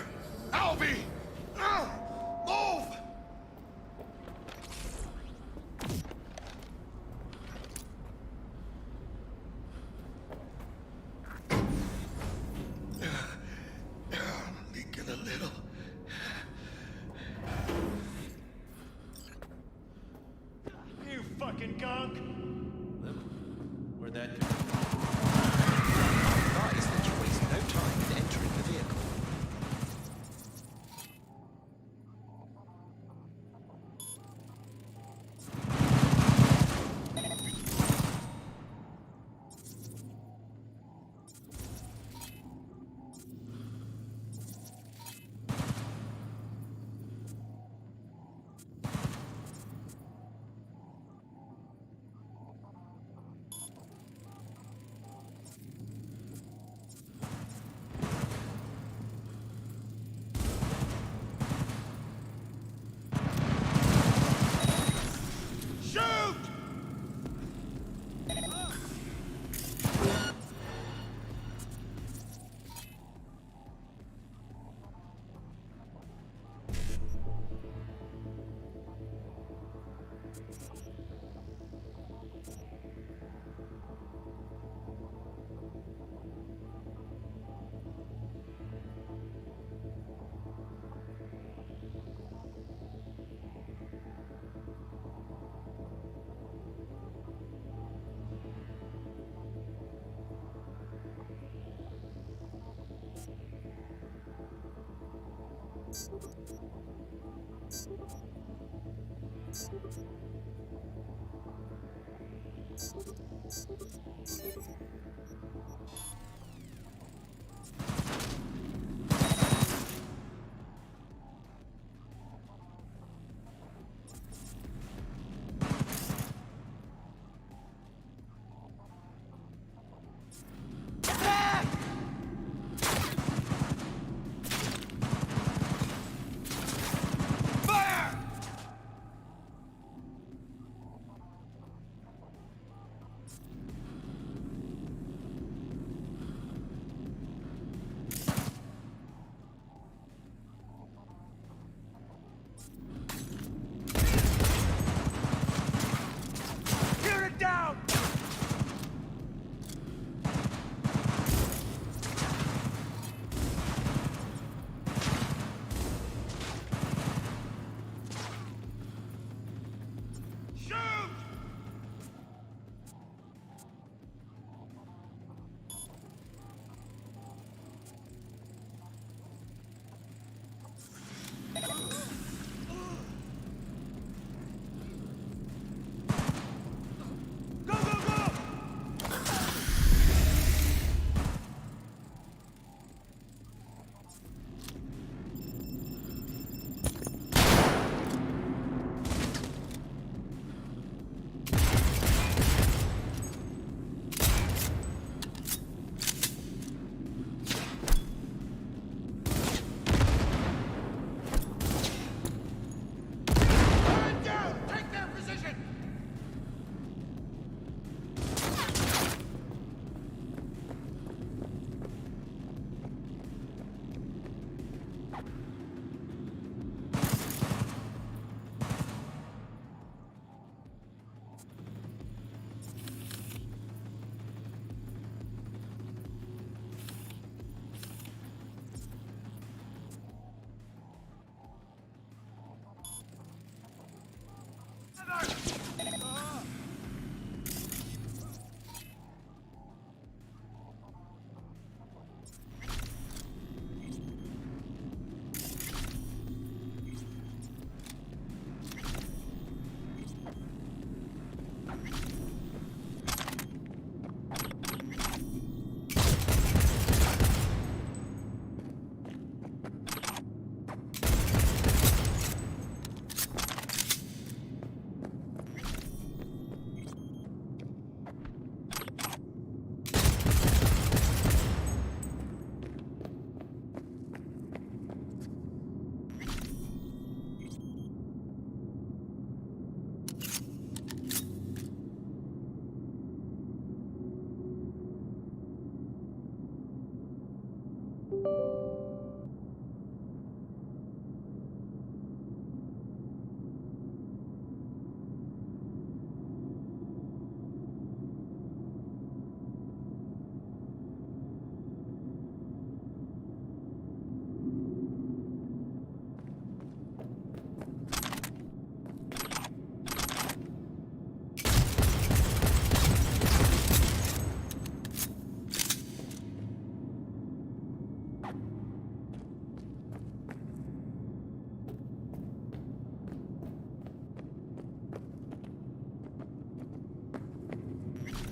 Albie! Move! Leaking a little. You fucking gunk! Where'd that come from? Advise that you waste no time in entering the vehicle.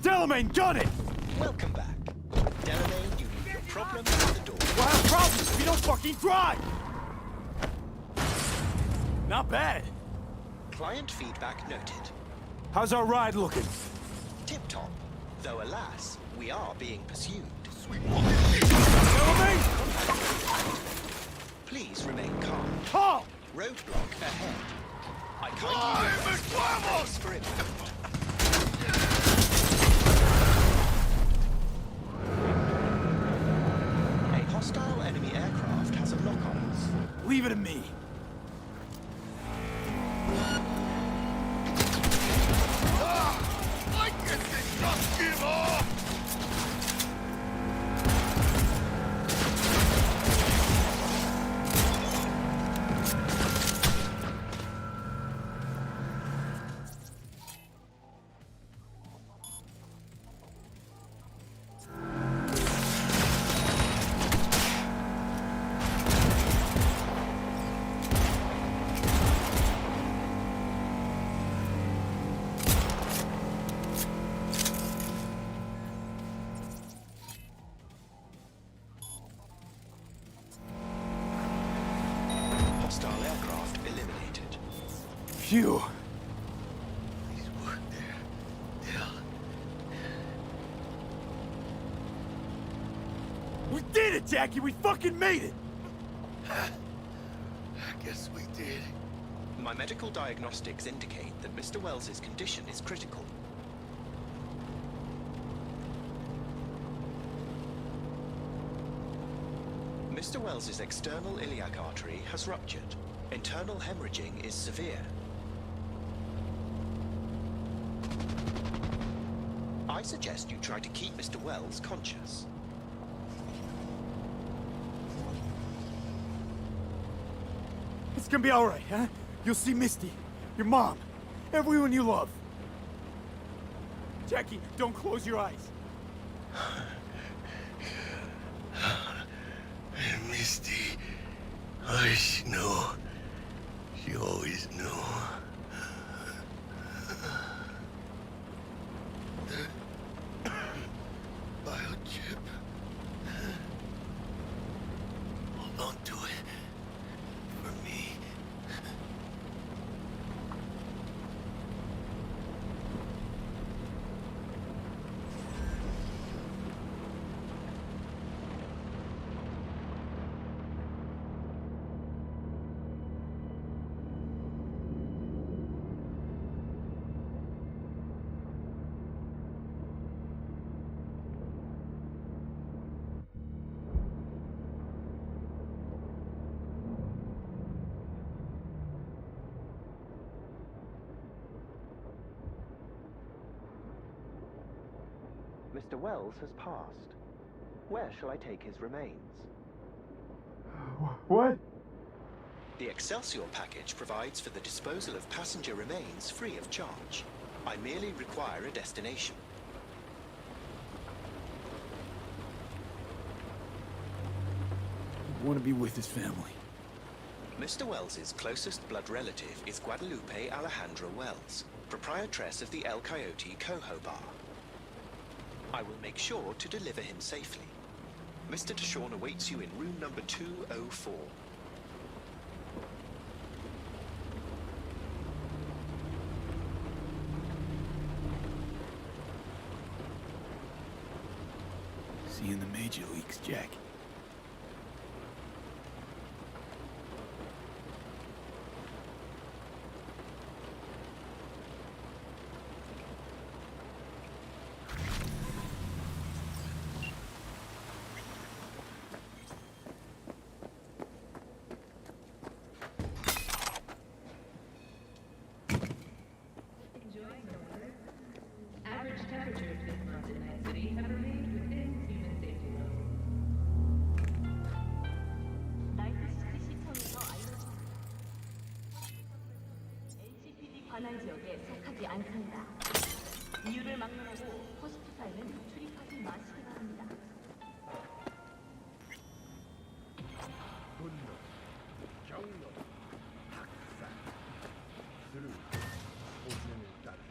Delamain, got it! Welcome back. Delamain, you leave your problem at the door. We'll have problems if you don't fucking drive! Not bad. Client feedback noted. How's our ride looking? Tip-top. Though alas, we are being pursued. Delamain! Please remain calm. Halt! Roadblock ahead. I kindly request for impact. A hostile enemy aircraft has a lock on us. Leave it to me. I guess they just give up! Hostile aircraft eliminated. Phew. We did it, Jackie! We fucking made it! I guess we did. My medical diagnostics indicate that Mr. Wells's condition is critical. Mr. Wells's external iliac artery has ruptured. Internal hemorrhaging is severe. I suggest you try to keep Mr. Wells conscious. It's gonna be alright, huh? You'll see Misty, your mom, everyone you love. Jackie, don't close your eyes. Misty, I know. She always knew. The biochip. Hold on to it. For me. Mr. Wells has passed. Where shall I take his remains? What? The Excelsior package provides for the disposal of passenger remains free of charge. I merely require a destination. I want to be with his family. Mr. Wells's closest blood relative is Guadalupe Alejandra Wells, proprietress of the El Coyote Coho Bar. I will make sure to deliver him safely. Mr. Deshawn awaits you in room number 204. See you in the major leagues, Jack. Average temperatures this month in Night City have remained within human safety levels. LCPD 관할 지역에 속하지 않습니다. 이유를 막론하고 호스피탈에는 출입하지 마시기 바랍니다. 분노, 경로, 학살, 스루, 소신을 따르려.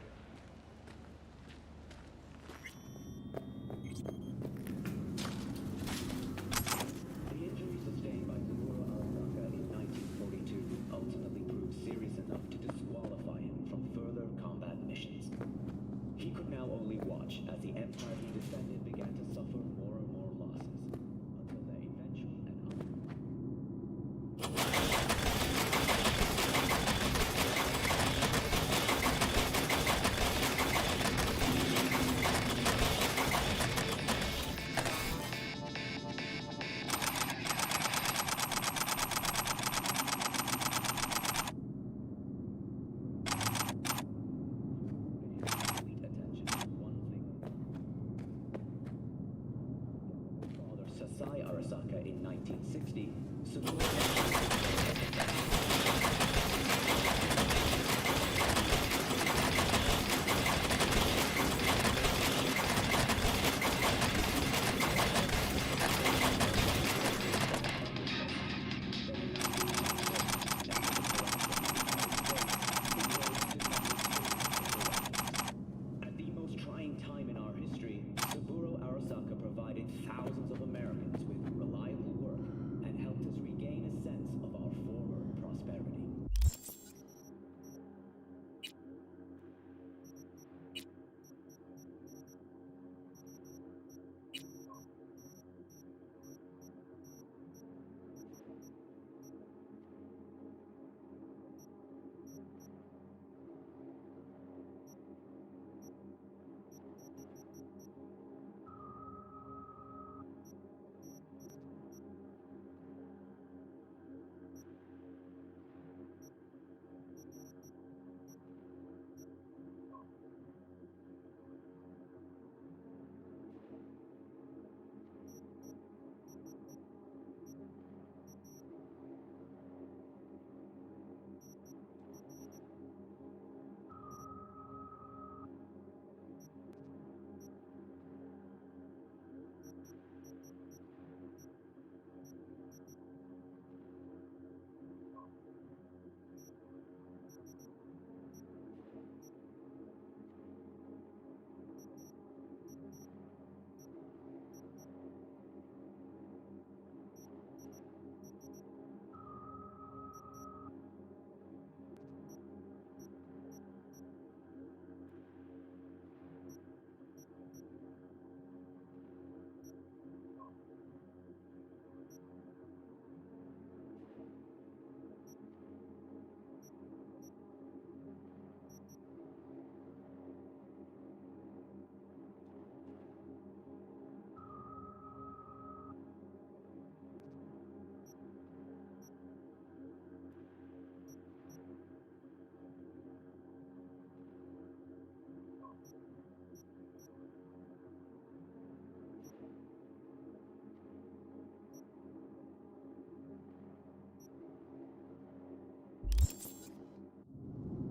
60. At the most trying time in our history, Saburo Arasaka provided thousands of Americans with reliable work and helped us regain a sense of our former prosperity.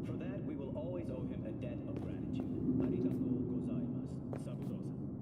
For that, we will always owe him a debt of gratitude. Arigato gozaimasu, Saburo-san.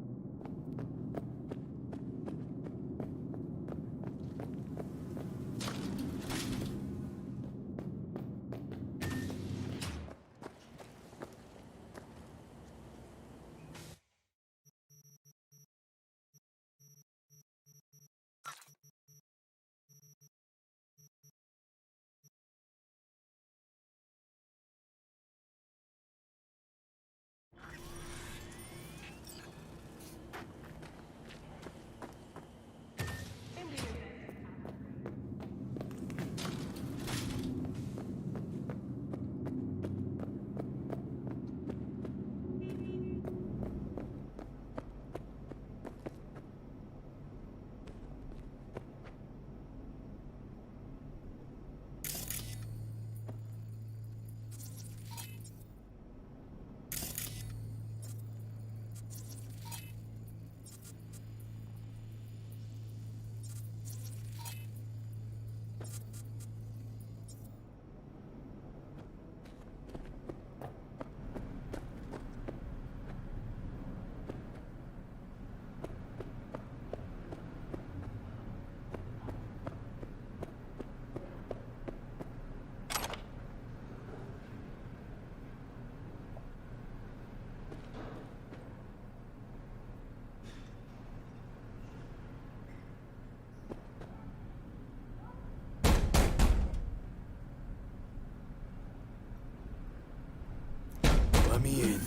Let me in.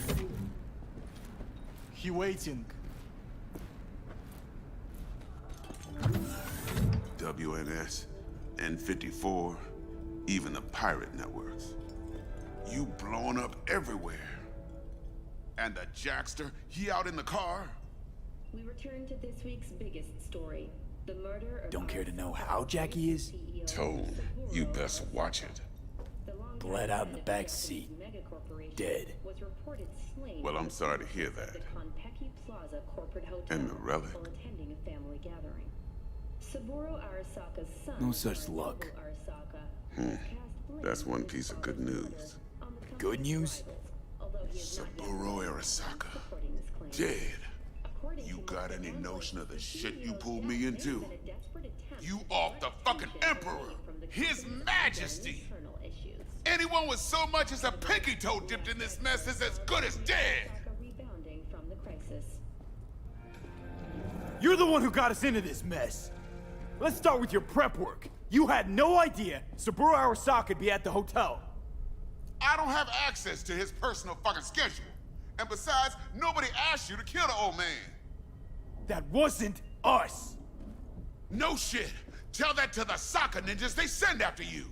He waiting. WNS, N54, even the pirate networks. You blowing up everywhere. And the Jackster, he out in the car? We return to this week's biggest story. The murder of... Don't care to know how Jackie is? Tone, you best watch it. Bled out in the back seat. Dead. Was reported slain. Well, I'm sorry to hear that. The Konpeki Plaza corporate hotel And the relic? while attending a family gathering. Saburo Arasaka's son. No such luck. That's one piece of good news. Good news? Saburo Arasaka. Dead. You got any notion of the shit you pulled me into? You off the fucking Emperor! His Majesty! Anyone with so much as a pinky toe dipped in this mess is as good as dead! You're the one who got us into this mess. Let's start with your prep work. You had no idea Saburo Arasaka'd be at the hotel. I don't have access to his personal fucking schedule. And besides, nobody asked you to kill the old man. That wasn't us. No shit. Tell that to the soccer ninjas they send after you.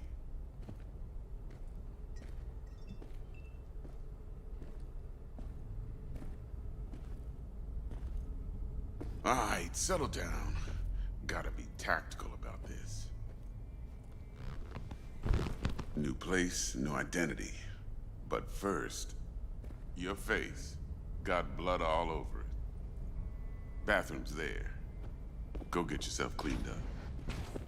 All right, settle down. Gotta be tactical about this. New place, new identity. But first, your face got blood all over it. Bathroom's there. Go get yourself cleaned up.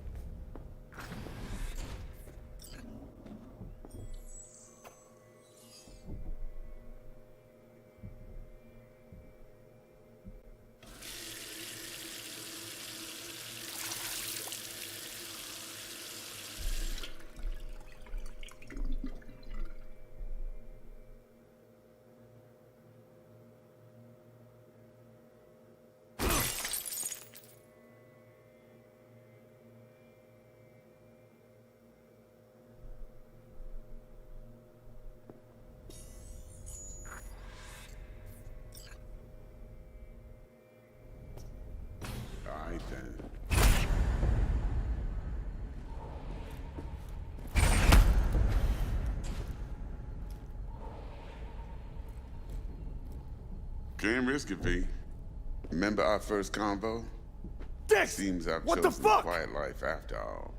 All right, then. Can't risk it, V. Remember our first convo? Dex! Seems I've What chosen the fuck? a quiet life after all.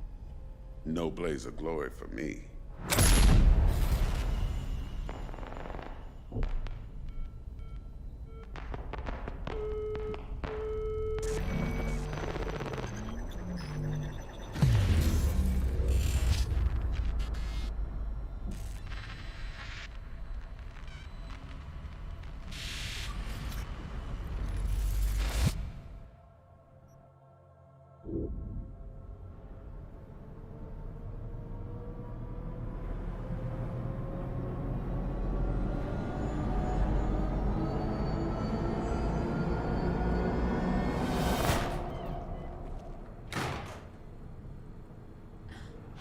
No blaze of glory for me.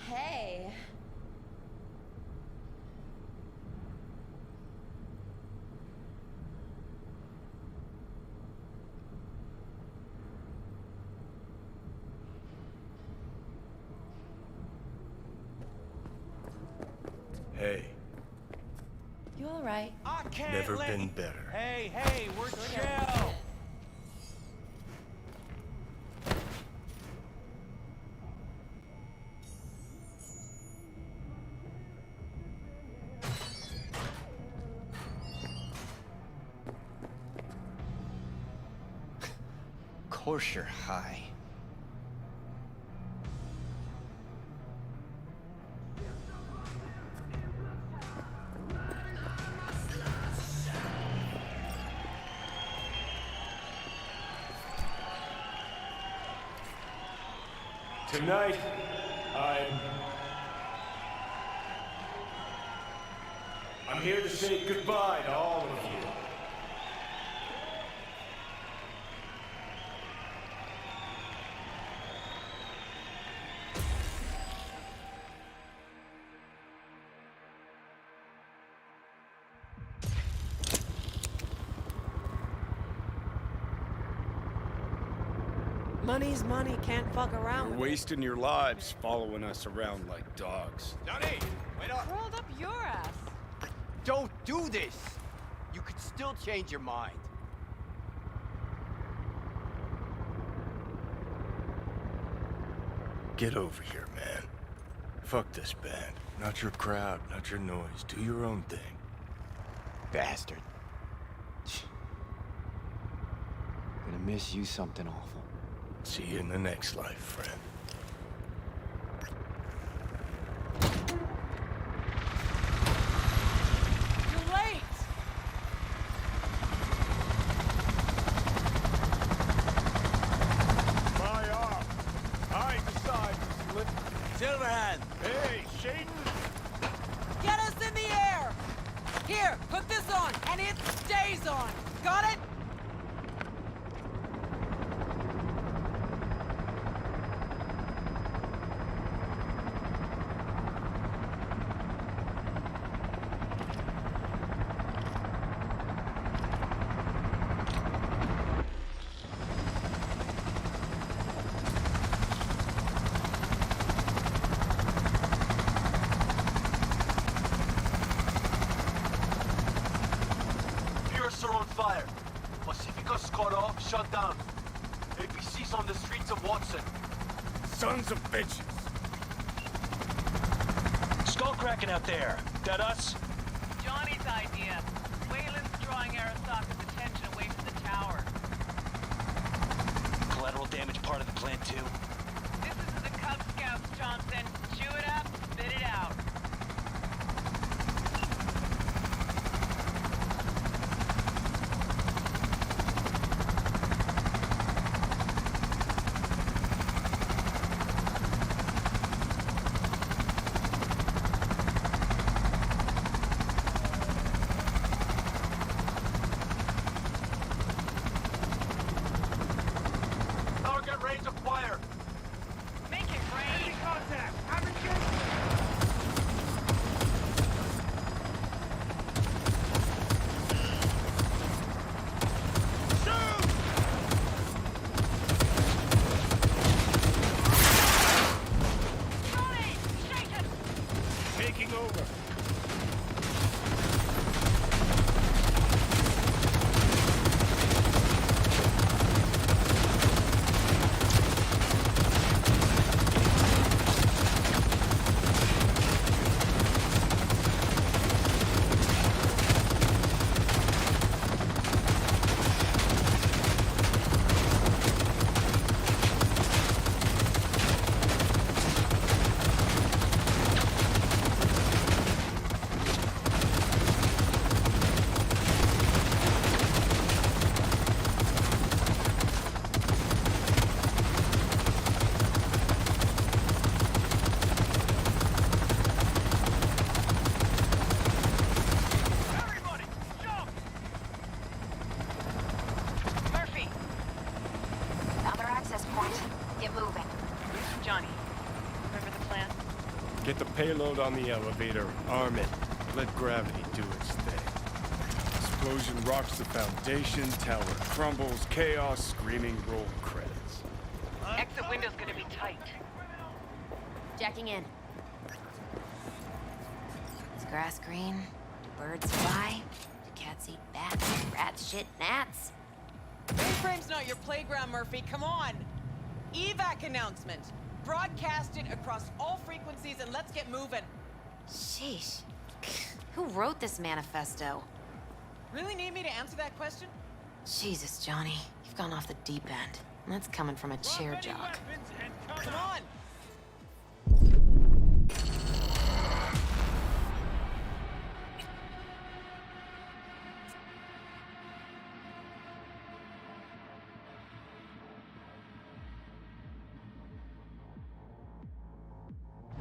Hey. Hey, You all right? I can't never let... been better. Hey, we're chill. Of course you're high. Tonight, I'm here to say goodbye to all of you. Money's money, can't fuck around You're with it. wasting your lives following us around like dogs. Johnny, wait up. Rolled up your ass. Don't do this. You could still change your mind. Get over here, man. Fuck this band. Not your crowd, not your noise. Do your own thing. Bastard. Gonna miss you something awful. See you in the next life, friend. You're late! My arm. I decide to slip. Silverhand! Hey, Shaden! Get us in the air! Here, put this on, and it stays on! Got it? Are on fire. Pacifica's cut off, shut down. APC's on the streets of Watson. Sons of bitches! Skullcracking out there. That us? Johnny's idea. Wayland's drawing Arasaka's attention away from the tower. Collateral damage part of the plan too. This is the Cub Scouts, Johnson. Chew it up, spit it out. Target range acquired. Make it rain! Contact! Johnny! Shake it! Taking over. Murphy! Found their access point. Get moving. Johnny, remember the plan? Get the payload on the elevator, arm it, let gravity do its thing. Explosion rocks the foundation, tower crumbles, chaos, screaming, roll credits. Exit window's gonna be tight. Jacking in. Is grass green? Do birds fly? Do cats eat bats? Rats shit gnats? Mainframe's not your playground, Murphy. Come on! Evac announcement. Broadcast it across all frequencies and let's get moving. Sheesh. Who wrote this manifesto? Really need me to answer that question? Jesus, Johnny. You've gone off the deep end. And that's coming from a chair jock. Come on!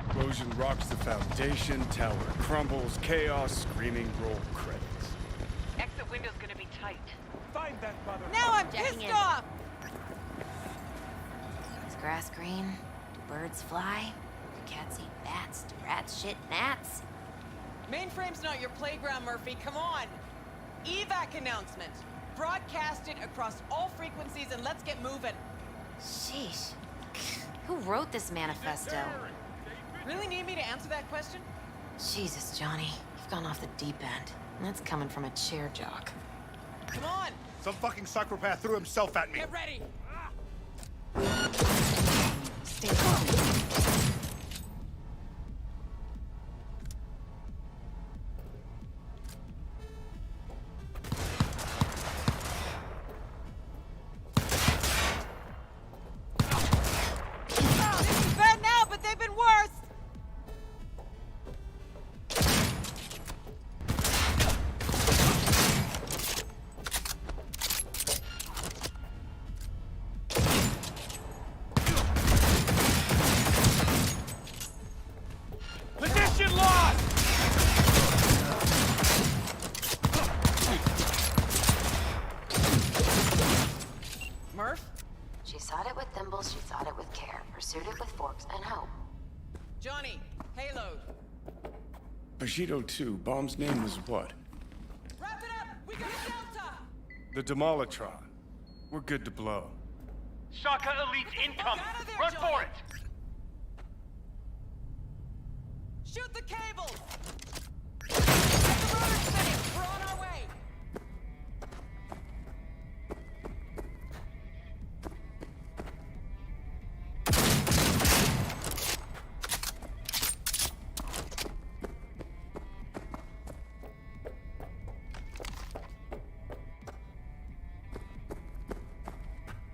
Explosion rocks the foundation, tower crumbles, chaos, screaming, roll credits. Exit window's gonna be tight. Find that mother. Now I'm Jacking pissed in. off! Is grass green? Do birds fly? Do cats eat bats? Do rats shit gnats? Mainframe's not your playground, Murphy. Come on! Evac announcement. Broadcast it across all frequencies and let's get moving. Sheesh. Who wrote this manifesto? Really need me to answer that question? Jesus, Johnny. You've gone off the deep end. And that's coming from a chair jock. Come on! Some fucking psychopath threw himself at me. Get ready! Stay calm. thimble, she thought it with care, pursued it with forks and hope. Johnny, payload. Bushido 2, bomb's name was what? Wrap it up! We got a Delta! The Demolitron. We're good to blow. Shaka Elite incoming! There, Run Johnny. for it! Shoot the cables! Get the rotor spinning! We're on our way!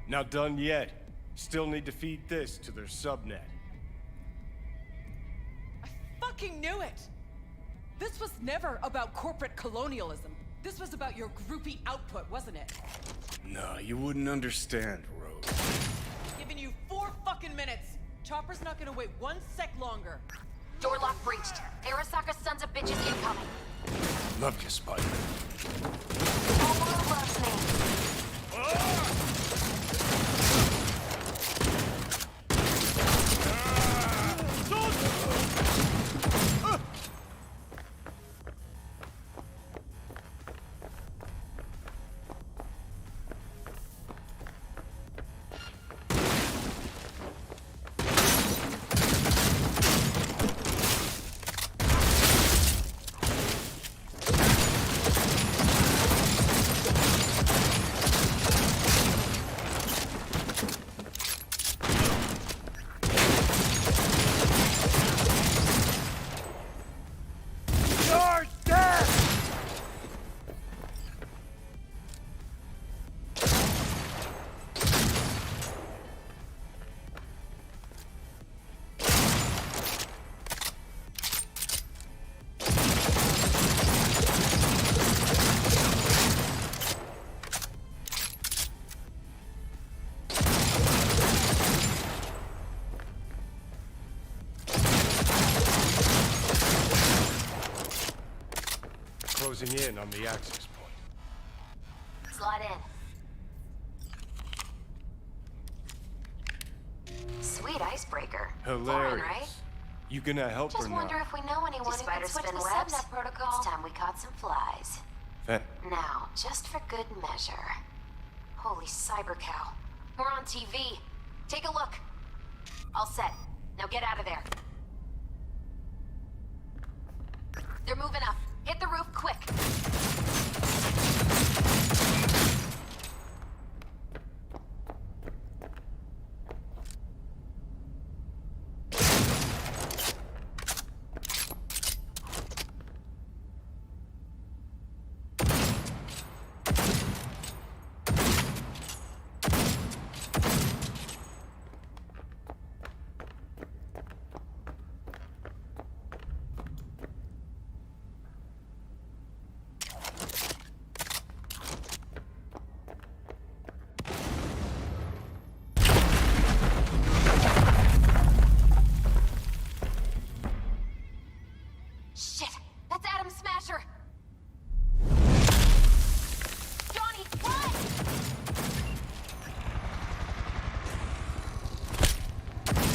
Not done yet. Still need to feed this to their subnet. Fucking knew it! This was never about corporate colonialism. This was about your groupie output, wasn't it? No, you wouldn't understand, Rose. Giving you 4 fucking minutes. Chopper's not gonna wait 1 sec longer. Door lock breached. Arasaka sons of bitches incoming. Love you, Spider. Omar loves me. Closing in on the access point. Slide in. Sweet icebreaker. Hilarious. Boring, right? You gonna help Just or wonder not? if we know anyone who can switch the subnet protocol. It's time we caught some flies. Now, just for good measure. Holy cyber cow. We're on TV. Take a look. All set. Now get out of there. They're moving up. Hit the roof quick. Shit! That's Adam Smasher! Johnny, run!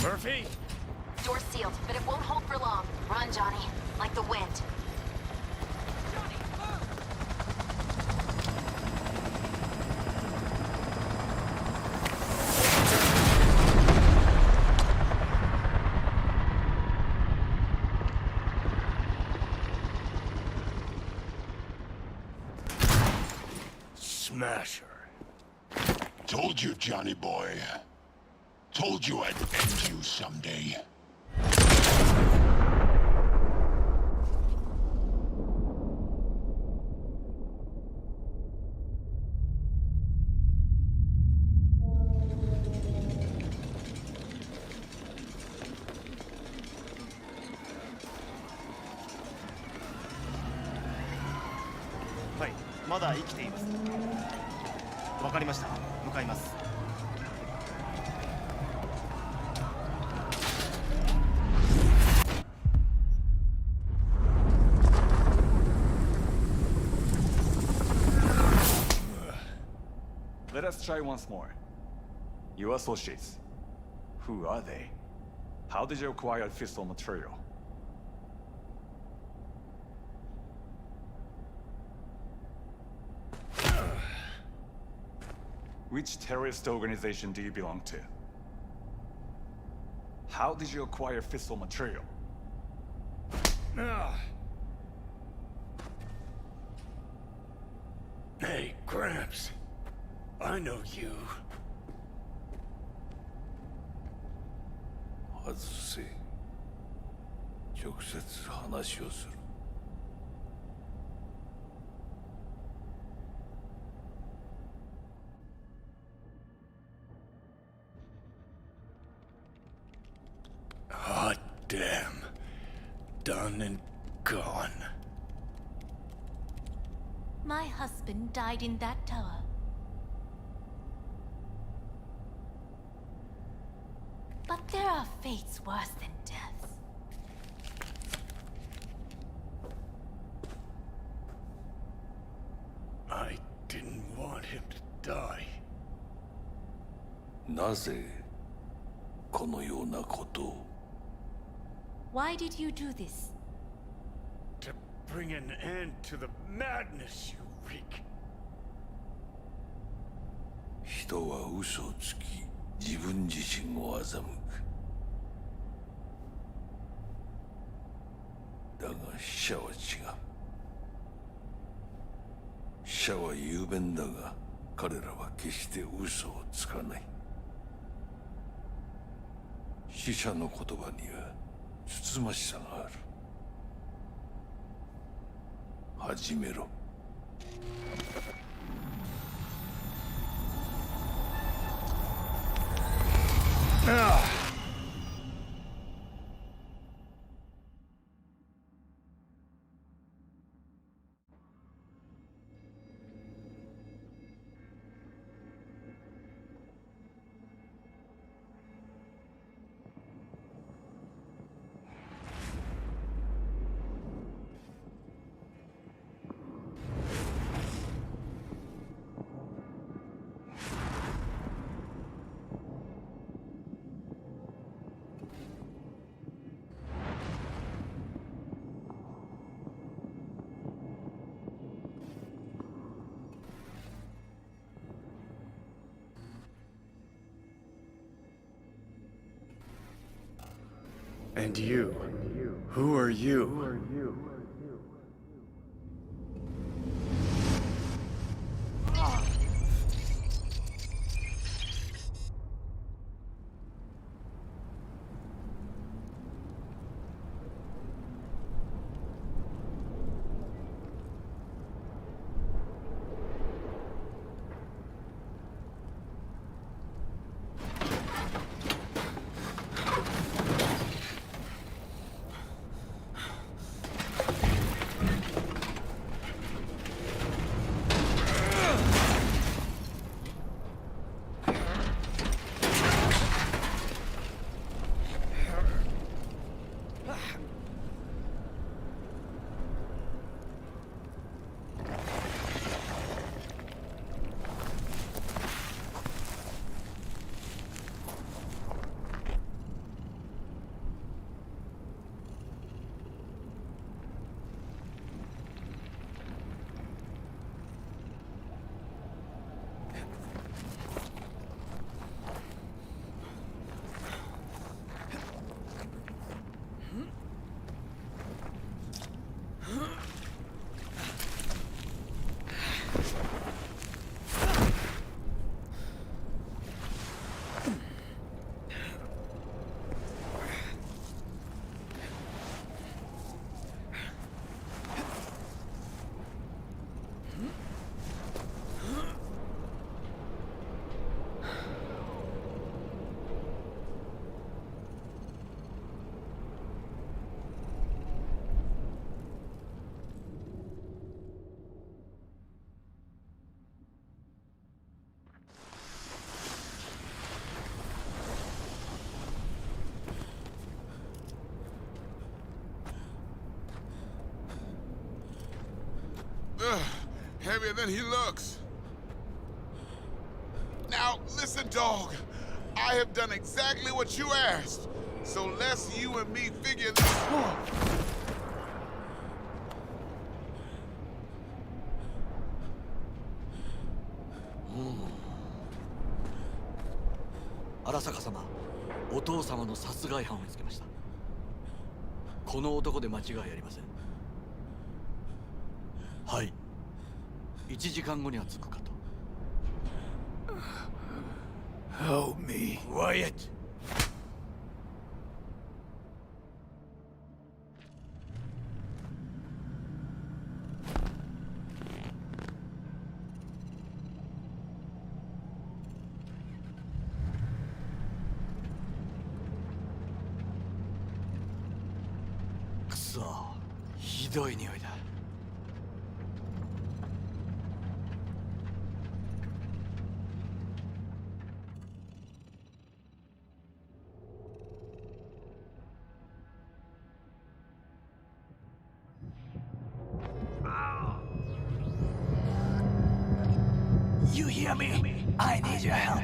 Murphy? Door's sealed, but it won't hold for long. Run, Johnny. Like the wind. Smasher. Told you, Johnny boy. Told you I'd end you someday. Right. まだ生きています。わかりました。向かいます。Let us try once more. Your associates, Who are they? How did you acquire fissile material? Which terrorist organization do you belong to? How did you acquire fissile material? Hey, Gramps. I know you. 外せ。直接話をする。Hot damn. Done and gone. My husband died in that tower. But there are fates worse than death. I didn't want him to die. なぜこのようなことを Why did you do this? To bring an end to the madness you wreak. 人は嘘をつき自分自身を欺くだが死者は違う死者は雄弁だが彼らは決して嘘をつかない死者の言葉にはつつましさがある始めろAnd you? Who are you? Heavier than he looks. Now, listen, dog. I have done exactly what you asked. So let's you and me figure this.荒坂様、お父様の殺害犯を見つけました。この男で間違いありません。はい。1時間後には着くかと。Help me. Quiet.くそ、ひどい匂いだ。You hear me? I need your help.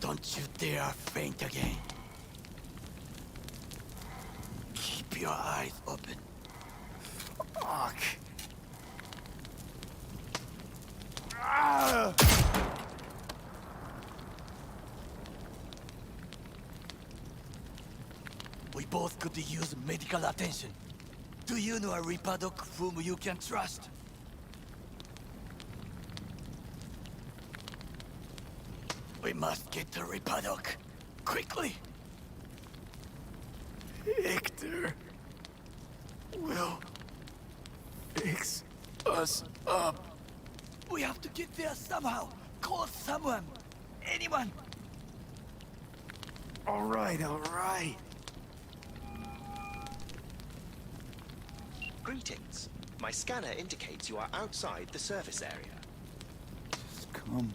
Don't you dare faint again. Keep your eyes open. Fuck. Ah! We both could use medical attention. Do you know a Reaper Doc whom you can trust? We must get to Reaper Doc. Quickly! Victor will fix us up. We have to get there somehow. Call someone. Anyone. All right. Greetings. My scanner indicates you are outside the service area. Just come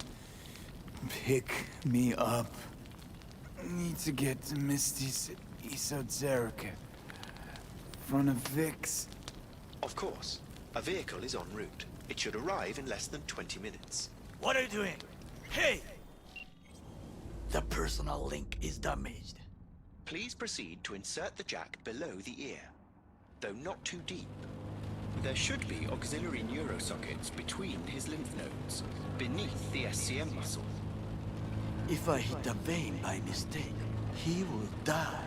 pick me up. Need to get to Misty's Esoterica. Front of Vic's. Of course. A vehicle is en route. It should arrive in less than 20 minutes. What are you doing? Hey! The personal link is damaged. Please proceed to insert the jack below the ear, though not too deep. There should be auxiliary neurosockets between his lymph nodes, beneath the SCM muscle. If I hit a vein by mistake, he will die.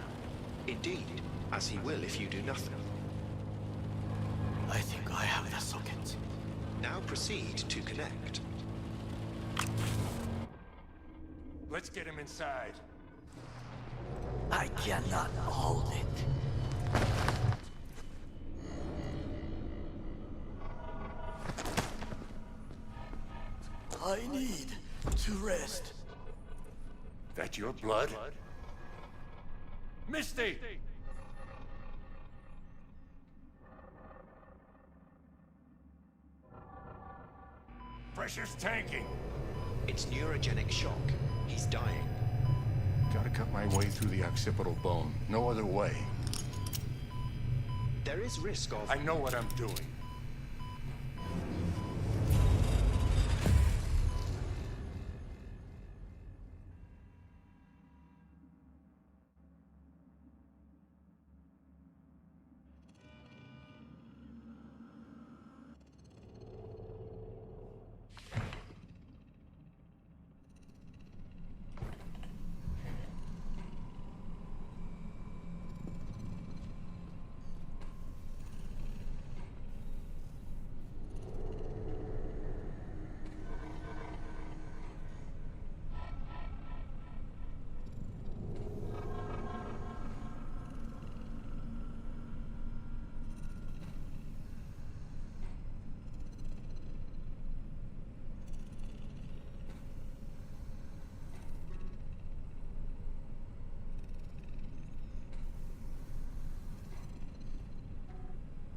Indeed, as he will if you do nothing. I think I have the socket. Now proceed to connect. Let's get him inside. I cannot hold it. I need to rest. That your blood? Misty! Pressure's tanking. It's neurogenic shock. He's dying. Gotta cut my way through the occipital bone. No other way. There is risk of... I know what I'm doing.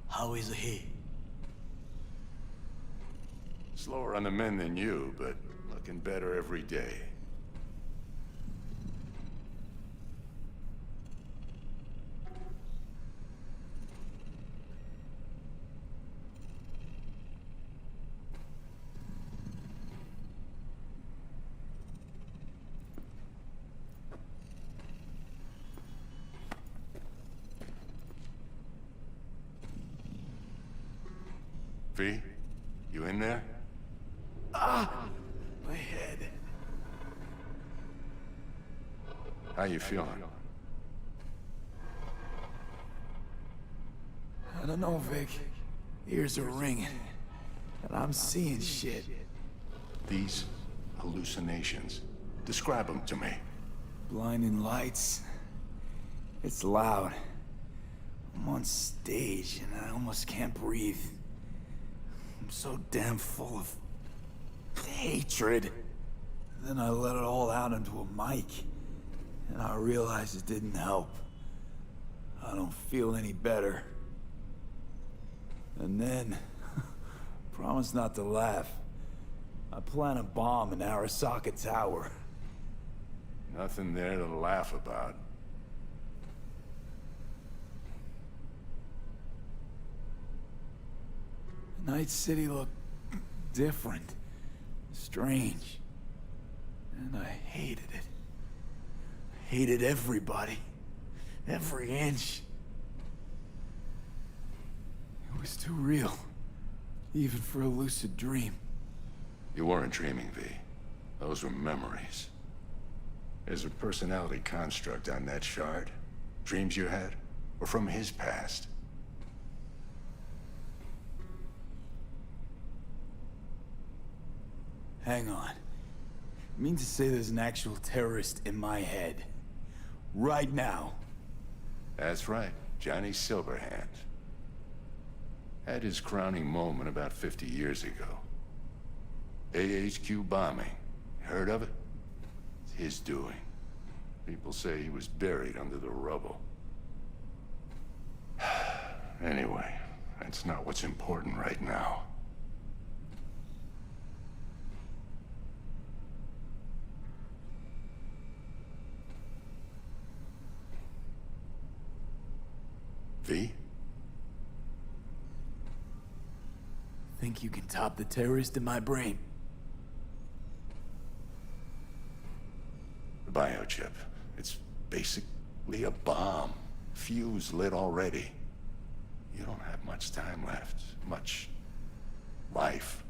How is he? Slower on the mend than you, but looking better every day. V, you in there? Ah! My head. How you feeling? I don't know, Vic. Ears are ringing. And I'm seeing shit. These hallucinations. Describe them to me. Blinding lights. It's loud. I'm on stage and I almost can't breathe. I'm so damn full of hatred. Then I let it all out into a mic, and I realized it didn't help. I don't feel any better. And then, promise not to laugh. I plant a bomb in Arasaka Tower. Nothing there to laugh about. Night City looked different, strange, and I hated it. I hated everybody, every inch. It was too real, even for a lucid dream. You weren't dreaming, V. Those were memories. There's a personality construct on that shard. Dreams you had were from his past. Hang on. You mean to say there's an actual terrorist in my head? Right now? That's right, Johnny Silverhand. Had his crowning moment about 50 years ago. AHQ bombing. Heard of it? It's his doing. People say he was buried under the rubble. Anyway, that's not what's important right now. V? Think you can top the terrorist in my brain? The biochip. It's basic, Lee, a bomb. Fuse lit already. You don't have much time left. Much life.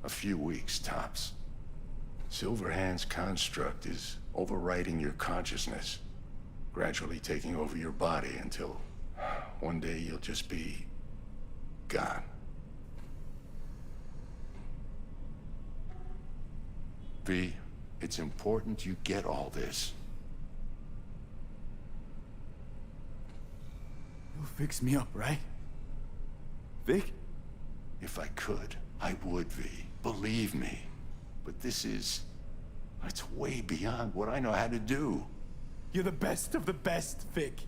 A few weeks, tops. Silverhand's construct is overriding your consciousness, gradually taking over your body until one day you'll just be gone. V, it's important you get all this. You'll fix me up, right? Vic? If I could, I would, V. Believe me. But this is... it's way beyond what I know how to do. You're the best of the best, Vic.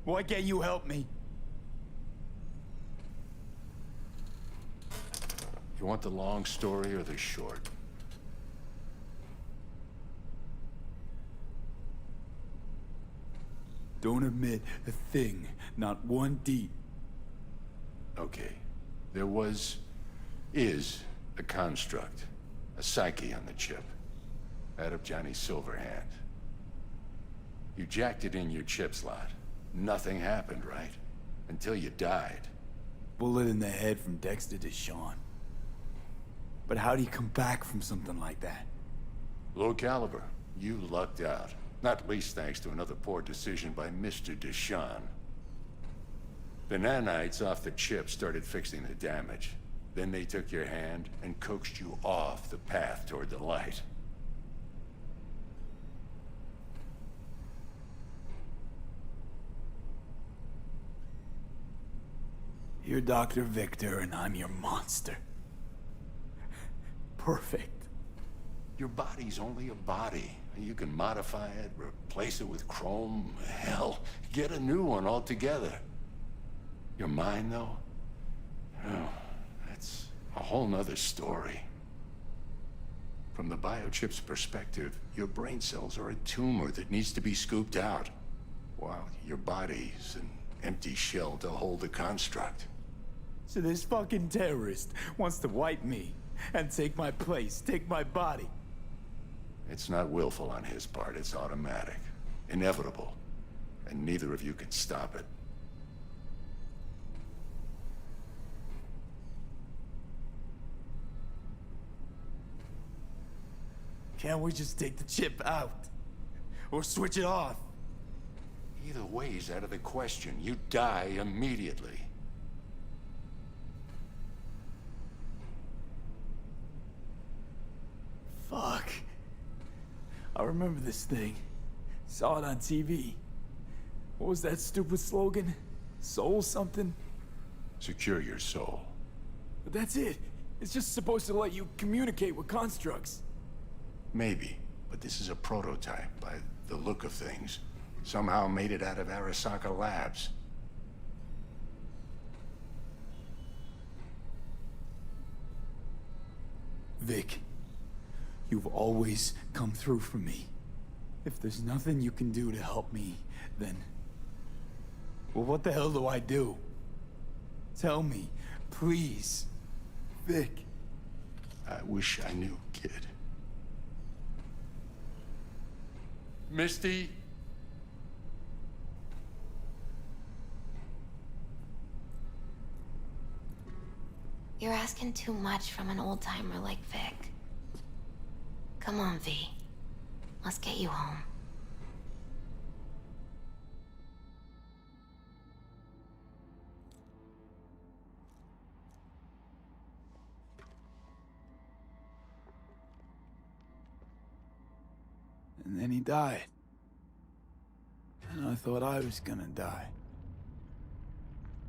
Why can't you help me? You want the long story or the short? Don't admit a thing, not one D. Okay. There is a construct, a psyche on the chip. That of Johnny Silverhand. You jacked it in your chip slot. Nothing happened, right? Until you died. Bullet in the head from Dexter to Sean. But how do you come back from something like that? Low caliber. You lucked out. Not least thanks to another poor decision by Mr. Deshawn. The nanites off the chip started fixing the damage. Then they took your hand and coaxed you off the path toward the light. You're Dr. Victor and I'm your monster. Perfect. Your body's only a body. You can modify it, replace it with chrome, hell, get a new one altogether. Your mind, though? Oh, that's a whole nother story. From the biochip's perspective, your brain cells are a tumor that needs to be scooped out, while your body's an empty shell to hold the construct. So this fucking terrorist wants to wipe me and take my place, take my body. It's not willful on his part, it's automatic. Inevitable. And neither of you can stop it. Can't we just take the chip out? Or switch it off? Either way's out of the question. You die immediately. Fuck. I remember this thing. Saw it on TV. What was that stupid slogan? Soul something? Secure your soul. But that's it. It's just supposed to let you communicate with constructs. Maybe, but this is a prototype by the look of things. Somehow made it out of Arasaka Labs. Vic, you've always come through for me. If there's nothing you can do to help me, then... well, what the hell do I do? Tell me, please. Vic. I wish I knew, kid. Misty? You're asking too much from an old-timer like Vic. Come on, V. Let's get you home. And then he died. And I thought I was gonna die.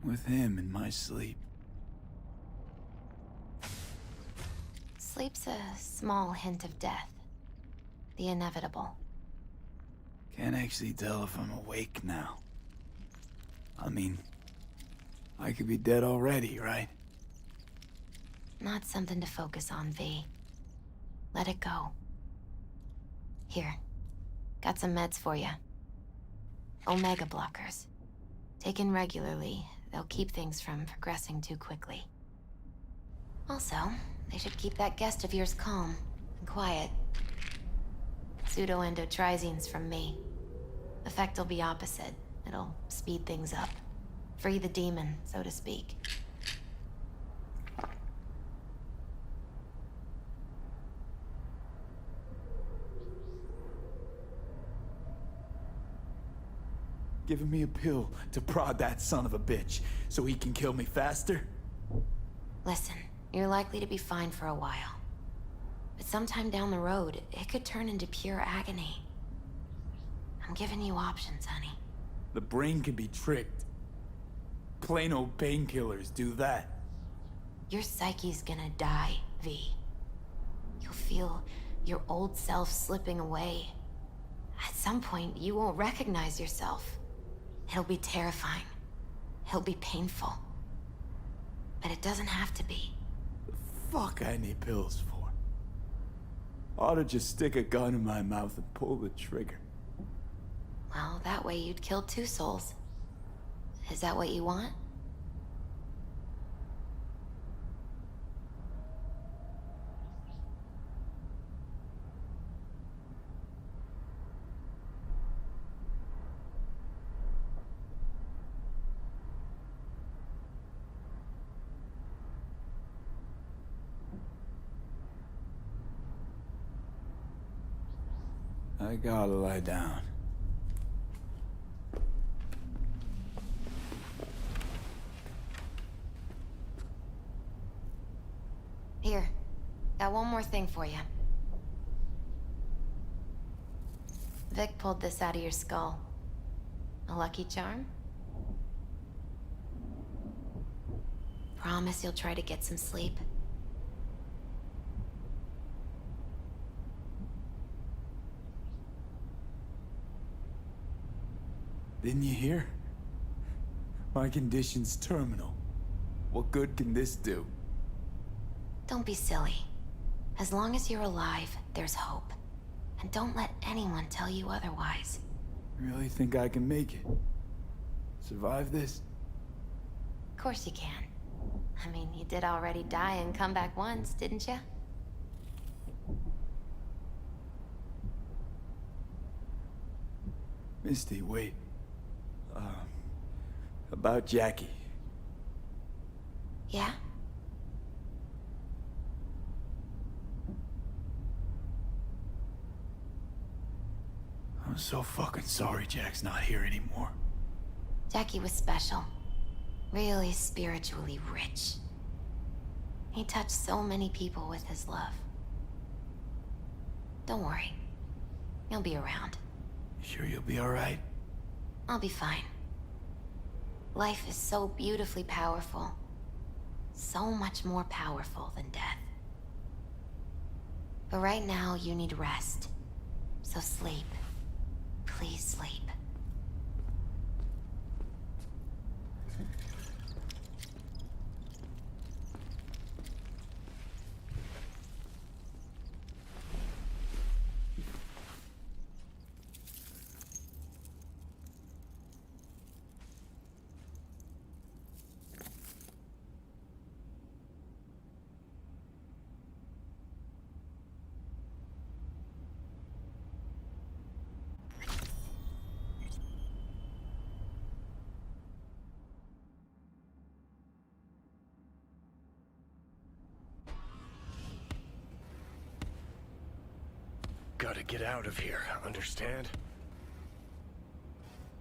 With him in my sleep. Sleep's a small hint of death. The inevitable. Can't actually tell if I'm awake now. I mean, I could be dead already, right? Not something to focus on, V. Let it go. Here. Got some meds for you. Omega blockers. Taken regularly, they'll keep things from progressing too quickly. Also, they should keep that guest of yours calm and quiet. Pseudoendotrizines from me. Effect will be opposite. It'll speed things up. Free the demon, so to speak. Giving me a pill to prod that son of a bitch so he can kill me faster? Listen, you're likely to be fine for a while. But sometime down the road, it could turn into pure agony. I'm giving you options, honey. The brain can be tricked. Plain old painkillers do that. Your psyche's gonna die, V. You'll feel your old self slipping away. At some point, you won't recognize yourself. It'll be terrifying. It'll be painful. But it doesn't have to be. The fuck I need pills for? Ought to just stick a gun in my mouth and pull the trigger. Well, that way you'd kill 2 souls. Is that what you want? I gotta lie down. Here, got one more thing for you. Vic pulled this out of your skull. A lucky charm? Promise you'll try to get some sleep. Didn't you hear? My condition's terminal. What good can this do? Don't be silly. As long as you're alive, there's hope. And don't let anyone tell you otherwise. Really think I can make it? Survive this? Of course you can. I mean, you did already die and come back once, didn't you? Misty, wait. About Jackie. Yeah? I'm so fucking sorry Jack's not here anymore. Jackie was special. Really spiritually rich. He touched so many people with his love. Don't worry. He'll be around. You sure you'll be alright? I'll be fine. Life is so beautifully powerful. So much more powerful than death. But right now, you need rest. So sleep. Please sleep. Gotta get out of here, understand?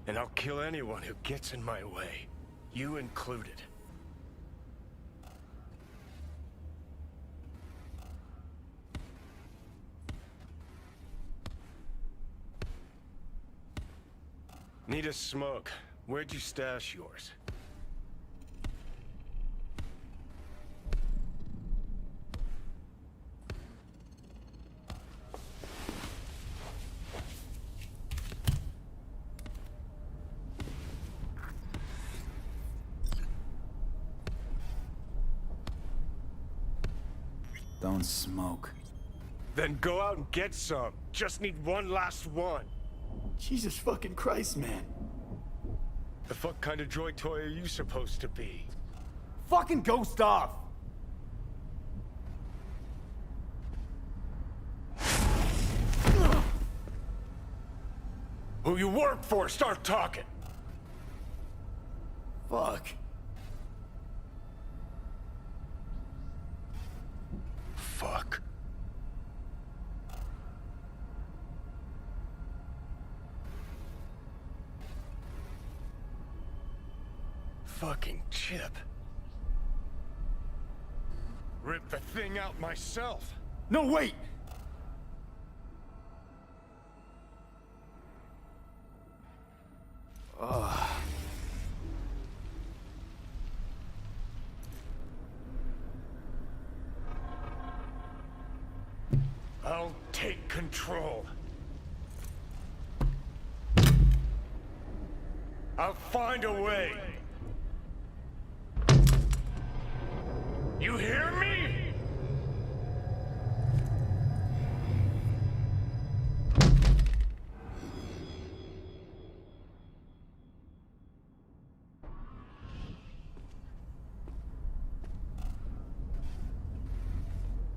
And I'll kill anyone who gets in my way, you included. Need a smoke. Where'd you stash yours? Don't smoke. Then go out and get some. Just need one last one. Jesus fucking Christ, man. The fuck kind of droid toy are you supposed to be? Fucking ghost off! Who you work for, start talking. Fuck. Fuck. Fucking Chip. Rip the thing out myself. No, wait! I'll take control. I'll find a way. You hear me?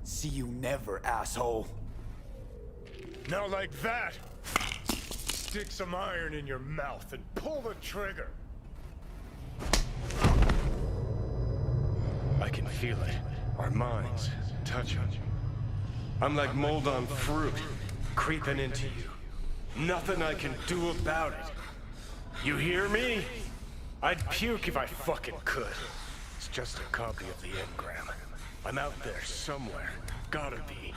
See you never, asshole. Now like that. Stick some iron in your mouth and pull the trigger. I can feel it. Our minds touching. I'm like mold on fruit, creeping into you. Nothing I can do about it. You hear me? I'd puke if I fucking could. It's just a copy of the engram. I'm out there somewhere. Gotta be.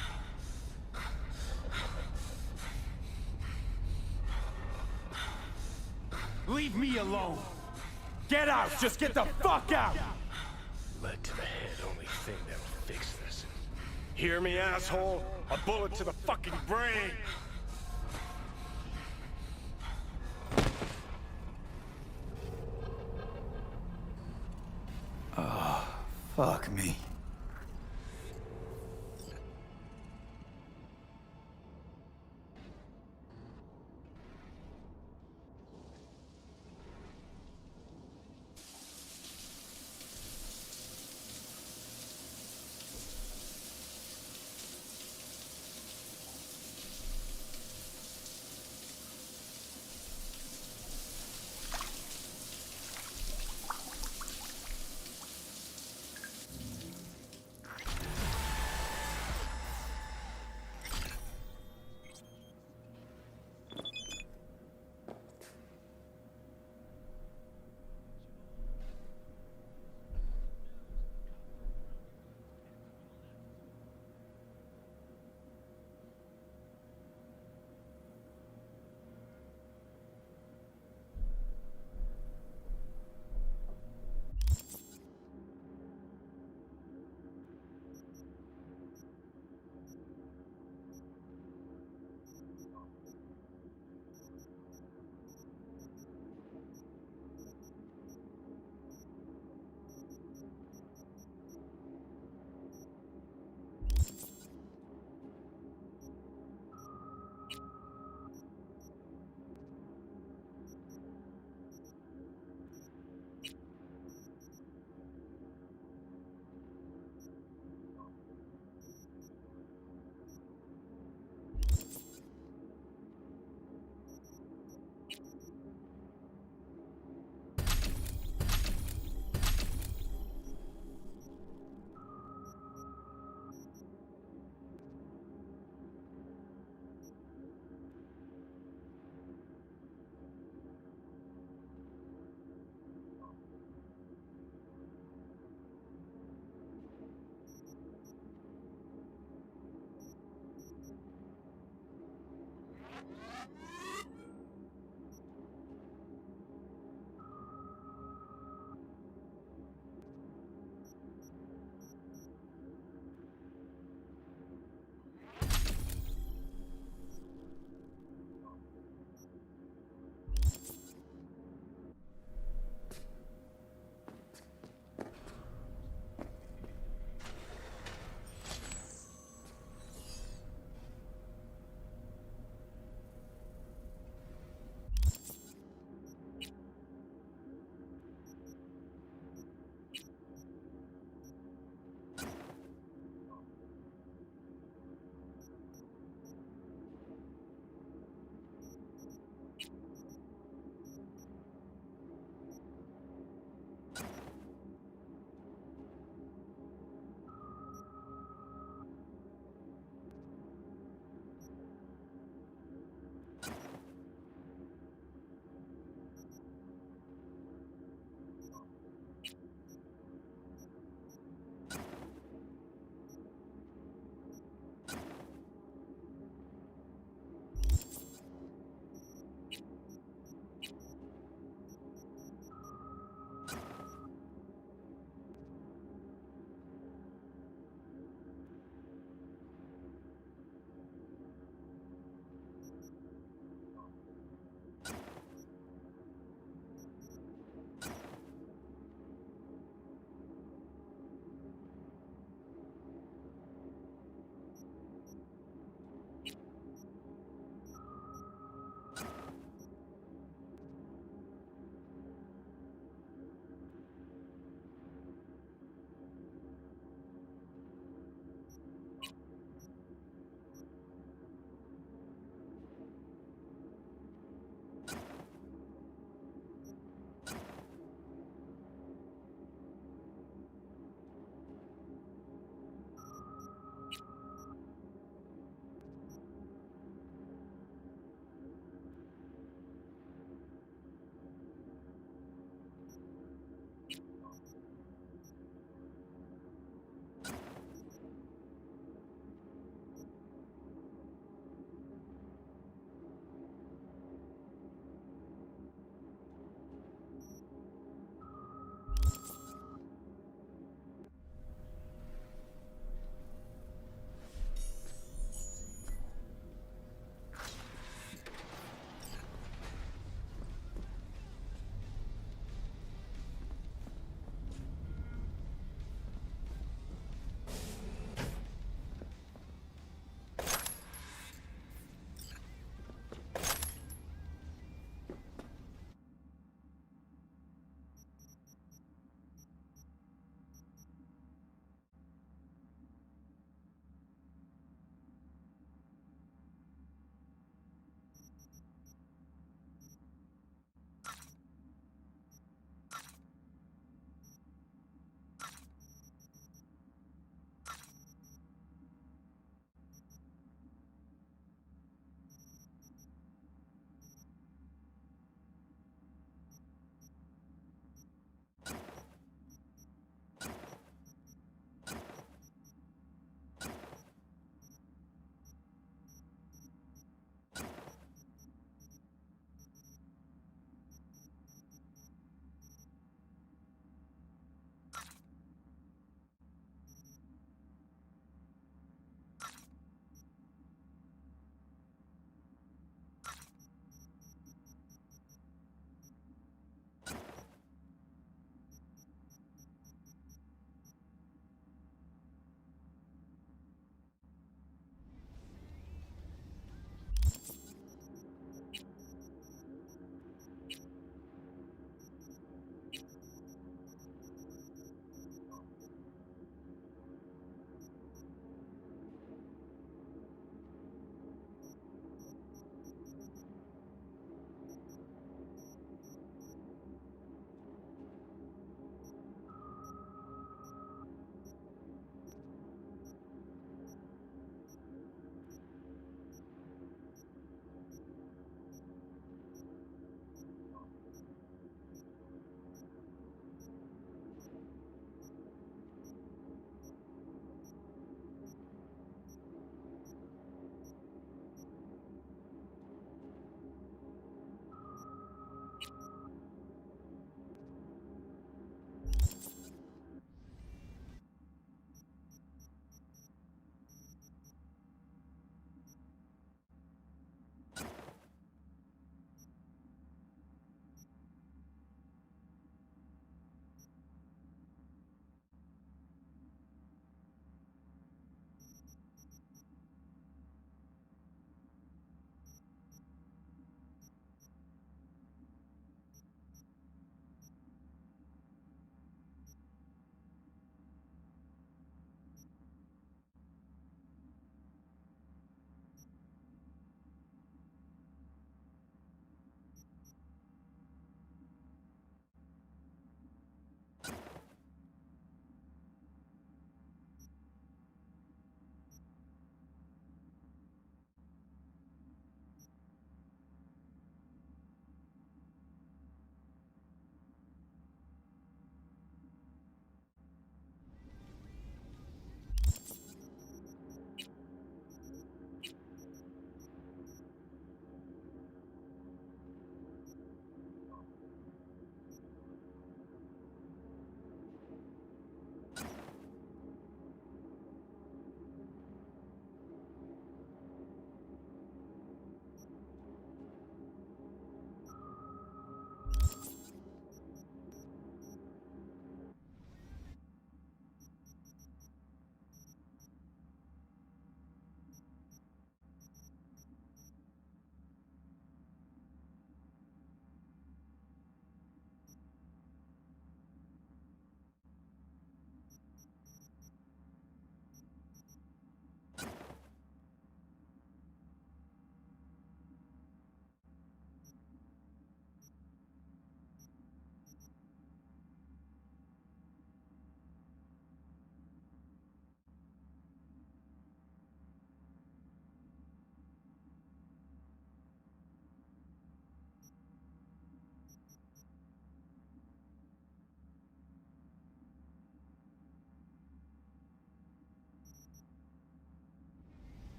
Leave me alone! Get out! Just get the fuck out! Lead to the head, only thing that'll fix this. Hear me, asshole? A bullet to the fucking brain! Oh, fuck me.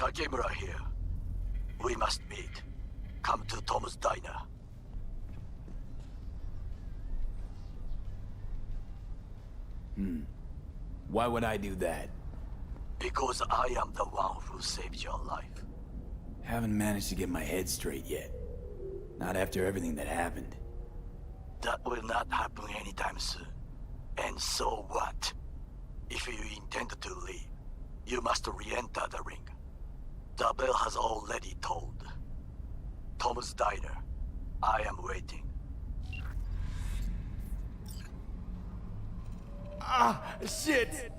Takemura here. We must meet. Come to Tom's Diner. Why would I do that? Because I am the one who saved your life. Haven't managed to get my head straight yet. Not after everything that happened. That will not happen anytime soon. And so what? If you intend to leave, you must re-enter the ring. The bell has already tolled. Tom's Diner. I am waiting. Ah, shit!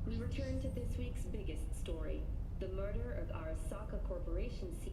We return to this week's biggest story, the murder of Arasaka Corporation CEO.